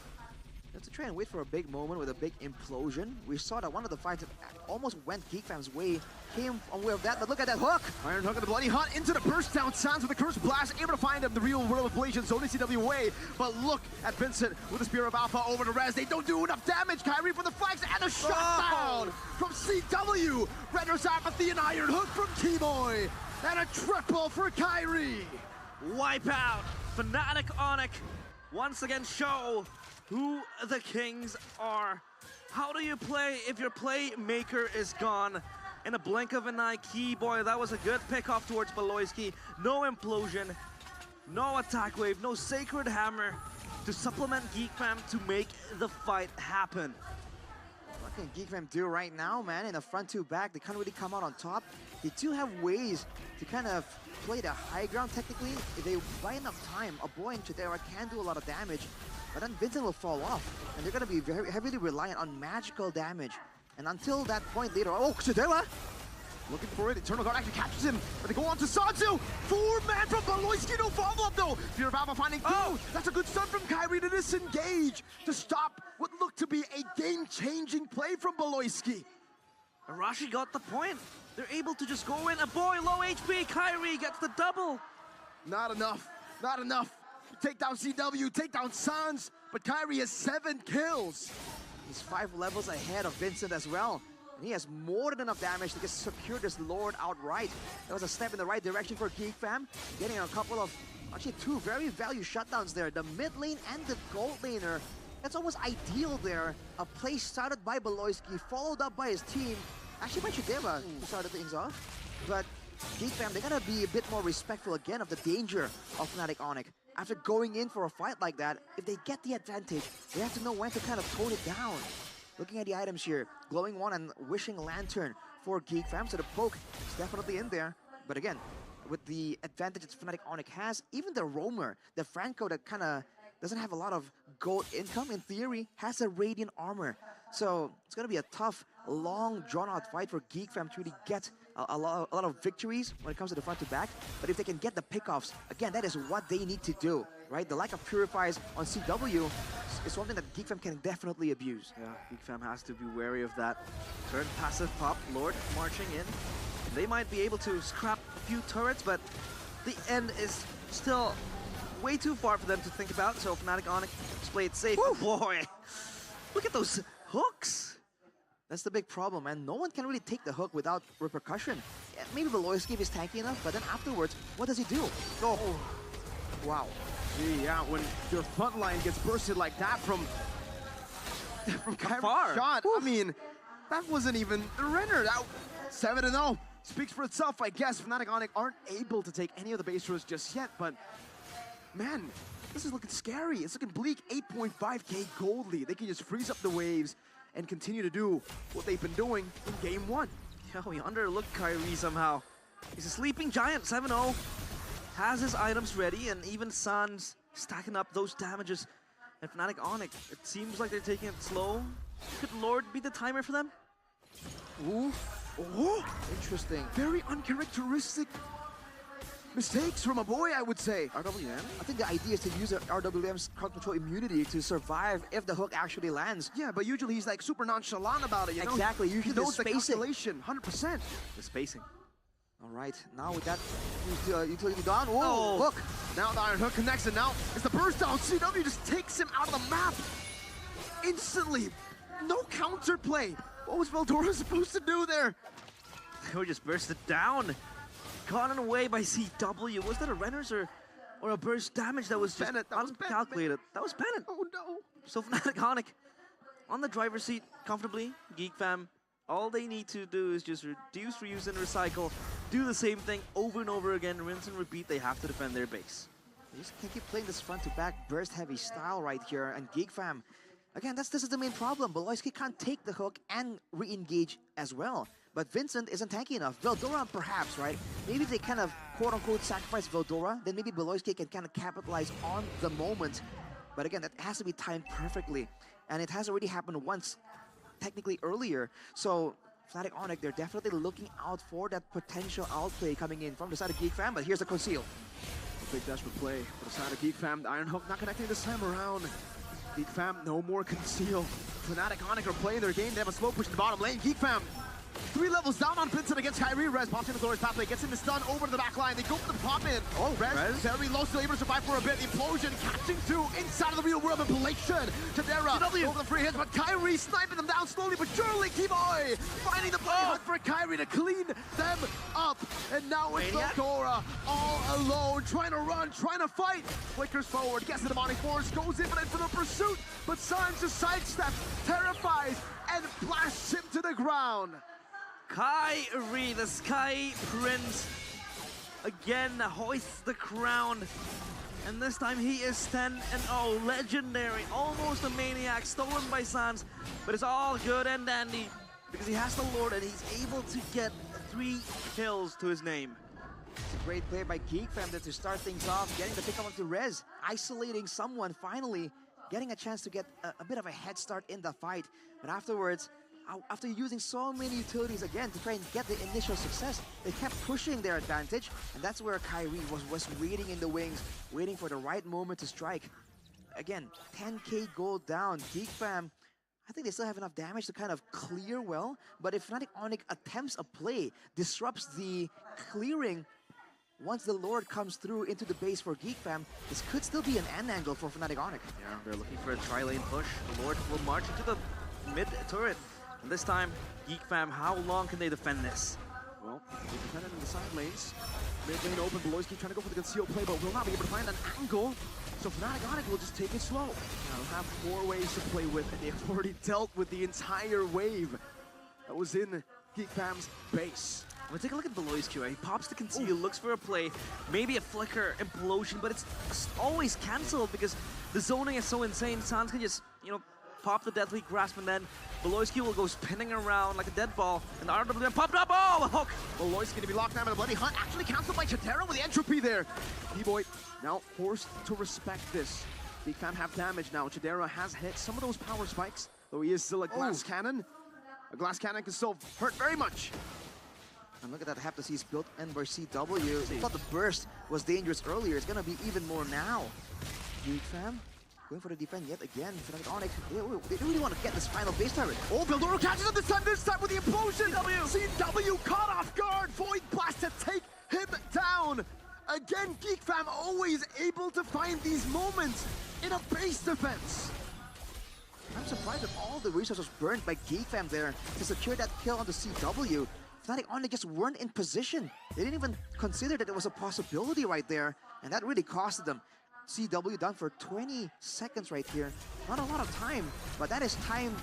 [SPEAKER 8] They have to try and wait for a big moment with a big implosion. We saw that one of the fights that almost went GeekFam's way came on way of that, but look at that hook!
[SPEAKER 21] Iron Hook and the Bloody Hunt into the burst down. Sans with the Curse Blast, able to find him the real world ablation, zoning CW away. But look at Vincent with the Spear of Alpha over to Rez. They don't do enough damage. Kyrie for the flags and a shutdown from CW. Render's Apathy and Iron Hook from Keyboy. And a triple for Kyrie.
[SPEAKER 15] Wipe out. Fnatic Onyx once again show who the kings are. How do you play if your playmaker is gone? In a blink of an eye, Keyboy, that was a good pick off towards Beloyski. No implosion, no attack wave, no sacred hammer to supplement GeekFam to make the fight happen.
[SPEAKER 8] What can GeekFam do right now, man? In a front to back, they can't really come out on top. They do have ways to kind of play the high ground technically. If they buy enough time, a boy in Chidera can do a lot of damage, but then Vincent will fall off, and they're going to be very heavily reliant on magical damage. And until that point later, oh, Chidera!
[SPEAKER 21] Looking for it, Eternal Guard actually captures him, but they go on to Sansu! 4-man from Beloyski, no follow-up though! Fear of Alpha finding two! That's a good start from Kyrie to disengage, to stop what looked to be a game-changing play from Beloyski.
[SPEAKER 15] Arashi got the point. They're able to just go in. A boy, low HP, Kyrie gets the double.
[SPEAKER 21] Not enough, not enough. Take down CW, take down Sans, but Kyrie has 7 kills.
[SPEAKER 8] He's 5 levels ahead of Vincent as well. And he has more than enough damage to just secure this Lord outright. That was a step in the right direction for GeekFam. Getting a couple of, actually 2 very value shutdowns there. The mid lane and the gold laner. That's almost ideal there. A play started by Beloyski, followed up by his team. Actually by Chidera, who started things off. But GeekFam, they're gonna be a bit more respectful again of the danger of Fnatic Onyx. After going in for a fight like that, if they get the advantage, they have to know when to kind of tone it down. Looking at the items here, Glowing One and Wishing Lantern for GeekFam, so the poke is definitely in there. But again, with the advantage that Fnatic Onyx has, even the Roamer, the Franco that kind of doesn't have a lot of gold income, in theory, has a Radiant Armor. So it's going to be a tough, long, drawn-out fight for GeekFam to really get a lot of victories when it comes to the front to back. But if they can get the pickoffs, again, that is what they need to do, right? The lack of purifiers on CW is something that GeekFam can definitely abuse.
[SPEAKER 15] Yeah, GeekFam has to be wary of that. Turn passive pop, Lord marching in. They might be able to scrap a few turrets, but the end is still way too far for them to think about. So Fnatic Onyx play it safe. Oh boy, look at those hooks.
[SPEAKER 8] That's the big problem, and no one can really take the hook without repercussion. Yeah, maybe Beloyski is tanky enough, but then afterwards, what does he do? Oh, wow.
[SPEAKER 21] Yeah, when your front line gets bursted like that from Kyrie's shot, I mean, that wasn't even the render. That 7-0 speaks for itself, I guess. Fnatic Onyx aren't able to take any of the base rows just yet, but man, this is looking scary. It's looking bleak. 8.5k gold lead. They can just freeze up the waves and continue to do what they've been doing in game 1.
[SPEAKER 15] Yeah, we underlooked Kyrie somehow. He's a sleeping giant, 7-0. Has his items ready, and even Sans stacking up those damages. And Fnatic Onyx, it seems like they're taking it slow. Could Lord be the timer for them?
[SPEAKER 8] Ooh. Oh, interesting.
[SPEAKER 21] Very uncharacteristic mistakes from a boy, I would say.
[SPEAKER 8] RWM? I think the idea is to use RWM's crowd control immunity to survive if the hook actually lands.
[SPEAKER 21] Yeah, but usually he's like super nonchalant about it, you know?
[SPEAKER 8] Exactly,
[SPEAKER 21] He
[SPEAKER 8] usually
[SPEAKER 21] knows the
[SPEAKER 8] spacing.
[SPEAKER 21] calculation, 100%.
[SPEAKER 15] The spacing.
[SPEAKER 8] All right, now with that utility down, whoa,
[SPEAKER 21] Oh.
[SPEAKER 8] hook.
[SPEAKER 21] Now the Iron Hook connects, and now it's the burst down. CW just takes him out of the map instantly. No counterplay. What was Veldora supposed to do there?
[SPEAKER 15] He just bursted down. Gotten away by CW. Was that a Renners or a burst damage that was just
[SPEAKER 21] Bennett, that was Bennett.
[SPEAKER 15] uncalculated? That was Bennett.
[SPEAKER 21] Oh no.
[SPEAKER 15] So Fnatic Onic on the driver's seat comfortably. Geek Fam, all they need to do is just reduce, reuse, and recycle. Do the same thing over and over again, rinse and repeat. They have to defend their base.
[SPEAKER 8] They just can't keep playing this front-to-back burst-heavy style right here. And Geek Fam, again, this is the main problem. Beloyski can't take the hook and re-engage as well. But Vincent isn't tanky enough. Veldora perhaps, right? Maybe if they kind of quote-unquote sacrifice Veldora, then maybe Beloyski can kind of capitalize on the moment. But again, that has to be timed perfectly. And it has already happened once, technically earlier. So Fnatic Onic, they're definitely looking out for that potential outplay coming in from the side of Geek Fam, but here's the conceal.
[SPEAKER 21] Big desperate play for the side of Geek Fam. The Iron Hook not connecting this time around. Geek Fam, no more conceal. Fnatic Onic are playing their game. They have a slow push in the bottom lane. Geek Fam, 3 levels down on Vincent against Kyrie. Rez pops in the Glorious Pathway, gets him the stun over to the back line. They go for the pop in. Oh, Rez very low, still able to survive for a bit. The implosion catching through inside of the real world manipulation. Chadera over the free hits, but Kyrie sniping them down slowly but surely. Keyboy finding the play hunt for Kyrie to clean them up. And now it's Veldora all alone, trying to run, trying to fight. Flickers forward, gets the demonic force, goes in for the pursuit, but Sans just sidesteps, terrifies, and blasts him to the ground.
[SPEAKER 15] Kyrie, the Sky Prince, again hoists the crown. And this time he is 10-0, legendary, almost a maniac, stolen by Sans. But it's all good and dandy because he has the Lord and he's able to get 3 kills to his name.
[SPEAKER 8] It's a great play by Geek Fam there to start things off, getting the pick up onto Rez, isolating someone, finally getting a chance to get a bit of a head start in the fight. But afterwards, after using so many utilities again to try and get the initial success, they kept pushing their advantage, and that's where Kyrie was waiting in the wings, waiting for the right moment to strike. Again, 10k gold down. Geek Fam, I think they still have enough damage to kind of clear well, but if Fnatic Onic attempts a play, disrupts the clearing, once the Lord comes through into the base for Geek Fam, this could still be an end angle for Fnatic Onic.
[SPEAKER 15] Yeah, they're looking for a tri-lane push. The Lord will march into the mid turret. And this time, Geek Fam, how long can they defend this?
[SPEAKER 21] Well, they defend it in the side lanes. Mid lane open, Beloyski trying to go for the concealed play, but will not be able to find an angle. So Fnatic Onic will just take it slow. Now they'll have 4 waves to play with, and they've already dealt with the entire wave that was in Geek Fam's base.
[SPEAKER 15] Well, take a look at Beloyski, right? He pops the conceal, looks for a play, maybe a flicker, implosion, but it's always cancelled because the zoning is so insane. Sans can just, pop the Deathly Grasp, and then Beloyski will go spinning around like a dead ball, and the RWM popped up. Oh, the hook!
[SPEAKER 21] Beloyski gonna be locked down by the Bloody Hunt, actually cancelled by Chadera with the entropy there. Keyboy now forced to respect this. Geek Fam have damage now. Chadera has hit some of those power spikes, though he is still a glass cannon. A glass cannon can still hurt very much.
[SPEAKER 8] And look at that, have to see it's built in by CW. I thought the burst was dangerous earlier. It's gonna be even more now. Geek Fam going for the defense yet again. Fnatic Onic, they really want to get this final base turret.
[SPEAKER 21] Oh, Veldora catches him this time with the implosion. CW caught off guard. Void Blast to take him down. Again, Geek Fam always able to find these moments in a base defense.
[SPEAKER 8] I'm surprised that all the resources burned by Geek Fam there to secure that kill on the CW. Fnatic Onic just weren't in position. They didn't even consider that it was a possibility right there, and that really costed them. CW done for 20 seconds right here. Not a lot of time, but that is time,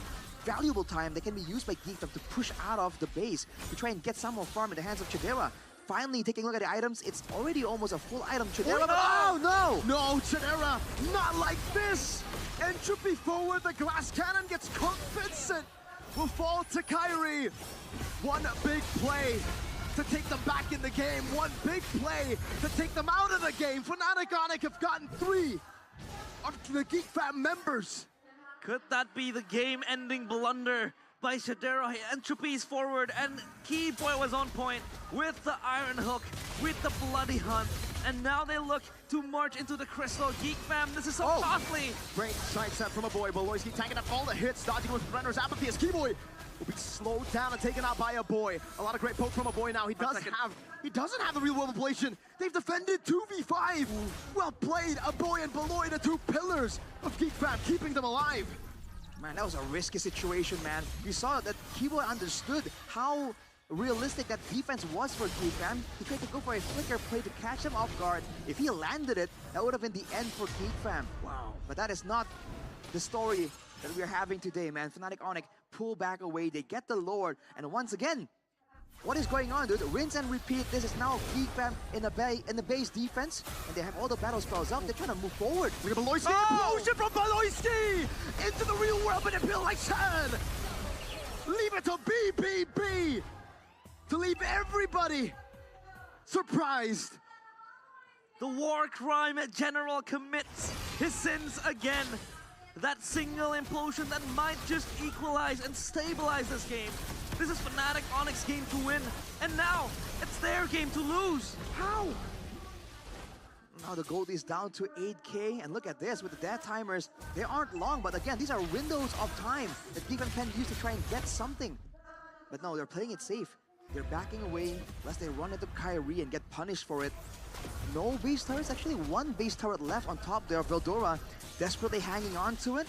[SPEAKER 8] valuable time that can be used by Geek Fam to push out of the base to try and get some more farm in the hands of Chadera. Finally, taking a look at the items, it's already almost a full item. Chadera, oh no!
[SPEAKER 21] No, Chadera, not like this! Entropy forward, the glass cannon gets cooked. Vincent will fall to Kyrie. One big play to take them back in the game. One big play to take them out of the game. Fnatic Onic have gotten 3 of the Geek Fam members
[SPEAKER 15] Could that be the game-ending blunder by Shadero? Entropy's forward, and Keyboy was on point with the Iron Hook, with the Bloody Hunt, and now they look to march into the Crystal. Geek Fam, this is so costly.
[SPEAKER 21] Great side set from a boy. Beloyski tanking up all the hits, dodging with Brenner's apathy as Keyboy will be slowed down and taken out by a boy. A lot of great poke from a boy now. He doesn't have the real world ablation. They've defended 2v5. Well played, a boy and Beloy, the two pillars of Geek Fam, keeping them alive.
[SPEAKER 8] Man, that was a risky situation, man. You saw that Keyboy understood how realistic that defense was for Geek Fam. He tried to go for a flicker play to catch him off guard. If he landed it, that would have been the end for Geek Fam. Wow. But that is not the story that we are having today, man. Fnatic Onyx pull back away. They get the Lord. And once again, what is going on, dude? Rinse and repeat. This is now Geek Fam in the base defense. And they have all the battle spells up. They're trying to move forward.
[SPEAKER 21] Look at Beloyski. Explosion from Beloyski! Into the real world manipulation! Leave it to BBB! To leave everybody surprised.
[SPEAKER 15] The war crime general commits his sins again. That single implosion that might just equalize and stabilize this game. This is Fnatic Onyx game to win, and now it's their game to lose.
[SPEAKER 21] How?
[SPEAKER 8] Now the gold is down to 8K, and look at this, with the death timers, they aren't long, but again, these are windows of time that Geek Fam can use to try and get something. But no, they're playing it safe. They're backing away, lest they run into Kyrie and get punished for it. No base turrets, actually one base turret left on top there. Veldora desperately hanging on to it.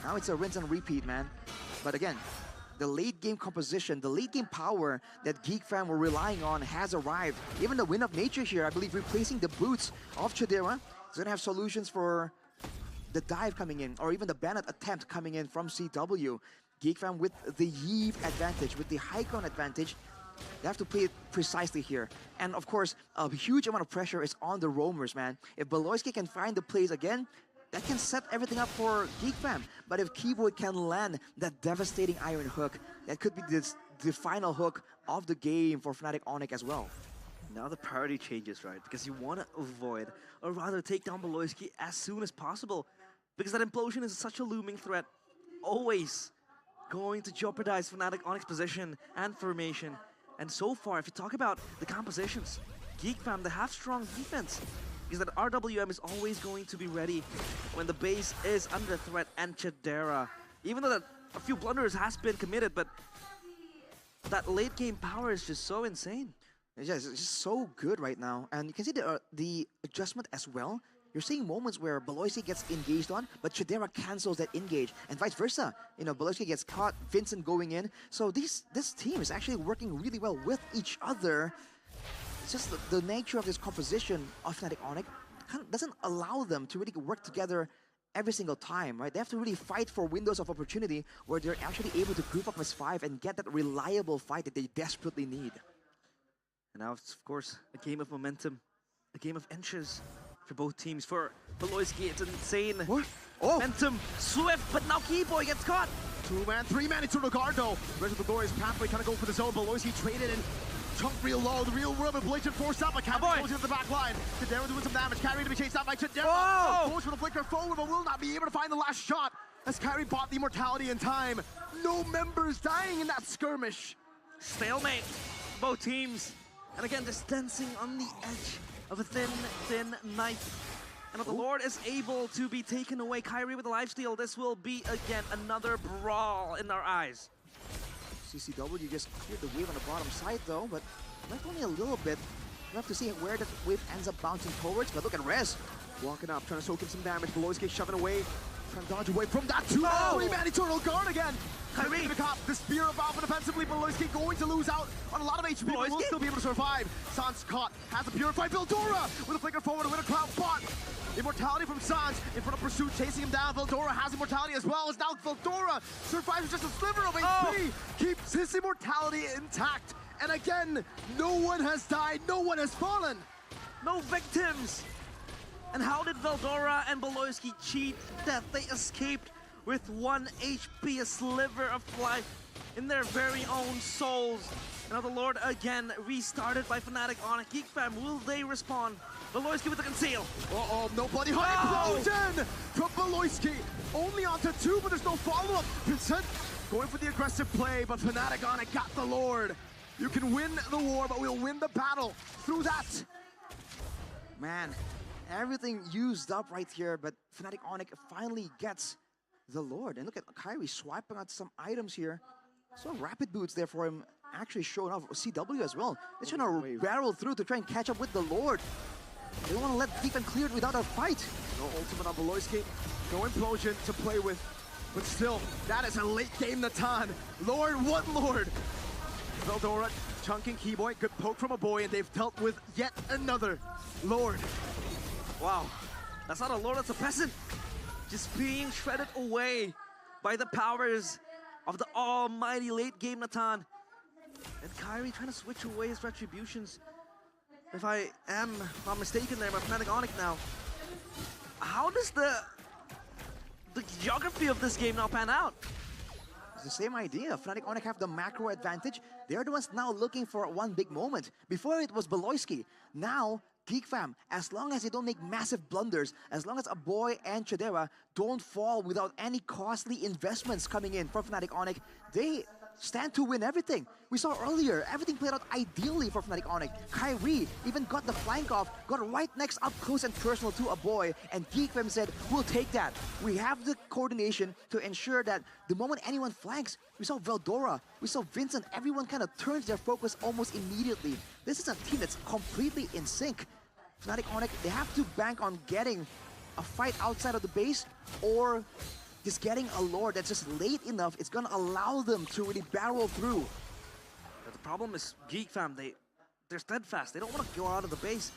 [SPEAKER 8] Now it's a rinse and repeat, man. But again, the late game composition, the late game power that Geek Fam were relying on has arrived. Even the Wind of Nature here, I believe, replacing the boots of Chidera. He's gonna have solutions for the dive coming in, or even the Bennett attempt coming in from CW. Geek Fam with the Yeve advantage, with the high ground advantage. They have to play it precisely here. And of course, a huge amount of pressure is on the roamers, man. If Beloyski can find the plays again, that can set everything up for Geek Fam. But if Keyboy can land that devastating Iron Hook, that could be the final hook of the game for Fnatic Onyx as well.
[SPEAKER 15] Now the priority changes, right? Because you want to avoid, or rather take down Beloyski as soon as possible. Because that implosion is such a looming threat. Always going to jeopardize Fnatic Onyx position and formation. And so far, if you talk about the compositions, Geek Fam, they have strong defense. Because that RWM is always going to be ready when the base is under threat, and Chidera. Even though that a few blunders has been committed, but that late game power is just so insane.
[SPEAKER 8] It's just so good right now. And you can see the adjustment as well. You're seeing moments where Beloyski gets engaged on, but Chidera cancels that engage, and vice versa. You know, Beloyski gets caught, Vincent going in. So this team is actually working really well with each other. It's just the nature of this composition of Fnatic Onyx kind of doesn't allow them to really work together every single time, right? They have to really fight for windows of opportunity where they're actually able to group up as 5 and get that reliable fight that they desperately need.
[SPEAKER 15] And now it's, of course, a game of momentum, a game of inches for both teams. For Beloyski, it's insane.
[SPEAKER 21] What?
[SPEAKER 15] Momentum, swift, but now Keyboy gets caught.
[SPEAKER 21] 2-man, 3-man into Ricardo. Rest of the Glorious pathway trying to go for the zone. Beloyski traded in. Chunk real low, the real world manipulation forced out by Kyrie goes into the back line. Chidera doing some damage. Kyrie to be chased out by Chidera. Goes for the flicker forward, but will not be able to find the last shot as Kyrie bought the immortality in time. No members dying in that skirmish.
[SPEAKER 15] Stalemate, both teams. And again, just dancing on the edge of a thin knife. And if the Lord is able to be taken away, Kyrie with the lifesteal, this will be again another brawl in our eyes.
[SPEAKER 8] CCW just cleared the wave on the bottom side though, but left only a little bit. We'll have to see where the wave ends up bouncing towards, but look at Rez.
[SPEAKER 21] Walking up, trying to soak in some damage. Beloyski shoving away, trying to dodge away from that 2-3-man eternal guard again. Kyrie the cop, the spear of Alpha defensively. Beloyski going to lose out on a lot of HP, but will still be able to survive. Sans caught, has a purify. Veldora with a flicker forward, with a cloud bot. Immortality from Sans in front of Pursuit, chasing him down. Veldora has immortality as well, as now Veldora survives with just a sliver of HP. Keeps his immortality intact. And again, no one has died, no one has fallen.
[SPEAKER 15] No victims. And how did Veldora and Beloyski cheat death? They escaped with 1 HP, a sliver of life in their very own souls. And now the Lord again restarted by Fnatic Onyx. Geek Fam, will they respond? Valoisky with the conceal.
[SPEAKER 21] Uh-oh, no bloody high explosion from Beloisky. Only onto 2, but there's no follow-up. Vincent going for the aggressive play, but Fnatic on it got the Lord. You can win the war, but we'll win the battle through that.
[SPEAKER 8] Man, everything used up right here, but Fnatic Onic finally gets the Lord. And look at Kyrie swiping out some items here. So rapid boots there for him, actually showing off CW as well. They're trying to barrel through to try and catch up with the Lord. They don't want to let defense clear it without a fight.
[SPEAKER 21] No ultimate on Beloisky, no implosion to play with. But still, that is a late game Natan. Lord, what Lord? Veldora chunking Keyboy, good poke from a boy, and they've dealt with yet another Lord.
[SPEAKER 15] Wow, that's not a Lord, that's a peasant. Just being shredded away by the powers of the almighty late game Natan. And Kyrie trying to switch away his retributions. If I am not mistaken there, by Fnatic Onic now. How does the geography of this game now pan out?
[SPEAKER 8] It's the same idea. Fnatic Onic have the macro advantage. They're the ones now looking for one big moment. Before it was Beloisky. Now, GeekFam, as long as they don't make massive blunders, as long as a boy and Chidera don't fall without any costly investments coming in from Fnatic Onic, they stand to win everything. We saw earlier, everything played out ideally for Fnatic Onic. Kyrie even got the flank off, got right next up close and personal to a boy, and GeekFam said, we'll take that. We have the coordination to ensure that the moment anyone flanks, we saw Veldora, we saw Vincent, everyone kind of turns their focus almost immediately. This is a team that's completely in sync. Fnatic Onic, they have to bank on getting a fight outside of the base or just getting a Lord that's just late enough. It's gonna allow them to really barrel through.
[SPEAKER 15] But the problem is GeekFam, they're steadfast. They don't want to go out of the base.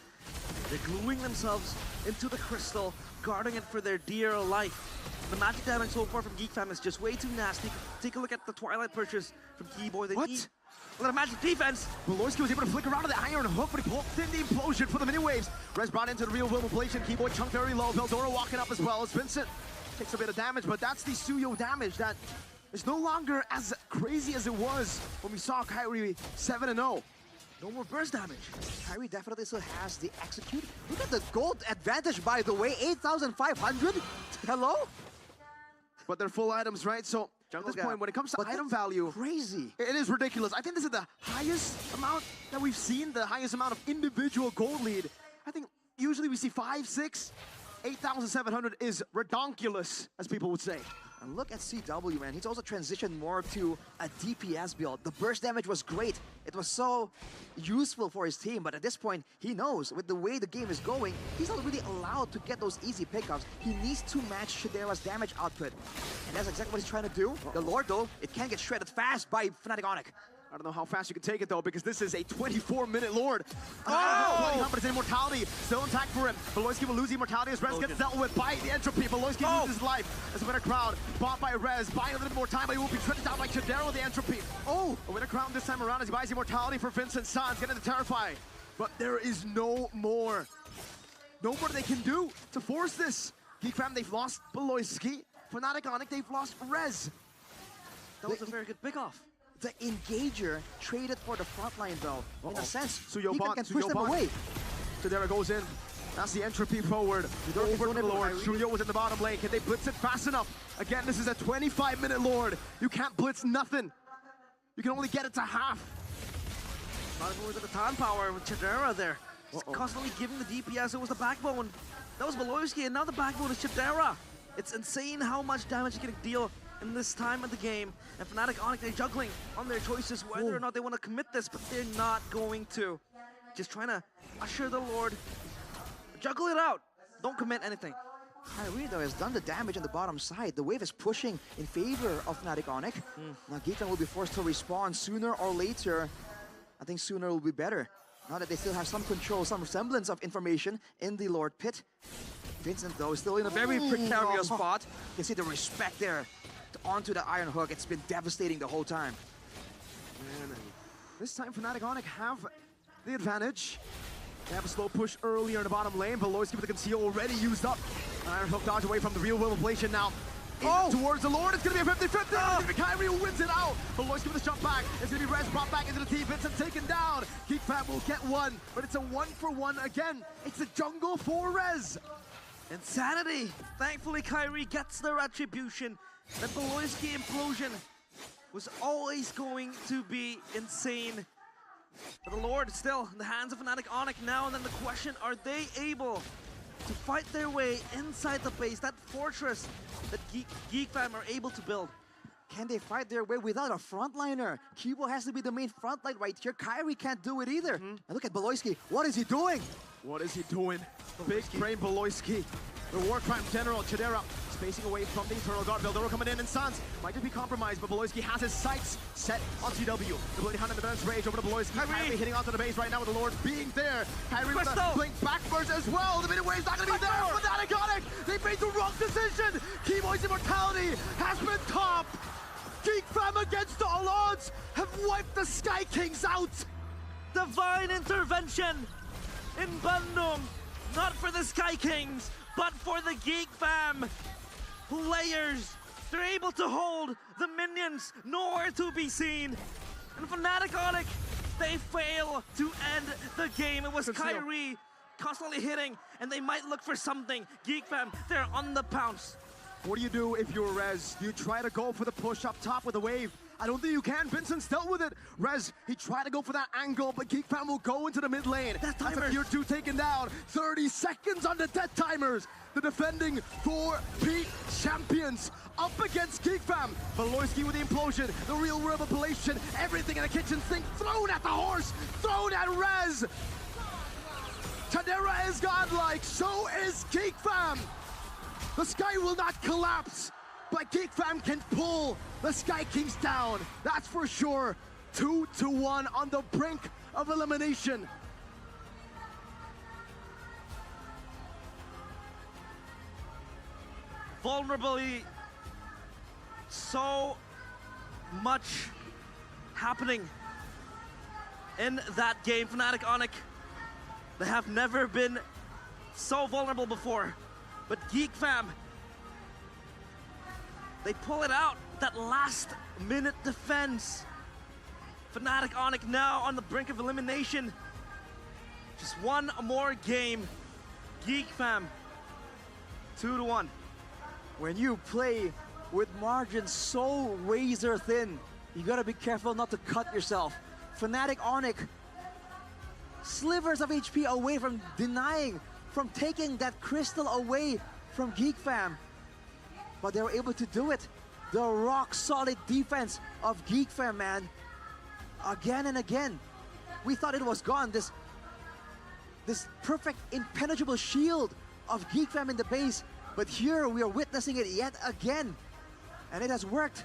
[SPEAKER 15] They're gluing themselves into the crystal, guarding it for their dear life. The magic damage so far from GeekFam is just way too nasty. Take a look at the Twilight purchase from Keyboy. They need a lot of magic defense.
[SPEAKER 21] Beloisky was able to flick around to the iron hook, but he poked in the implosion for the mini waves. Rez brought into the real Will Ablation. Keyboy chunked very low. Veldora walking up as well as Vincent takes a bit of damage, but that's the Suyo damage that is no longer as crazy as it was when we saw Kyrie 7-0.
[SPEAKER 15] No more burst damage.
[SPEAKER 8] Kyrie definitely still has the execute. Look at the gold advantage, by the way, 8,500. Hello?
[SPEAKER 21] But they're full items, right? So at this point, when it comes to item value,
[SPEAKER 8] crazy.
[SPEAKER 21] It is ridiculous. I think this is the highest amount that we've seen, the highest amount of individual gold lead. I think usually we see 5, 6, 8,700 is redonkulous, as people would say.
[SPEAKER 8] And look at CW, man. He's also transitioned more to a DPS build. The burst damage was great. It was so useful for his team, but at this point, he knows with the way the game is going, he's not really allowed to get those easy pickups. He needs to match Shadera's damage output. And that's exactly what he's trying to do. The Lord, though, it can get shredded fast by Fnatic Onic.
[SPEAKER 21] I don't know how fast you can take it, though, because this is a 24-minute Lord.
[SPEAKER 8] Oh!
[SPEAKER 21] But his immortality still intact for him. Beloisky will lose immortality as Rez gets dealt with by the entropy. Beloisky loses his life as a winner crown. Bought by Rez, buying a little bit more time, but he will be shredded down by Chidera with the entropy. Oh! A winner crown this time around as he buys immortality for Vincent Sans, getting the Terrify. But there is no more. No more they can do to force this. GeekFam, they've lost Beloisky. Fnatic Onic, they've lost Rez.
[SPEAKER 15] That was a very good pick-off.
[SPEAKER 8] The Engager traded for the front line, though. In a sense,
[SPEAKER 21] Suyo
[SPEAKER 8] he can push them away.
[SPEAKER 21] Chidera goes in. That's the entropy forward. Over to the Lord. Suyo was in the bottom lane. Can they blitz it fast enough? Again, this is a 25-minute Lord. You can't blitz nothing. You can only get it to half.
[SPEAKER 15] Not even with the Natan power with Chidera there. He's constantly giving the DPS. It was the backbone. That was Beloisky, and now the backbone is Chidera. It's insane how much damage he can deal in this time of the game. And Fnatic Onic, they're juggling on their choices whether or not they want to commit this, but they're not going to. Just trying to usher the Lord. Juggle it out. Don't commit anything.
[SPEAKER 8] Kyrie, though, has done the damage on the bottom side. The wave is pushing in favor of Fnatic Onic. Now GeekFam will be forced to respawn sooner or later. I think sooner will be better. Now that they still have some control, some semblance of information in the Lord Pit. Vincent, though, is still in a very precarious spot. You can see the respect there. Onto the Iron Hook. It's been devastating the whole time.
[SPEAKER 21] Man, this time Fnatic Onic have the advantage. They have a slow push earlier in the bottom lane. Beloisky with the conceal already used up. Iron Hook dodge away from the real Will Ablation now. towards the Lord. It's going to be a 50-50. It's going to be Kyrie who wins it out. Beloyski with a jump back. It's going to be Rez brought back into the team. Vincent taken down. Geek Fam will get one, but it's a 1-for-1 again. It's a jungle for Rez.
[SPEAKER 15] Insanity. Thankfully, Kyrie gets the retribution. That Beloyski implosion was always going to be insane. But the Lord still in the hands of Fnatic Onyx now, and then the question, are they able to fight their way inside the base, that fortress that Geek Fam are able to build?
[SPEAKER 8] Can they fight their way without a frontliner? Kibo has to be the main frontline right here. Kyrie can't do it either. And look at Beloyski. What is he doing?
[SPEAKER 21] What is he doing? Big brain Beloyski. The War Crime General, Chidera, spacing away from the Eternal Guard. Vildoro coming in, and Sans might just be compromised, but Beloyski has his sights set on TW. The Bloody Hand and the Venom's Rage over to Beloyski. Kyrie hitting onto the base right now with the Lord being there. Kyrie with a blink backwards as well. The minute wave's not going to be there. Fnatic Onyx, they made the wrong decision. Keyboy's immortality has been top. Geek Fam against all odds have wiped the Sky Kings out.
[SPEAKER 15] Divine intervention in Bandung, not for the Sky Kings, but for the Geek Fam players. They're able to hold the minions, nowhere to be seen. And Fnatic Onyx, they fail to end the game. It was Kyrie constantly hitting, and they might look for something. Geek Fam, they're on the pounce.
[SPEAKER 21] What do you do if you're Rez? Do you try to go for the push up top with a wave? I don't think you can. Vincent's dealt with it. Rez, he tried to go for that angle, but Geek Fam will go into the mid lane. That's a tier 2 taken down. 30 seconds on the death timers. The defending 4P champions up against Geek Fam. Beloyski with the implosion, the real world appellation, everything in the kitchen sink thrown at the horse, thrown at Rez. Tadera is godlike, so is Geek Fam. The sky will not collapse, but Geek Fam can pull the Sky Kings down. That's for sure. 2-1 on the brink of elimination.
[SPEAKER 15] Vulnerably, so much happening in that game. Fnatic Onyx, they have never been so vulnerable before. But Geek Fam, they pull it out, that last minute defense. Fnatic Onyx now on the brink of elimination. Just one more game. Geek Fam, 2-1.
[SPEAKER 8] When you play with margins so razor thin, you gotta be careful not to cut yourself. Fnatic Onyx, slivers of HP away from denying, from taking that crystal away from Geek Fam. But they were able to do it. The rock solid defense of Geek Fam, man. Again and again. We thought it was gone. This perfect impenetrable shield of Geek Fam in the base. But here we are witnessing it yet again. And it has worked.